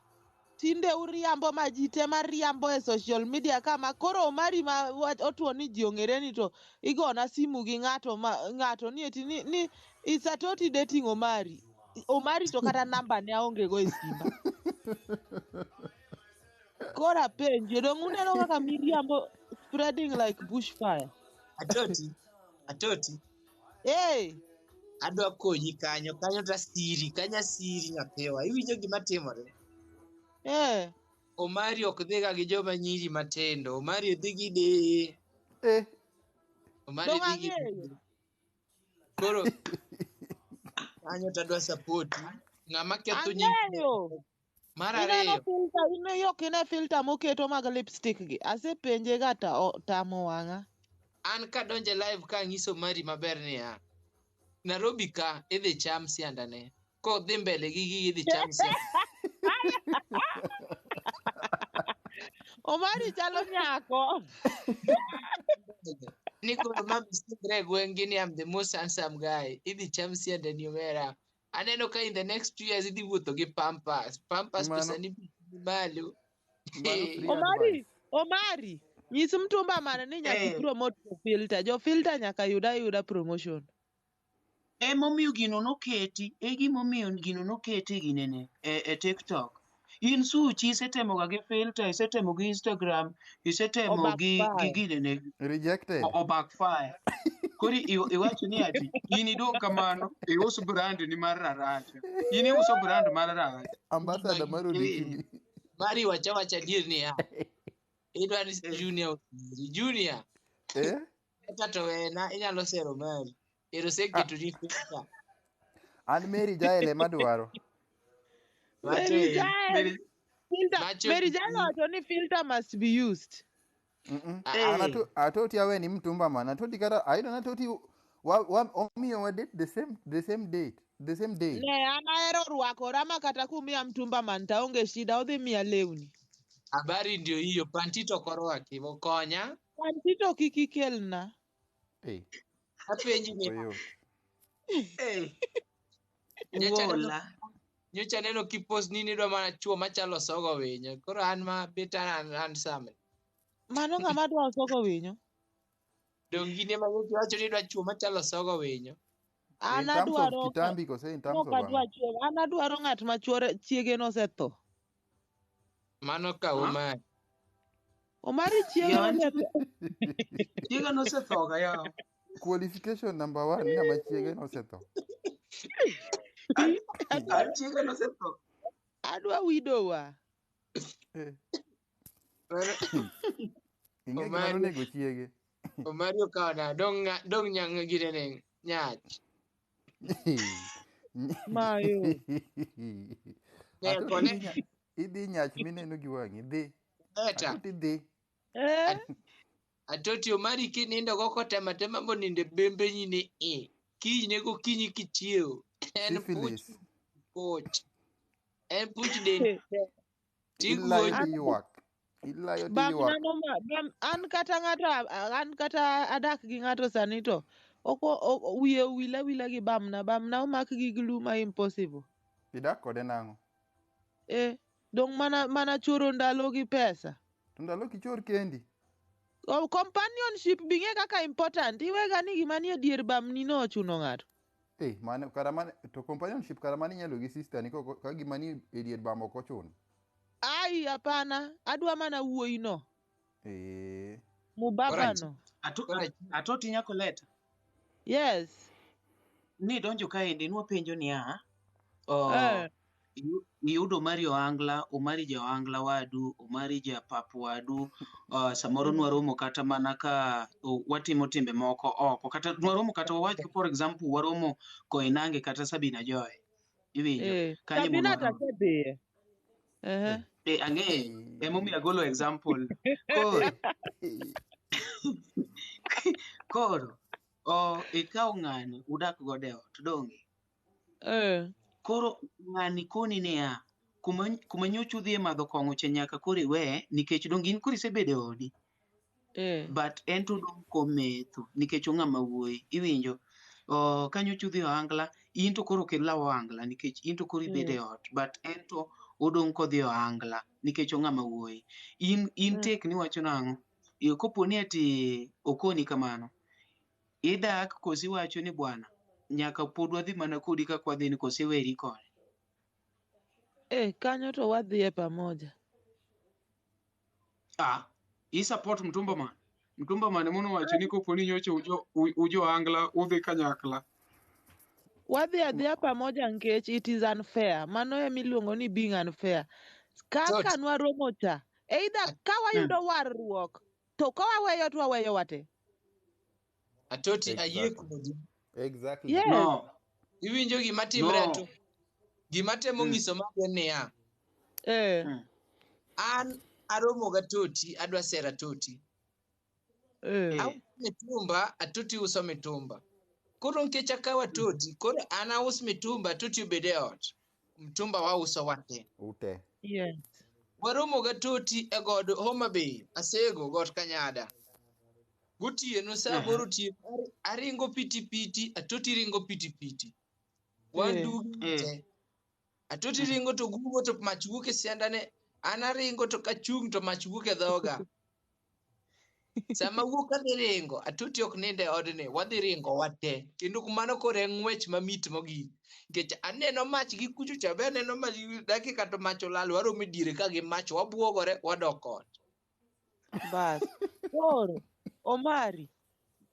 Tinde uriambo ma ji te mariambo e social media kama koro Omari ma otuo ni ji ong'ere ni to igona simu gi ng'ato ni eti ni it's Atoti dating Omari. Omari to kata namba ne aonge go e simba. Kora penjo dong uneno kaka miriambo spreading like bushfire. Atoti. Adwa konyi kanyo ta siri, kanya siri nyathewa. Iwinjo gima timore? Omari ok dhiga gi joma nyiri matendo. Omari dhi gi de. Omari dhi gi. Koro kanyo tadwa support. Ng'ama ketho nyingi. Mar ariyo. Ine kine filter moketo mag lipstick gi. Asepenje ga tamo wang'a. An kadonje live ka ng'iso Omari maber niya. Nairobi ka idhi cham siandane. Ko dhi mbele gi idhi cham siandane. Omari chalo nyako. Niko mama sigre gwengi ni I'm the most handsome guy. Idhi cham siandane Omera. Aneno ka in the next 2 years idhi wuotho gi Pampers. Pampers pesa ni malo. Omari. Nyis mtumba mana ni nyaka promote filter. Jo filter nyaka yuda promotion. Emomiyo gino noketi, gimomiyo gino noketi ginene e TikTok. In suchi isetemo ga gi filter, isetemo gi Instagram, isetemo gi ginene. Rejected. O backfire. Kori iwacho ni ati in idong kamano iuso brand ni mar raracha. In iuso brand mar raracha. Ambassador mar odiochieng'. Mari wacha dir ni ya. Idwa ni Junior. Kata to wena inyalo sero mari. Ero seketo ni filter. An Mary Jael ema dwaro. Mary Jael wacho ni filter must be used. Atoti awe ni mtumba man. Atoti kata I don't know Atoti omiyo wa date the same date. The same day. Ne an ahero rwakora ma kata kumiya mtumba man taonge shida odhi miya lewni. Habari ndio hiyo, pantito korwaki mokonya. Pantito kik ikelna. Apenji ni. Nyocha neno kipos nini dwa mana chuo machalo sogo winyo. Koro an ma betan an same. Mano ng'ama dwa sogo winyo? Dongine ma wacho ni dwa chuo machalo sogo winyo. An adwaro ng'at ma chiege nosetho. Mano ka Omari. Omari chiege nosetho. Chiege nosetho ga ya. Qualification number 1 ng'ama chiege nosetho. Chiege nosetho. Adwa widowa. Ing'e gima nonego chiege. Omari okawana dong nyang' girene nyach. Mayo. Idhi nyach mineno gi wang'i dhi. Atoti dhi. Atoti Omari kinindo go kotema tema moninde bembe nyine kiny nego kinyi kichiew. En puch. En puch den. Ilayo ti ywak. An kata adak gi ng'ato sani to wiye wila gi bamna omak gi gluma impossible. Idak kode nang'o? Dong mana choro ndalo gi pesa. To ndalo kichor kendi? Companionship bing'e kaka important. Iwega ni gima nie dier bamni no ochuno ng'ato. To companionship kara mani nyalo gi sister ni ka gima ni e dier bam ok ochuno. Ai hapana, adwa mana wuoyi no. Mubaba no. Atoti nyako leta. Yes. Ni donjo kaendi nwapenjo niya. Iyudo Omari Ohangla, Omari ja Ohangla wadu, Omari ja pap wadu, samoro nwaromo kata mana ka watimo timbe moko oko, kata nwaromo kata wawach for example waromo Koinange kata Sabina Joy. Iwinjo. Sabina tasedhiye. Ang'e, emomiyo agolo example. Koro, ikaw ng'ani udak godo e ot, donge? Koro ng'ani koni niya, kuma nyocha udhi madho kong'o cha nyaka koro iwe nikech dong in koro isebedo e odi. But en to dong kometho nikech ong'ama wuoyi. Iwinjo? Ka nyocha udhi Ohangla, in to koro kel law Ohangla nikech in to koro ibedo e ot. But en to odong kodhi Ohangla nikech ong'ama wuoyi. In tek ni wacho nang'o? Kopo ni ati okoni kamano, idak kosi wacho ni bwana nyaka pod wadhi mana kodi ka kwadhi ni kosi weri kode. Kanyo to wadhiye pamoja. I support mtumba man. Mtumba man mono wacho ni kopo ni nyocha ujo Ohangla udhi kanyakla. Wadhi adhiya pamoja nikech it is unfair. Mano emiluongo ni being unfair. Kaka nwaromo cha, either ka wayudo warruok, to ka waweyo to waweyo wate. Atoti ayie kodi. Exactly. Yes. No. Iwinjo gima timre to. Gima temo nyiso mabe niya. An aromo ga Atoti, adwa sera Atoti. Mitumba, Atoti uso mitumba. Koro nkech akawa Atoti, koro an aus mitumba, Atoti obede ot. Mtumba wa uso wate. Ute. Yes. Waromo ga Atoti e god Homa Bay, Asego, got Kanyada. Gotieno sa boro tie aringo piti Atoti ringo piti. Wandu te. Atoti ringo to gugo to mach wuok e siandane, an aringo to kachung to mach wuok e dhoga. Sama wuok adhi ringo, Atoti ok ninde odni, wadhi ringo wate. Kendo kumano kore ng'wech mamit mogik. Nikech aneno mach gi kucho cha, be aneno mach dakika to mach olal, waromo e diere ka gi mach, wabuogore, wadok ot. Bas. Koro, Omari,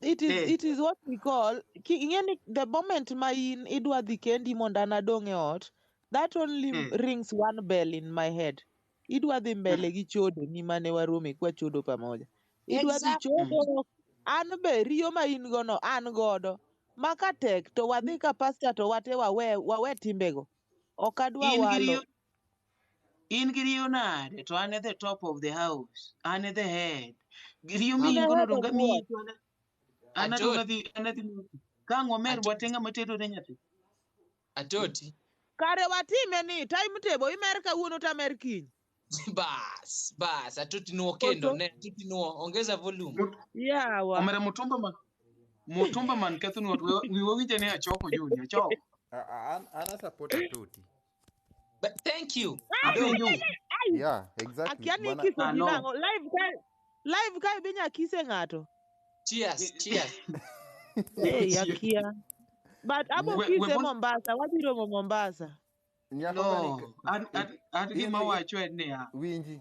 it is what we call the moment ma in idwa dhi kendi mondo an adong' e ot, that only rings one bell in my head. Idwa dhi mbele gi chodo ni mane warome kwa chodo pamoja. Idwa dhi chodo, an be riyo ma in go no an godo. Ma ka tek to wadhi ka pastor to wate wawe timbego. Ok adwa walo. In gi riyo nade to an at the top of the house, an at the head. Riyo In mi a in gono head of donga mi what? to an adonga dhi ka ng'omer watenga matedo ne nyathi. Atoti. Kare watime ni time table imer kawuono tamer kiny. Bas, Atoti nuo kendo ne, Atoti nuo, ongeza volume. Yawa. Omera mutumba man ketho nuot, wiwa winje ne achoko Juni, achoko. Ana support Atoti. But thank you. Yeah, exactly. Akiani kise ginango live kai binya kise ng'ato. Cheers. Hey, akia. But abo kise Mombasa, wabiro mo Mombasa. No, an gima wacho en niya. Winji.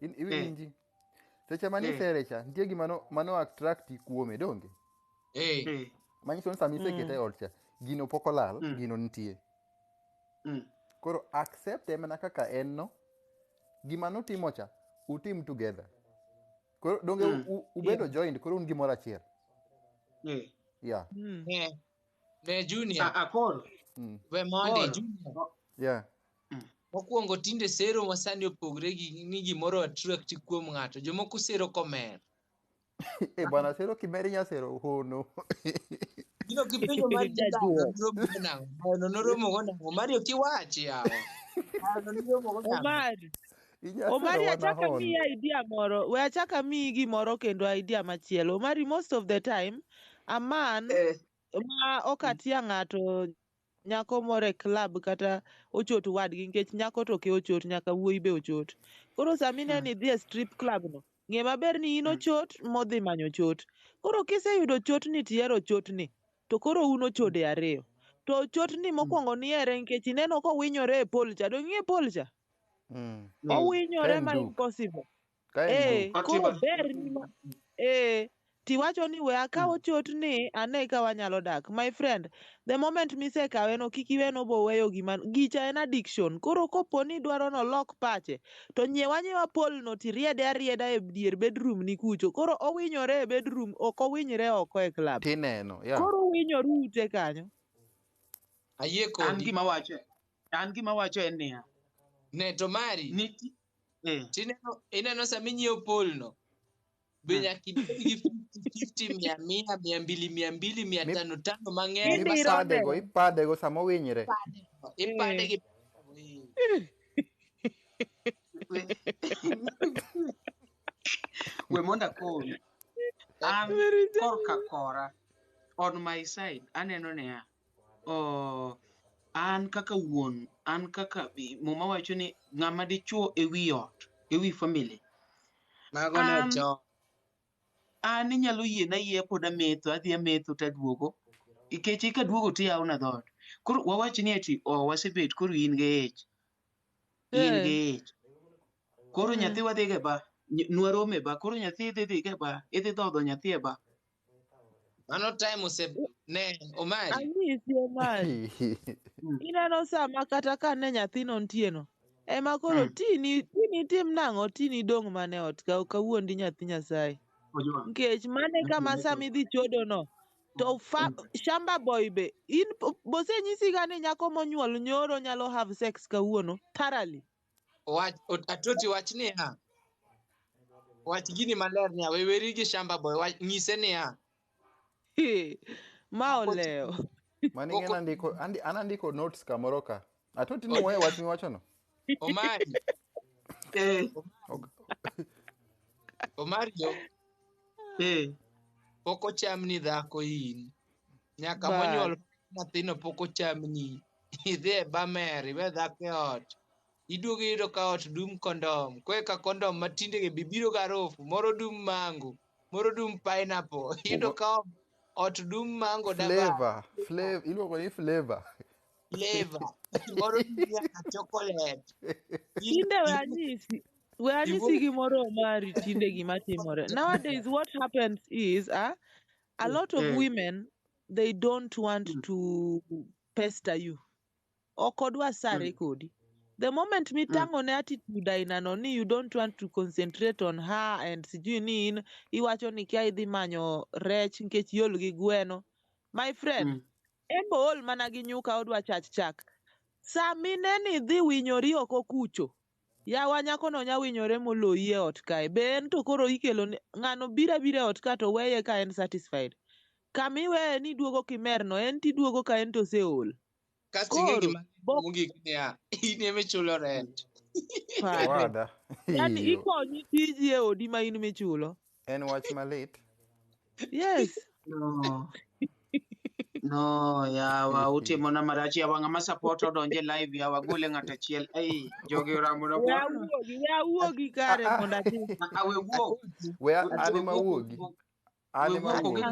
Winji. Seche mani serecha, nitie gima mano attract kuome donge? Manyiso ni sama isekete e ot cha, gino pok olal, gino nitie. Koro accept mana kaka en no, gima notimo cha, utim together. Koro donge ubedo joined, koro un gimoro achiel. Yeah. Ne Junior. Akoro. We Monday Junior. Yeah. Mokwongo tinde sero masani opogre gi ni gimoro attract kuom ng'ato. Jomoko sero komer. Bana sero kimeri nya sero hono. Gino kipenjo mar noromo go nango. Mario kiwachi yawa. Omari achaka mi idea moro. We achaka mi gimoro kendo idea machielo. Omari, most of the time, a man ma okatia ng'ato nyako moro e club kata ochot wadgi nikech nyako to ke ochot nyaka wuoyi be ochot. Koro samine ni dhi e strip club no, ng'e maber ni in ochot modhi manyo chot. Koro kiseyudo chotni tihero chotni, to koro un ochode ariyo. To chotni mokwongo nihere nikech ineno kowinyore e pol cha, dong' ing'e pol cha? Owinyore ma impossible. Koro ber ni tiwacho ni we akawo chotni ane ka wanyalo dak. My friend, the moment misekawe no kik iwe no bo weyo gima gicha en addiction. Koro kopo ni dwaro no lok pache to nyiewa pol no tiriede arieda e dier bedroom ni kucho. Koro owinyore e bedroom, ok owinyre oko e club. Tineno, yeah. Koro winyoru ute kanyo. Ayie kodi. An gima wacho en niya. Ne to mari. Ineno sami nyiewo pol no. Be nyaka ibed gi 50, 100, 100, 200, 500 mang'eny. Ipadego sama owinyre. Ipade gi we monda kon. An korka kora on my side aneno niya. An kaka wuon, an kaka muma wacho ni ng'ama dichuo ewi ot, ewi family. Mago ne cho. An inyalo yie na yie pod ametho, adhi ametho taduogo. Ikeche kaduogo tiyawo na dhot. Koro wawach ni ati wasebet koro in gi ich. In gi ich. Koro nyathi wadhi ga ba, nwarome ba, koro nyathi idhi ga ba, idhi dhodho nyathi e ba. Mano time ne Omari. Anyisi Omari. Ineno sama kata ka ne nyathino ntieno. Ema koro tini tim nang'o, tini dong' mane ot kawuondi nyathi Nyasaye. Nikech mane kama sami dhi chodo no. To shamba boy be. Bosenyisi ga ni nyako monyuol nyoro nyalo have sex kawuono. Thoroughly. Atoti wach ni ha. Wach gini maler niya. Weweri gi shamba boy. Nyise ni ha. Ma oleo. Mani anandiko notes kamoro ka. Atoti ni wach miwachono. Omari. Omari yo. Poko chamni dhako in. Nyaka monyuol nyathino poko chamni. Idhi e bameri we dhako e ot. Iduogo iyudo ka ot dum kondom. Kwe ka kondom matinde ge bibiro ga rofu. Moro dum mango. Moro dum pineapple. Iyudo ka ot dum mango daba. Flavor. Iluongo ni flavor. Flavor. Moro dum nyaka chocolate. Tinde we anyisi gimoro Omari tinde gima timore. Nowadays what happens is a lot of women, they don't want to pester you. Okodwa sare kodi. The moment mitango ne attitude ainano ni you don't want to concentrate on her and sijui nini, iwacho ni kia idhi manyo rech nikech iol gi gweno. My friend, embo ol mana gi nyuka odwa chak. Samine ni dhi winyori oko kucho. Yawa nyako no nya winyore moloyi e ot kae. Be en to koro ikelo ng'ano bira e ot ka to weye ka en satisfied. Kamiweye ni duogo kimerno, en tiduogo ka en to seol. Kasto ing'e gima mogik niya, in ema ichulo rent. Pare. Owada. Yani Iyo. ikonyi tiji e odi ma in michulo. En wach malit. Yes. No, yawa utimo na marach yawa ng'ama support odonje live yawa gole ng'at achiel. Ei, jogi oramo na We bwana. awuogi kare mondo adhi. We wuok. We an ema wuogi. An ema wuogi.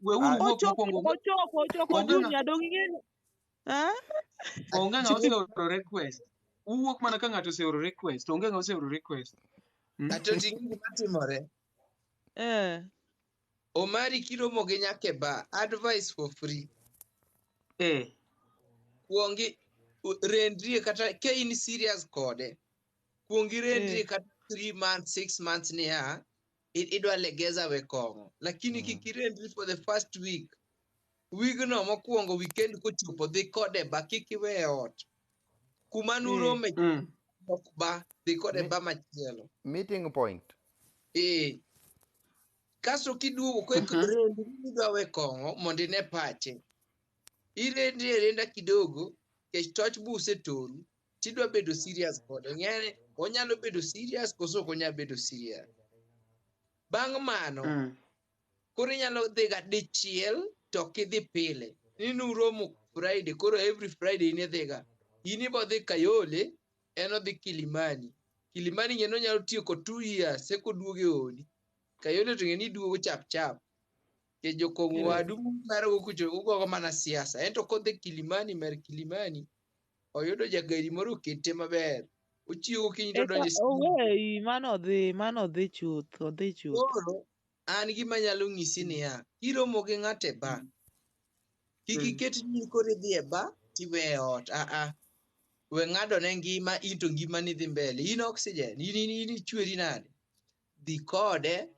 We uru wuok mokwongo. Ochoko Junior dong ing'eni. Onge ng'a oseoro request. Uwuok mana ka ng'ato oseoro request. Onge ng'a oseoro request. Atoti gima timore. Omari kiromo gi nyake ba. Advice for free. Kuongi rendrie kata ke in serious kode. Kuongi rendrie kata 3 months, 6 months niya. Idwa legeza we kongo. Lakini kikirendri for the first week. Wigno mokwongo weekend kochopo dhi kode ba kik iwe ot. Kuma nurome ba dhi kode ba machielo. Meeting point. Kasto kiduogo kwek rendi idwa we kongo mondo ine pache. Irendi renda kidogo kech toch buse toru tidwa bedo serious kode. Ng'ene onyalo bedo serious koso ok onyalo bedo serious. Bang' mano koro inyalo dhi ga dichiel to kidhi pile. Ninu romo Friday koro every Friday ine dhiga. Ini bodhi Kayole en odhi Kilimani. Kilimani ng'eno onyalo tieko 2 years eko duoge odi. Kayole to ng'eni duogo chap. Ke jokong'o wadu maro kucho ugo mana siasa. Ento kodhi Kilimani mer Kilimani oyudo jagari moro kete maber. Ochiwo kinyi to donje Owei mano dhi chuth. Koro an gima nyalo ng'isi niya, kiromo gi ng'ate ba. Kik iket ni koro idhi e ba tiwe ot. We ng'ado ne ngima into ngima ni dhi mbele. In oxygen. In ichweri nade. Dhi kode.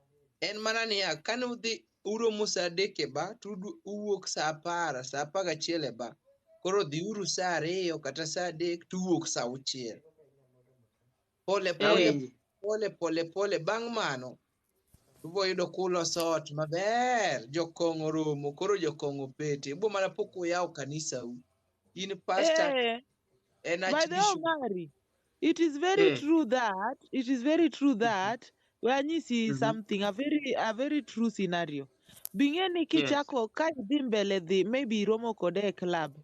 En mana niya kane udhi uromo sa 3 e ba to uwuok sa 10, sa 11 e ba. Koro dhi uru sa 2 kata sa 3 to uwuok sa 6. Pole. Bang' mano ubo yudo kuloso ot maber. Jokong'o romo. Koro jokong'o pete. Ubo mana pok uyaw kanisa u. In pastor. By the way, Omari, it is very true that wanyisi something, a very true scenario. Bing'eni kichako ka idhi mbele dhi maybe romo kode e club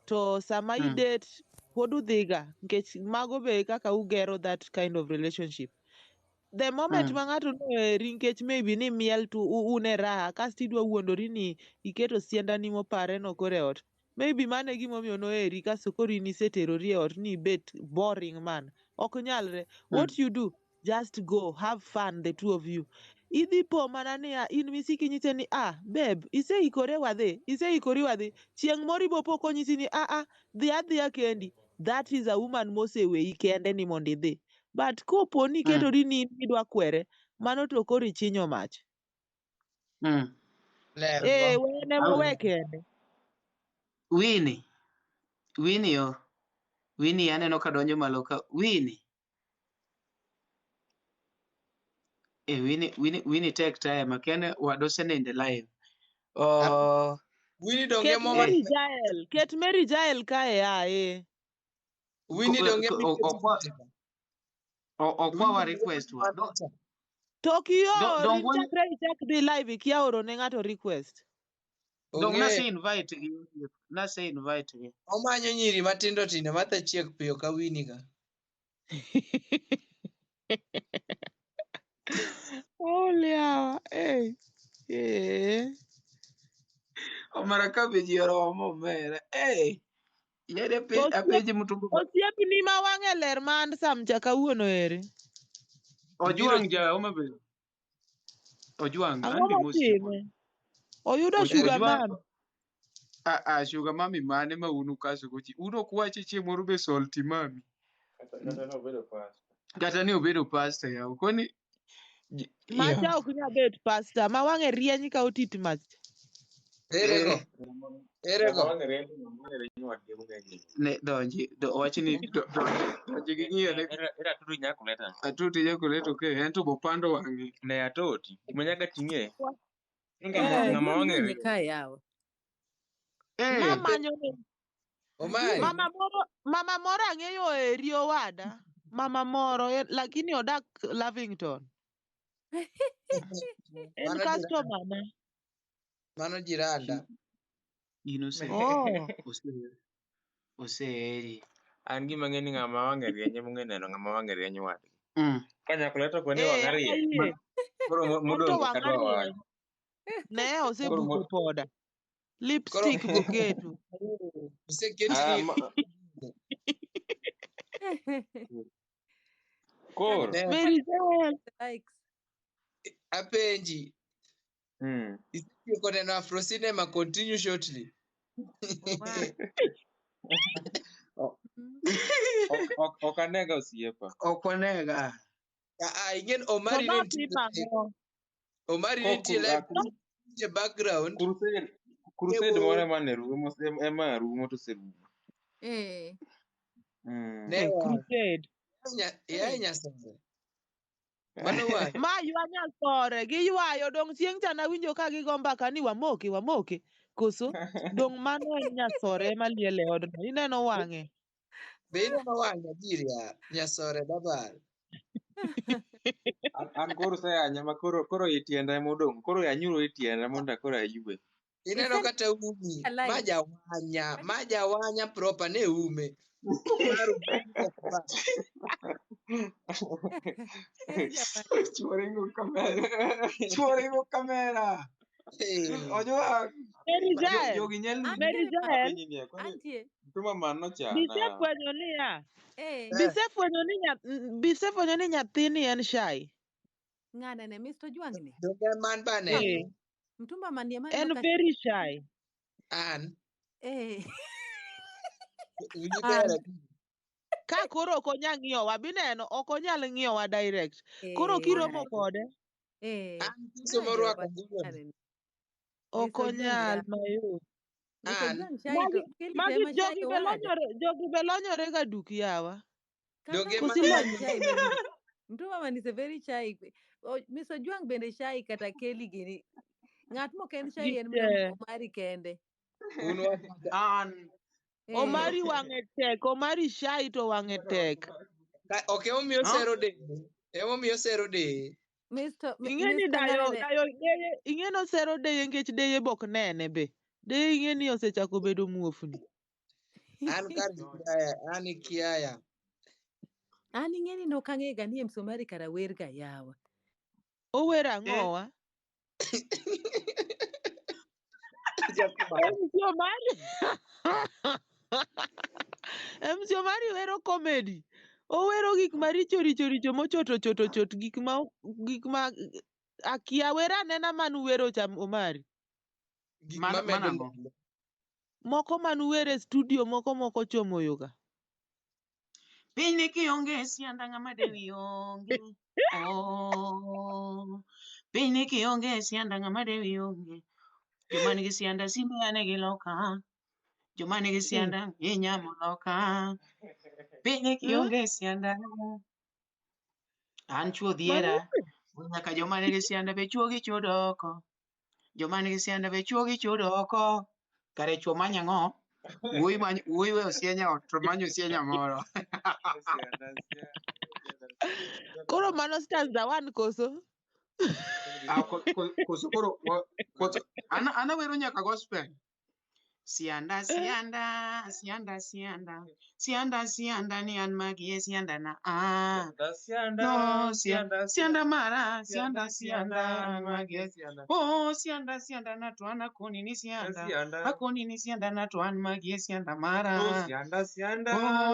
to sama idate pod udhiga nikech mago be kaka ugero that kind of relationship. The moment ma ng'ato noheri nikech maybe ni miel tu une raha kasto idwa wuondori ni iketo siendani mopare no koro e ot. Maybe mano e gimomiyo noheri kasto koro in iseterori e ot ni ibet boring man. Ok nyalre. What you do? Just go, have fun, the two of you. Idhi po mana niya in misiki nyise ni babe, iseikore wadhi. Chieng' moro ibopo konyisi ni dhi adhiya kendi. That is a woman moseweyi kende ni mondo idhi. But kopo ni iketori ni idwa kwere, mano to koro ichinyo mach. Wene mowe kende. Winnie aneno ka donjo malo ka. Winnie take time. Akiane wadose nende live. Winnie donge mo. Ket Mary Jael kae Winnie donge okwa wa request wa. Tok iori chakre ichak dhi live ikia oro ne ng'ato request. Dong nase invite gi. Omanyo nyiri matindo matha chiek piyo ka Winnie ga. Oliawa. Omara ka be ji oromo mere. Yede apenji mtumba. Osiepni ma wang'e ler man samcha kawuono ere. Ojuang ja Omabel. Ojuang andi mos. Oyudo sugar mami. Sugar mami mane ma unu kaso gochi. Uno kuwache chieng' moro be salty mami. Kata ne obedo pasta ya. Koni Macha ok nya bet pasta ma wang'e rieny ka otit mach. Ne donji wachni donji gi ng'iyo ne Era tudu nya colleta. Atoti Nyar colleta ke en to bopando wang'e. Ne Atoti. Manyaka ting'e. Ng'ama Ng'ama wang'e manye rieny. ka yawa. Mamanyo ne. Mama moro ang'eyo e Rio Wada. Mama moro lakini odak Lavington. En customer na. Mano jiranda. Oseri. An gima ng'e ni ng'ama wang'e rieny emong'e neno ng'ama wang'e rieny wadgi. Ka Nyar colleta koni wang'a rieny. Koro modong' ok adwa wacho. Ne osebuko poda. Lipstick boketo. Koro. Apenji. Isetieko neno Afro Cinema, continue shortly. Ok anega osiepa. Ok onega. Ing'en Omari ne nitie. Omari ne nitie live background. Crusade moro ema rumo to serumo. Crusade. Ya nyasore. Ma ywa nyasore gi ywayo dong' chieng' cha nawinjo ka gigo mbaka ni wamoke koso dong' mano en nyasore ema liele odno ineno wang'e. Be ineno wang'e ajiri ya nyasore babal. An koro sayanya ma koro itienda modong'. Koro anyuro itienda mondo koro ayue. Ineno kata umi. Majawanya proper ne ume. Chuoringo kamera. Ojwang. Jogi nyalo Antie. Tuma mano chana. Bisefwenyo ni nyathini en shy. Ng'ana ne Mr. Ojwang ni. Doga man bane. Mtumba manie man En very shy. An. Ka koro ok onyal ng'iyowa bineno ok onyal ng'iyowa direct. Koro kiromo kode. Ok onyal mayot. Jogi be lonyore ga duk yawa. Mtumba man is a very shy. Mr. Ojwang bende shy kata Kelly gini. Ng'at mo ken shy en mana Omari kende. Omari wang'e tek, Omari shy to wang'e tek. Ok emomiyo sero de. Ing'eni dayo ing'eno sero deye nikech deye bok nene be. Deye ing'eni osechako bedo muofni. An kiaya. An ing'eni nok ang'e ga ni Mc Omari kara wer ga yawa. Ower ang'owa? MC Omari wero comedy. Owero gik maricho mochoto gik ma akia wera nena manu wero cham Omari. Moko manu were studio moko chomo yoga. Piny kionge sianda ng'ama dewi onge. Piny kionge sianda ng'ama dewi onge. Joma nigi sianda simbe ane gi loka. Joma nigi sianda inyamo loka. Piny kionge sianda. An chuo dhiera. Nyaka joma nigi sianda be chuo gi chodoko. Joma nigi sianda be chuo gi chodoko. Kare chuo manyang'o. Wuoi we osienya to manyo osienya moro. Koro mano stanza one koso. Koso koro ana wero nyaka gospel. Sianda ni an magie sianda na no sianda mara sianda magie oh sianda na tuana koni ni sianda akoni ni sianda na tuan magie sianda mara oh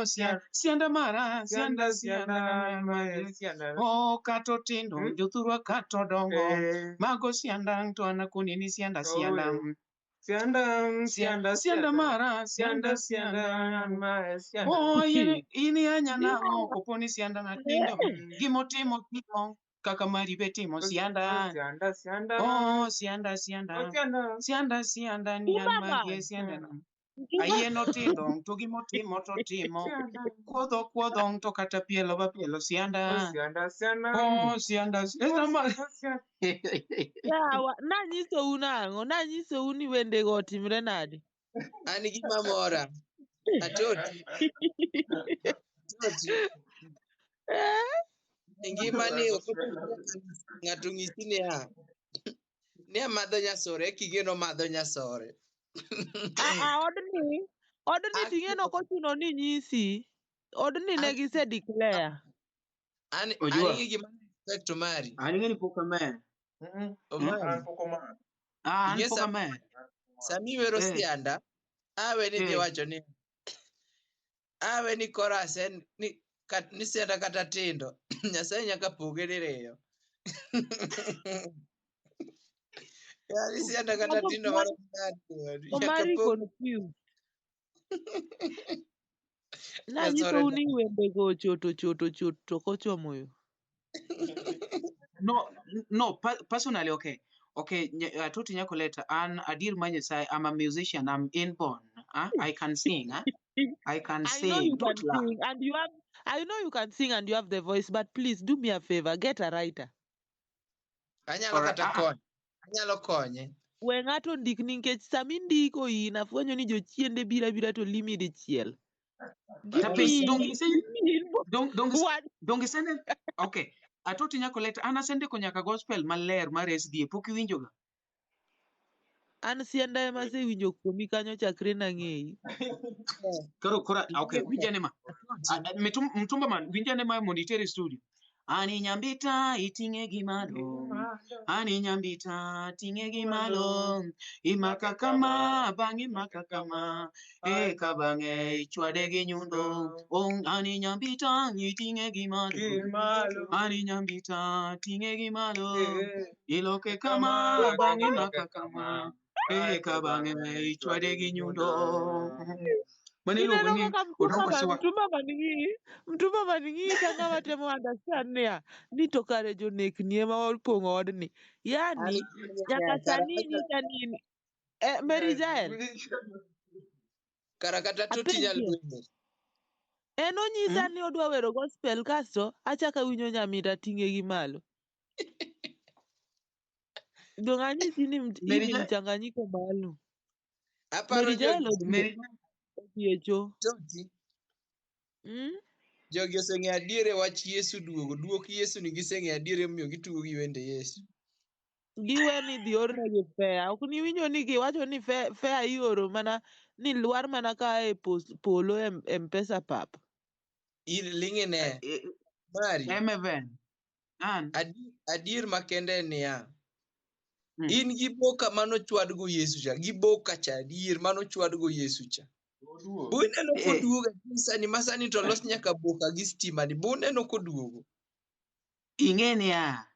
sianda mara sianda magie oh kato tindo joturwa kato dongo mago sianda tuana koni ni sianda Sianda mara, sianda, oh, ini anyana, oponi sianda na tindo, timo, kaka mari betimo, sianda, oh, sianda, ni anmagie, sianda na, ayeno tindo, to timo, kuodho, to kata pielo, sianda, oh, sianda, Yawa, nanyiso unang'o? Nanyiso ni wende go otimre nade? An gima mora. Atoti. Ngima ni ng'ato ng'isi ni amadho nyasore kigeno madho nyasore. Odni ting'eno kochuno ni nyisi. Odni ne gise declare. An gima expect Omari. An ng'eni pok amer. Omari. An pok amer. Sami wero sianda, awe ni wacho ni awe ni chorus en ni sianda kata tindo. Nyasaye nyaka poge diriyo. Ya ni sianda kata tindo maro Omari confused. Nanyiso ni wende go choto kochomo yo. No, personally, okay. Atoti Nyar colleta, an adir manyasai, I'm a musician, I'm inborn. I can sing. I can sing. I know you can sing and you have. I know you can sing and you have the voice, but please do me a favor, get a writer. Anyalo kata anyalo konye. We ng'ato ndik nikech sami ndiko in afwenyo ni jochiende bira to limi dichiel. Okay. Atoti Nyar colleta, an asendiko nyaka gospel maler mar SDA, pok iwinjoga? An sianda ema asewinjo kuomi kanyo chakre nang'eyi. Okay, winjane ma. Mtumba man, winjane ma mondo itere studio. Ani nyambita iting'e gi malo. Ani nyambita ting'e gi malo. Imaka kama, bang' imaka kama. Eka bang'e ichwade gi nyundo. Ani nyambita iting'e gi malo. Ani nyambita ting'e gi malo. Iloke kama, bang' imaka kama. Eka bang'e ichwade gi nyundo. Ineno kaka mtumba maning'i ka ng'ama temo understand ni to kare jonek ni ema opong'o odni. Yani nyaka sani nyisa ni Mary Jael. Kara kata Atoti nyalo. En onyisa ni odwa wero gospel kasto achaka winjo nyamita ting'e gi malo. Dong anyisi ni hii mchanganyiko maalum. Mary Jael odiecho. Jogi oseng'e adiere wach Yesu duogo. Duok Yesu ni giseng'e adiere omiyo gitugo gi wende Yesu. Giwe ni dhi ornegi fea. Ok niwinjo ni giwacho ni fea ioro mana ni lwar mana ka e polo M-Pesa pap. In ling'ine. Mari. Adier makende niya. In gi boka manochwadgo Yesu cha. Gi boka cha adier manochwadgo Yesu cha. Buneno koduogo sani masani to los nyaka boka gi stima ni buneno koduogo. Ing'eni ya.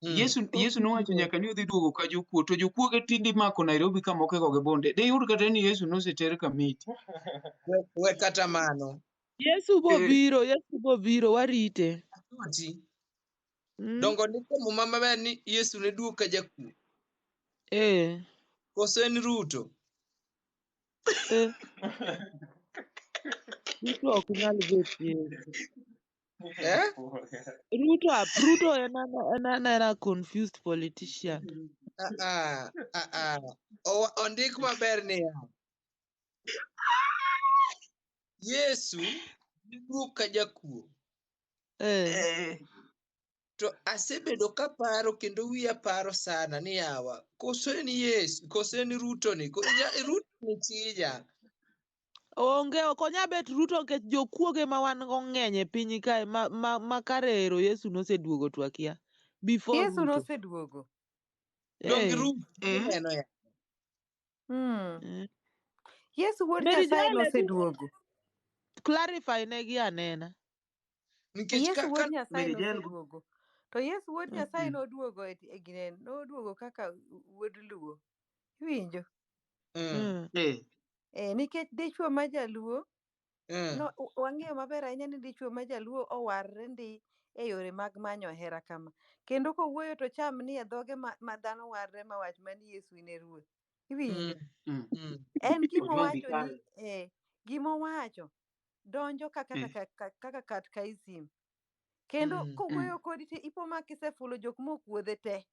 Yesu nowacho nyaka ni odhi duogo ka jokuo, to jokuoge tinde imako Nairobi ka mokego gi bunde. De yud kata ni Yesu noseter kamiti. We kata mano. Yesu bobiro warite. Dongo ndiko muma maber ni Yesu ne duogo ka jakuo. Koso en Ruto. Ruto ok nyal bet Yesu. Ruto en confused politician. Ondik maber niya. Yesu ne duogo ka jakuo. To asebedo kaparo kendo wiya paro sana ni yawa koso en Yesu koso en Ruto ni Ruto ni tija. Onge ok onya bet Ruto nikech jokuoge ma wan go ng'eny e piny kae ma karero Yesu noseduogo twakia before Yesu Ruto. noseduogo. Donge Ruto neno ya. Yesu wuod Mary Nyasaye Joel noseduogo. clarify negi anena. Yesu wuod Nyasaye noseduogo. To Yesu wuod Nyasaye noduogo e gine noduogo kaka wuod Luo. Iwinjo? Nikech dichuo ma jaluo no wang'eyo maber ahinya ni dichuo ma jaluo owarre ndi e yore mag manyo hera kama. Kendo kowuoyo to cham ni e dhoge ma dhano warre ma wach mani Yesu ne ruoth. Iwinjo? En gimowacho ni gimowacho donjo kaka katkaisim. Kendo kowuoyo kodi to ipo ma kisefulo jok mokuodhe te.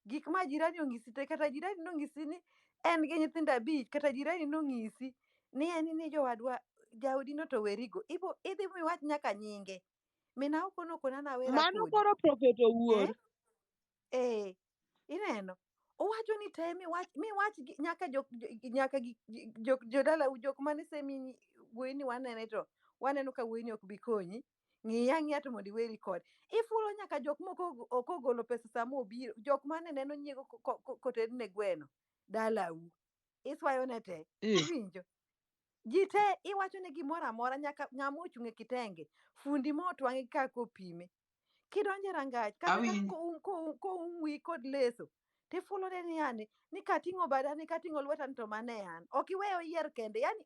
Gik ma jirani ong'isi te kata jirani nong'isi ni en gi nyithindo 5 kata jirani nong'isi ni en ni jowadwa jaodi no to werigo. Idhi miwach nyaka nyinge. Mina okono kona nawera kodi. Mano koro prophet owuor. Ineno. Owacho ni te miwach nyaka jodala jok mane semi wuoyi ni wanene to waneno ka wuoyi ni ok bi konyi. Ng'iya to mondo iweri kode. Ifulo nyaka jok moko ok ogolo pesa sama obiro. Jok mane neno nyiego koted ne gweno dalau. Iswayo ne te. Iwinjo? Ji te iwacho ne gimoro amora nyaka ng'ama ochung' e kitenge. Fundi motwang'i ka kopime. Kidonje rangach kata koum wi kod leso. Tifulo ne ni yani ni kating'o badani kating'o lwetani to mane an. Ok iweyo yier kende. Yani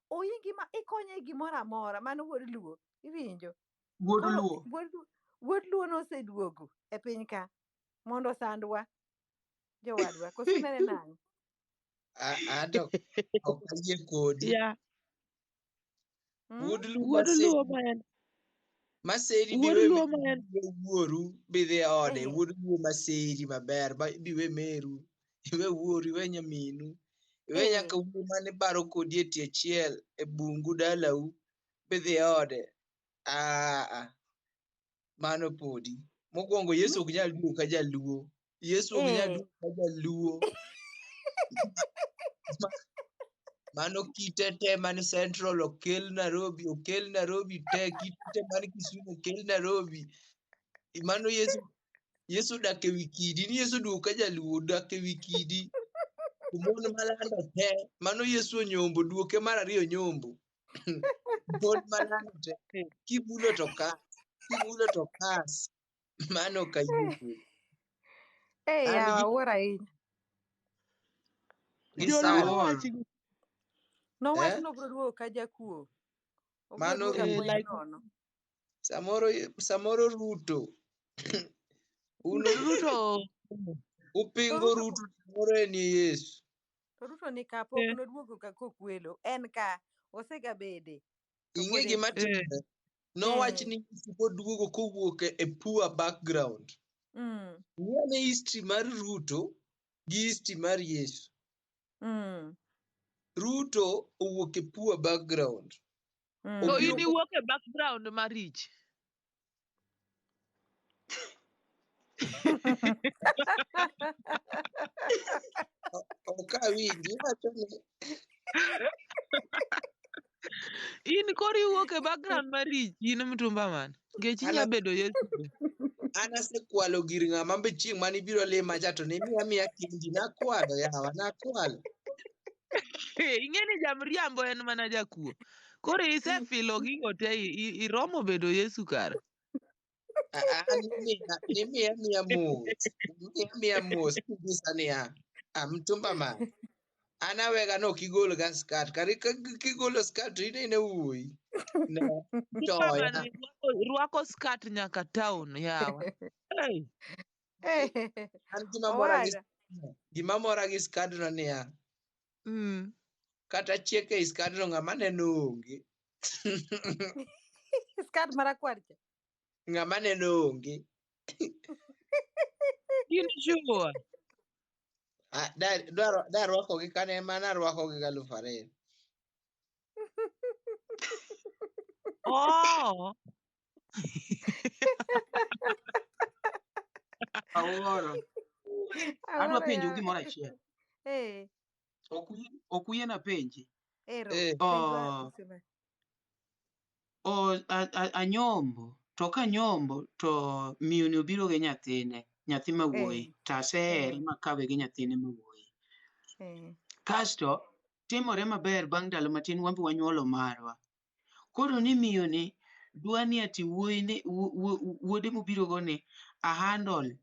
oyingi ma ikonye gimoro amora mano wuod Luo. Iwinjo? Wuod Luo noseduogo e piny ka mondo sandwa jowadwa. Koso nene nang'o? Ado ok ayie kodi. Wuod Luo man. Maseri biwe wuoru bidhi ode. Wuod Luo maseri maber biwe meru. Iwe wuoru iwe nyaminu. Iwe nyaka wuo mane baro kodi e tie chiel e bungu dalau bidhi ode. Mano podi. Mokwongo Yesu ok nyal duogo ka jaluo. Yesu ok nyal duogo ka jaluo. Mano kite te mani Central okel Nairobi te kite te mani Kisumu okel Nairobi. Mano Yesu dak e wi kidi ni Yesu duogo ka jaluo dak e wi kidi. Mon malando te mano Yesu onyombo duoke mar ariyo nyombo. Mon malando te kibulo to kas. Mano ka Yesu. Yawa wuor ahinya. Nowach nobro duogo ka jakuo. Mano samoro Ruto. Ruto Upingo Ruto samoro en Yesu. To Ruto ni ka pok noduogo ka kokwelo. En ka osega bede. Ing'e gima timore. Nowach ni oduogo kowuok e poor background. Ng'e history mar Ruto gi history mar Yesu. Ruto owuok e poor background. To in iwuok e background marich. Okawinji wacho ni in koro iwuok e background marich in mtumba man. Ngech inya bedo Yesu. An asekwalo gir ng'ama be chieng' mane ibiro lima cha to ne miya kindi nakwalo yawa nakwalo. Ing'e ni jamriambo en mana jakuo. Koro isefilo gigo te iromo bedo Yesu kare. Ni miya mos kugisa niya. Mtumba man. An awega no kigol ga skat. Kari kigolo skat to ine wuoyi. Mtumba man rwako skat nyaka town yawa. An gima mora gi skadno niya. Kata chieke i skadno ng'ama neno onge. Skad marakwar cha. Ng'ama neno onge. In sure. Da rwako gi kane mana rwako gi 2,000. Oh. Awuoro. Adwa penjo gimoro achiel. Ok uyiena penji. Anyombo to kanyombo to miyoni obiro gi nyathine, nyathi ma wuoyi, to asehere makawe gi nyathine ma wuoyi. Kasto timore maber bang' ndalo matin wan be wanyuolo marwa. Koro ni miyoni dwani ati wuode mobiro go ni a handle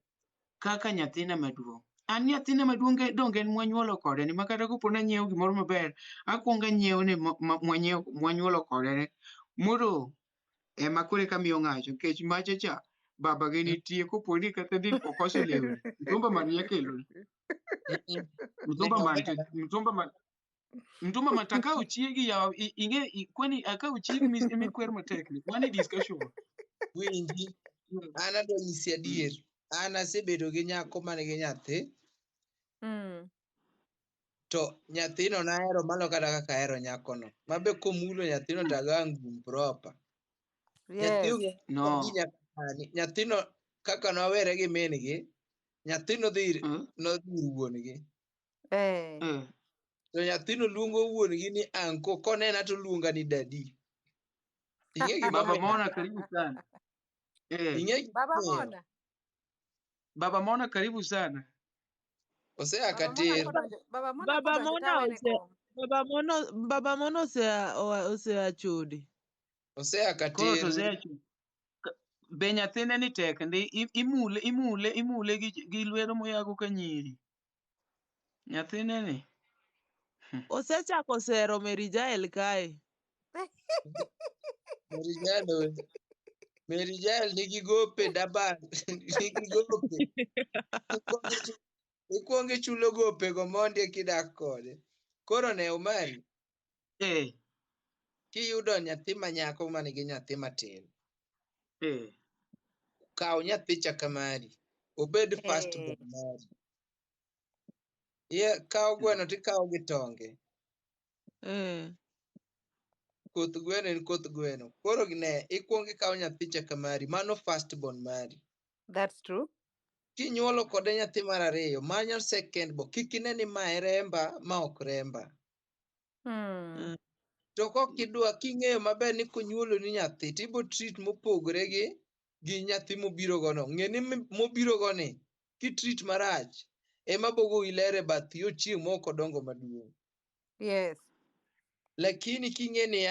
kaka nyathina maduong'. An nyathina maduong' donge en mwanyuolo kode ni makata kopo nanyiewo gimoro maber, akwongo anyiewo ne mwanyuolo kode ne. Moro ema kore kamiyo ng'acho nikech macha cha baba gi nitie kopo ni kata dhi okoso lewni. Mtumba man yakelo. Mtumba man takao chiegi ya inge kwani akao chiegi emikwer matek ni. Wani discussion. Winji. An adwa nyisi adier. An asebedo gi nyako man gi nyathi. To nyathino nahero malo kata kaka ahero nyakono. Mabe komulo nyathino taga ngum proper. Nyathino kaka nawere gi min gi, nyathino dhi wuon gi. To nyathino luongo wuon gi ni anko, konena to luonga ni dadi. Baba Mona karibu sana. Baba Mona karibu sana. Osea kater. Baba Mona osea chode. Osea kater. Koro to osea chode. Be nyathine ni tek ndi imule gi lwedo moyago ka nyiri. Nyathine ni. Osechako sero Mary Jael kae. Mary Jael nigi gope daban. Nigi gope. Ikuongo ichulo gope go mondi kidak kode. Koro ne Omari. Kiyudo nyathi manyako man gi nyathi matin. Kaw nyathi chaka mari. Obed first born mari. Kaw gweno tikaw gi tonge. Koth gweno en koth gweno. Koro ne ikuongo ikaw nyathi chaka mari. Mano first born mari. That's true. Kinyuolo kode nyathi mar ariyo, manyo second born. Kik ine ni ma e remba ma ok remba. To kokidwa king'eyo maber ni konyuolo ni nyathi tibo treat mopogore gi nyathi mobiro go no. Ng'e ni mobiro go ni kitreat marach ema bogo ilere bath yo chieng' mok odongo maduong'. Yes. Lakini king'e ni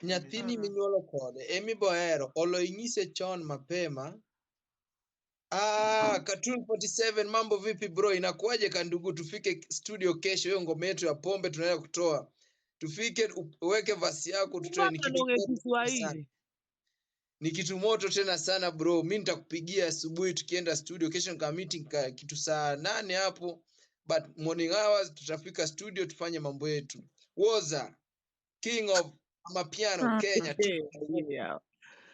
nyathini minyuolo kode emibohero olo inyise chon mapema. Cartoon 47 mambo vipi bro, inakuaje kandugu? Tufike studio kesho, hiyo ngoma yetu ya pombe tunaenda kutoa. Tufike uweke vasi yako tutoe. Ni kitu moto tena sana bro. Mimi nitakupigia asubuhi tukienda studio kesho, nika meeting kitu saa 8 hapo, but morning hours tutafika studio tufanye mambo yetu. Woza King of Mapiano Kenya.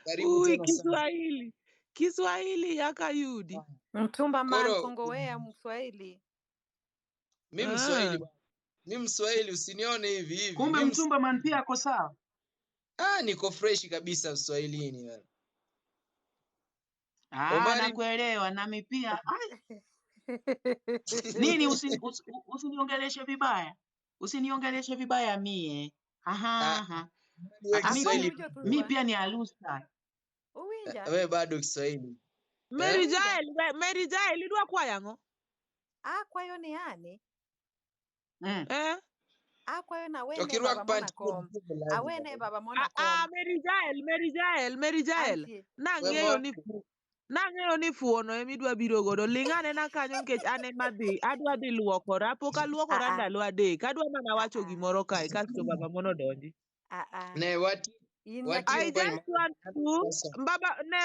Karibu tena sana. Kiswahili yakayudi. Mtumba man Kongowea Mswahili. Mimi Mswahili. Mimi Mswahili, usinione hivi. Kumbe Mtumba man pia ako sawa. Niko fresh kabisa Mswahilini wewe. Nakuelewa nami pia. Nini usiniongeleshe vibaya. Usiniongeleshe vibaya mie. Mimi pia ni alusta. Wewe bado Kiswahili. Mary Jael idwa kwayango? Kwayo ni yani? Kwayo na wene Baba Mona kom. Awene Baba Mona kom. Mary Jael. Nang'eyo ni fuono emidwa biro godo. Ling'ane na kanyo nikech ane madhi. Adwa dhi luokora. Pok aluokora ndalo adek. Adwa mana wacho gimoro kae kasto Baba Mono donji. Ne what? I just want to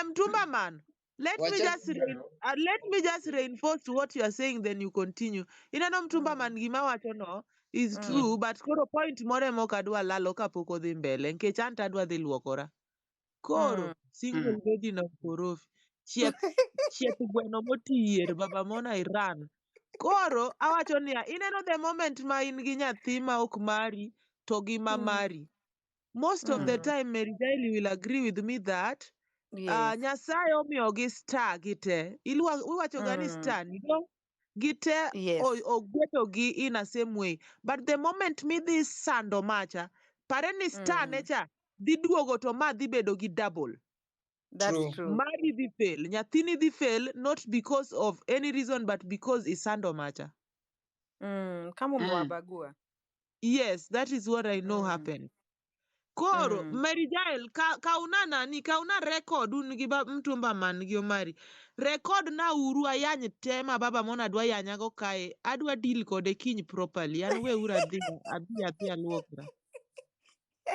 Mtumba man. Let me just reinforce what you are saying, then you continue. Inano Mtumba man gima wacho no is true, but koro point more mok adwa lalo kapok odhi mbele nikech an tadwa dhi luokora. Koro single lady na korofi. Chieth gweno motiyier Baba Mona Iran. Koro awacho niya, ineno the moment ma in gi nyathi ma ok mari to gi ma mari. Most of the time Mary Jael will agree with me that Yes. Nyasaye omiyogi star gite. Iwacho gani star nigo gite Yes. ogwetogi in a same way. But the moment midhi sando macha, pare ni star necha dhi duogo to ma dhi bedo gi double. That's true. Mari dhi fail. Nyathini dhi fail not because of any reason but because isando macha. Kama umewabagua. Yes, that is what I know happened. Koro, Mary Jael, kauna record un gi mtumba man gi Omari. Record na uru ayany tema baba mona adwa yanyago kae. Adwa deal kode kiny properly. An we ura adhi aluokra.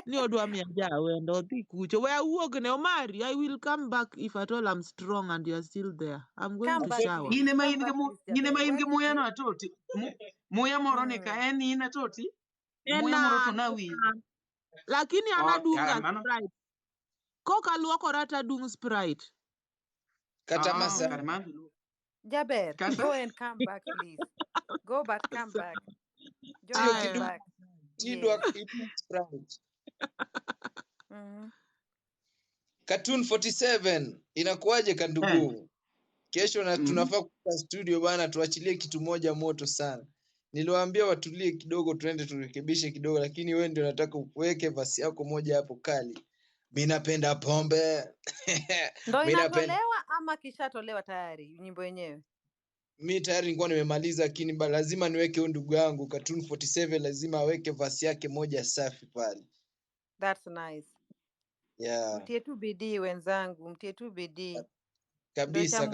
Ni odwa miya jawendo odhi kucho. We awuogne Omari. I will come back if at all I'm strong and you're still there. I'm going to shower. Nyine ma in gi muya no Atoti. Muya moro ni ka en in Atoti. Muya moro to na wi. Lakini anadunga Sprite. Koka luokora tadung Sprite. Kata masa. Jaber, go and come back, please. Go but come back. Join us back. Sprite. Cartoon 47 inakuwaje kandugu? Kesho na tunafaa kuka studio bana, tuachilie kitu moja moto sana. Niliwaambia watulie kidogo, tuende turekebishe kidogo, lakini wewe ndio unataka uweke vasi yako moja hapo kali. Mimi napenda pombe. Ndio inatolewa ama kishatolewa tayari nyimbo yenyewe? Mimi tayari nilikuwa nimemaliza, lakini lazima niweke huyu ndugu yangu Cartoon 47 lazima aweke vasi yake moja safi pale. That's nice. Yeah. Mtie tu bidii wenzangu, mtie tu bidii. Kabisa.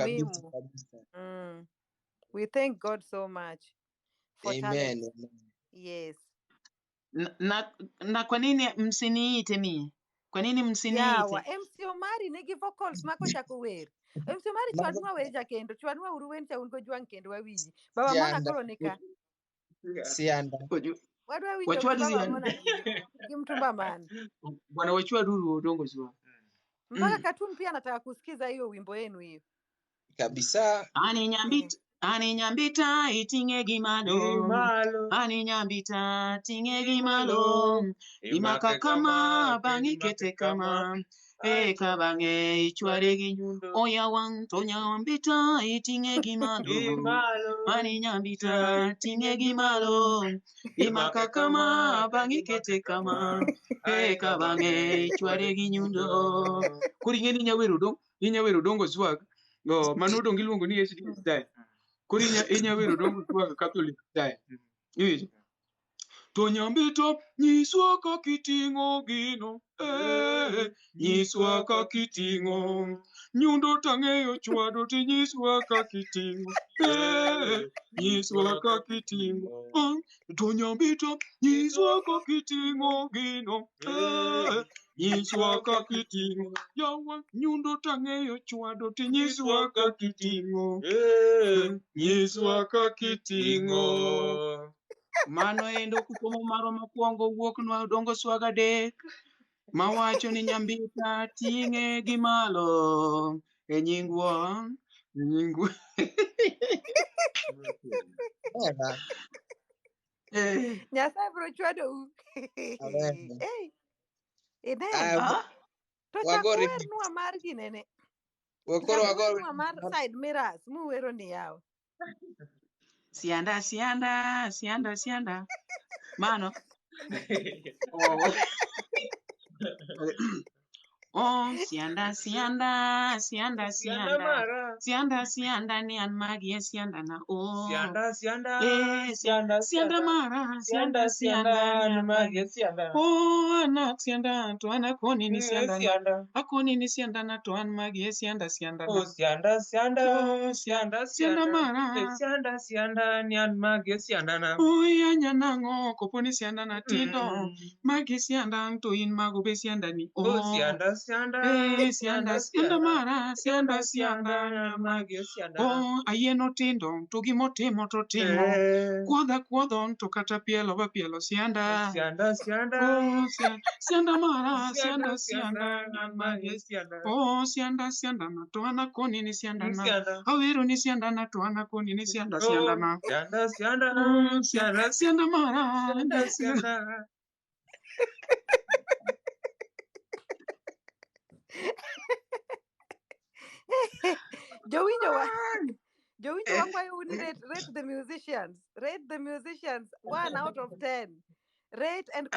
We thank God so much for talent. Yes. Na kwa nini msiniite mie? Kwa nini msiniite? Yawa, Mc Omari nigi vocals mako chako wer. Mc Omari chwadwa wer jakendo, chwadwa uruwen cha ungo jwang kendo wawiji. Baba mona koro nika. Sianda. Wadwa winjo baba mona gi mtumba man. Bwana wachwaduru udongo zwa. Mpaka Cartoon pia nataka kusikiza hiyo wimbo yenu hiyo. Kabisa. Ani nyambita itinge gimalo. Ani nyambita tinge gimalo. Imaka kama bangi kete kama. Eka bange ichware ginyundo. Oya wang to nyambita itinge gimalo. Ani nyambita tinge gimalo. Imaka kama bangi kete kama. Eka bange ichware ginyundo. Kuri ngeni nyawero dongo swag. No, mano dongi luongo ni SD style. Kuri inya wero dongo swag Catholic style. To nyambito nyiswa ka kitingo gino. Nyiswa ka kitingo. Nyundo tang'eyo chwado ti nyiswa ka kitingo. Nyiswa ka kitingo. To nyambito nyiswa ka kitingo gino. Nyiswa ka kitingo. Yawa nyundo tang'eyo chwado ti nyiswa ka kitingo. Nyiswa ka kitingo. Mano endo kukomo maro makwongo wuok nwa dongo swaga dek. Mawacho ni nyambita ting'e gimalo. E nyingwa. Nyasaye bro chwado u. To chakwer nwa mar ginene. Chakwer nwa mar side mirrors mu wero ni yawa. Sianda. Mano. Sianda ni an magi sianda na sianda mara sianda ni an magi sianda. Anak sianda to an akoni ni sianda. Akoni ni sianda na to an magi sianda na. Sianda mara sianda ni an magi sianda na. Ya nyanango koponi sianda na tindo. Magi sianda to in mago be sianda ni. Sianda mara sianda magi sianda. Ayeno tindo to gimotimo to timo. Kuodho to kata pielo ba pielo sianda. Sianda mara sianda magi sianda. Sianda na to anakoni ni sianda na. Awero ni sianda na to anakoni ni sianda na. Sianda mara sianda. Jowinjo wakwayo uni rate the musicians. Rate the musicians 1 out of 10. Rate and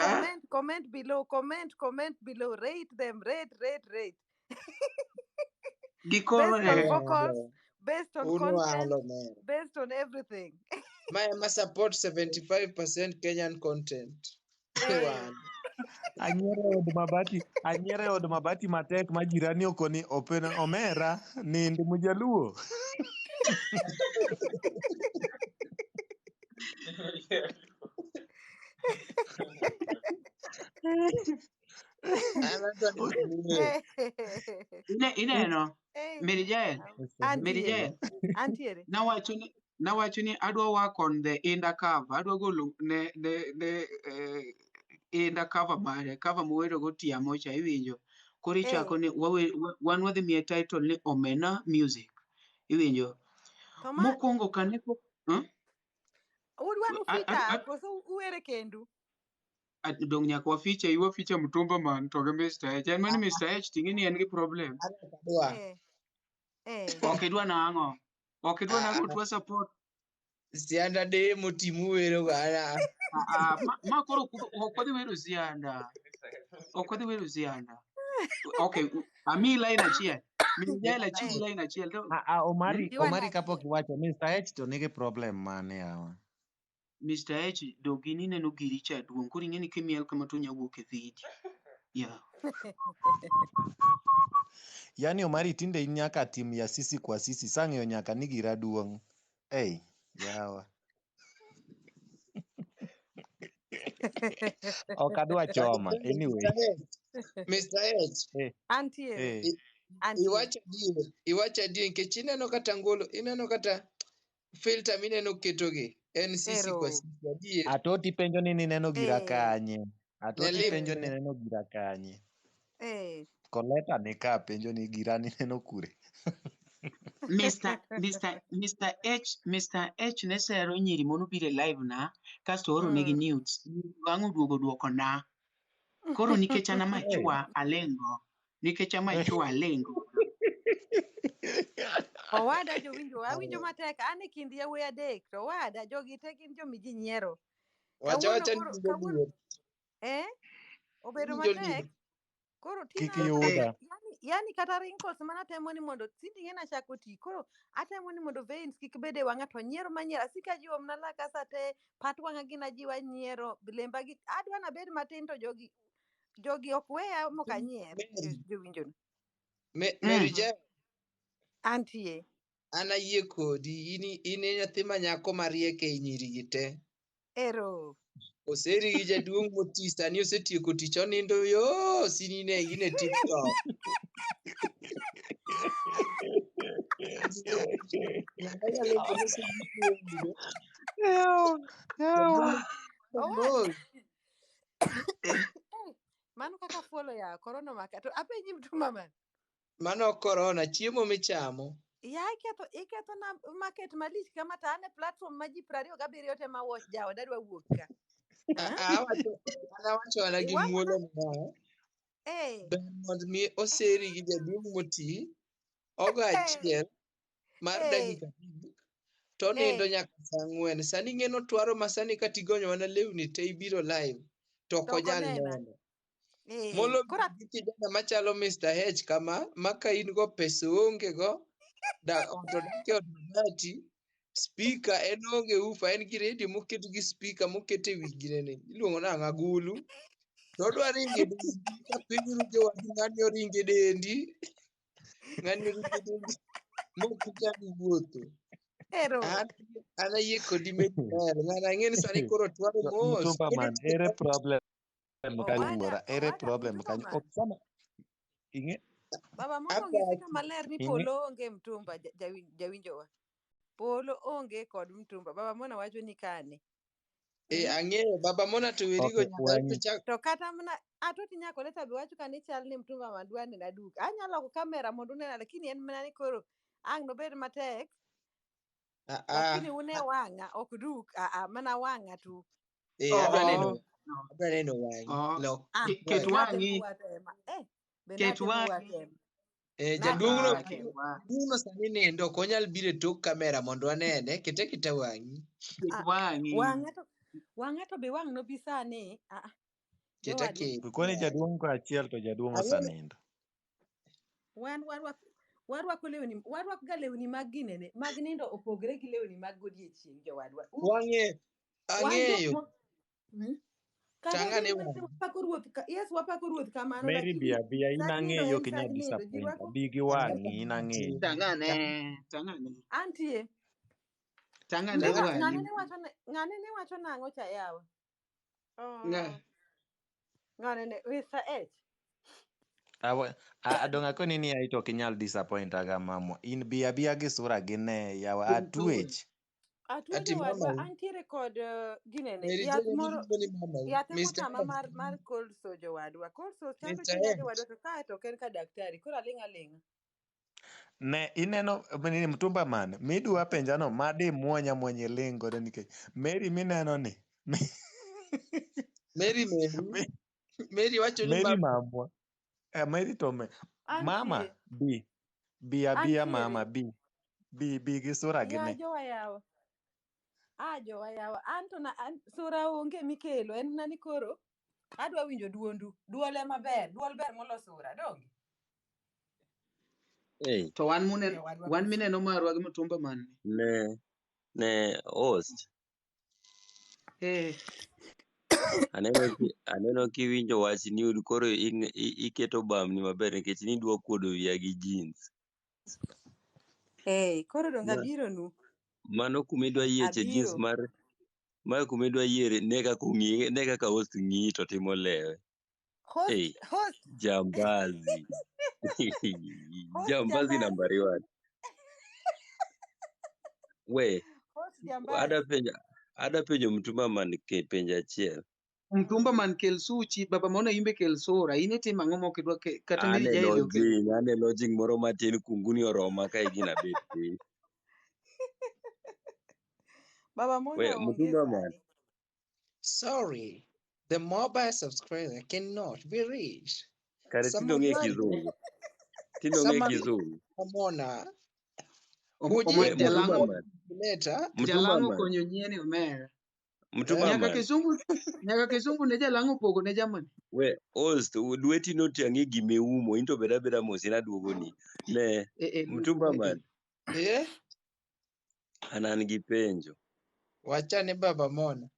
comment below. Comment below. Rate them. Rate. Based on vocals, based on content, based on everything. My support 75% Kenyan content. Anyere od mabati matek ma jirani okoni opena omera nind mujaluo. Ineno Merijael nawacho ni adwa work on the undercover, adwa golo ne undercover mare cover mowero go tiamo cha iwinjo koro ichako ni wan wadhi miye title ni Omena Music iwinjo mokwongo kaneko udwanu feature koso uwere kendu dong nyaka waficha iwa ficha mtumba man to gi Mr. H en mani Mr. H ting'e ni en gi problem ok idwa nang'o twa support sianda de motimu wero gana ma koro ok wadhi wero sianda ok ami line achiel Merijael achiel line achiel to Omari kapok iwacho Mr. H to nigi problem mane yawa Mr. H dogini neno giri cha duong' koro ing'eni kimiel kama to nyawuok e video yani Omari tinde in nyaka tim ya sisi kwa sisi sang'eyo nyaka ni gira duong' yawa ok adwa choma anyway Mr. H iwacho adier nikech ineno kata ngolo ineno kata filter mineno ketogi en sisi kwa sisi adier Atoti penjo ni nineno gira kanye colleta ni ka penjo ni gira nineno kure Mr. H ne sero nyiri mono bire live na kasto oro negi news bang'o duoko na koro nikech ana machua alengo owada jowinjo awinjo matek an e kind yawuoyi adek to owada jogi te gin jomi ji nyiero kawuono obedo matek koro yani kata wrinkles mana temo ni mondo sindi ng'ena chako ti koro atemo ni mondo veins kik bede wang'a to nyiero manyiero asika jiwo mna laka sate pat wang'a gina jiwa nyiero lemba gi adwa na bed matin to jogi ok weya moka nyier jowinjo Merijael antie an ayie kodi in nyathi manyako mariek e nyiri gi te oseri gi jaduong' moti sani osetieko tich onindo sinine in e TikTok mano kaka fuolo ya korona maka to apenji mtuma man mano korona chiemo michamo ya iketho na market malich kama ta ane platform ma ji 27 te ma watch jawa dadwa wuok ka awacho ana gi muolo moro mond mi oseri gi jaduong' moti ogo achiel mar dakika to nindo nyaka saa 4 sani ng'eno twaro ma sani katigonyo wana lewni te ibiro live to kojal neno molo gi kijana machalo Mr. H kama maka in go pesa onge go to dake odati speaker en onge ufa en gi radio moket gi speaker moket e wi ginene iluongo nang'o agulu to odwa ringe dendi ka piny rujo wadu ng'ani oringe dendi mokuchani wuotho an ayie kodi Merijael ng'ana ng'e ni sani koro twaro mos ere problem kanyo ok sama baba mondo ngisika maler ni polo onge mtumba jawinjowa polo onge kod mtumba baba mona wacho ni kane ang'eyo baba mona to werigo to kata mana Atoti Nyar colleta be wacho kani chal ni mtumba madwani na duk anyalo ko kamera mondo unena lakini en mana ni koro ang' nobed matek lakini une wang'a ok duk mana wang'a tu adwa neno wang'i ket wang'i Jaduong'no sani nindo ok onyal biro e tok kamera mondo anene. Kete kita wang'i. Wang'a to be wang' nobi sani. Keta ke. Koni jaduong' ko achiel to jaduong' osenindo. Wan warwako ga lewni mag ginene mag nindo opogre gi lewni mag godiechieng' jowadwa. Wang'e ang'eyo. Tang'ane wapako ruoth kamano. Mary Bia in ang'eyo kinya disappoint. Abi gi wang'i in ang'eyo. Tang'ane. Antie. Tang'ane Ng'ane ne wacho nang'o cha yawa. Ng'ane ne Mr. H. Adonga koni ni ai to kinyal disappoint aga mamwa. In Bia gi sura gi ne yawa atuech. Atueche wadwa antiere kod ginene yath moro motama mar cold sojo wadwa. Cold sojo chando chinyage wadwa to kae to ken ka daktari koro aling'a. Ne ineno mtumba man midwa penjano madi muonya ling godo nikech Mary mineno ni. Mary wacho ni Mary mamwa. Mary to mama Bia mama bi gi sura gi ne. Jowa yawa anto na sura onge mikelo en nani koro adwa winjo duondu. Duol maber, duol ber molo sura donge. To wan mineno marwa gi mtumba man ne host. Aneno kiwinjo wach ni koro iketo bamni maber nikech nidwa kuodo wiya gi jeans. Koro donga biro nu. Mano kumidwa yieche jeans mar kumidwa yiere ne kaka host ng'i to timo lewe. Host. Jambazi. Jambazi nambari 1. We. Ada penjo mtumba man ke penja achiel. Mtumba man kel suchi baba mona imbe kel sura ine tim ang'o mok idwa kata Mary Jael okel. Ane lodging moro matin kunguni oroma ka igina bet piny. Baba mona onge sani. Sorry, the mobile subscriber cannot be reached. Kare tindo ng'e kizungu. Mona. Jalang'o konyo nyieni omer. Nyaka kizungu ne jalang'o pogo ne jamani. We host dweti notiang'i gimeumo into beda mos inaduogoni. Ne mtumba man. An gi penjo. Wachane baba mona.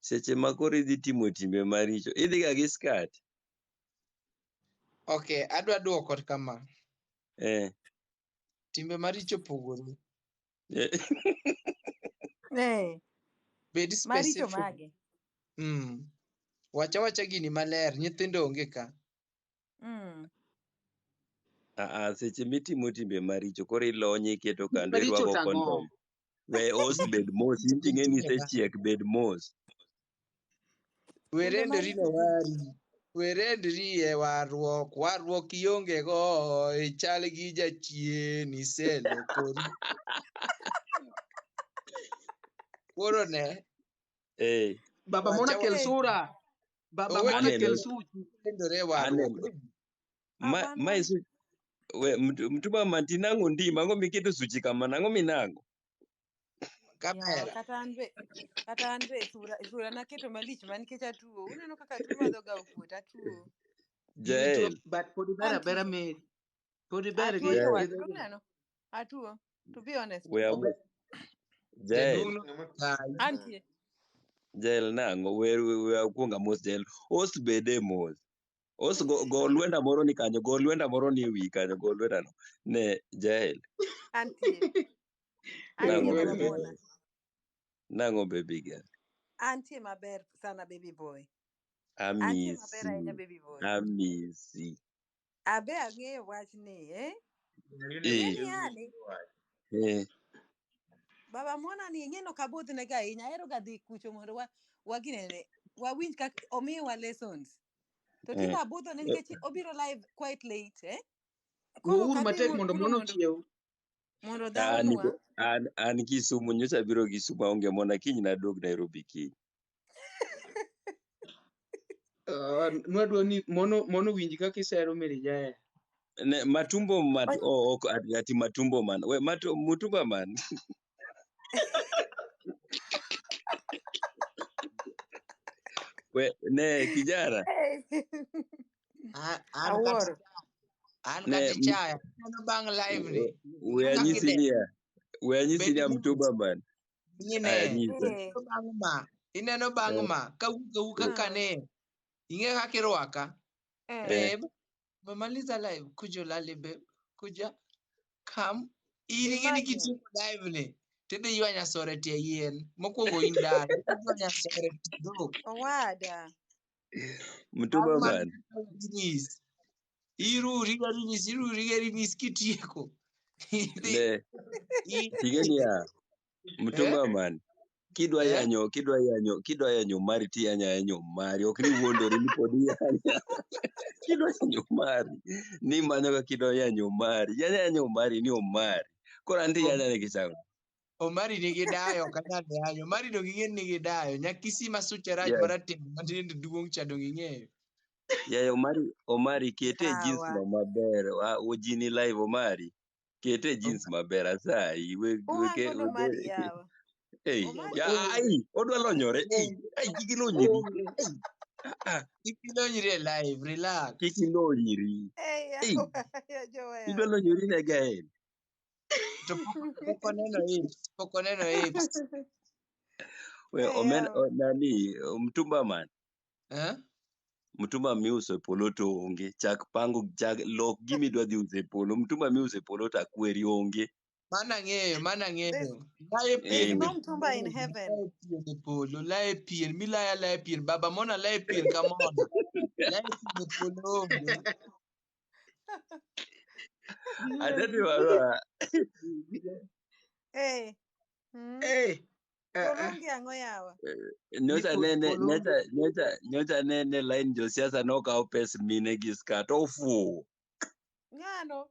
Seche ma koro idhi timo timbe maricho idhi ga gi skat. Okay, adwa duoko kama. Timbe maricho pogore. Bed specific. Maricho mage. Wacha gini maler, nyithindo onge ka. Seche mitimo timbe maricho koro ilonye iketo kando irwako kondom. We host bed mos, inting'e ni sechiek bed mos. Werendri e warruok ionge go ichal gi jachien iselokori. Koro ne. Baba mona kel sura. Baba mona kel suchi. We mtumba manti nango ndima nango miketo suchi kama nango minango. Kamera. Kata an be sura naketo malich man nikech atuo. Uneno kaka tuo madhoga okuot atuo. Jael. But podi bera Mary. Podi bera gi. Atuo. To be honest. Jael. Jael nango we akuonga mos Jael. Host bede mos. Host go lwenda moro ni kanyo, go lwenda moro ni ewi kanyo, go lwenda no. Ne Jael. Nango baby girl. Antie maber sana baby boy. Amisi. Abe ang'eyo wach ni, Baba mona ni ing'eno kabudh ne ga ahinya. Ahero ga dhi kucho mondo waginene. Wawinj kaka omiwa lessons. To tinde abudho ne nikech obiro live quite late, Koro matek mondo mono chiew. Mondo dhawonwa. An Kisumu nyocha biro Kisumu aonge mona kiny naduog Nairobi kiny. Nwadwa ni mono winji kaka isero Mary Jael. Ne matumbo ati matumbo man. We mutumba man. We ne kijana. An kati chaya. Neno bang live ni. We anyisi ni mtumba man. Ineno bang ma. Kauka kane. Inge kakirwaka. Babe. Mamaliza live. Kuja lali babe. Kuja. Come. Ini kitu live ni. Tede yuanya sore tie yen. Mokwongo indal. Yuanya sore do. Owada. Mtumba man. Iru rigari miskitieko. Ne. Tigeni ya. Mtumba man. Kidwa yanyo mari ti yanyo mari. Okni wondori ni podi yanya. Kidwa yanyo mari. Ni manyo ka kidwa yanyo mari. Yanyo mari ni omari. Kora ndi yanya ne kichako. Omari nigi dayo kanya yanyo. Omari do gingen nigi dayo. Nyakisi masuche raj marateng. Matinde duong cha do ging'eyo. Ya Omari kete jeans no maber. Ojini live Omari. Kete jeans maber asai. Odwa lonyore. Kiki lonyiri. Kiki lonyiri live. Relax. Kiki lonyiri. Idwa lonyori ne gael. Poko neno hips. We nani mtumba man. Mtumba miuso polo to onge. Chak lok gimi dwa dhi use polo. Mtumba miuso polo to akweri onge. Mana ng'eyo. There's no mtumba in heaven. Lae pien. Milaya lae pien. Baba mona lae pien kamona. Lae pien polo onge. Adati wala. Polongi ang'o yawa. Nyocha nene line josiasa nokawo pes mine gi skat ofuo. Ng'ano.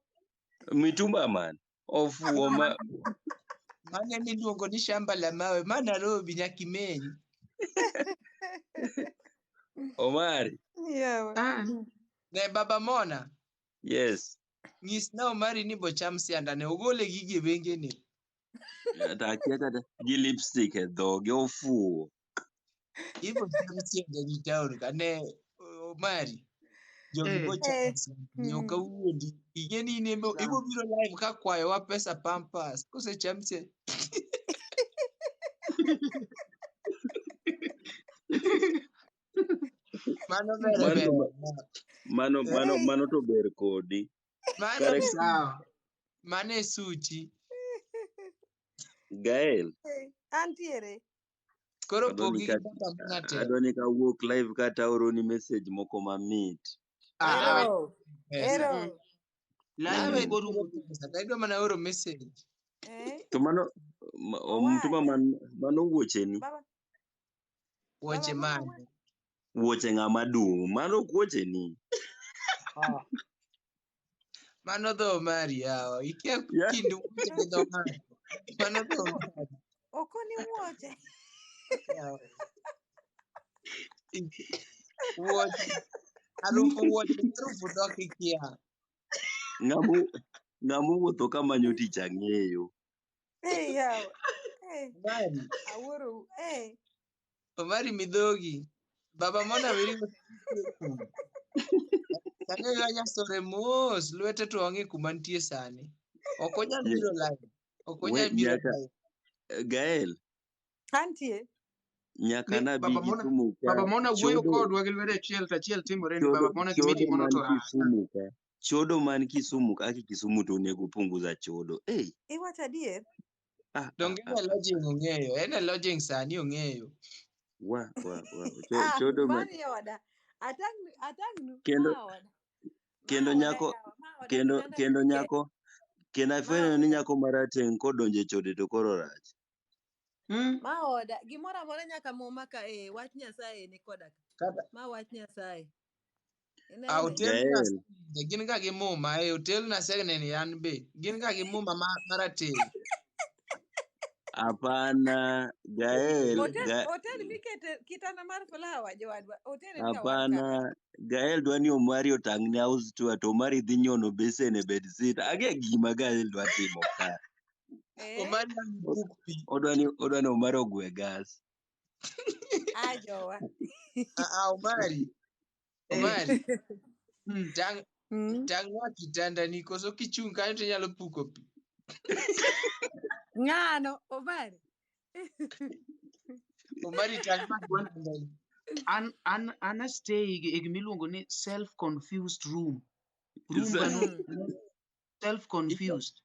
Mitumba man. Ofuo ma. Mane miluongo ni shamba la mawe. Ma Nairobi Nyakimeny. Omari. Ne baba mona. Yes. Ng'is na Omari ni bocham sianda ne ogole gigi benge ni. Takia kata gi lipstick e dhoge ofuo. Ibo cham sianda ni taon kane Omari. Jogi bocham sianda. Nyoka wuondi. Igeni ibo biro live ka kwayo wa pesa pampas. Kose cham sianda. Mano to ber kodi. Mane suchi. Gael. Antiere. Koro pogi baba mona te. Adoni ka walk live kata oroni message moko mamit. Ero. Live Taido mana oro message. To mano mtumba mano wuoche ni. Wuoche mane. Wuoche ng'ama dung'. Mano wuoche ni. Mano dho Omari yawa. Ikia kindu wuoche gi dho ng'ato. Mano dho Omari. Okoni wuoche. Wuoche. Harufu dok ikia. Ng'amu wuotho kamanyo tich ang'eyo. Yawa. Omari. Awuoro. Omari midhogi. Baba mona weri wuotho. Sani yanya sore mos. Lwete to wang'e kumantie sani. Okonyal biro live. Gael. Antie. Nyaka na bigi sumu ka. Baba mona wuoyo kodwa gi lwete achiel timore ni baba mona gimi timono to rach. Chodo man Kisumu ka Kisumu to onego punguza chodo. Iwacho adier? Donge na lodging ong'eyo. En lodging sani ong'eyo. Chodo man. Mani yoda. Atangnu. Kendo nyako. Kendo afwenyo ni nyako marateng' kodonje chode to koro rach. Ma oda. Gimoro amora nyaka muma ka wach Nyasaye ni koda. Ma wach Nyasaye. Gin ka gi muma hotel na segne ni an be. Gin ka gi muma marateng'. Hapana, Gael, Hotel mikete kitanda mar flower jowadwa. Hotel ni kawar ka. hapana, Gael dwani Omari otang'ne house tour to Omari dhi nyono besen e bedsit. Age gima Gael dwa timo ka. Omari nang buk pi. Odwani Omari ogwe gas. Jowa. Omari. Tang'wa kitanda ni koso kichung' kanyo to inyalo puko pi. Ng'ano, Omari. Omari tang'wa kitanda ni. An stay e gimiluongo ni self-confused room. Self-confused.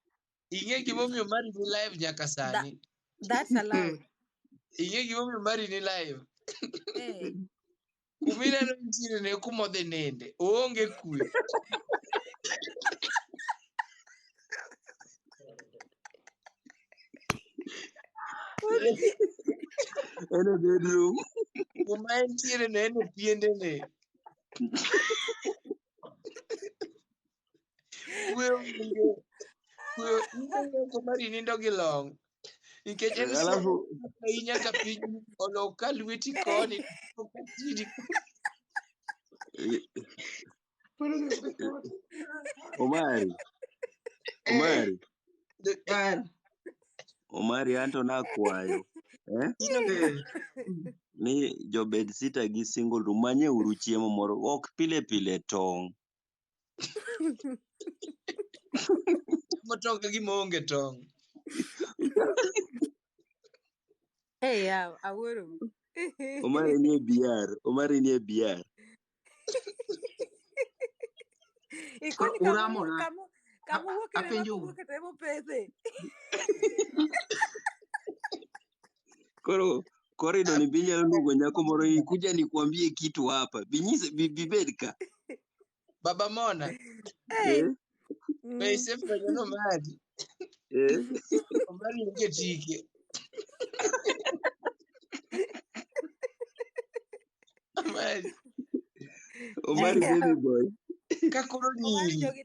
Ing'e gimomiyo Omari ni live nyaka sani. That's allowed. Ing'e gimomiyo Omari ni live. Kumineno ntiere ne kumodhi ninde. Oonge kwe. Ene bedroom. Kuma entiere ne en e piendene. Kwe onge. Omari nindo gi long'. Nikech en nyaka piny olok ka lweti koni. Omari anto nakwayo. Ni jo bedsitter gi single room manye uru chiemo moro. Ok pile pile tong'. Motong' gima onge tong'. Awuoro. Omari ni e biar. Ikoni kama wuok e mo pese. Koro idoni binyalo luongo nyako moro kuja nikwambie kitu hapa. Bibed ka. Baba Mona. Pese fwenyo no Omari. Omari onge tike. Omari baby boy. Kakoro nyiri.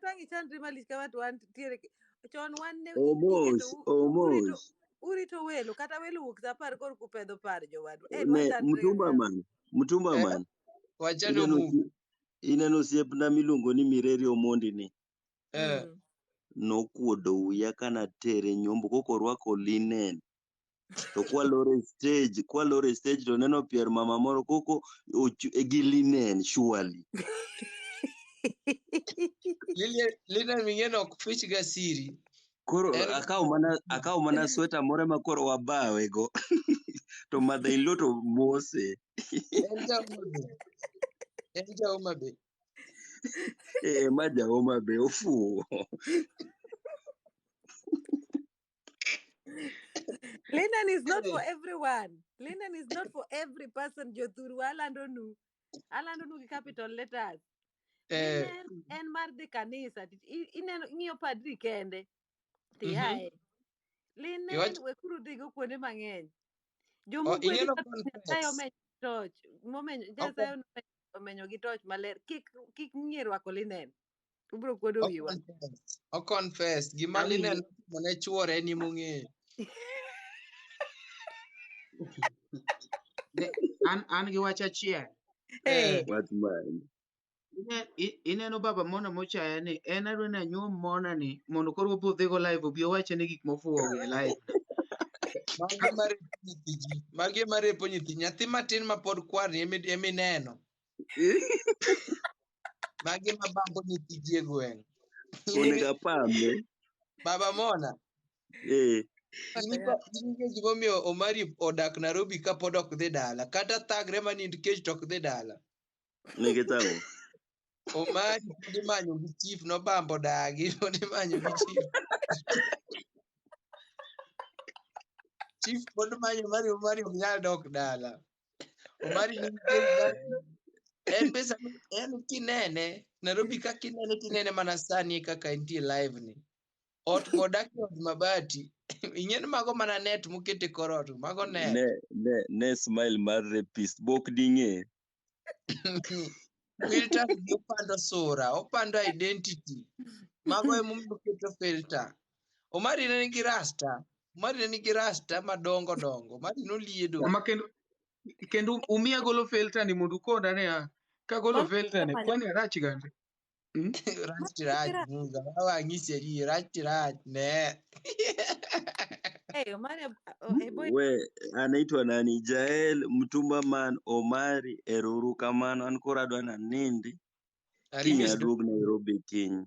Tangi chandri malich kama to wan tiere. Chon wan ne urito welo kata welo wuok sa 10 kor kupedho par jowadu. Mtumba man. Wachano mu. Ineno osiepna miluongo ni Mireri Omondi ni. Nokuodo uya kana tere nyombo koko orwako linen. To kwalore stage to neno pier mama moro koko gi linen surely. Linen ming'eno ok fich ga siri. Koro akaw mana sweta moro ma koro wabawe go. To mother-in-law to mose. En ja Homa Bay. Ma ja Homa Bay ofuo. Linen is not for everyone. Linen is not for every person. Jothuru alando nu gi capital letters. Linen en mar dhi kanisa. Ineno ng'iyo padri kende. Tiae. Linen wekuru dhigo kuonde mang'eny. Jomugwedhi Nyasaye omenyo gi toch maler. Kik ng'ie rwako linen. Ubro kuodo wiwa. O confess. Gima linen mone chuore ni mong'eyo. An gi wach achiel. What's mine? Ineno baba Mona mochaya ni en adwa ni anyuom Mona ni mondo koro obudhi go live obi owache ni gik mofuwo e live. Magi marepo nyithi nyathi matin ma pod kwar ni emineno. Magi mabambo nyithi ji e gweng'. Onego apamne. Baba Mona. Inige gimomiyo Omari odak Nairobi ka pod ok dhi dala. Kata thagre manind kech to ok dhi dala. Nikech ang'o? Omari pod imanyo gi chief nobambo dagi. Pod imanyo gi chief. Chief pod manyo Omari ok nyal dok dala. Omari en pesa en kinene. Nairobi ka kinene mana sani kaka entie live ni. Ot modak ot mabati. Ing'en mago mana net mokete kor ot. Mago net. Ne smile mar rapist. Bok ding'e. Filter gi opando sura. Opando identity. Mago emomiyo oketo filter. Omari ne nigi rasta. Omari nigi rasta madongo dongo. Omari noliedo. Ma kendo umia golo filter ni mondo koda ne ka golo filter ne kwani rach gande. Rach muga wang'isi adi rach ne. We anaitwa nani? Jael Mtumba man Omari eruru kamano an koro adwa nanindi kiny aduog Nairobi kiny.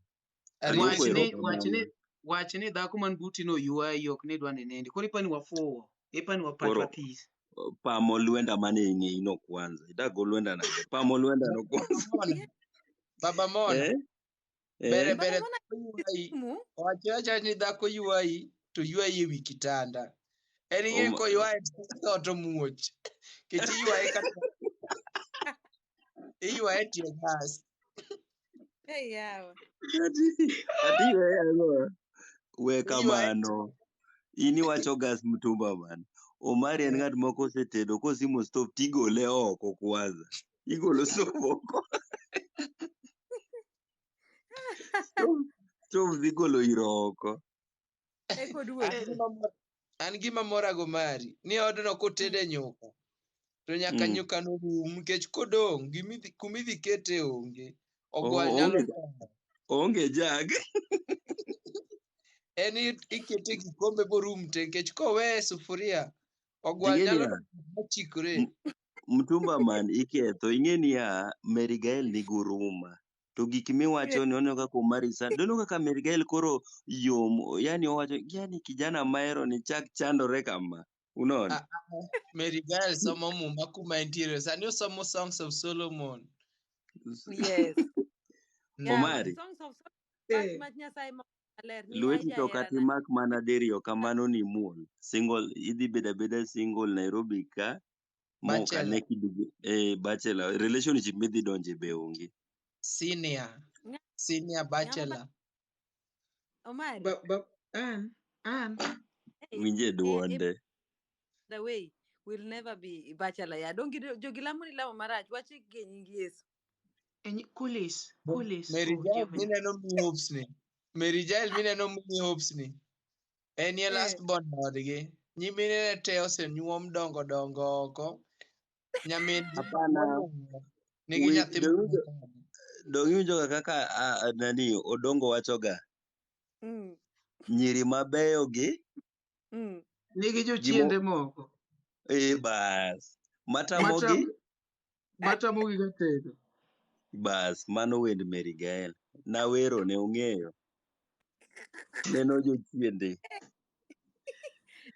Wachni dhako man buti no ywayi ok ni dwa ni nindi. Koro ipani wafuwo. Ipani wapach this. Pamo lwenda mane ing'eyi no kwanza. Idago lwenda nade. Pamo lwenda no kwanza. Baba Mona. Bere wachacha ni dhako ywayi to ywayi ewi kitanda. En ing'e ko ywaye to muoch. Kech ywaye kata iywaye tie gas. Ati ywaye we kamano. Ini wacho gas Mtumba man. Omari en ng'at moko osetedo kosimo stove tigole oko kwanza. Igolo stove oko. Stove dhi golo iro oko. An gima mora go mari. Ni odno kotede nyuka. To nyaka nyuka no rum nikech kodong' kumidhi kete onge. Ogwal nyalo onge jag. En ikete kikombe borum te nikech kowe sufuria ogwal nyalo chikore. Mtumba man iketho. Ing'eni ya Mary Gael ni guruma. To gik miwacho ni onyo kaka Omari san. Dono kaka Mary Gael koro yom. Yani owacho yani kijana maero ni chak chandore kama. Unaona? Mary Gael somo muma kuma entiere. Sani osomo Songs of Solomon. Yes. Omari. Songs of Solomon. Lweti to kati mak mana deriyo kamano ni muol. Single idhi beda single Nairobi ka. Moka neki bachelor. Relationship midhi donje be onge. Senior bachelor. Omari. An. Winje duonde. The way will never be bachelor. Ya don't get jogilamu ni lamo marach. Wachi genyingi Yesu. Kulis. Mary Jael mineno mi hopes ni. Mary Jael mineno mi hopes ni. En ye last born odgi. Nyimine te osenyuom dongo oko. Nyamin hapana. Nigi nyathi Dong iwinjo kaka nani Odongo wachoga. Nyiri mabeyo gi. Nigi jochiende moko. Bas. Matamogi gatedo. Bas, mano wend Mary Gael. Nawero ne ong'eyo. Neno jochiende.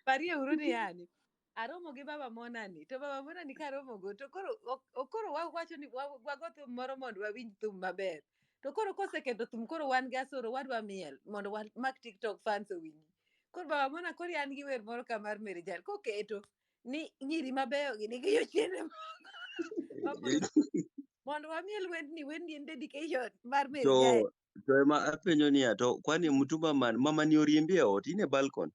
Parie urudi yani. Aromo gi Baba Mona ni. To Baba Mona ni karomo go. To koro wacho ni wago thum moro mondo wawinj thum maber. To koro koseketo thum koro wan gasoro wadwa miel mondo mak TikTok fans owinji. Koro Baba Mona koro an gi wer moro kamar Mary Jael koketo ni nyiri mabeyo gi nigi jochiende mondo wamiel wendni en dedication mar Mary Jael. To ema apenjo niya to kwani Mtumba man mama ni oriembi e ot ine balcony.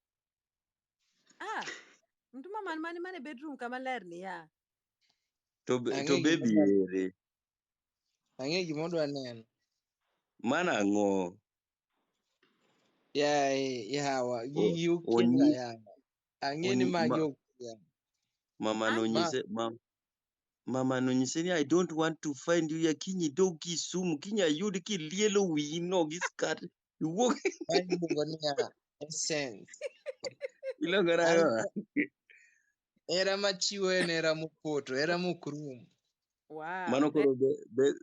Mtumba man mane bedroom kama ler ni ya. To baby ere. Ang'e gimodwa neno. Mana ang'o? Yawa gigi ukienga yawa. Ang'e ni magi ukienga. Mama nonyise ni I don't want to find you ya kinyi dog Kisumu kinya yud kilielo wiyi no gi skat. Iwuok. Iluongo ni essence. Iluongo nang'o? Era machiwo en era mopoto, era mokrum. Wow. Mano koro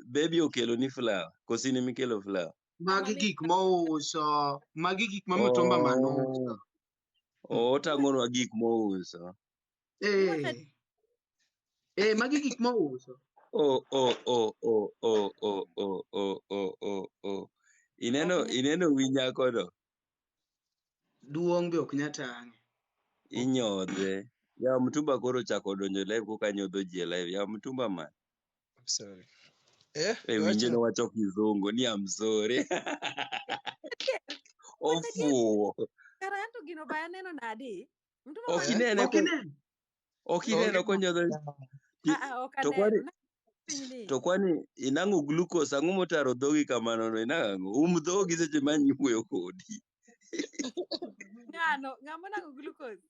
baby okelo ni flower. Kosini mikelo flower. Magi gik mouso. Magi gik ma Mtumba man ouso. Otang'onwa gik mouso. Magi gik mouso. Ineno wi nyako no. Duong' be ok nyatang'e. Inyodhe. Ya Mtumba koro chako donjo live koka nyodho ji live. Ya Mtumba man. Sorry. Winje no wacho kizungu ni I'm sorry. Ofuo. Karanto gino baya neno nadi? Okineno konyodho. To kwani inang'o glucose ang'o motaro dhogi kamano no inang'o? Dhogi seche manyi wuoyo kodi. ng'ama nango glucose.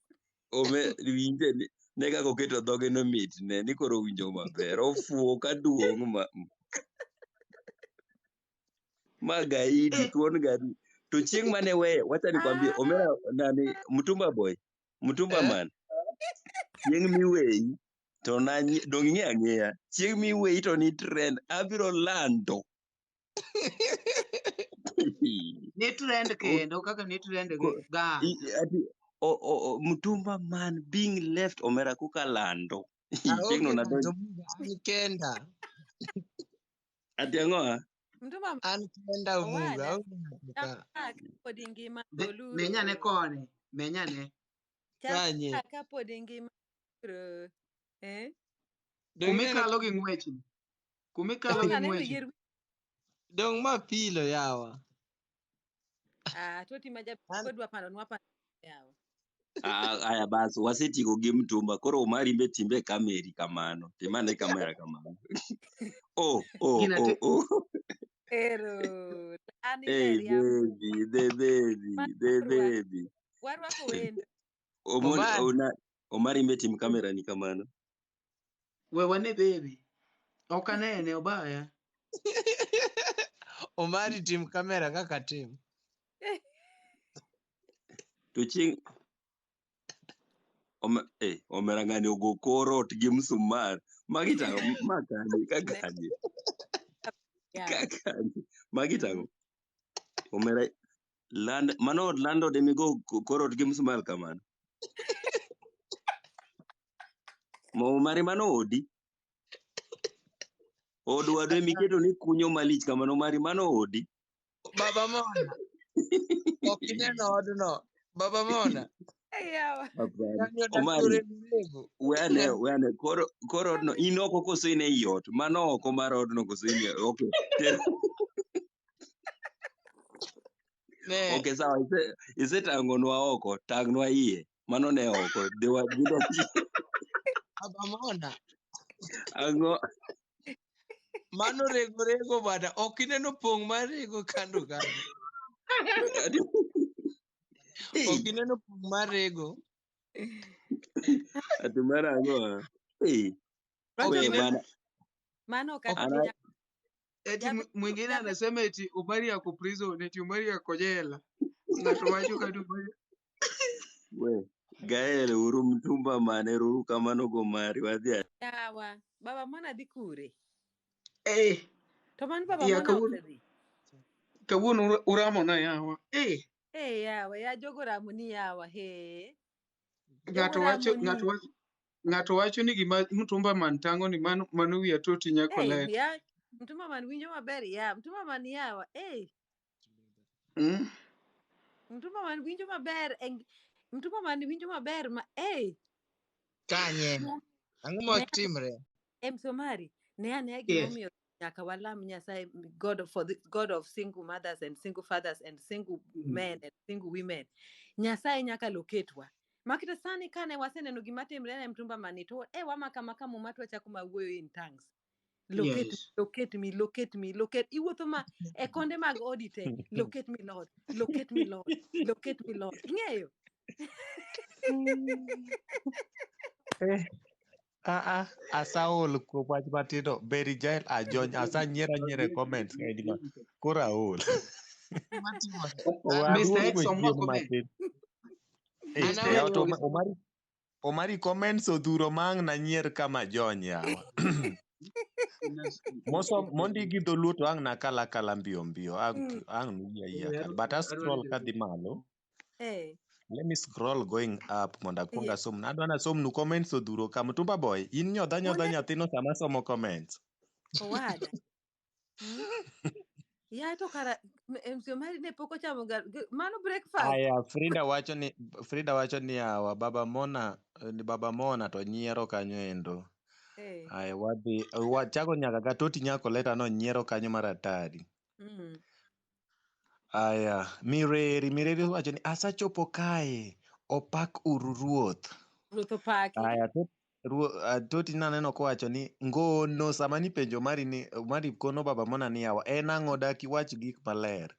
Winje ne kaka oketo dhoge no mit ne ni koro winjo maber. Ofuo ka duong' ma gaidi tuon gari. To chieng' mane weyo, wacha nikwambie, Omera nani Mtumba boy, Mtumba man. Chieng' miweyi to dong' ing'e ang'eya. Chieng' miweyi to ni trend, abiro lando. Ni trend kendo kaka ni trend ga. Mtumba man being left Omera kuka lando. Chieng' no nadonjo. An kenda. Ati ang'o? Mtumba An kenda owada. umuga. Pod ngima toluro. Menyane kone, menyane. Kanye. Ka pod ngima toluro. Kumikalo gi ng'wech. Kumikalo gi ng'wech. Dong ma pilo yawa. Atoti ma kodwa pando yawa. Aya basi wasetigo gi Mtumba, koro Omari mbe timbe kameri kamano. Timane kamera kamano. Ero. Hey baby. Warwako wendo. Omari mbe tim kamera ni kamano. Wewane baby. Okanene obaya. Omari tim kamera kaka tim. To chieng' Omera ng'ani ogo korot gi msumar. Magi tang'o makani kakani. Kakani. Magi tang'o. Omera mano od lando de migo korot gi msumar kamano. Omari mano odi. Odwa dwe miketo ni kunyo malich kamano, Omari mano odi. Baba Mona. Okineno odno. Baba Mona. Omari, weane, koro odno, in oko koso in ei ot, mano oko mar odno koso in okay. Okay, sawa, isetang'onwa oko, tang'nwa iye, mano ne oko. Baba Mona. Ang'o? Mano rego bada, okineno pong' mar rego kando. Okineno pong' mar rego. Ati mara ang'o? Mano eti mwingine anasema eti Omari yako prison, eti Omari yako jela. Ng'ato wacho kati Omari. Gael uru Mtumba mane uru kamano go Omari wadhi. Yawa, Baba Mona dhi kure? To man Baba Mona osedhi. Kawuono uramo na yawa. Yawa, ya jogo ramo ni yawa. Ng'ato wacho ni gima Mtumba man tang'o ni mano wi Atoti Nyar colleta. Mtumba man winjo maber ya. Mtumba man yawa. Mtumba man winjo maber. Mtumba man winjo maber ma Kanye. Ang'o ma timre? Mc Omari. Ne ane gimomiyo nyaka walam Nyasaye, God of single mothers and single fathers and single men and single women. Nyasaye nyaka loketwa. Makita sani kane waseneno gima timre ne Mtumba mani to wamaka mu matwa chako mawuoyo in tongues. Locate me. Iwuotho ma e konde mag odite. Locate me Lord. Ing'eyo? Asaol kuom wach matindo. Beri jael ajony. Asa nyiero comments. Kora aol. Mr. X omwa comment. Omari comments odhuro mang' na nyier kama jony yawa. Mondi gi dholuo to ang' na kala mbio ang' nuya kal. But I scroll kadhi malo. Let me scroll going up monda kuonga som. Nadwa na som nu comments odhuro ka Mtumba boy. In nyodha nyathino sama somo comments. Owada. Ya to kara MC Omari ne poko chamo mano breakfast. Aya, Frida wacho ni yawa Baba Mona to nyiero kanyo endo. Aya, wachako nyaka ka Atoti Nyar colleta no nyiero kanyo maratari. Aya, Mireri wacho ni asachopo kae, opak uru ruoth. Ruoth opaki. Aya, Atoti naneno kowacho ni ngono sama ni penjo Omari kono Baba Mona ni yawa en ang'o dak iwach gik maler.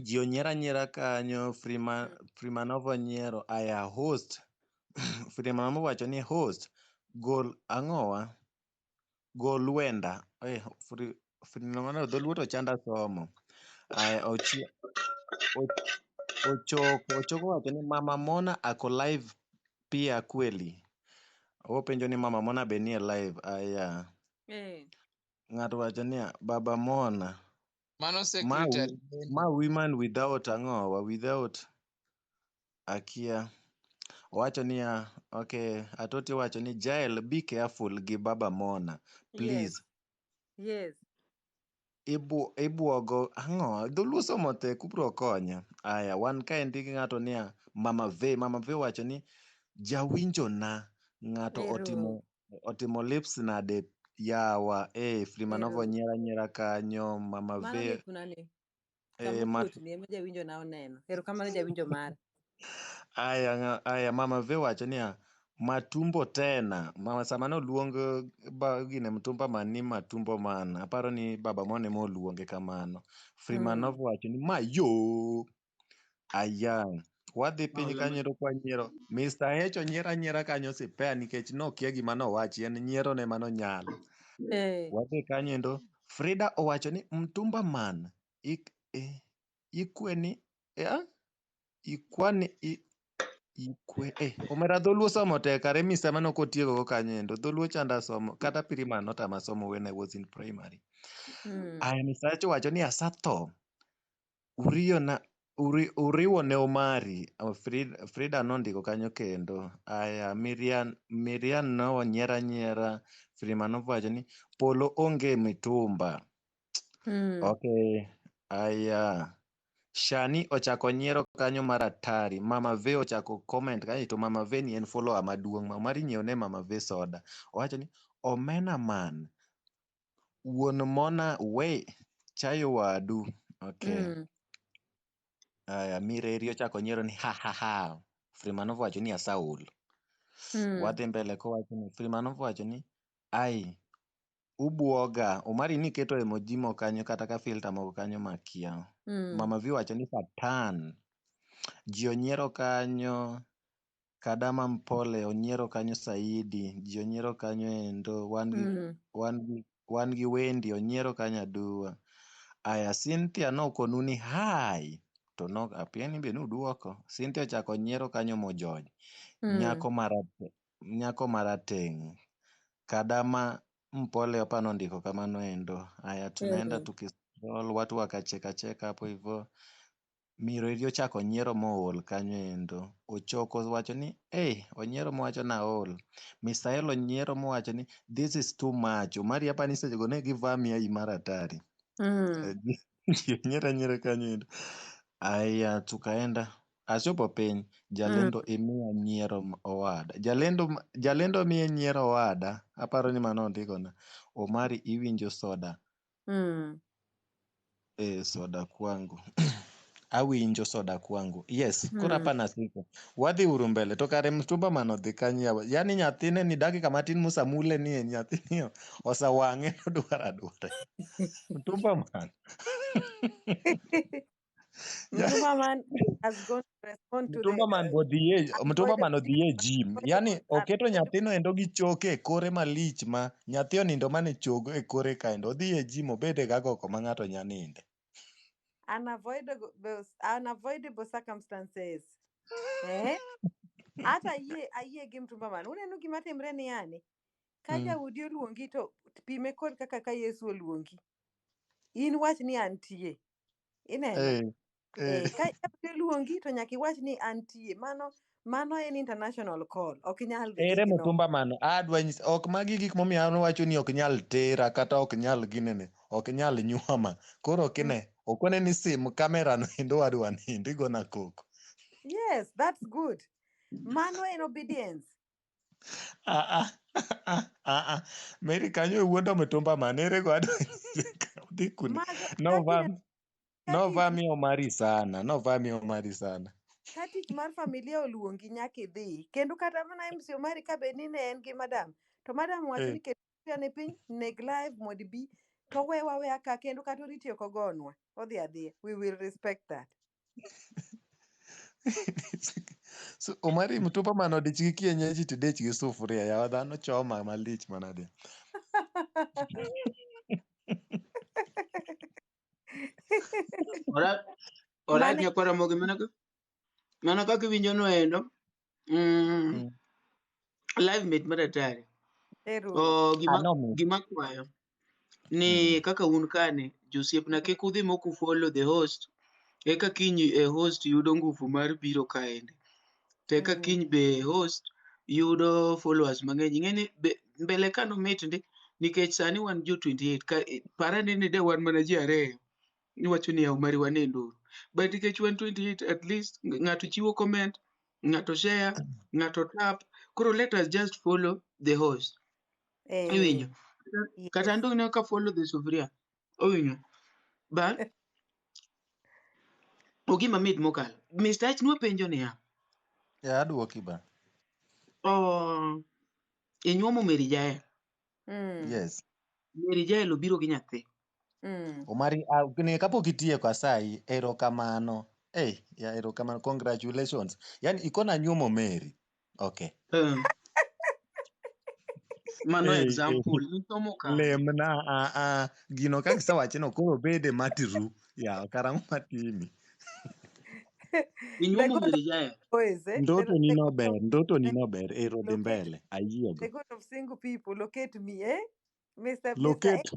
ji onyiero kanyo. Freeman nyiero aya host Freeman wacho ni host gol ang'owa gol wenda Freeman dholuo to chanda somo aya ochoko wacho ni mama Mona ako live pia kweli. Openjo ni mama Mona be nie live aya. Ng'ato wacho ni baba Mona Mano secretary. ma women without ang'owa without akia. Owacho niya, okay, Atoti wacho ni Jael be careful gi baba Mona please. Yes. Ibuogo ang'o dholuo somo tek ubro konya. Aya wan kaendi gi ng'ato niya Mama V wacho ni jawinjo na ng'ato otimo lips nade yawa Freeman nyiera kanyo Mama V. Mano lip nani? Kamukuot ni ema jawinjo na oneno. Erokamano jawinjo mara. Aya Mama V wacho niya matumbo tena mama sama noluong gine mtumba man ni matumbo man aparo ni baba Mona moluonge kamano. Freeman wacho ni mayo aya wadhi piny kanyo kwa nyiero Mr. Hecho nyiera kanyo sipea nikech nokia gima nowachi en nyiero ne manonyalo. Wadhi kanyo Frida owacho ni mtumba man ikweni omera dholuo somo tek are misa mano kotiego go kanyo dholuo chanda somo kata Freeman notama somo when I was in primary. Aya Mr. Hecho wacho ni asatho uriwo ne Omari. Frida nondiko kanyo kendo. Aya Miriam no nyiera Freeman wacho ni polo onge mitumba. Okay. Aya Shani ochako nyiero kanyo mar atari. Mama V ochako comment kanyo to Mama V ni en follower maduong'. Omari nyiew ne Mama V soda. Owacho ni omena man wuon Mona we chayo wadu. Okay. Aya Mireri ochako nyiero ni ha. Freeman wacho ni asaul. Wadhi mbele kowacho ni Freeman wacho ni ai ubuoga. Omari ni keto emoji moko kanyo kata ka filter moko kanyo makia. Mama V wacho ni satan. Ji onyiero kanyo. Kadama Mpole onyiero kanyo Saidi. Ji onyiero kanyo endo. Wan gi Wendi onyiero kanyo aduwa. Aya Cynthia nokonu ni hai. To no apia ni be nuduoko. Cynthia ochako nyiero kanyo mojony. Nyako marateng'. Kadama Mpole hapa nondiko kamano endo. Aya tunaenda tukiscroll watu wakacheka hapo hivyo. Mireri ochako nyiero mool kanyo endo. Ochoko wacho ni onyiero mowacho na ol. Misael onyiero mowacho ni this is too much. Omari hapa ni sechego ne givamia hii mara atari. Nyiero kanyo endo. Aya tukaenda achopo piny Jalendo imiya nyiero owada. Jalendo miye nyiero owada. Aparo ni mano ondikona. Omari iwinjo soda. Soda kwangu. Awinjo soda kwangu. Yes, kora hapa nasiko. Wadhi uru mbele to kare mtumba mano dhi kanyo. Yani nyathine ni dakika matin musamule ni nyathini osawang'e odwara. Mtumba man. Mtumba man has gone to respond to Mtumba man mtumba man odhiye gym. Yani oketo nyathino endo gi choke e kore malich ma nyathi onindo mane chogo e kore kaendo. Odhiye gym obede gagoko ma ng'ato nyaninde. Unavoidable circumstances. Ata ayie gi mtumba man. Uneno gima timre ni yani. Ka jaudi oluongi to pime kod kaka ka Yesu oluongi. In wach ni antie. Ineno? Ka jaudi oluongi to nyaka iwach ni antie. Mano en international call. Ok nyal Ere mtumba man. Ok magi gik momiyo an wacho ni ok nyal tera kata ok nyal ginene. Ok nyal nyuoma. Koro kine. Okone ni sim kamera no endo wadwa nindo igona koko. Yes, that's good. Mano en obedience. Mary kanyo ewuondo mtumba man. Ere go adwa dhi kune. Novami Omari sana. Ka tich mar familia oluongi nyaka idhi. Kendo kata mana MC Omari ka be ni ne en gi madam. To madam wacho ni ket ne piny neg live mod bi to we aka kendo kata oriti ok ogonwa odhi adhiya, we will respect that. So Omari mtumba mano dich gi kienyeji to dich gi sufuria yawa dhano choma malich manade. Orat nyakwara mogi mana kaka iwinjo no endo. Live mate madatari. Gima kwayo ni kaka un kane josiepna kik udhi moku follow the host eka kiny host yudo nguvu mar biro kaende. Teka kiny be host yudo followers mang'eny. Ing'eni mbele kano mit ndi nikech sani wan jo 28 parani ni de wan mana ji ariyo niwacho ni Omari wan e nduru, but nikech wan 28 at least ng'ato chiwo comment, ng'ato share, ng'ato tap, koro let us just follow the host. Iwinjo kata ndo ne ka follow the sufuria owinjo ba ogima mit mokalo Mr. H nwapenjo niya Aduoki ba inyuomo Mary Jael. Yes. Mary Jael obiro gi nyathi. Omari ne kapok itieko asayi erokamano. Ya erokamano, congratulations. Yani ikona nyuomo Mary. Okay. Mano example nitomo ka. Lemna gino kaka sawache no koro bede matiru. Ya karang'o matimi. Inyuomo Mary Jael. Ndoto ni nober ero dhi mbele ayiego. The God of single people locate me, Mr. Locate.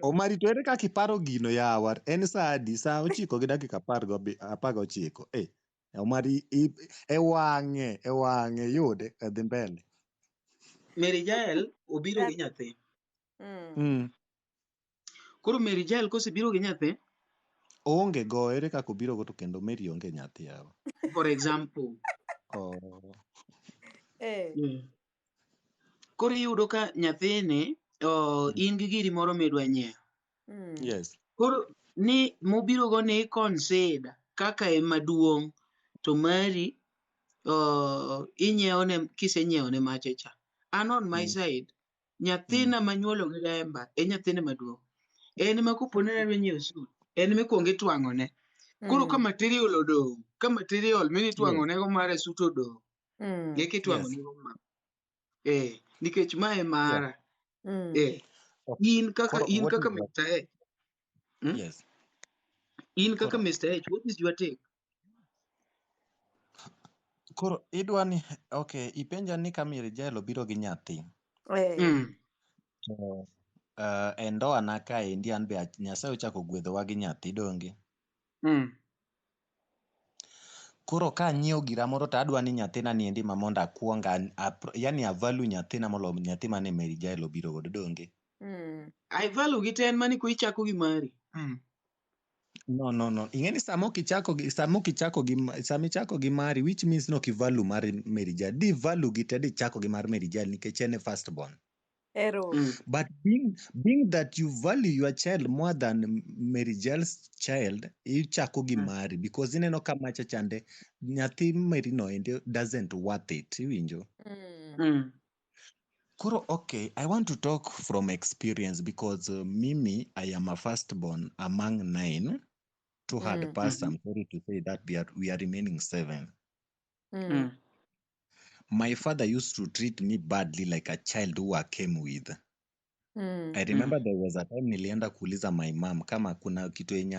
Omari to ere kaka iparo gino yawa, en saa adi? Saa 9:19. Omari e wang'e yude dhi mbele. Mary Jael obiro gi nyathi. Koro Mary Jael kosebiro gi nyathi oonge go, ere kaka obiro go to kendo Mary onge nyathi yawa. For example. Koro iyudo ka nyathini in gi giri moro midwa nyiewo. Yes. Koro ni mobiro go ni consider kaka ema duong' to mari inyiewone kisenyieone mache cha. An on my side nyathina manyuolo gi Demba e nyathina maduong'. En ma kopone na nyiewo sut en mikwongo itwang'one. Koro ka material odong', ka material minitwang'one go mare sut odong', eka itwang'one go ma. Nikech mae mara. In kaka Mr. H. Yes. In kaka Mr. H, what is your take? Koro idwani ipenja ni ka Mary Jael obiro gi nyathi. To e ndoana kaendi an be Nyasaye ochako gwedhowa gi nyathi donge. Koro ka anyiewo gira moro to adwa ni nyathina niendi ma mondo akwonga yani avalu nyathina molo nyathi mane Mary Jael obiro godo donge. I value gi ten mani ko ichako gi mari. No. Ing'eni samichako gi mari, which means no kivalu mar Mary Jael. Di value gi te di chako gi mar Mary Jael nikech en first born. But being that you value your child more than Mary Jael's child, ichako gi mari because ineno ka macha chande nyathi Mary no doesn't worth it. Iwinjo? Kuro, I want to talk from experience because Mimi, I am a firstborn among 9. 2 had passed. I'm sorry to say that we are remaining 7. My father used to treat me badly like a child who I came with. I remember there was a time nilienda kuuliza my mom kama kuna kitu yenye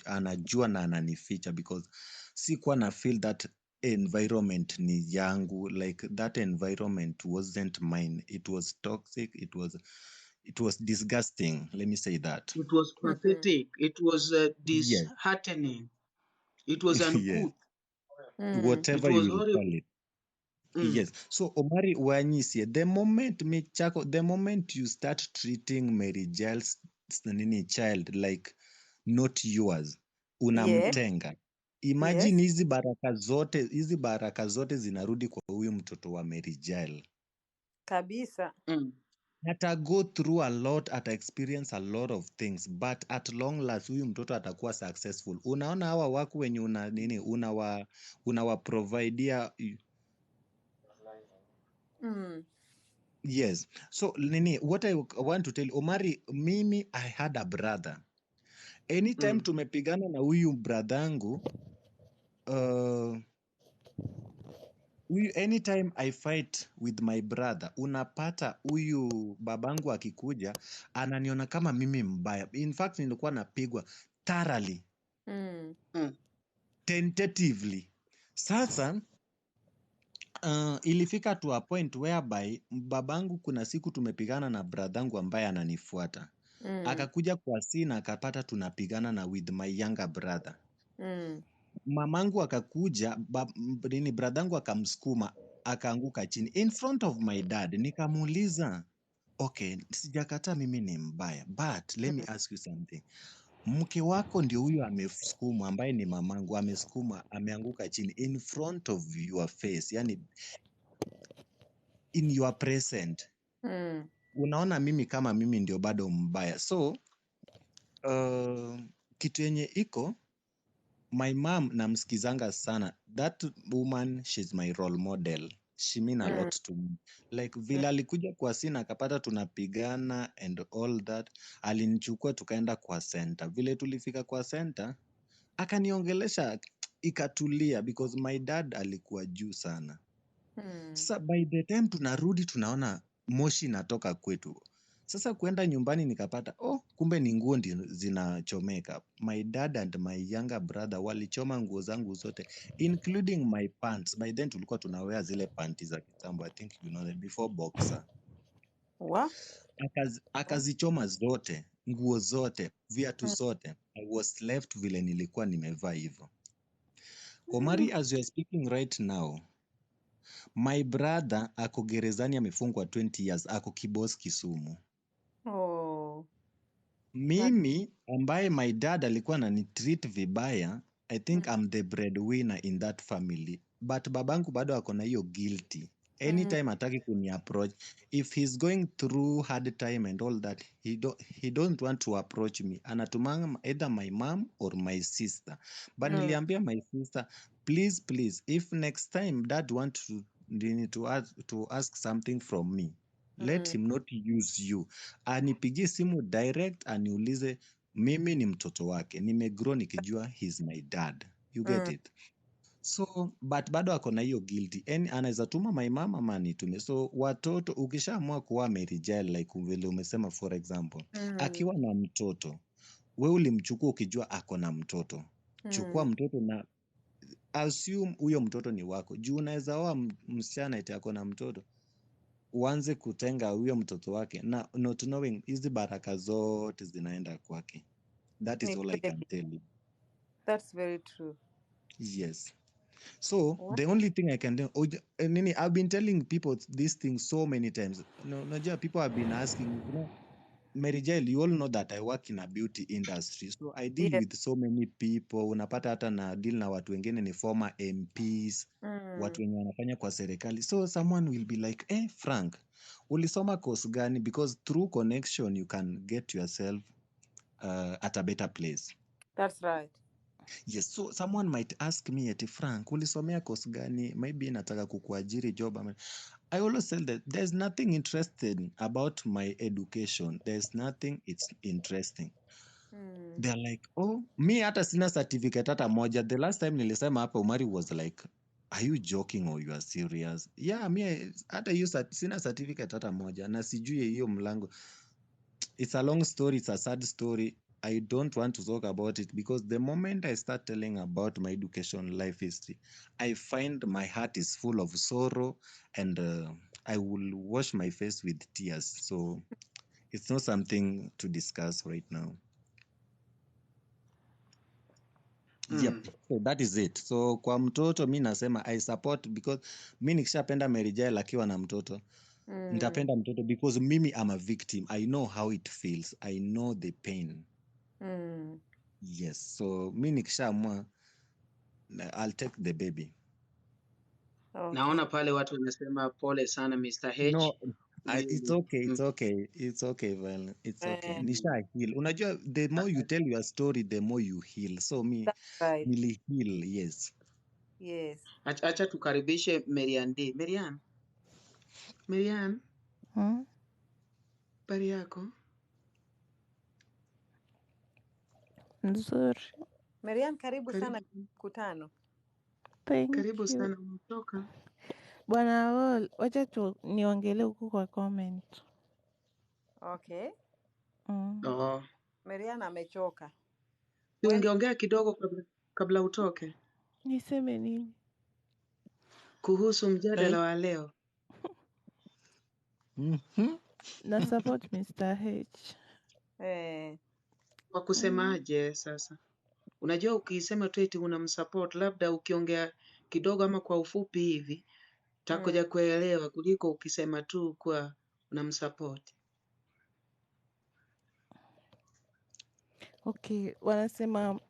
anajua na ananificha because sikuwa na feel that environment ni yangu, like that environment wasn't mine. It was toxic, it was disgusting, let me say that. It was pathetic, it was disheartening, it was uncouth. Whatever you call it. Yes. So Omari Wanyisi, the moment you start treating Mary Jael's child like not yours, unamtenga. Imagine hizi baraka zote zinarudi kwa huyu mtoto wa Mary Jael. Kabisa. Ata go through a lot, ata experience a lot of things, but at long last huyu mtoto atakuwa successful. Unaona hawa wako wenye unawa providea Yes. So nini, what I want to tell Omari, mimi I had a brother. Anytime tumepigana na huyu bradhangu, anytime I fight with my brother, unapata huyu babangu akikuja ananiona kama mimi mbaya. In fact nilikuwa napigwa thoroughly, tentatively. Sasa ilifika to a point whereby babangu kuna siku tumepigana na bradhangu ambaye ananifuata. Akakuja kwa sina akapata tunapigana na with my younger brother. Mamangu akakuja, bradhangu akamsukuma akaanguka chini in front of my dad. Nikamuuliza, okay, sijakataa mimi ni mbaya, but let me ask you something. Mke wako ndio huyo amesukuma, ambaye ni mamangu, amesukuma, ameanguka chini in front of your face, yani in your present. Unaona mimi kama mimi ndio bado mbaya. So kitu yenye iko, my mom namsikizanga sana. That woman, she's my role model. She mean a lot to me. Like vile alikuja kwa sina akapata tunapigana and all that, alinichukua tukaenda kwa center. Vile tulifika kwa center, akaniongelesha ikatulia, because my dad alikuwa juu sana. Sasa by the time tunarudi tunaona moshi inatoka kwetu. Sasa kuenda nyumbani nikapata, kumbe ni nguo ndio zinachomeka. My dad and my younger brother walichoma nguo zangu zote, including my pants. By then tulikuwa tunawea zile panty za kitambo, I think you know them, before boxer. Akazichoma zote, nguo zote, viatu zote. I was left vile nilikuwa nimevaa hivyo. Omari, as you are speaking right now, my brother ako gerezani, amefungwa 20 years, ako Kibos Kisumu. Mimi ambaye my dad alikuwa ananitreat vibaya, I think I'm the breadwinner in that family, but babangu bado ako na hiyo guilty. Anytime ataki kuni approach, if he's going through hard time and all that, he don't want to approach me. Anatumanga either my mom or my sister. But niliambia my sister, please, if next time dad want to ask something from me, let him not use you. Anipigie simu direct, aniulize mimi ni mtoto wake, nimegrow nikijua he's my dad. You get it? So but bado ako na hiyo guilty. Anaweza tuma my mama ama anitume. So watoto, ukishaamua kuwa Mary Jael, like vile umesema, for example, akiwa na mtoto, we ulimchukua ukijua ako na mtoto. Chukua mtoto na assume huyo mtoto ni wako. Juu unaweza oa msichana eti ako na mtoto, uanze kutenga huyo mtoto wake, na not knowing hizi baraka zote zinaenda kwake. That is all I can tell you. That's very true. Yes. So the only thing I can do, I've been telling people this thing so many times. No, people have been asking, Mary Jael, you all know that I work in a beauty industry. So I deal with so many people. Unapata hata na deal na watu wengine ni former MPs, watu wenye wanafanya kwa serikali. So someone will be like, Frank, ulisoma course gani? Because through connection, you can get yourself at a better place. That's right. Yes, so someone might ask me, Frank, ulisomea course gani? Maybe nataka kukuajiri job. I always tell that there's nothing interesting about my education. There's nothing it's interesting. They're like, me hata sina certificate hata moja. The last time nilisema hapa, Omari was like, are you joking or you are serious? Yeah, me hata hiyo sina certificate hata moja na sijui hiyo mlango. It's a long story, it's a sad story. I don't want to talk about it because the moment I start telling about my education life history, I find my heart is full of sorrow and I will wash my face with tears. So it's not something to discuss right now. Yep. So that is it. So kwa mtoto mi nasema I support, because mi nikishapenda Mary Jael akiwa na mtoto, nitapenda mtoto because mimi am a victim. I know how it feels. I know the pain. Yes. So mi nikishaamua, I'll take the baby. Okay. Naona pale watu wanasema pole sana Mr. H. No, it's okay. It's okay, Val. It's okay. Nisha heal. Unajua, the more you tell your story, the more you heal. So me, nili heal, yes. Yes. Acha tukaribishe Marian D. Marian. Habari yako? Nzuri. Marian, karibu sana mkutano. Karibu sana, umetoka? Bwana Wall, wacha tu niongelee huku kwa comment. Okay. Marian amechoka. Ungeongea kidogo kabla utoke. Niseme nini? Kuhusu mjadala wa leo. Na support Mr. H. Kwa kusemaje sasa? Unajua ukisema tu eti unamsupport, labda ukiongea kidogo ama kwa ufupi hivi takuja kuelewa kuliko ukisema tu kwa unamsupport. Okay, wanasema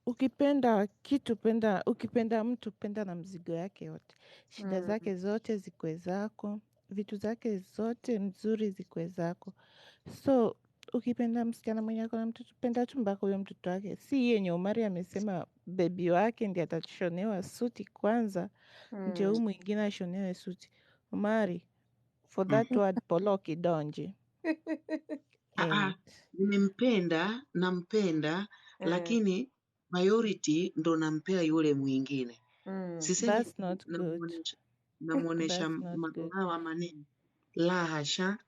ukipenda mtu penda na mzigo yake yote. Shida zake zote zikwe zako, vitu zake zote mzuri zikwe zako. So ukipenda msichana mwenye ako na mtoto, penda tu mpaka huyo mtoto wake. Si yenye Omari amesema bebi wake ndiye atashonewa suti kwanza, ndio huyu mwingine ashonewe suti. Omari, for that word polo kidonje. Nampenda lakini priority ndo nampea yule mwingine. Sisemi namuonesha madharau ama nini. La hasha,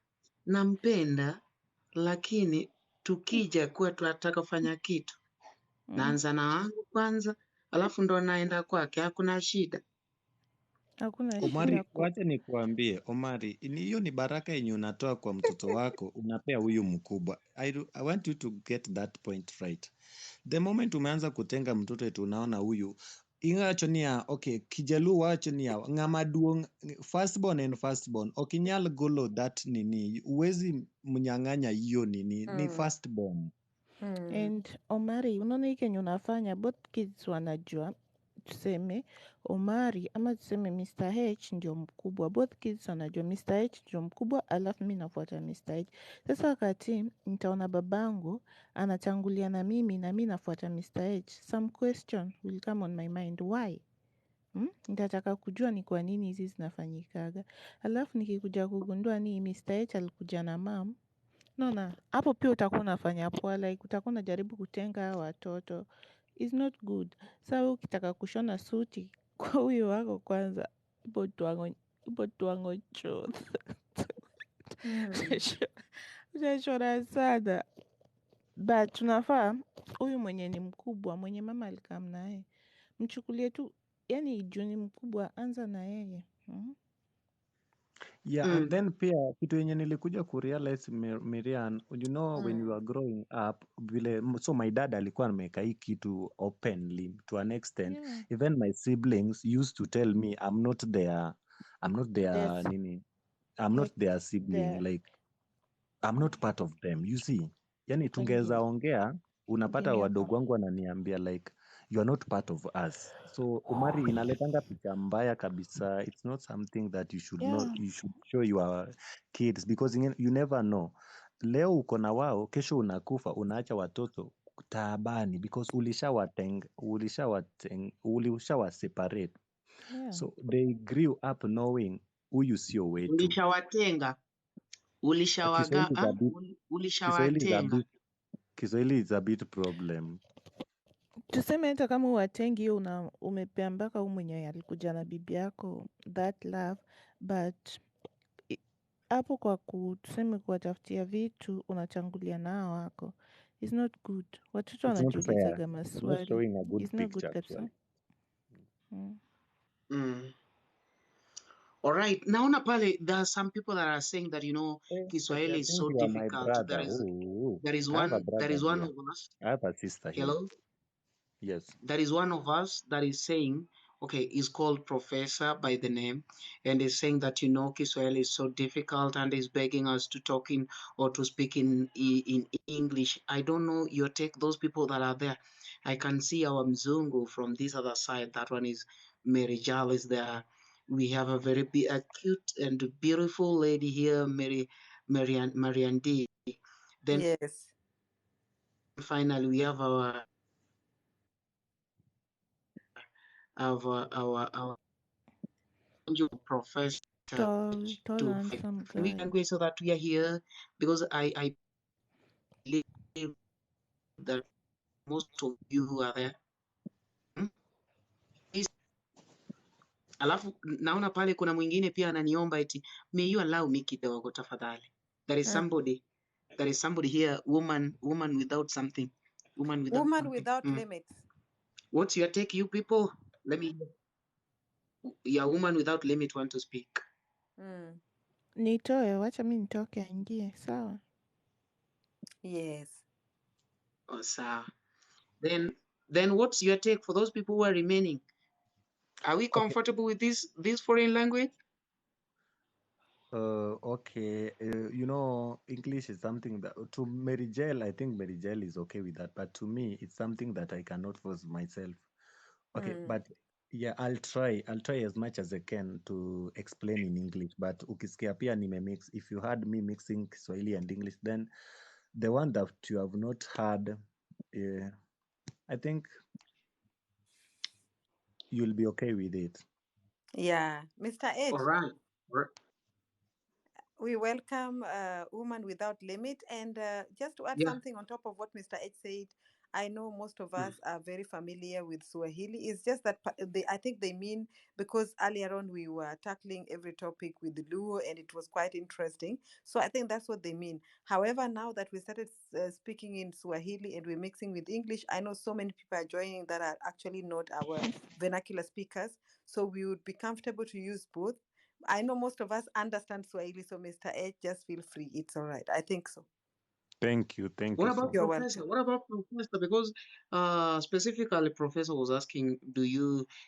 nampenda lakini tukija kuwa tunataka kufanya kitu naanza na wangu kwanza, alafu ndo naenda kwake, hakuna shida. Omari, wacha nikuambie Omari, hiyo ni baraka yenye unatoa kwa mtoto wako, unapea huyu mkubwa. I want you to get that point right. The moment umeanza kutenga mtoto wetu, unaona huyu ingachonia okay, kijalu wachonia ngamaduong firstborn and firstborn okinyal golo that nini, uwezi mnyang'anya hiyo nini, ni firstborn. And Omari, unaona hii kenye unafanya, both kids wanajua. Tuseme Omari ama tuseme Mr. H ndio mkubwa. Both kids wanajua Mr. H ndio mkubwa, alafu mimi nafuata Mr. H. Sasa wakati nitaona babangu anatangulia na mimi nafuata Mr. H, some question will come on my mind. Why? Nitataka kujua ni kwa nini hizi zinafanyikaga. Alafu nikikuja kugundua ni Mr. H alikuja na mom. Naona hapo pia utakuwa unafanya poa, like utakuwa unajaribu kutenga watoto. It's not good. Sasa ukitaka kushona suti kwa huyo wako kwanza, ipo tuango choth. Utashona sana. But tunafaa huyu mwenye ni mkubwa, mwenye mama alikaa naye, mchukulie tu, yani juu ni mkubwa, anza na yeye. Yeah, and then pia kitu yenye nilikuja kurealize Miriam, you know when you are growing up vile, so my dad alikuwa ameweka hii kitu openly to an extent. Even my siblings used to tell me I'm not their sibling, like I'm not part of them, you see. Yani tungeza ongea, unapata wadogo wangu wananiambia like you are not part of us. So Omari, inaletanga picha mbaya kabisa. It's not something that you should you should show your kids, because you never know. Leo uko na wao, kesho unakufa, unaacha watoto taabani because ulishawa separate. So they grew up knowing huyu sio wetu. Ulishawatenga. Kiswahili is a bit problem. Tuseme hata kama watengi hiyo umepea mpaka huyu mwenye alikuja na bibi yako that love, but hapo kwa tuseme kuwatafutia vitu unachangulia nao wako. It's not good. Watoto wanajiulizaga maswali. It's not good kabisa. All right. Naona pale there are some people that are saying that Kiswahili is so difficult. There is one of us. I have a sister here. Hello? Yes. There is one of us that is saying, okay, he's called Professor by the name, and is saying that Kiswahili is so difficult and is begging us to talk in or to speak in English. I don't know your take, those people that are there. I can see our Mzungu from this other side. That one is Mary Jal is there. We have a very cute and beautiful lady here, Marian D. Then yes. Finally, we have our professor. Tall handsome we guy. can go so that we are here because I believe that most of you are there. Alafu naona pale kuna mwingine pia ananiomba eti may you allow me kidogo tafadhali. There is somebody here, woman without something. Woman without limits. What's your take, you people? Let me hear. Woman without limit want to speak. Nitoe, wacha mi nitoke aingie, sawa? Yes. Oh, sir. Then what's your take for those people who are remaining? Are we comfortable with this foreign language? Okay. You know, English is something that to Mary Jell, I think Mary Jell is okay with that. But to me, it's something that I cannot force myself. Okay, but yeah, I'll try as much as I can to explain in English. But ukisikia pia nimemix, if you heard me mixing Swahili and English, then the one that you have not heard, I think you'll be okay with it. Yeah, Mr. H. All right. We welcome Woman Without Limit. And just to add something on top of what Mr. H said, I know most of us are very familiar with Swahili. It's just that I think they mean, because earlier on we were tackling every topic with the Luo and it was quite interesting. So I think that's what they mean. However, now that we started speaking in Swahili and we're mixing with English, I know so many people are joining that are actually not our vernacular speakers. So we would be comfortable to use both. I know most of us understand Swahili, so Mr. H, just feel free. It's all right. I think so. Thank you. What about Professor? What about Professor? Because specifically, Professor was asking,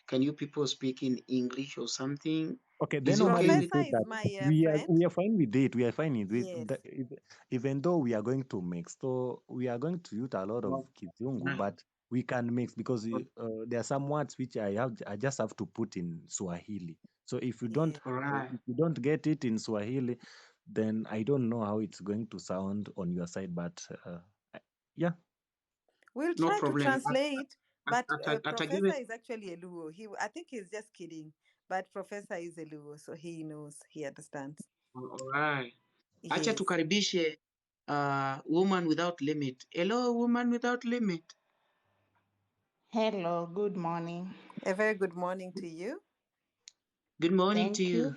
can you people speak in English or something? Okay, then Omari Professor said is that my we are fine with it. We are fine with it. Yes. Even though we are going to mix, so we are going to use a lot of Kizungu, but we can mix because there are some words which I just have to put in Swahili. So if you don't get it in Swahili, then I don't know how it's going to sound on your side. But yeah, we'll try to translate. But Professor is actually a Luo. I think he's just kidding. But Professor is a Luo, so he knows, he understands. All right. Acha tukaribishe Woman Without Limit. Hello, Woman Without Limit. Hello, good morning. A very good morning to you. Good morning to you.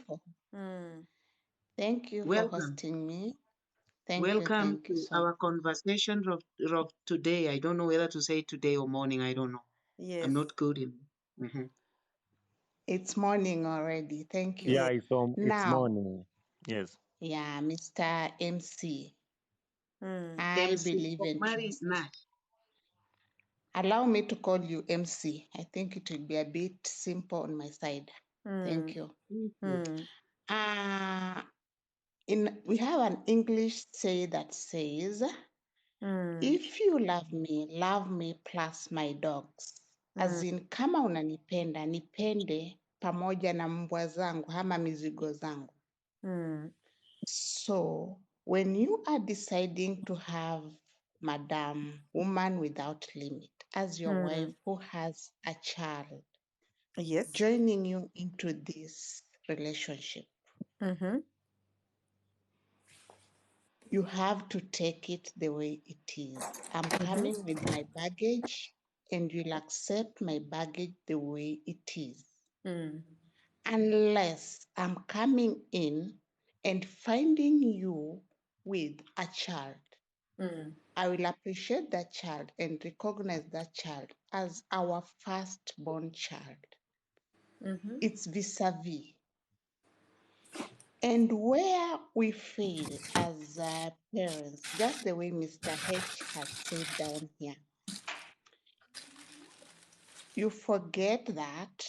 Thank you for hosting me. Welcome Thank you to so our conversation of today. I don't know whether to say today or morning. I don't know. Yes. I'm not good in. It's morning already. Thank you. Yeah, it's morning. Yes. Yeah, Mr. MC. I MC believe and Omari trust. Nash. Allow me to call you MC. I think it will be a bit simple on my side. Thank you. We have an English say that says, if you love me plus my dogs. As in, kama unanipenda, nipende pamoja na mbwa zangu ama mizigo zangu. So, when you are deciding to have Madam Woman Without Limit as your wife who has a child, joining you into this relationship, you have to take it the way it is. I'm coming with my baggage and you'll accept my baggage the way it is. Unless I'm coming in and finding you with a child, I will appreciate that child and recognize that child as our firstborn child. It's vis-a-vis. And where we fail as parents, just the way Mr. H has said down here, you forget that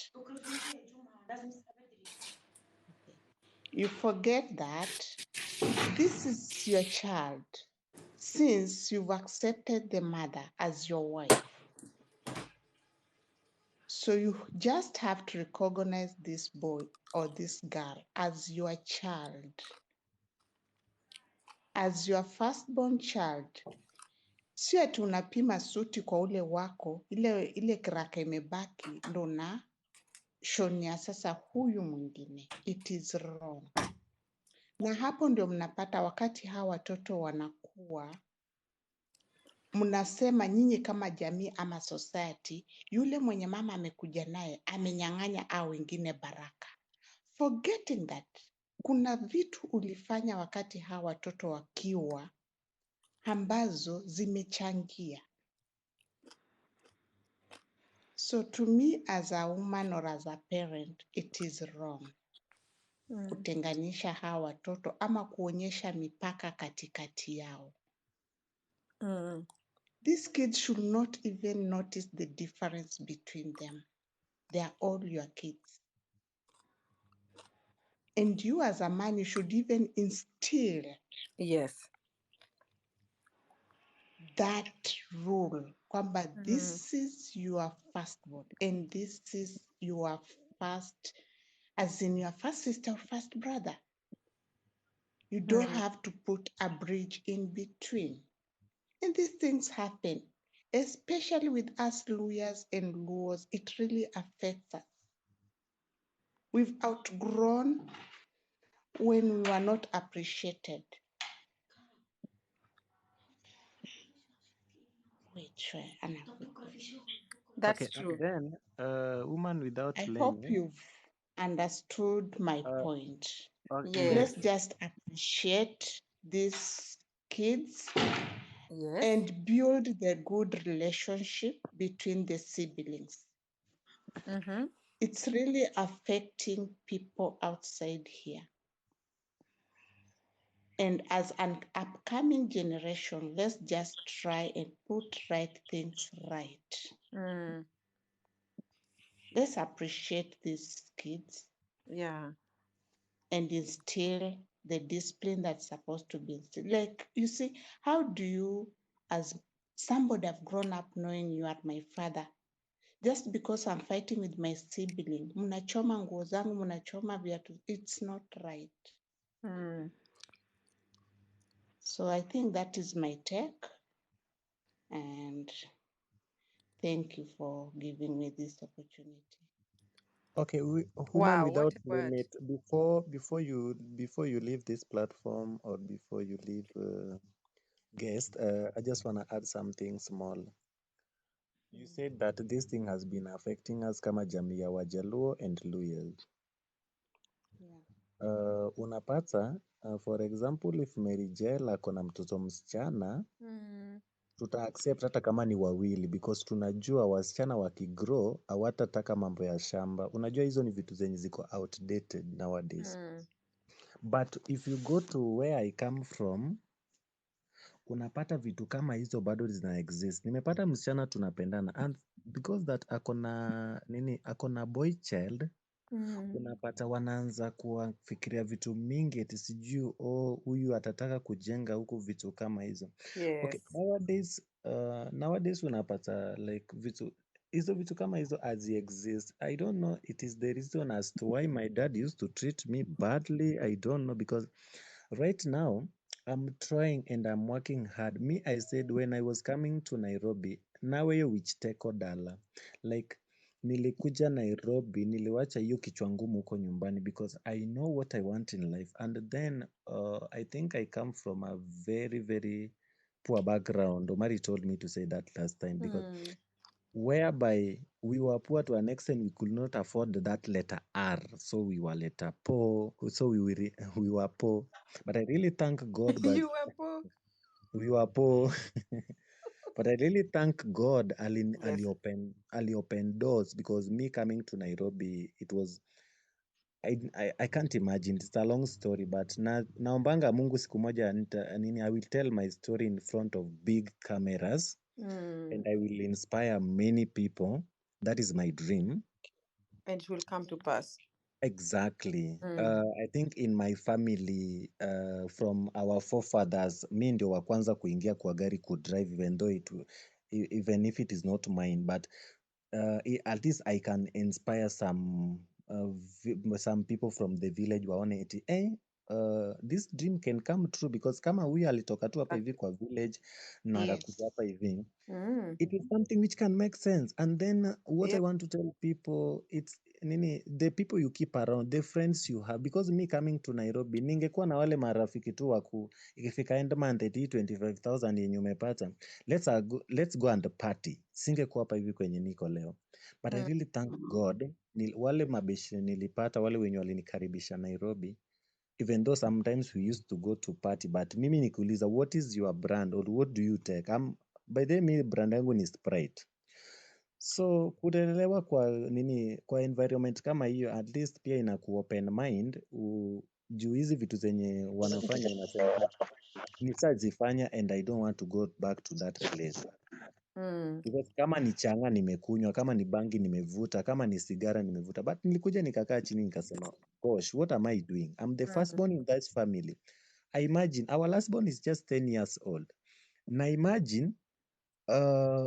this is your child since you've accepted the mother as your wife. So you just have to recognize this boy or this girl as your child, as your firstborn child. Sio ati unapima suti kwa ule wako, ile kiraka imebaki ndo generation ya sasa huyu mwingine. It is wrong. Na hapo ndio mnapata wakati hawa watoto wanakuwa, mnasema nyinyi kama jamii ama society, yule mwenye mama amekuja naye amenyang'anya au wengine baraka, forgetting that kuna vitu ulifanya wakati hawa watoto wakiwa ambazo zimechangia. So to me as a woman or as a parent, it is wrong kutenganisha hawa watoto ama kuonyesha mipaka katikati yao. These kids should not even notice the difference between them. They are all your kids. And you as a man, you should even instill that rule kwamba this is your firstborn and this is your first, as in your first sister or first brother. You don't have to put a bridge in between. And these things happen, especially with us lawyers and laws. It really affects us. We've outgrown when we were not appreciated. That's true. And then, woman without I blame. hope you've understood my point. Okay. Let's just appreciate these kids and build the good relationship between the siblings. It's really affecting people outside here. And as an upcoming generation, let's just try and put right things right. Let's appreciate these kids. And instill the discipline that's supposed to be instilled. Like, you see, how do you, as somebody have grown up knowing you are my father, just because I'm fighting with my sibling, mnachoma nguo zangu, mnachoma viatu, it's not right. So I think that is my take, and thank you for giving me this opportunity. Okay, woman without limit. Before you leave this platform or before you leave guest, I just want to add something small. You said that this thing has been affecting us kama jamii ya Wajaluo and Luyas. Unapata for example if Mary Jell ako na mtoto msichana tuta accept hata kama ni wawili because tunajua wasichana wakigrow hawatataka mambo ya shamba. Unajua hizo ni vitu zenye ziko outdated nowadays. But if you go to where I come from, unapata vitu kama hizo bado zina exist. Nimepata msichana tunapendana and because that akona boy child, unapata wanaanza kufikiria vitu mingi eti sijui huyu atataka kujenga huku vitu kama hizo. Okay, nowadays unapata like hizo vitu kama hizo as exist. I don't know, it is the reason as to why my dad used to treat me badly. I don't know, because right now I'm trying and I'm working hard. Me, I said when I was coming to Nairobi, nawe which teko dala. Like nilikuja Nairobi, niliwacha hiyo kichwa ngumu huko nyumbani because I know what I want in life. And then I think I come from a very, very poor background. Omari told me to say that last time because whereby we were poor to an extent we could not afford that letter R, so we were letter poor, so we were poor. But I really thank God. But You were poor. we were poor. But I really thank God ali open doors, because me coming to Nairobi, it was I can't imagine. It's a long story, but naombanga Mungu siku moja I will tell my story in front of big cameras and I will inspire many people. That is my dream. And it will come to pass. Exactly. I think in my family, from our forefathers, mi ndio wa kwanza kuingia kwa gari kudrive, even if it is not mine, but at least I can inspire some people from the village waone eti this dream can come true, because kama huyu alitoka tu hapa hivi kwa village na akakuja hapa hivi, it is something which can make sense. And then what I want to tell people, it's nini, the people you keep around, the friends you have, because me coming to Nairobi, ningekuwa na wale marafiki tu waku, ikifika end month eti 25,000 yenye umepata, let's go and party, singekuwa hapa hivi kwenye niko leo. But I really thank God, wale mabishi nilipata, wale wenye walinikaribisha Nairobi, even though sometimes we used to go to party, but mimi nikuuliza, what is your brand or what do you take? By the way, mi brand yangu ni Sprite. So kulelewa kwa nini, kwa environment kama hiyo, at least pia inaku open mind juu hizi vitu zenye wanafanya, unasema nisazifanya and I don't want to go back to that place. Because kama ni changa nimekunywa, kama ni bangi nimevuta, kama ni sigara nimevuta, but nilikuja nikakaa chini nikasema, gosh, what am I doing? I'm the firstborn in that family. I imagine our lastborn is just 10 years old. Now imagine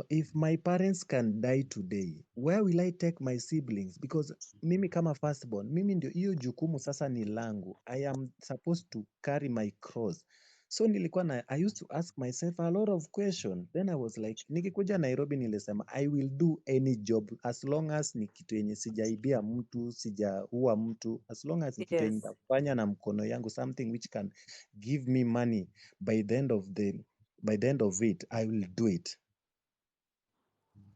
if my parents can die today, where will I take my siblings? Because mimi kama firstborn, mimi ndio hiyo jukumu sasa ni langu. I am supposed to carry my cross. So nilikuwa I used to ask myself a lot of questions. Then I was like, nikikuja Nairobi nilisema, I will do any job as long as ni kitu yenye sijaibia mtu, sijaua mtu, as long as ni kitu yenye nitafanya na mkono yangu, something which can give me money by the end of it, I will do it.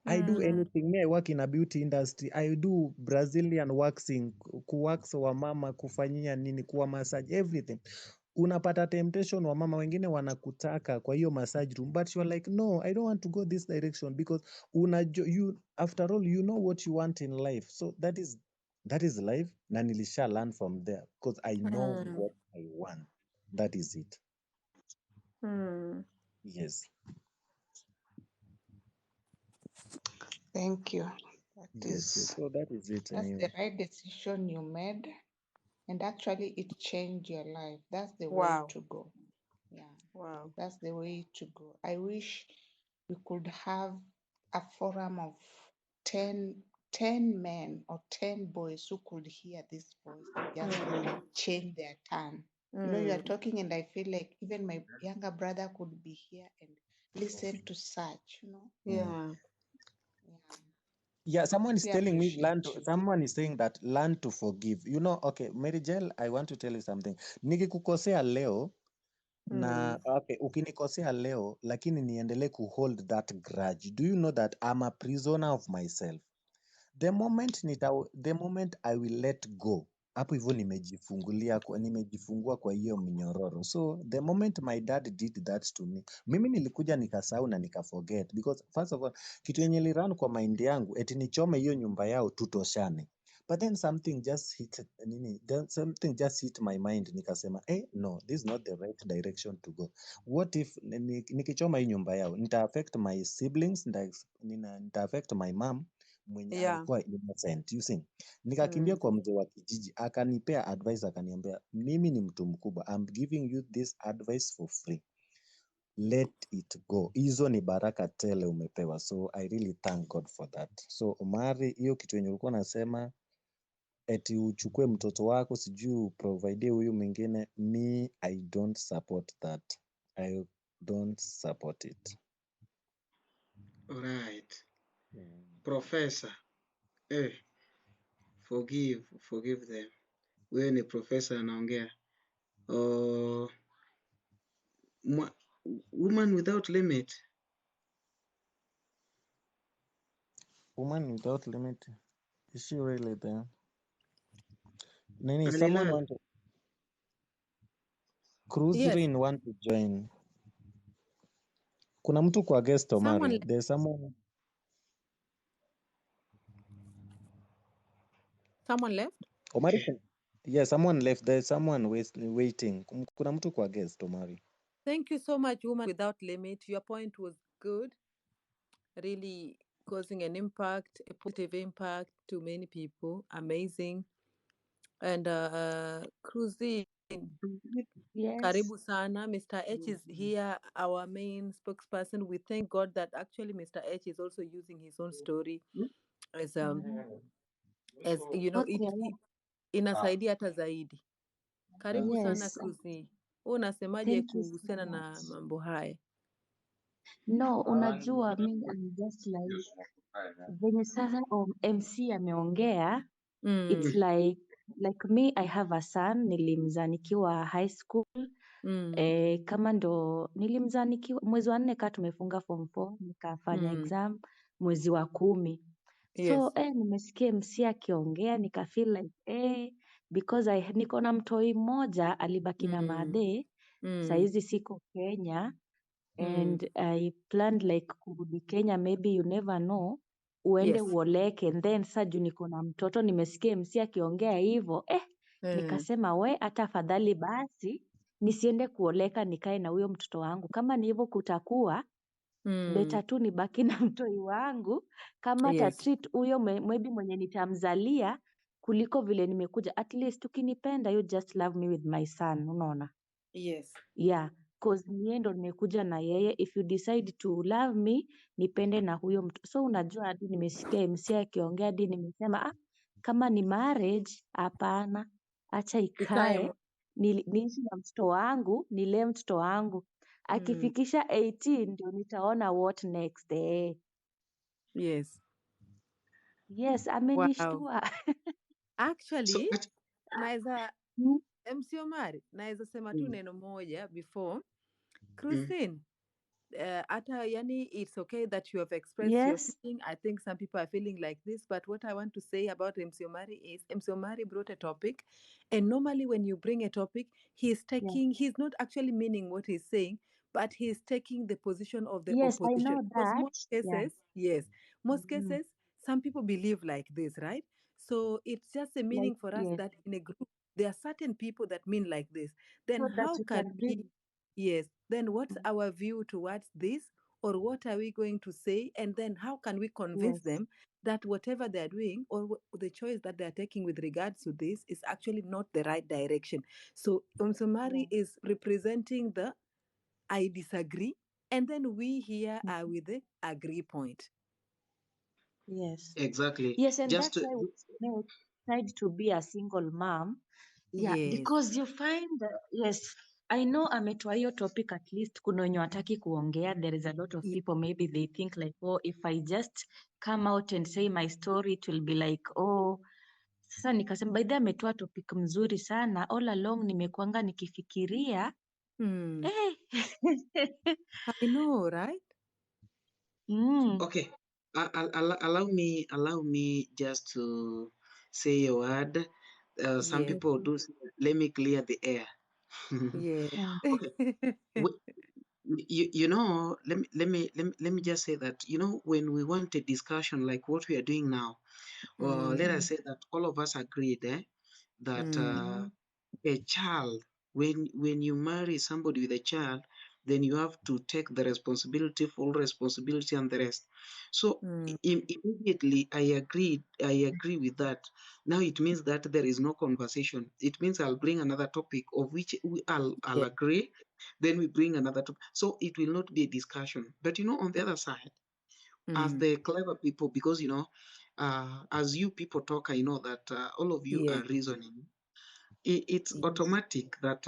I do anything. Me, I work in a beauty industry. I do Brazilian waxing, kuwax wa mama, kufanyia nini, kuwa massage, everything. Unapata temptation wa mama wengine wanakutaka kwa hiyo massage room, but you are like, no, I don't want to go this direction, because after all, you know what you want in life. So that is life. Na nilisha learn from there, because I know what I want. That is it. Yes. Thank you. So that is it. That's Anyway. the right decision you made, and actually it changed your life. That's the way to go. Yeah. Wow. That's the way to go. I wish we could have a forum of 10 men or 10 boys who could hear this voice and just change their turn. You know, you are talking and I feel like even my younger brother could be here and listen to such, you know. Yeah. Yeah, someone is telling me someone is saying that learn to forgive. You know, okay, Mary Jell, I want to tell you something. Nikikukosea leo na okay, ukinikosea leo lakini niendelee kuhold that grudge. Do you know that I'm a prisoner of myself? The moment I will let go, hapo hivyo nimejifungua kwa hiyo mnyororo. So the moment my dad did that to me, mimi nilikuja nikasahau na nikaforget, because first of all, kitu yenye liran kwa mind yangu eti nichome hiyo nyumba yao tutoshane. But then something just hit my mind, nikasema no, this is not the right direction to go. What if nikichoma hii nyumba yao nita affect my siblings, nita affect my mom mwenye alikuwa innocent, you see. Nikakimbia kwa mzee wa kijiji, akanipea advice, akaniambia, mimi ni mtu mkubwa, I'm giving you this advice for free, let it go. Hizo ni baraka tele umepewa. So I really thank God for that. So Omari, hiyo kitu yenye ulikuwa nasema eti uchukue mtoto wako sijui uprovide huyu mwingine, me I don't support that. I don't support it. Alright. Professor, forgive them. Wewe ni professor anaongea. Woman without limit. Woman without limit. Is she really there? Nini, someone want to Cruisrin want to join. Kuna mtu kwa guest Omari. There's someone. Someone left? Omari. Yeah, someone left. There's someone waiting. Kuna mtu kwa guest Omari. Thank you so much, Woman Without Limit. Your point was good. Really causing an impact, a positive impact to many people. Amazing. And Cruising. Yes. Karibu sana. Mr. H is here, our main spokesperson. We thank God that actually Mr. H is also using his own story as you know, Okay. inasaidia hata zaidi. Karibu sana Yes, Cruzy. Unasemaje thank you so kuhusiana na much. mambo haya? No, unajua mimi I'm just like venye sasa MC ameongea, it's like me I have a son, nilimzaa nikiwa high school. Kama ndo nilimzaa nikiwa mwezi wa 4 kaa tumefunga form 4 nikafanya exam mwezi wa 10. So nimesikia MC akiongea nika feel like because niko na mtoi mmoja alibaki na madhe, saizi siko Kenya and I planned like kurudi Kenya, maybe you never know, uende uoleke and then sasa juu niko na mtoto nimesikia MC akiongea hivyo nikasema we hata afadhali basi nisiende kuoleka nikae na huyo mtoto wangu, kama ni hivyo kutakuwa beta tu nibaki na mtoi wangu kama treat huyo maybe mwenye nitamzalia kuliko vile nimekuja. At least ukinipenda you just love me with my son, unaona? Yeah, cause niye ndo nimekuja na yeye. If you decide to love me, nipende na huyo mtu. So unajua hadi nimesikia MC akiongea hadi nimesema kama ni marriage hapana, acha ikae niishi na mtoto wangu, nilee mtoto wangu. Akifikisha 18 ndio nitaona what next. Yes, Wow. amenishtua. Actually, naweza MC Omari, naweza sema tu neno moja before. Christine, hata yani it's okay that you have expressed your feeling. I think some people are feeling like this, but what I want to say about MC Omari is MC Omari brought a topic, and normally when you bring a topic, he's not actually meaning what he's saying, but he's taking the position of the Yes, I opposition. know Because that. most cases, most cases, some people believe like this, right? So it's just a meaning for us that in a group, there are certain people that mean like this. Then So that how you can can we, then what's our view towards this? Or what are we going to say? And then how can we convince them that whatever they're doing or the choice that they're taking with regards to this is actually not the right direction? So Omsomari is representing the I disagree, and then we here are with the agree point. Yes. Exactly. Yes, and Just that's why we tried to be a single mom. Yeah, because you find I know ametoa hiyo topic, at least kuna wenye wataki kuongea. There is a lot of people maybe they think like, oh, if I just come out and say my story it will be like, oh. Sasa nikasema by the ametoa topic mzuri sana. All along nimekuanga nikifikiria I know, right? Okay. Allow me just to say a word. Some people do say, let me clear the air. Okay. You know, let me just say that, you know, when we want a discussion like what we are doing now, or let us say that all of us agreed that a child, when you marry somebody with a child, then you have to take the responsibility, full responsibility, and the rest. So immediately I agree with that. Now it means that there is no conversation. It means I'll bring another topic of which I'll agree, then we bring another topic. So it will not be a discussion. But you know, on the other side, as the clever people, because you know, as you people talk, I know that all of you are reasoning. It's automatic that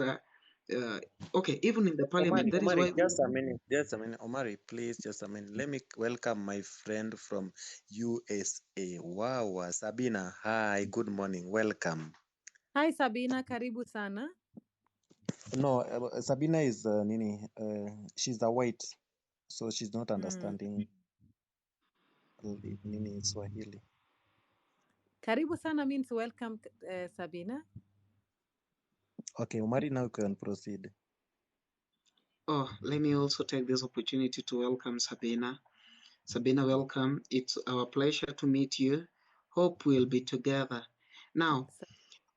okay, even in the parliament, that is why just a minute, Omari, please, just a minute. Let me welcome my friend from USA. Wow, Sabina. Hi, good morning. Welcome. Hi Sabina, karibu sana. No, Sabina is she's a white, so she's not understanding nini Swahili. Karibu sana means welcome, Sabina. Okay, Omari, now you can proceed. Oh, let me also take this opportunity to welcome Sabina. Sabina, welcome. It's our pleasure to meet you. Hope we'll be together. Now,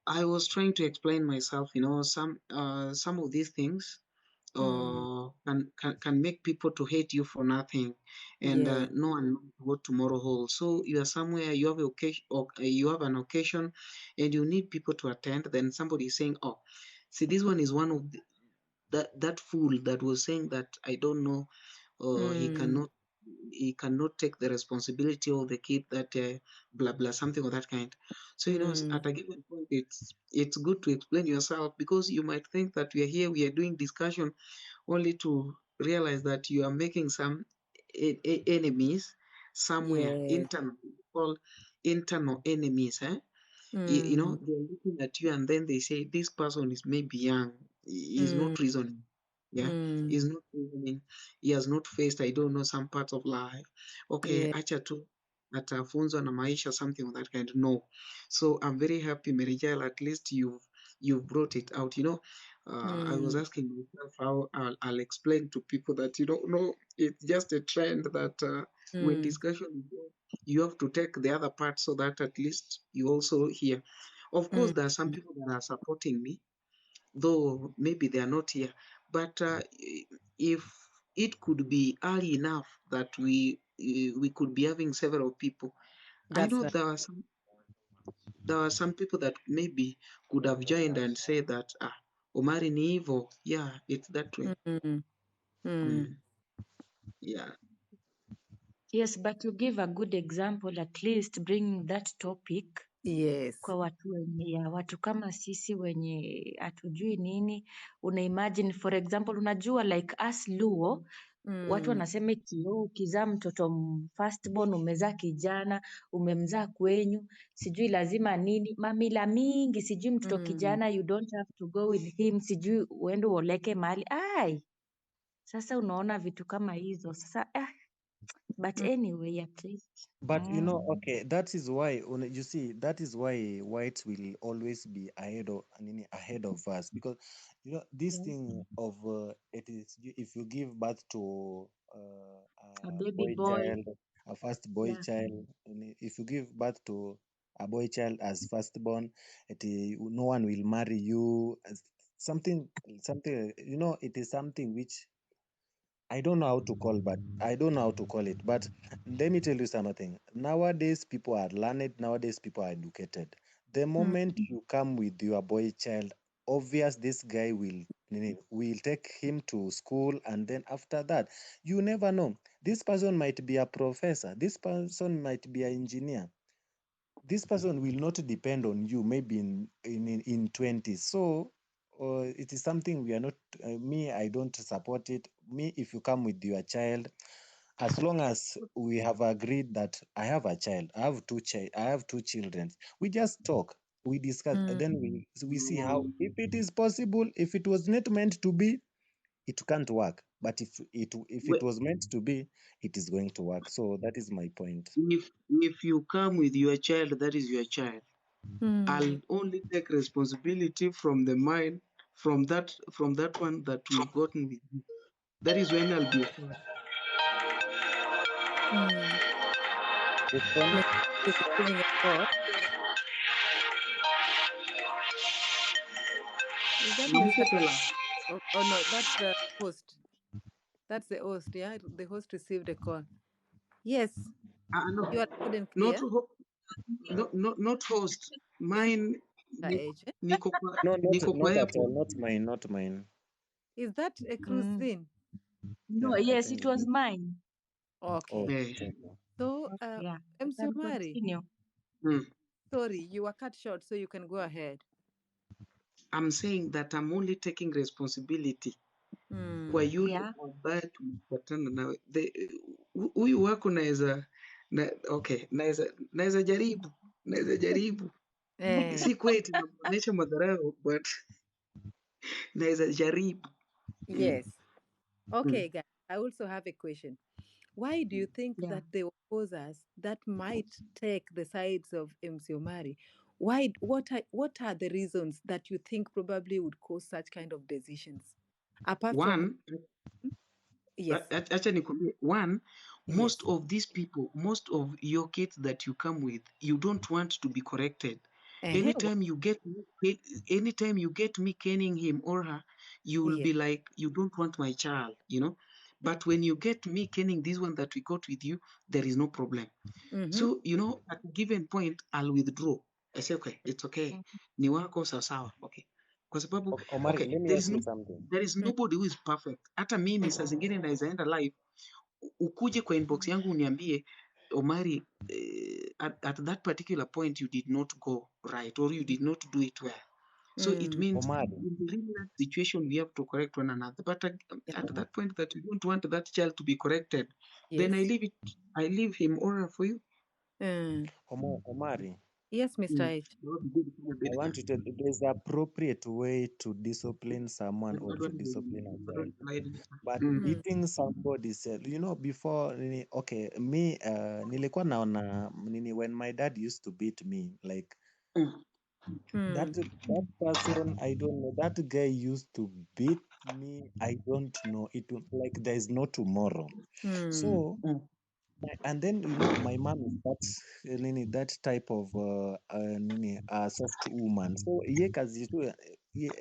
I was trying to explain myself, you know, some of these things can make people to hate you for nothing, and no one knows what tomorrow holds. So you are somewhere, you have you have an occasion, and you need people to attend. Then somebody is saying, "Oh, see, this one is one of that fool that was saying that I don't know, he cannot he cannot take the responsibility of the kid that blah blah something of that kind. So at a given point, it's good to explain yourself, because you might think that we are doing discussion only to realize that you are making some enemies somewhere, Yes. internal enemies. They're looking at you and then they say this person is maybe young, he's not reasoning. He's not reasoning, he has not faced, I don't know, some parts of life. Okay, acha tu atafunzwa na maisha, something of that kind. No. So I'm very happy, Merijal, at least you've brought it out. I was asking myself how I'll explain to people that no, it's just a trend that when discussion is going, you have to take the other part so that at least you also hear. Of course, there are some people that are supporting me, though maybe they are not here. But if it could be early enough that we could be having several people, I know there are some people that maybe could have joined and said that Omari ni evil. Yeah, it's that way. Yeah. Yes, but you give a good example, at least bring that topic. Yes. Kwa watu kama sisi wenye hatujui nini, una imagine for example, unajua like us Luo, watu wanasema ukizaa mtoto firstborn, umezaa kijana, umemzaa kwenyu, sijui lazima nini, mamila mingi, sijui mtoto kijana you don't have to go with him, sijui uende uoleke mahali. Sasa unaona vitu kama hizo. Sasa but anyway, at least. But okay, that is why you see, that is why whites will always be ahead of us, because this thing of it is, if you give birth to a a baby boy boy, child, a first boy child, if you give birth to a boy child as firstborn, no one will marry you. Something, it is something which I don't know how to call it. But let me tell you something. Nowadays, people are learned. Nowadays, people are educated. The moment you come with your boy child, obvious this guy will take him to school, and then after that, you never know. This person might be a professor. This person might be an engineer. This person will not depend on you maybe in 20s. So it is something we are not, I don't support it. Me, if you come with your child, as long as we have agreed that I have a child, I have two children, we just talk, we discuss, and then we see how, if it is possible. If it was not meant to be, it can't work. But if it was meant to be, it is going to work. So that is my point. If you come with your child, that is your child. I'll only take responsibility from the mind, from that one that we've gotten with you. That is when I'll be a father. Receiving a call. Is that Mr. Oh no, that's the host. That's the host. Yeah, the host received a call. Yes. No. You are loud and clear. Not host. Mine. Not mine. Is that a cruise thing? No, Yeah, yes, it was mine. Okay. So, Mc Omari. Sorry, you were cut short, so you can go ahead. I'm saying that I'm only taking responsibility kwa yule ambaye tumepatana nawe. Huyu wako naweza jaribu. Si kweti namuonesha madharau, but naweza jaribu. Yes. Okay, guys. I also have a question. Why do you think that the opposers that might take the sides of Mc Omari, what are the reasons that you think probably would cause such kind of decisions? Apart from most of these people, most of your kids that you come with, you don't want to be corrected. Anytime you get me caning him or her, you will be like, you don't want my child, But when you get me caning this one that we got with you, there is no problem. So, at a given point, I'll withdraw. I say, okay, it's okay. Ni wako sawa, okay. Kwa sababu, Omari, okay, let me ask you something. there is nobody who is perfect. Hata mimi saa zingine naweza enda live, ukuje kwa inbox yangu uniambie Omari, at that particular point you did not go right or you did not do it well. So it means Omari, in really that situation we have to correct one another. But at that point that you don't want that child to be corrected, then I leave him oral for you. Omari. Yes, Mr. H. I want to tell you, there's an appropriate way to discipline someone or to discipline a child. But beating somebody, before, okay, me, nilikuwa naona, when my dad used to beat me, like, that person, I don't know, that guy used to beat me, I don't know, like there's no tomorrow. So, and then my mom is that type of soft woman. So ye kazi tu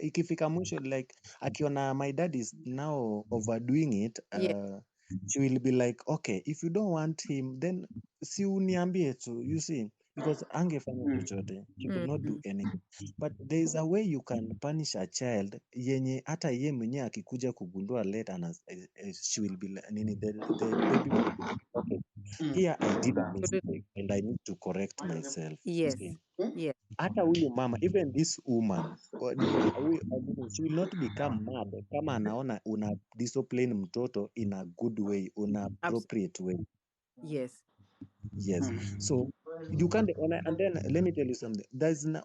ikifika mwisho, like akiona my dad is now overdoing it, she will be like, okay, if you don't want him, then si uniambie tu, you see, because angefanya chochote, she could not do anything. But there is a way you can punish a child yenye hata ye mwenye akikuja kugundua later, and she will be the baby will be like, okay, here I did a mistake and I need to correct myself. Yes. See? Yes. Hata huyu mama, even this woman, she will not become mad kama anaona una discipline mtoto in a good way, in a appropriate way. Yes. Yes. So you can't, and then let me tell you something. There's no,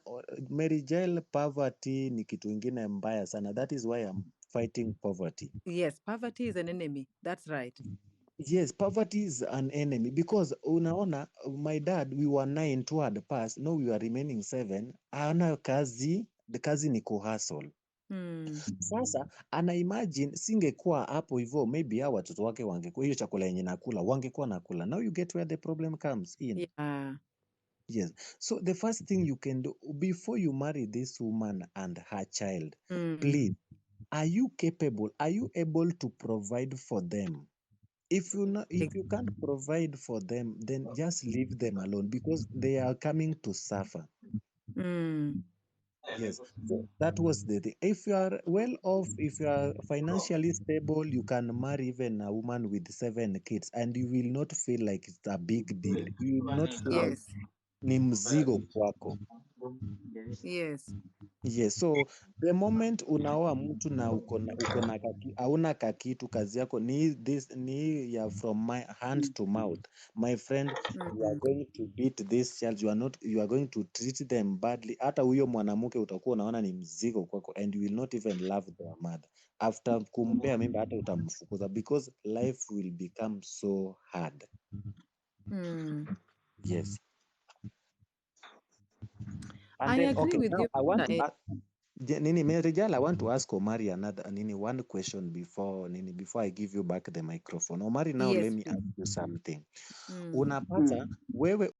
Mary Jail, poverty ni kitu ingine mbaya sana. That is why I'm fighting poverty. Yes, poverty is an enemy. That's right. Yes, poverty is an enemy because unaona, my dad, we were 9 toward pass, now we are remaining 7. Ana kazi, the kazi ni kuhustle. Sasa ana imagine singekuwa hapo hivyo, maybe hao watoto wake wangekuwa hiyo chakula yenye nakula wangekuwa nakula. Now you get where the problem comes in. Yeah. Yes. So the first thing you can do before you marry this woman and her child, please, are you capable? Are you able to provide for them? If you can't provide for them, then just leave them alone because they are coming to suffer. Yes. So that was the thing. If you are well off, if you are financially stable, you can marry even a woman with 7 kids and you will not feel like it's a big deal. You will not feel like ni mzigo kwako. Yes. Yes, so the moment unaoa mtu na uko na hauna kakitu, kazi yako ni ya from my hand to mouth. My friend, you are going to beat this child, you are going to treat them badly. Hata huyo mwanamke utakuwa unaona ni mzigo kwako and you will not even love their mother. After kumpea mimba hata utamfukuza because life will become so hard. Yes. And I then, agree okay, with now you. I want to Rijal, I want to ask Omari one question before I give you back the microphone. Omari, now let me ask you something. Unapata wewe